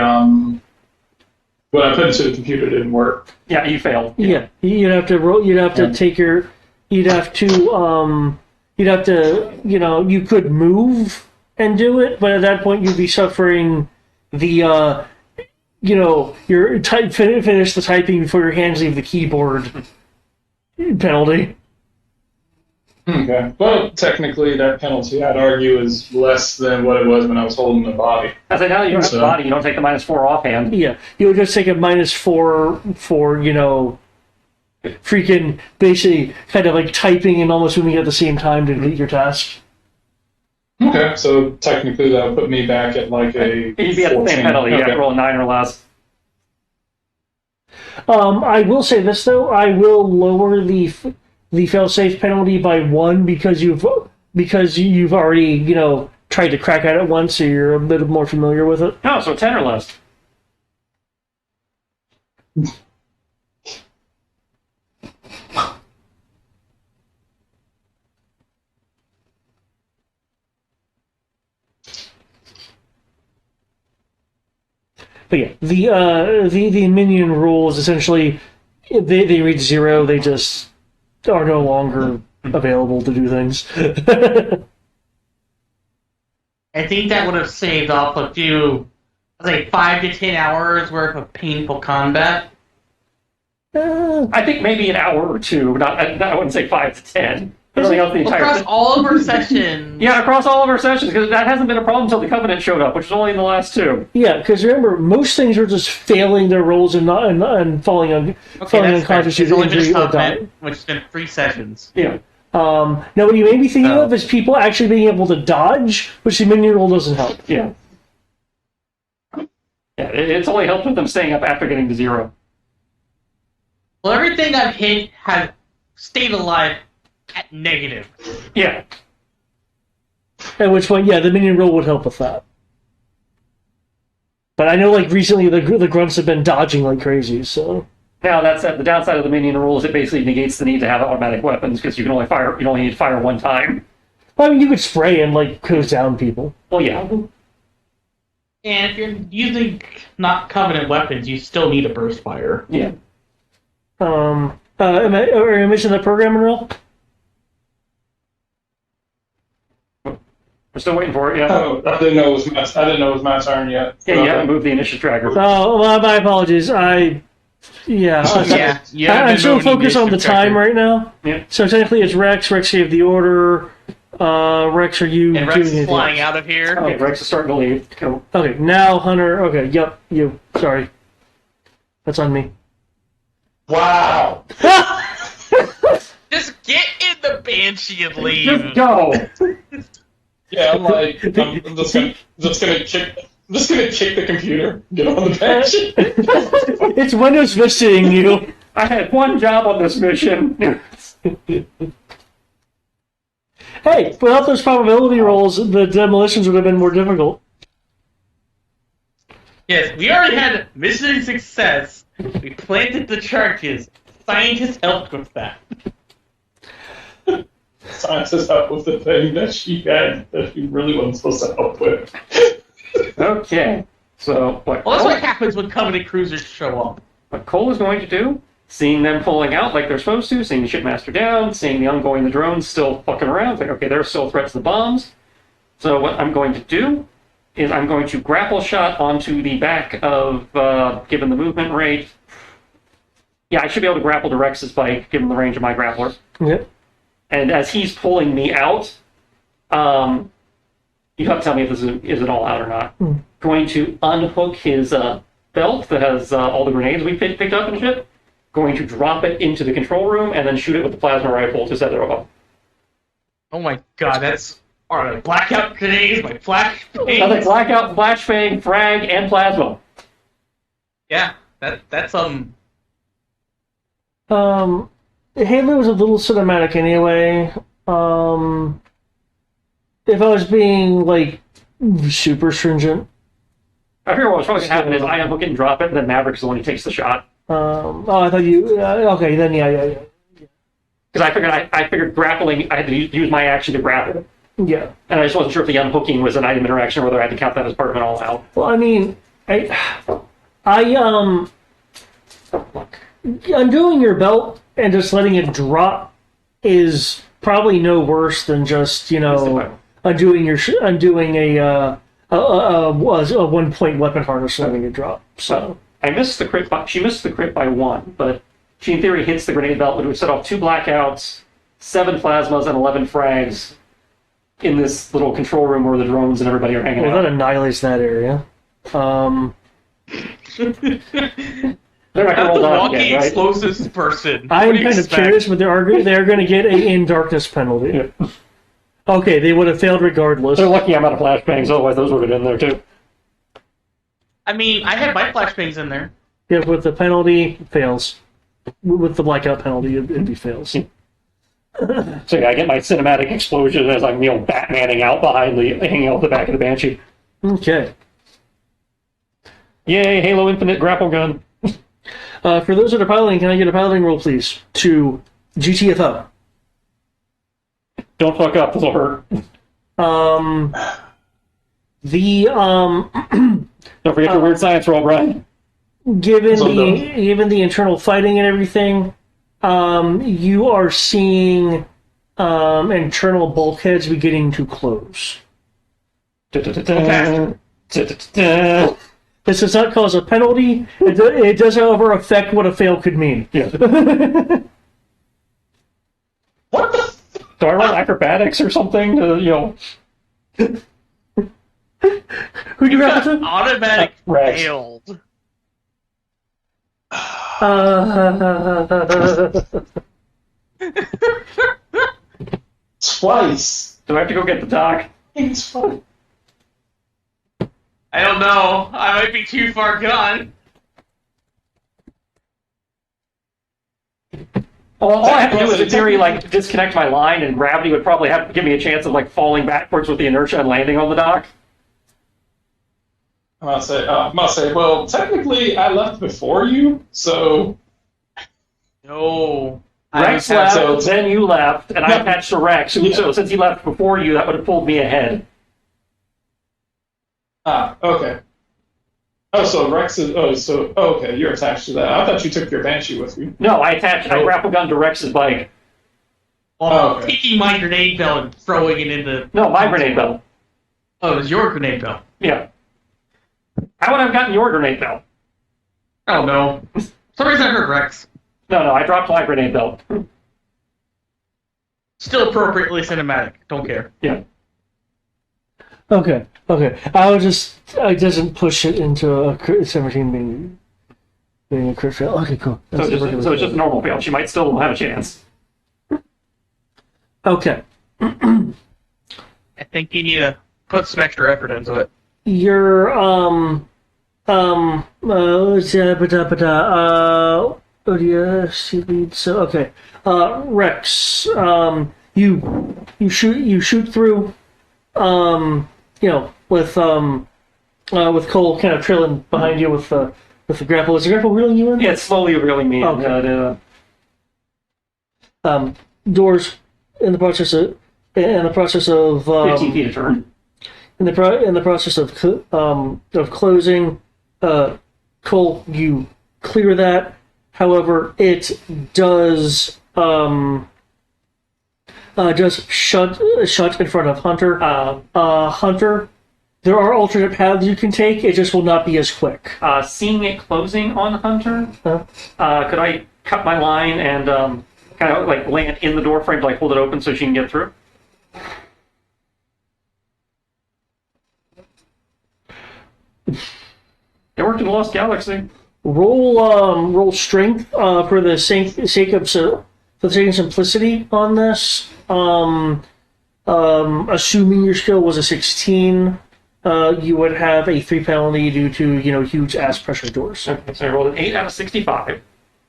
what I put into the computer didn't work. Yeah, you failed. Yeah, you'd have to roll. You'd have to take your. You'd have to. You'd have to. You could move and do it, but at that point you'd be suffering. the your finish the typing before your hands leave the keyboard penalty. Okay. But technically, that penalty, I'd argue, is less than what it was when I was holding the body. I say now that you don't have the body, you don't take the -4 offhand. Yeah, you would just take a -4 for freaking basically kind of like typing and almost moving at the same time to complete your task. Okay, so technically that would put me back at like a. You'd be at the 14. same penalty. You have Okay. to roll a 9 or less. I will say this though: I will lower the failsafe penalty by 1 because you've already tried to crack at it once, so you're a bit more familiar with it. No, so 10 or less. But yeah, the minion rule is essentially they reach 0. They just are no longer available to do things. I think that would have saved off a few, like 5 to 10 hours worth of painful combat. I think maybe an hour or two. I wouldn't say 5 to 10. Everything else the entire Across thing. all of our sessions. Yeah, across all of our sessions, because that hasn't been a problem until the Covenant showed up, which was only in the last 2. Yeah, because remember, most things are just failing their rolls and falling Okay, falling that's fair. unconscious due It's to only been injury or Covenant, dying. which has been 3 sessions. Yeah. Now, what you may be thinking of is people actually being able to dodge, which the minion roll doesn't help. Yeah. Yeah, it's only helped with them staying up after getting to 0. Well, everything I've hit has stayed alive at negative. Yeah. At which point, yeah, the minion roll would help with that. But I know, like, recently the grunts have been dodging like crazy, so... Now, that said, the downside of the minion rule is it basically negates the need to have automatic weapons, because you only need to fire 1 time. I mean, you could spray and, like, close down people. Well, yeah. And if you're using not Covenant weapons, you still need a burst fire. Yeah. Am I missing the programming rule? We're still waiting for it, yeah. Oh, I didn't know it was my turn yet. Yeah, you haven't moved the initiative tracker. Oh, well, my apologies. I'm still focused on the time right now. Yeah. So technically it's Rex. Rex gave the order. Rex, are you And doing Rex is anything flying else? out of here. Okay, Rex is starting to leave. Cool. Okay, now Hunter. Okay, yep, you. Sorry. That's on me. Wow. Just get in the Banshee and leave. Just go! Yeah, I'm just gonna kick the computer. Get on the bench. It's Windows visiting you. I had 1 job on this mission. Hey, without those probability rolls, the demolitions would have been more difficult. Yes, we already had mission success. We planted the charges. Scientists helped with that. Scientists help with the thing that she really wasn't supposed to help with. Okay. So, Well, that's what happens when Covenant cruisers show up. what Cole is going to do, seeing them pulling out like they're supposed to, seeing the shipmaster down, seeing the ongoing the drones still fucking around, it's like, okay, there's still threats to the bombs. So what I'm going to do is I'm going to grapple shot onto the back of, given the movement rate. Yeah, I should be able to grapple to Rex's bike, given the range of my grappler. Yep. And as he's pulling me out, you have to tell me if this is it all out or not. Going to unhook his belt that has all the grenades we picked up and shit. Going to drop it into the control room and then shoot it with the plasma rifle to set it off. Oh my god, that's... Alright, blackout grenades, my flash Nothing blackout, flashbang, frag, and plasma. Yeah, that's Halo was a little cinematic anyway. If I was being, like, super stringent. I figure what's probably going to happen is I unhook it and drop it, and then Maverick is the one who takes the shot. I thought you... okay, then yeah. Because I figured grappling, I had to use my action to grapple. Yeah. And I just wasn't sure if the unhooking was an item interaction or whether I had to count that as part of an all-out. Well, I mean, undoing your belt and just letting it drop is probably no worse than just, undoing was a 1-point weapon harness letting it drop. So I missed the crit. She missed the crit by 1, but she in theory hits the grenade belt, which would set off 2 blackouts, 7 plasmas, and 11 frags in this little control room where the drones and everybody are hanging well, out. that annihilates that area. They're not going to roll dodge Walking again, right? explosives person. I'm What do you kind of expect? curious, but they're going to get a in darkness penalty. Yeah. Okay, they would have failed regardless. They're lucky I'm out of flashbangs, otherwise those would have been there too. I mean, I had my flashbangs in there. Yeah, with the penalty, fails. With the blackout penalty, it'd be fails. So yeah, I get my cinematic explosion as I'm, Batmaning out behind hanging out the back of the Banshee. Okay. Yay, Halo Infinite grapple gun. For those that are piloting, can I get a piloting roll, please? To GTFO. Don't fuck up, this'll hurt. The Don't forget your weird science roll, Brian. given the internal fighting and everything, you are seeing internal bulkheads beginning to close. Da-da-da-da. This does not cause a penalty. It does, however, affect what a fail could mean. Yeah. What the? Do I roll acrobatics or something to, Who'd you Got represent? automatic Rex. failed. Twice. do I have to go get the doc? It's fun. I don't know. I might be too far gone. Well, all I have to do is, in theory, disconnect my line, and gravity would probably have to give me a chance of, falling backwards with the inertia and landing on the dock. I'm gonna say, well, technically, I left before you, so No. Rex I left, so- then you left, and I No. attached to Rex. Yeah. So since he left before you, that would have pulled me ahead. okay. Oh, so Rex is. Okay, you're attached to that. I thought you took your Banshee with you. No, I grapple gun to Rex's bike. Well, okay. taking my grenade belt and throwing it into. No, my grenade belt. Oh, it was your grenade belt. Yeah. How would I have gotten your grenade belt? I don't know. For some reason I heard Rex. No, I dropped my grenade belt. Still appropriately cinematic. Don't care. Yeah. Okay. I doesn't push it into a 17 being a crit fail. Okay, cool. So it's just a normal fail. She might still have a chance. Okay. I think you need to put some extra effort into it. Your ODS lead. So okay, Rex. You shoot through. With Cole kind of trailing behind you with the grapple. Is the grapple reeling you in? Yeah, it's slowly reeling me. Okay. Doors in the process of 15 feet a turn. in the process of closing. Cole, you clear that. However, it does shut in front of Hunter. Hunter, there are alternate paths you can take. It just will not be as quick. Seeing it closing on Hunter, could I cut my line and kind of land in the door frame to hold it open so she can get through? It worked in Lost Galaxy. Roll strength for the sake of simplicity on this. Assuming your skill was a 16, you would have a 3 penalty due to huge ass pressure doors. Okay, so I rolled an 8 out of 65.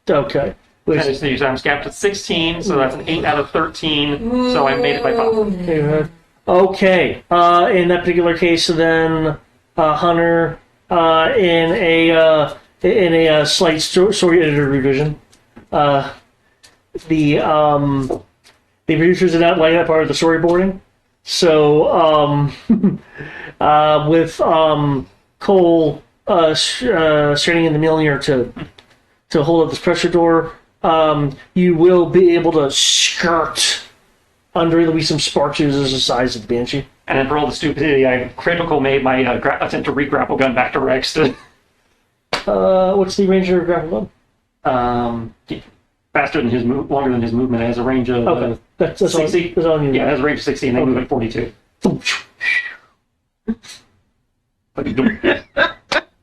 Okay. And I'm capped at 16, so that's an 8 out of 13, so I made it by 5. Okay. In that particular case, then Hunter, in a slight story editor revision, the producers did not like that part of the storyboarding. So with Cole straining in the Mjolnir to hold up this pressure door, you will be able to skirt under. There'll be some sparks as the size of the Banshee. And then for all the stupidity, I critical made my attempt to re-grapple gun back to Rex. What's the range of your grapple gun? Faster than his longer than his movement. It has a range of Okay, that's all. 60. That's all you need. Yeah, it has a range of 60, and they move at 42.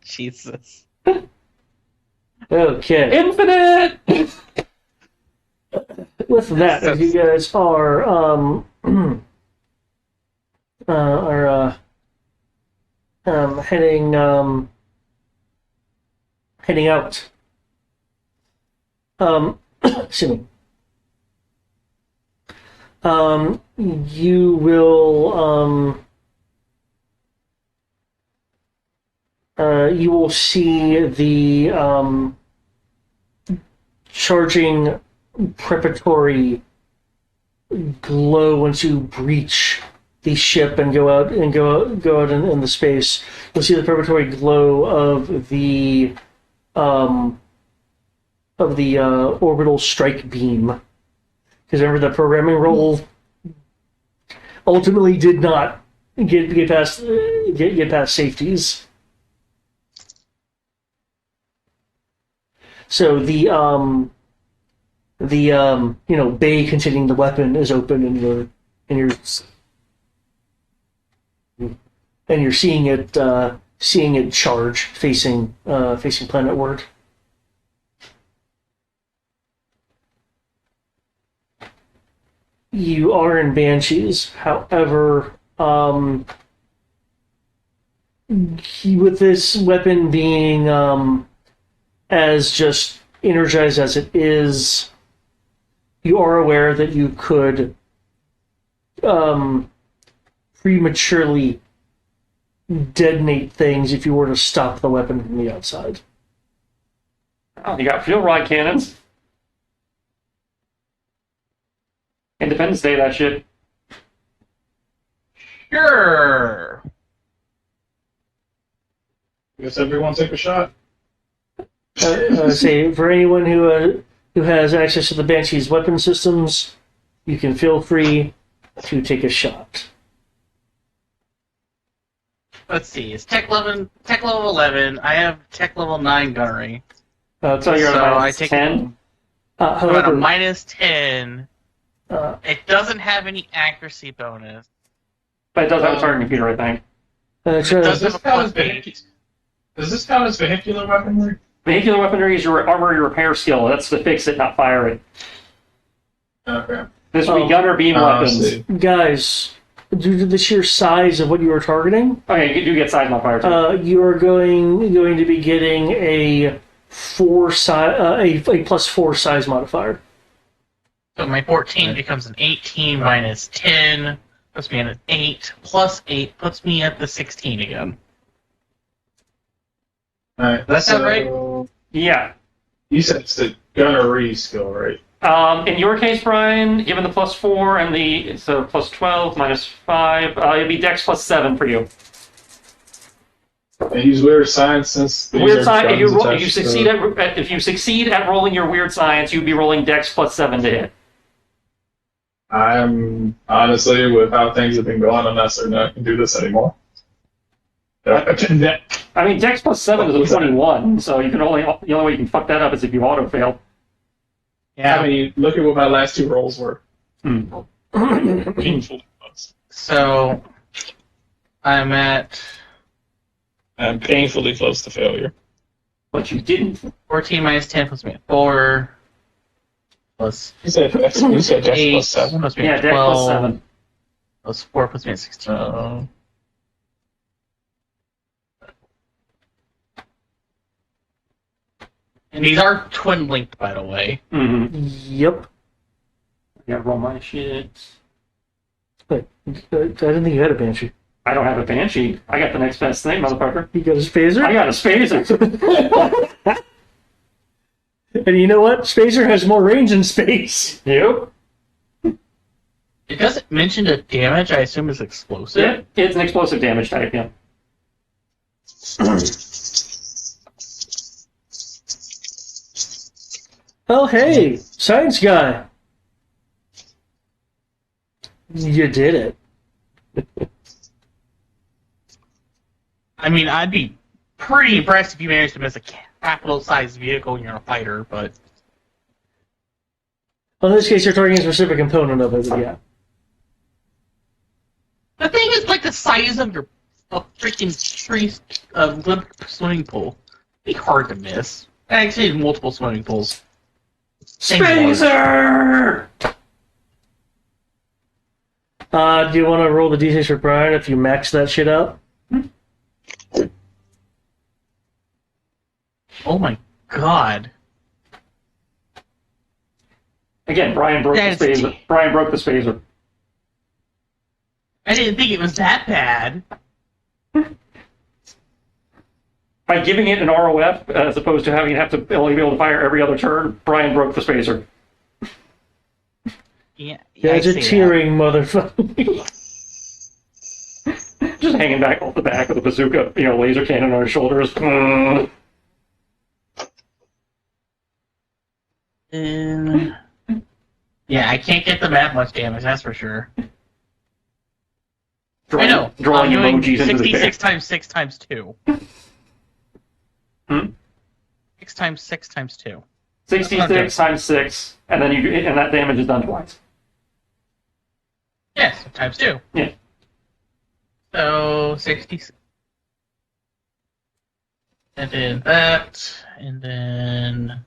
Jesus. Okay. Infinite. With that, as you guys are heading out. Excuse me. You will see the charging preparatory glow once you breach the ship and go out in the space. You'll see the preparatory glow of the orbital strike beam. Because remember, the programming roll ultimately did not get past safeties. So the bay containing the weapon is open, and you're seeing it charge facing planetward. You are in Banshees, however, with this weapon being as just energized as it is, you are aware that you could prematurely detonate things if you were to stop the weapon from the outside. Oh, you got fuel rod cannons. Independence Day, that shit. Sure. Guess everyone take a shot. Say for anyone who has access to the Banshee's weapon systems, you can feel free to take a shot. Let's see. It's tech level 11. I have tech level 9 gunnery. So you're So at I take 10? I'm at a However, minus 10. uh, It doesn't have any accuracy bonus. But it does have a target computer, I think. It Does does have this a count as plus 8. Does this count as vehicular weaponry? Vehicular weaponry is your armory repair skill. That's to fix it, not fire it. Okay. This would be gunner beam I weapons. see. guys, due to the sheer size of what you are targeting, Okay, you do get size modifier too. you are going to be getting a plus 4 size modifier. So my 14 becomes an 18 minus 10, puts me at an 8, plus 8 puts me at the 16 again. Alright, Does that sound right? Yeah. You said it's the gunnery skill, right? In your case, Brian, given the plus 4 and the plus 12 minus 5, it'd be Dex plus 7 for you. And use weird science since these Weird are science. If guns you attached succeed if you succeed at rolling your weird science, you'd be rolling Dex plus 7 to hit. I'm honestly, with how things have been going, I'm not certain I can do this anymore. I mean, Dex plus 7 is What's a that? 21, so the only way you can fuck that up is if you auto fail. Yeah. I mean, look at what my last 2 rolls were. Mm-hmm. So I'm painfully close to failure. But you didn't. 14 minus 10 puts me at 4. Plus You said Dex 8 plus 7? puts me Yeah, at Dex 12. plus 7. Plus 4 puts me at 16. And these are twin linked, by the way. Mm-hmm. Yep. I gotta roll my shit. But I didn't think you had a Banshee. I don't have a Banshee. I got the next best thing, motherfucker. You got a Spazer? I got a Spacer. And you know what? Spazer has more range than Space. You? It doesn't mention the damage. I assume it's explosive. Yeah, it's an explosive damage type, yeah. Oh, hey, science guy. You did it. I mean, I'd be pretty impressed if you managed to miss a capital-sized vehicle and you're a fighter, but... Well, in this case, you're targeting a specific component of it, but yeah. The thing is like the size of your freaking Olympic swimming pool. It'd be hard to miss. Actually, multiple swimming pools. Spacer! Do you want to roll the d6 for Brian if you max that shit out? Oh my god. Again, Brian broke the spacer. Brian broke the spacer. I didn't think it was that bad. By giving it an ROF, as opposed to having it have to only be able to fire every other turn, Brian broke the spacer. Yeah, Gadgeteering, motherfucker. Just hanging back off the back with a bazooka, laser cannon on his shoulders. Yeah, I can't get them that much damage, that's for sure. Drawing, I know. Drawing I'm doing emojis into the 66 times 6 times 2. 6 times 6 times 2. 66 times 6, and then and that damage is done twice. Yes, times 2. Yeah. So, 66. And then that, and then...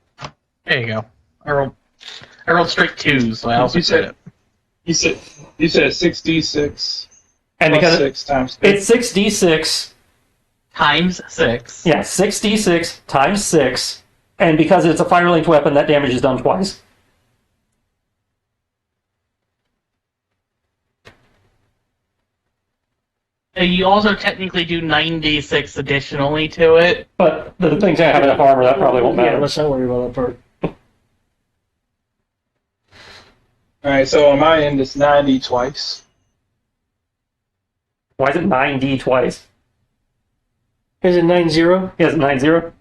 There you go. I rolled straight 2s, so I also said it. You said 6d6 And plus because 6 times 2. it's 6d6, Times 6. yeah, 6d6 times 6, and because it's a fire-linked weapon, that damage is done twice. You also technically do 9d6 additionally to it. But the things that have enough armor, that probably won't Yeah, matter. let's not worry about that part. Alright, so on my end, it's 90 twice. Why is it 9d twice? Is it 9-0? Yes, 9-0?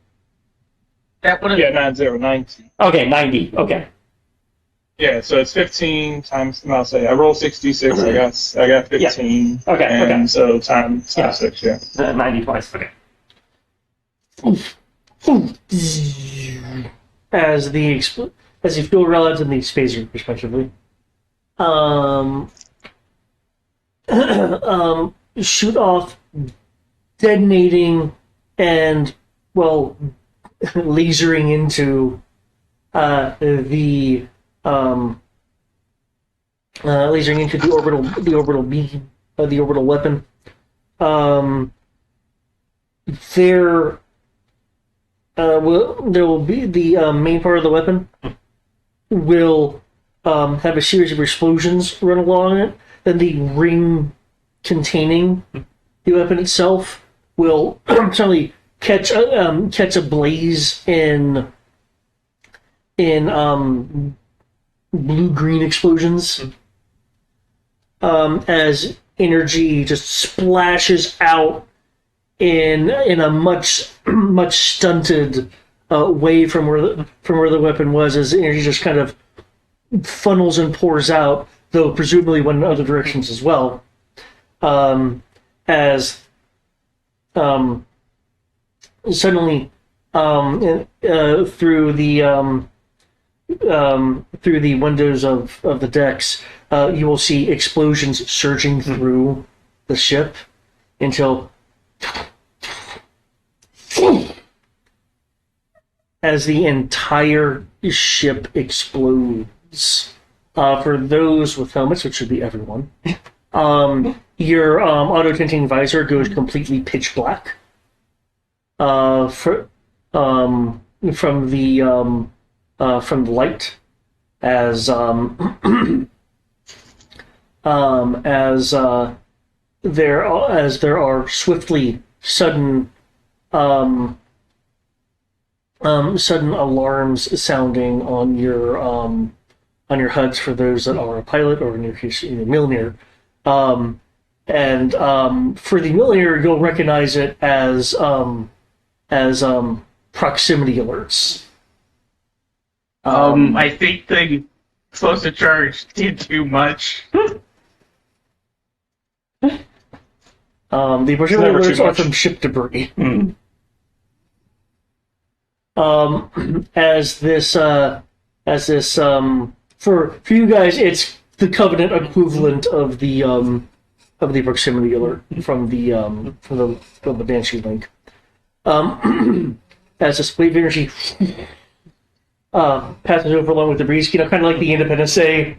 That would have... Yeah, 90. Okay, 90. Okay. Yeah, so it's 15 times, no, I'll say, I rolled 66, I got 15. Okay, and okay. so times Yeah. 6, yeah. 90 twice. Okay. As you feel relevant in the spacer, respectively. Shoot off detonating and, well, lasering into the orbital beam, the orbital weapon. There will be the main part of the weapon will have a series of explosions run along it. Then the ring containing the weapon itself will suddenly catch a blaze in blue-green explosions as energy just splashes out in a much stunted way from where the weapon was, as energy just kind of funnels and pours out, though presumably went in other directions as well. As suddenly through the windows of the decks, you will see explosions surging through the ship until as the entire ship explodes. For those with helmets, which should be everyone, your auto-tinting visor goes completely pitch black. From the light, as there are swiftly sudden alarms sounding on your HUDs for those that are a pilot, or in your case, a millionaire. And for the millionaire, you'll recognize it as proximity alerts. I think the explosive charge did too much. The proximity Never too alerts are much. from ship debris. Hmm. As this for you guys, it's the Covenant equivalent of the proximity alert from the Banshee link. As this wave energy passes over along with the breeze, kind of like the Independence Day.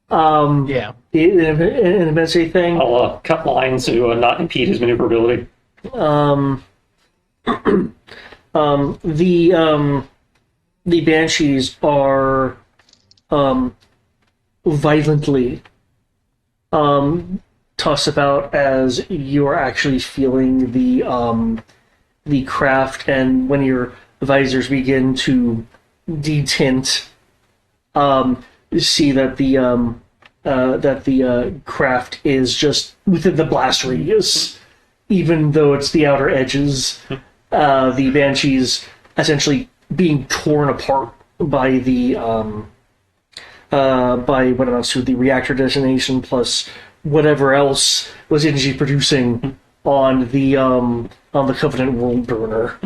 Yeah. The Independence Day thing. I'll cut lines to not impede his maneuverability. The Banshees are violently tossed about as you are actually feeling the craft, and when your visors begin to detint, you see that the craft is just within the blast radius, even though it's the outer edges. The Banshees essentially being torn apart by the by what amounts to the reactor detonation plus whatever else was energy producing on the Covenant World Burner.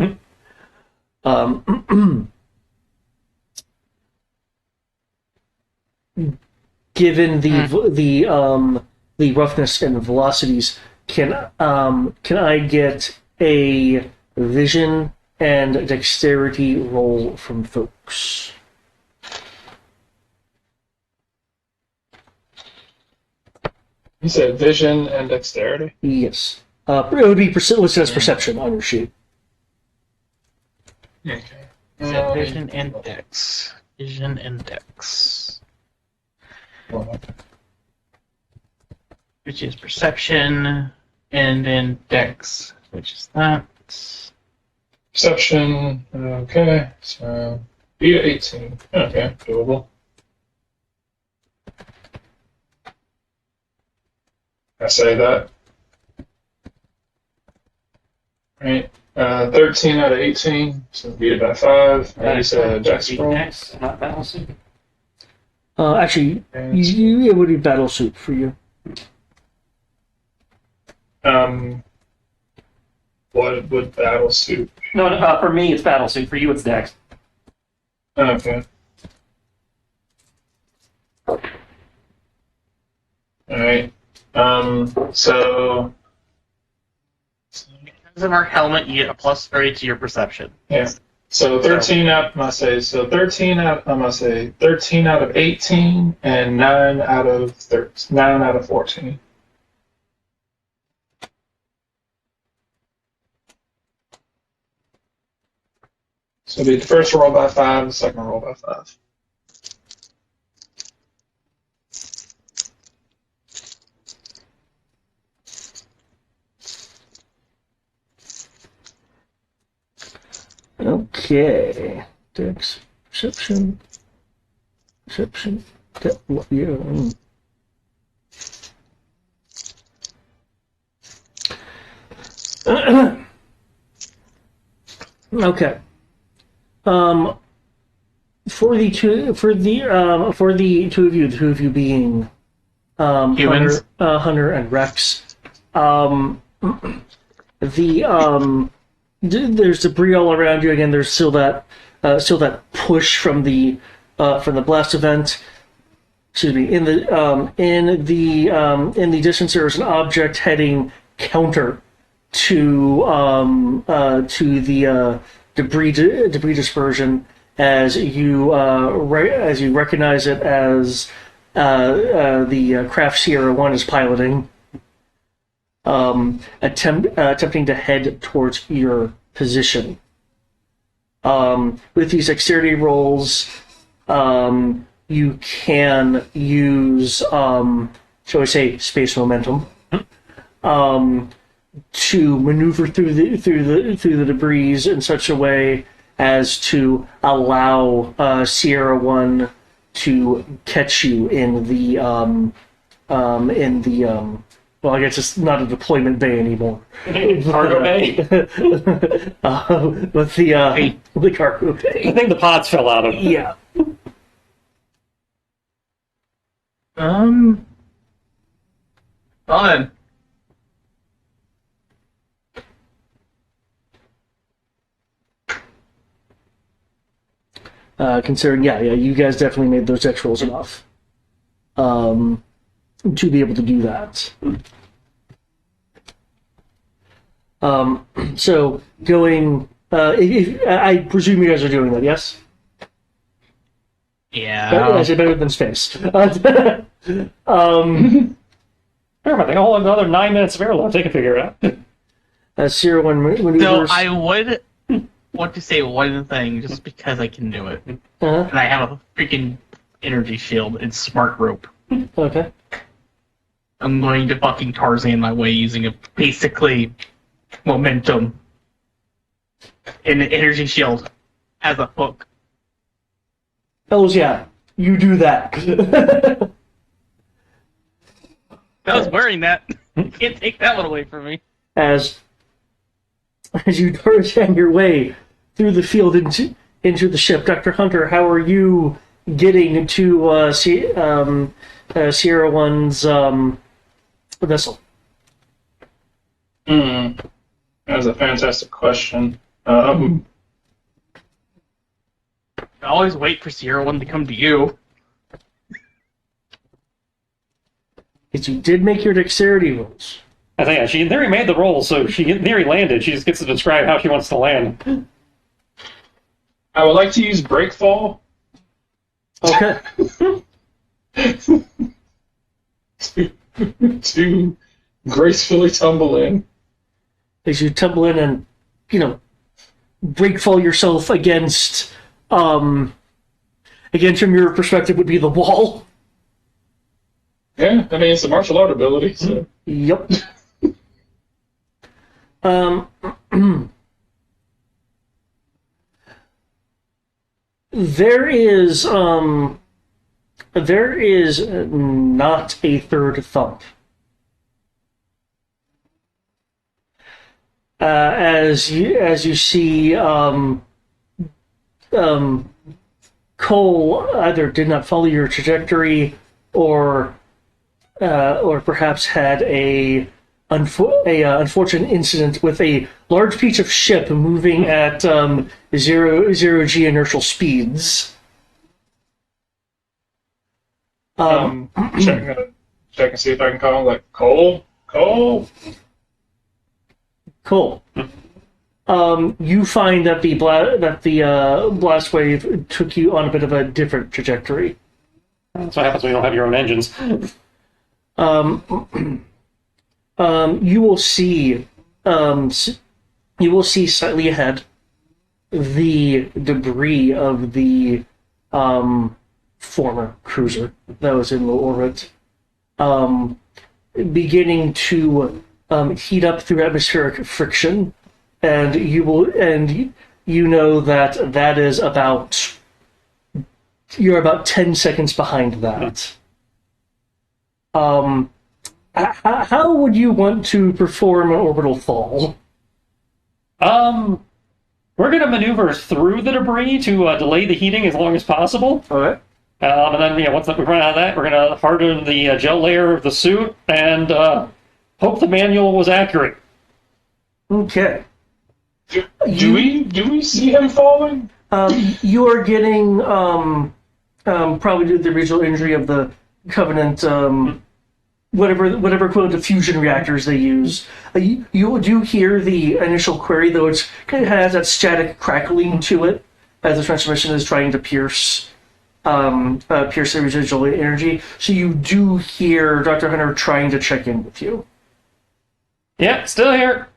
Given the roughness and velocities, can I get a vision and dexterity roll from folks? You said vision and dexterity? Yes. It would be listed as perception on your sheet. Okay. So vision index. Vision index. Which is perception, and then dex, which is that. Perception. Okay. So be 18. Okay, doable. I say that. Right. 13 out of 18, so beat it by 5. And you said dex roll. Dex, not battlesuit. Actually, it would be battle suit for you. What would battle suit? No, for me it's battlesuit. For you it's Dex. Okay. Alright. So As in our helmet, you get a +3 to your perception. yeah. So 13 out. I say so. 13 out. I must say 13 out of 18 and 9 out of 13, 9 out of 14. So it'll be the first roll by 5, the second roll by 5. Okay. Dex, perception. Yeah. Okay. For the two of you, the two of you being Humans. Hunter and Rex, there's debris all around you. Again, there's still that push from the blast event. Excuse me. In the distance, there is an object heading counter to the debris dispersion as you recognize it as the craft Sierra 1 is piloting. Attempting to head towards your position. With these dexterity rolls, you can use, shall we say, space momentum, to maneuver through the debris in such a way as to allow Sierra 1 to catch you in the well, I guess it's not a deployment bay anymore. Cargo bay? But the cargo bay. I think the pods fell out of. Yeah. Fun. Considering, yeah, you guys definitely made those dex rolls enough to be able to do that. So going, I presume you guys are doing that, yes? Yeah. I said better than space. Sure, but they all have another 9 minutes of air left. They can figure it out. Zero one So maneuvers. I would want to say one thing just because I can do it. Uh-huh. And I have a freaking energy shield and smart rope. Okay. I'm going to fucking Tarzan my way using a basically momentum and an energy shield as a hook. Hells yeah, you do that. I was wearing that. You can't take that one away from me. as you Tarzan your way through the field into the ship, Dr. Hunter, how are you getting to Sierra One's vessel? That was a fantastic question. I always wait for Sierra One to come to you. Because you did make your dexterity rolls. I think she in theory made the roll, so she in theory landed. She just gets to describe how she wants to land. I would like to use breakfall Okay. to gracefully tumble in. As you tumble in and, breakfall yourself against, from your perspective, would be the wall. Yeah, I mean, it's a martial art ability, so. Yep. There is not a third thump. As you see, Cole either did not follow your trajectory, or perhaps had a unfortunate incident with a large piece of ship moving at zero G inertial speeds. Check and see if I can call him, like, Cole? Cool. You find that the blast wave took you on a bit of a different trajectory. That's what happens when you don't have your own engines. You will see slightly ahead the debris of the former cruiser that was in low orbit, beginning to heat up through atmospheric friction, and you know that is about. You're about 10 seconds behind that. How would you want to perform an orbital fall? We're going to maneuver through the debris to delay the heating as long as possible. Okay. And then, once we run out of that, we're going to harden the gel layer of the suit and hope the manual was accurate. Okay. Do we see him falling? You are getting probably the original injury of the Covenant, whatever equivalent of fusion reactors they use. You do hear the initial query, though it kind of has that static crackling to it as the transmission is trying to pierce the residual energy. So you do hear Dr. Hunter trying to check in with you. Yep, still here.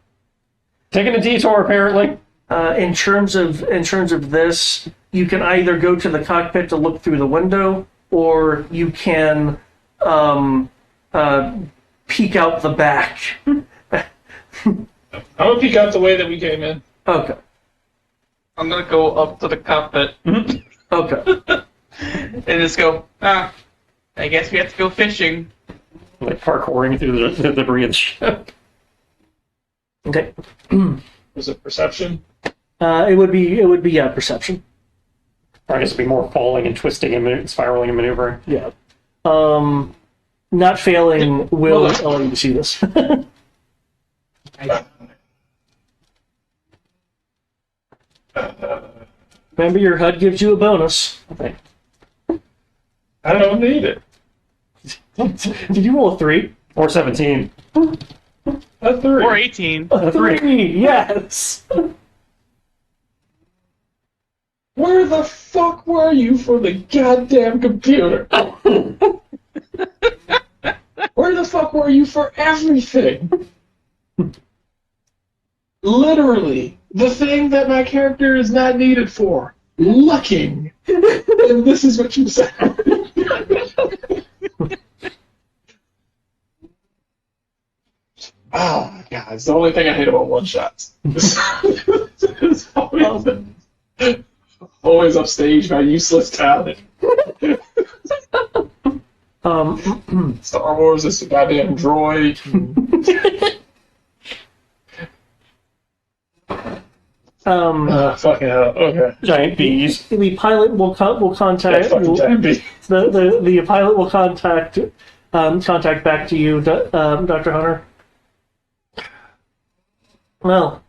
Taking a detour, apparently. In terms of this, you can either go to the cockpit to look through the window, or you can peek out the back. I'm gonna peek out the way that we came in. Okay. I'm gonna go up to the cockpit Okay. and just go, I guess we have to go fishing. Like parkouring through the debris of the ship. Okay. Was it perception? It would be perception. Or I guess it'd be more falling and twisting and spiraling and maneuvering. Yeah. Not failing will allow you to see this. Remember, your HUD gives you a bonus. Okay. I don't need it. Did you roll a 3? Or 17. A 3. Or 18. A 3, yes! Where the fuck were you for the goddamn computer? Where the fuck were you for everything? Literally, the thing that my character is not needed for. Looking. And this is what you said. Oh my god, it's the only thing I hate about one-shots. It's always upstaged by useless talent. Star Wars is a goddamn droid. Fucking hell. Okay. Giant bees. The pilot will contact. Fucking giant bee. The pilot will contact back to you, Dr. Hunter. Well,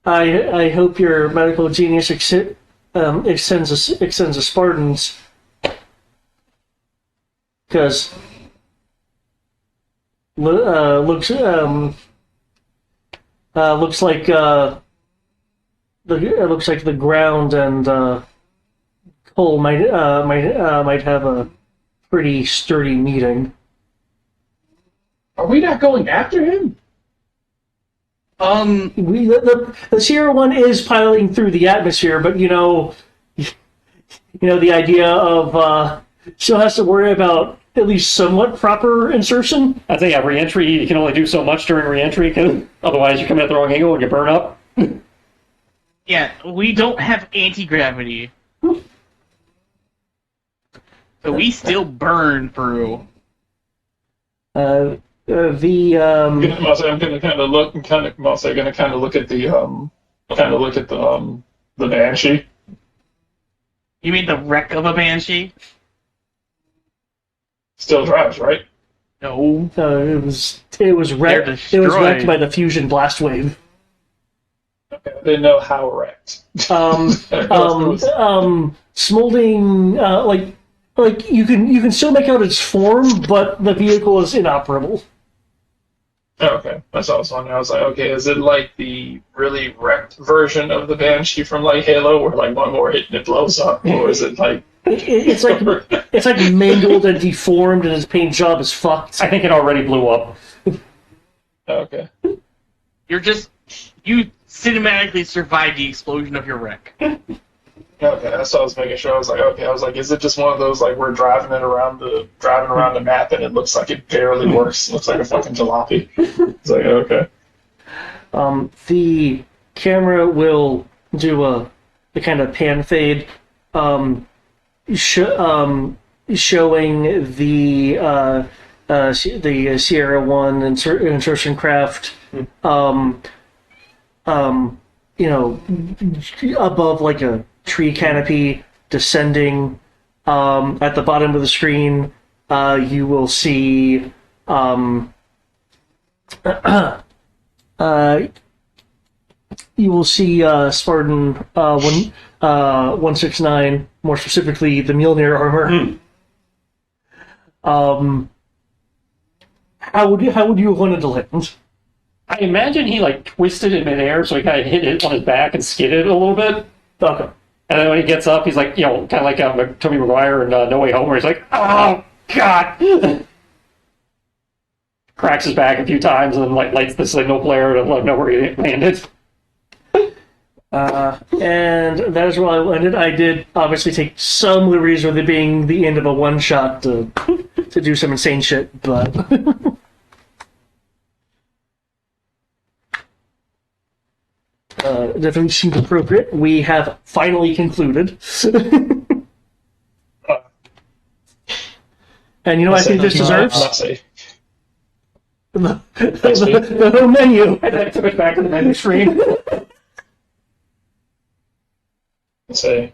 I hope your medical genius extends the Spartans, because looks like the ground and Cole might have a pretty sturdy meeting. Are we not going after him? The Sierra One is piloting through the atmosphere, but the idea of still has to worry about at least somewhat proper insertion. I think re-entry, you can only do so much during re-entry, because otherwise you come in at the wrong angle and you burn up. Yeah, we don't have anti-gravity. So we still burn through. The I'm gonna kind of look and look at the Banshee. You mean the wreck of a Banshee? Still drives, right? No. it was wrecked. They're It was wrecked destroyed. by the fusion blast wave. Okay, I didn't know how wrecked. Smoldering, like you can still make out its form, but the vehicle is inoperable. Okay, that's what I was wondering. I was like, okay, is it like the really wrecked version of the Banshee from like Halo, where like one more hit and it blows up, or is it like? It's like mangled and deformed, and its paint job is fucked. I think it already blew up. Okay. You cinematically survived the explosion of your wreck. Okay, that's what I was making sure. I was like, is it just one of those like we're driving around the map and it looks like it barely works? It looks like a fucking jalopy. It's like, okay. The camera will do the kind of pan fade, showing the Sierra One insertion craft, above like a tree canopy descending. At the bottom of the screen, you will see Spartan 169, more specifically the Mjolnir armor. How would you have wanted to land? I imagine he like twisted in midair, so he kind of hit it on his back and skidded a little bit. Okay. And then when he gets up, he's like, kind of like Tobey Maguire in No Way Home, where he's like, "Oh God!" Cracks his back a few times, and then lights the signal flare to let him know where he landed. And that is where I landed. I did obviously take some liberties with it being the end of a one shot to do some insane shit, but definitely seemed appropriate. We have finally concluded. And I think this deserves the home menu. And then I took it back to the menu screen. Say,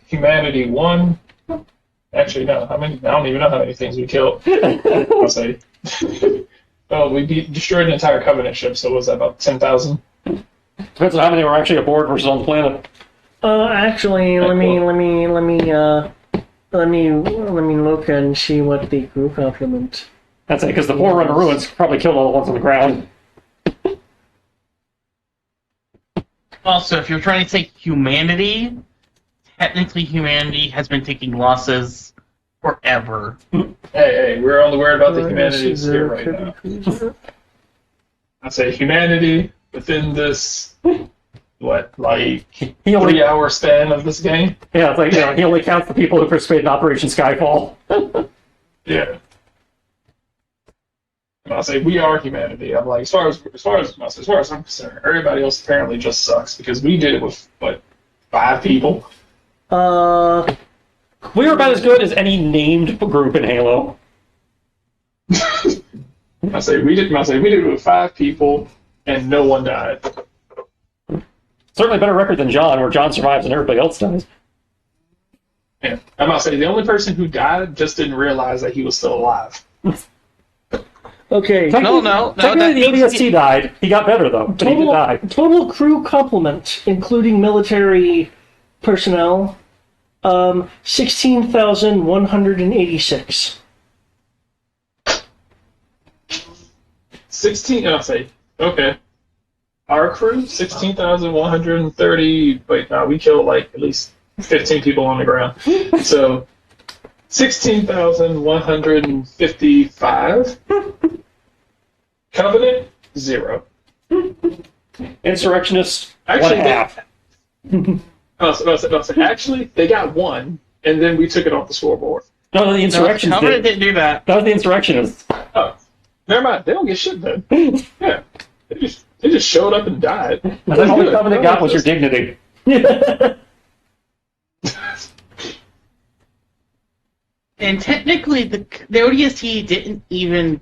humanity won. Actually, no. I don't even know how many things we killed. I'll say. Well, we destroyed an entire Covenant ship, so was that about 10,000? Depends on how many were actually aboard versus on the planet. Actually, let me look and see what the crew complement. That's it, because the Forerunner ruins probably killed all the ones on the ground. Also, if you're trying to say humanity, technically humanity has been taking losses forever. Hey, we're only worried about the humanities here right now. I say humanity within this, like 3-hour span of this game? Yeah, it's like, he only counts the people who participated in Operation Skyfall. Yeah. And I'll say we are humanity. I'm like, as far as I'm concerned, everybody else apparently just sucks because we did it with 5 people. We were about as good as any named group in Halo. I say we did it with 5 people and no one died. Certainly a better record than John, where John survives and everybody else dies. Yeah. I'm about to say the only person who died just didn't realize that he was still alive. Okay. No. Technically, the ODST died. He got better, though, but he did die. Total crew complement, including military personnel, 16,186. 16. I'll say okay. Our crew 16,130. Wait, no, we killed like at least 15 people on the ground. So 16,155. Covenant 0. Insurrectionists, Actually, 1.5. Actually, they got 1, and then we took it off the scoreboard. No, the insurrectionists Covenant did. didn't do that. That was the insurrectionists. Oh, never mind. They don't get shit then. Yeah, they just showed up and died. And then all the Covenant got was your dignity. And technically, the ODST didn't even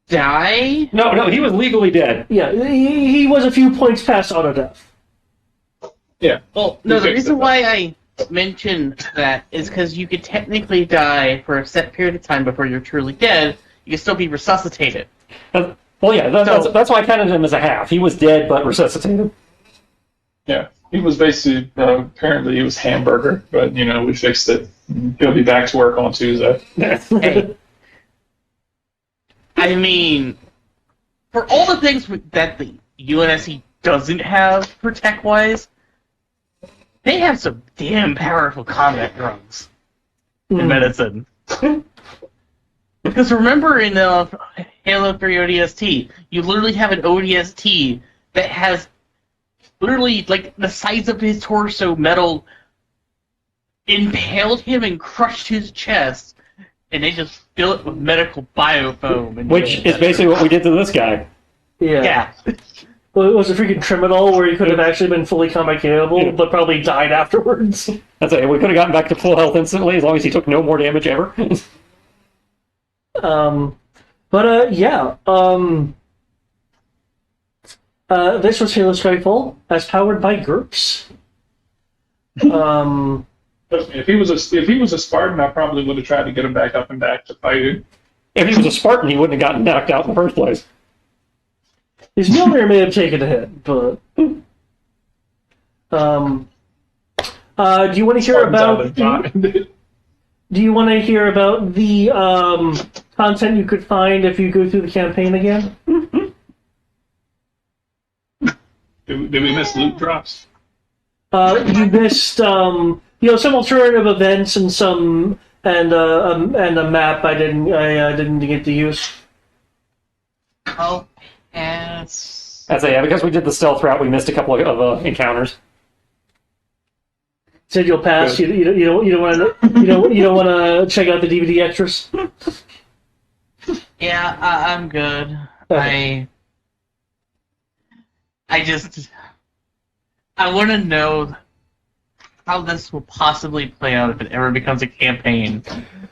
die. No, he was legally dead. Yeah, he was a few points past auto death. Yeah. Well, no, the reason why I mentioned that is because you could technically die for a set period of time before you're truly dead. You can still be resuscitated. Well, yeah, that's why I counted him as a half. He was dead but resuscitated. Yeah, he was basically, apparently he was hamburger, but, we fixed it. He'll be back to work on Tuesday. Hey. I mean, for all the things that the UNSC doesn't have for tech-wise, they have some damn powerful combat drugs in medicine. Because remember in Halo 3 ODST, you literally have an ODST that has literally, like, the size of his torso metal impaled him and crushed his chest, and they just fill it with medical biofoam. Which is basically what we did to this guy. Yeah. Well, it was a freaking Tremadol where he could have actually been fully combat capable, but probably died afterwards. That's it. We could have gotten back to full health instantly as long as he took no more damage ever. This was Halo Skyfall, as powered by GURPS. If he was a Spartan, I probably would have tried to get him back up and back to fighting. If he was a Spartan, he wouldn't have gotten knocked out in the first place. His Mjolnir may have taken a hit, but... do you want to hear about... Do you want to hear about the content you could find if you go through the campaign again? Did we miss loot drops? You missed some alternative events and a map I didn't get to use. Oh, yes. That's it. Yeah, because we did the stealth route, we missed a couple of encounters. Said you'll pass. You don't want to check out the DVD extras. Yeah, I'm good. Okay. I want to know how this will possibly play out if it ever becomes a campaign.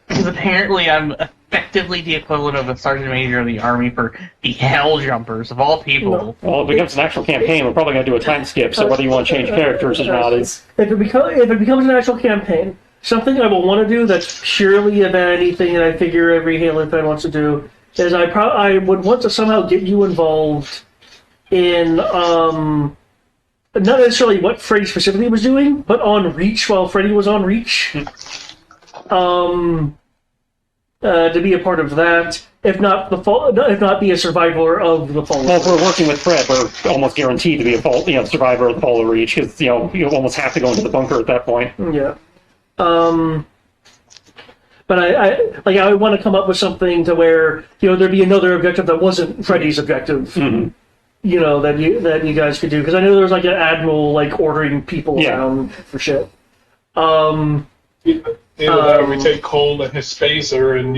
Because apparently I'm effectively the equivalent of a sergeant major of the army for the hell jumpers of all people. Well, if it becomes an actual campaign, we're probably going to do a time skip, so whether you want to change characters or not is... If it becomes an actual campaign, something I will want to do that's purely a vanity thing that I figure every Halo fan wants to do is I would want to somehow get you involved in not necessarily what Freddy specifically was doing, but on Reach while Freddy was on Reach. To be a part of that, if not be a survivor of the fall. Well, if we're working with Fred, we're almost guaranteed to be a survivor of the fall of Reach, because you almost have to go into the bunker at that point. Yeah. But I want to come up with something to where there'd be another objective that wasn't Freddy's objective. Mm-hmm. That you guys could do, because I know there's like an admiral like ordering people around for shit. Either that, or we take Cole and his phaser and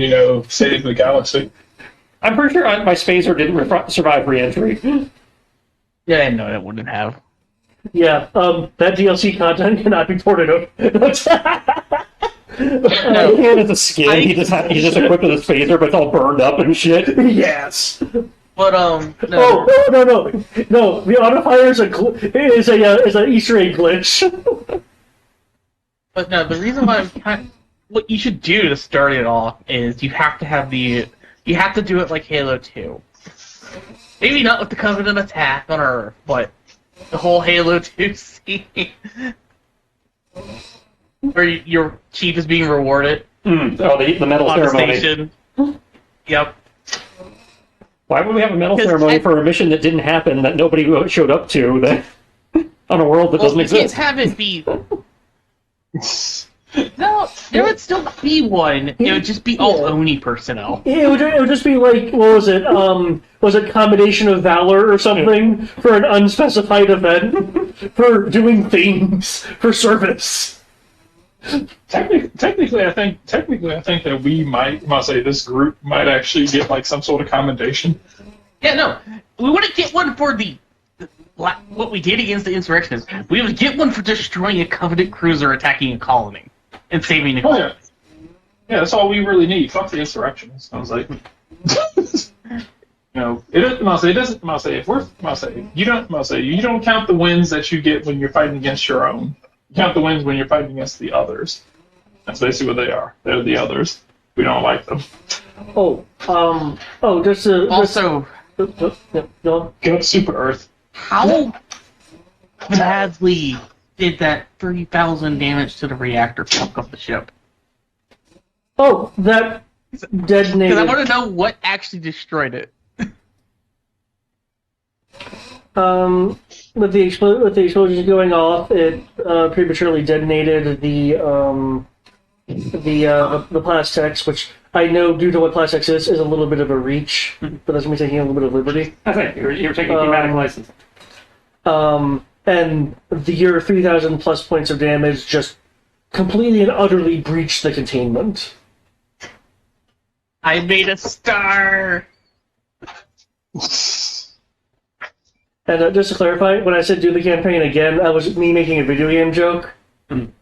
save the galaxy. I'm pretty sure my Spacer didn't survive re-entry. Yeah, no, that wouldn't have. Yeah, that DLC content cannot be ported over. And it's a skin. He just equipped with a Spacer, but it's all burned up and shit. Yes. But no. The autofire is an Easter egg glitch. But no, the reason why what you should do to start it off is you have to do it like Halo 2. Maybe not with the Covenant attack on Earth, but the whole Halo 2 scene where your chief is being rewarded. Oh, the medal on ceremony. The station. Yep. Why would we have a medal ceremony for a mission that didn't happen, that nobody showed up to, that on a world that doesn't exist? Have it be. No, there would still be one. It would just be all Oni personnel. It would just be like, what was it? Was it Combination of Valor or something for an unspecified event for doing things for service? Technically, I think that we might say this group might actually get like some sort of commendation. Yeah, no, we wouldn't get one for what we did against the insurrectionists. We would get one for destroying a Covenant cruiser attacking a colony and saving a colony. Yeah, that's all we really need. Fuck the insurrectionists. I was like, it doesn't. If we're you don't count the wins that you get when you're fighting against your own. You count the wins when you're fighting against the others. That's basically what they are. They're the others. We don't like them. Give up Super Earth. How badly did that 30,000 damage to the reactor fuck up the ship? Oh, that detonated. Because I want to know what actually destroyed it. With the explosions going off, it prematurely detonated the Plastex, which I know, due to what Plastex is a little bit of a reach, but that's me taking a little bit of liberty. I think you're taking a thematic license. And your 3,000 plus points of damage just completely and utterly breached the containment. I made a star! And just to clarify, when I said do the campaign again, that was me making a video game joke. Mm-hmm.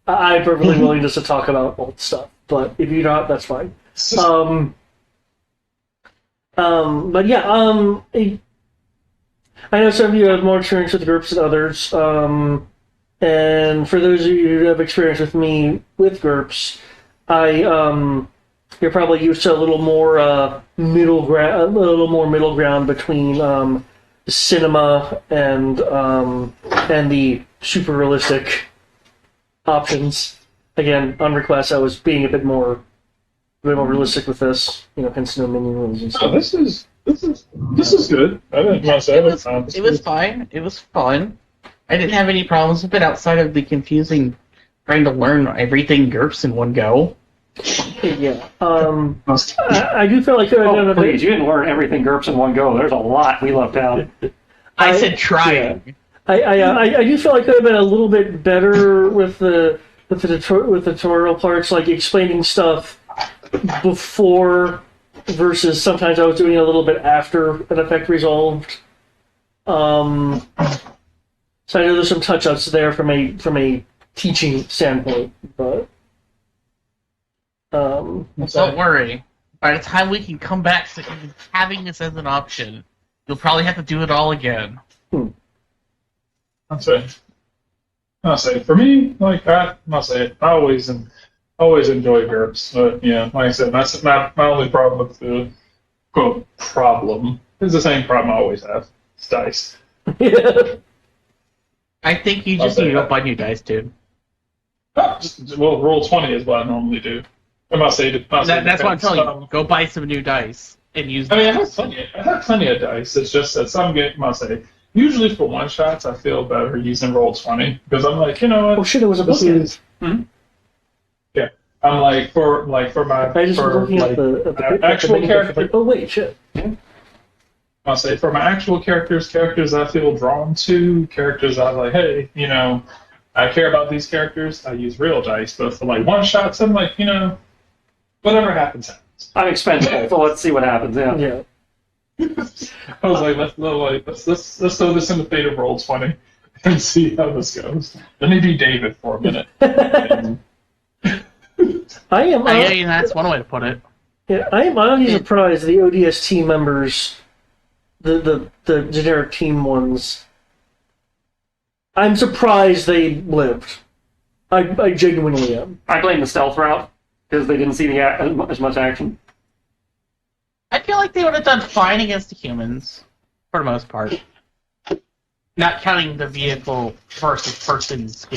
I'm perfectly willing just to talk about old stuff, but if you don't, that's fine. But yeah, I know some of you have more experience with groups than others, and for those of you who have experience with me with GURPS, you're probably used to a little more middle ground between cinema and the super realistic options. Again, on request, I was being a bit more realistic with this. Hence no minion rules and stuff. Oh, this is good. I didn't want to say it was fine. It was fun. I didn't have any problems with it outside of the confusing trying to learn everything GURPS in one go. Yeah. I do feel like please, you didn't learn everything GURPS in one go. There's a lot we left out. I said trying. Yeah. I do feel like I could have been a little bit better with the tutorial parts, like explaining stuff before versus sometimes I was doing it a little bit after an effect resolved. So I know there's some touch-ups there from a teaching standpoint, but don't worry. By the time we can come back to having this as an option, you'll probably have to do it all again. I'll say for me, like I always enjoy GURPS, but yeah, like I said, that's my only problem with the quote problem. It's the same problem I always have. It's dice. Yeah. I think you just need to go buy new dice, dude. Well, roll 20 is what I normally do. That's That's what I'm telling you. Go buy some new dice and use I mean, them. I have plenty of dice. It's just that some game, I say, usually for one shots, I feel better using roll 20 because I'm like, you know what? Oh shit! It was a This bookend. is- Yeah, I'm like for my I just was looking at the actual menu, character. like, oh wait, shit. I'll say for my actual characters I feel drawn to, characters I'm like, hey, you know, I care about these characters. I use real dice, but for like one shots, I'm like, you know, whatever happens, happens. I'm expendable, so let's see what happens. Yeah. Yeah. I was like, let's throw this in the fate of roll 20 and see how this goes. Let me be David for a minute. I am. I mean, that's one way to put it. Yeah, I am honestly surprised the ODST members, the generic team ones. I'm surprised they lived. I genuinely am. I blame the stealth route because they didn't see as much action. I feel like they would have done fine against the humans, for the most part. Not counting the vehicle versus person skill.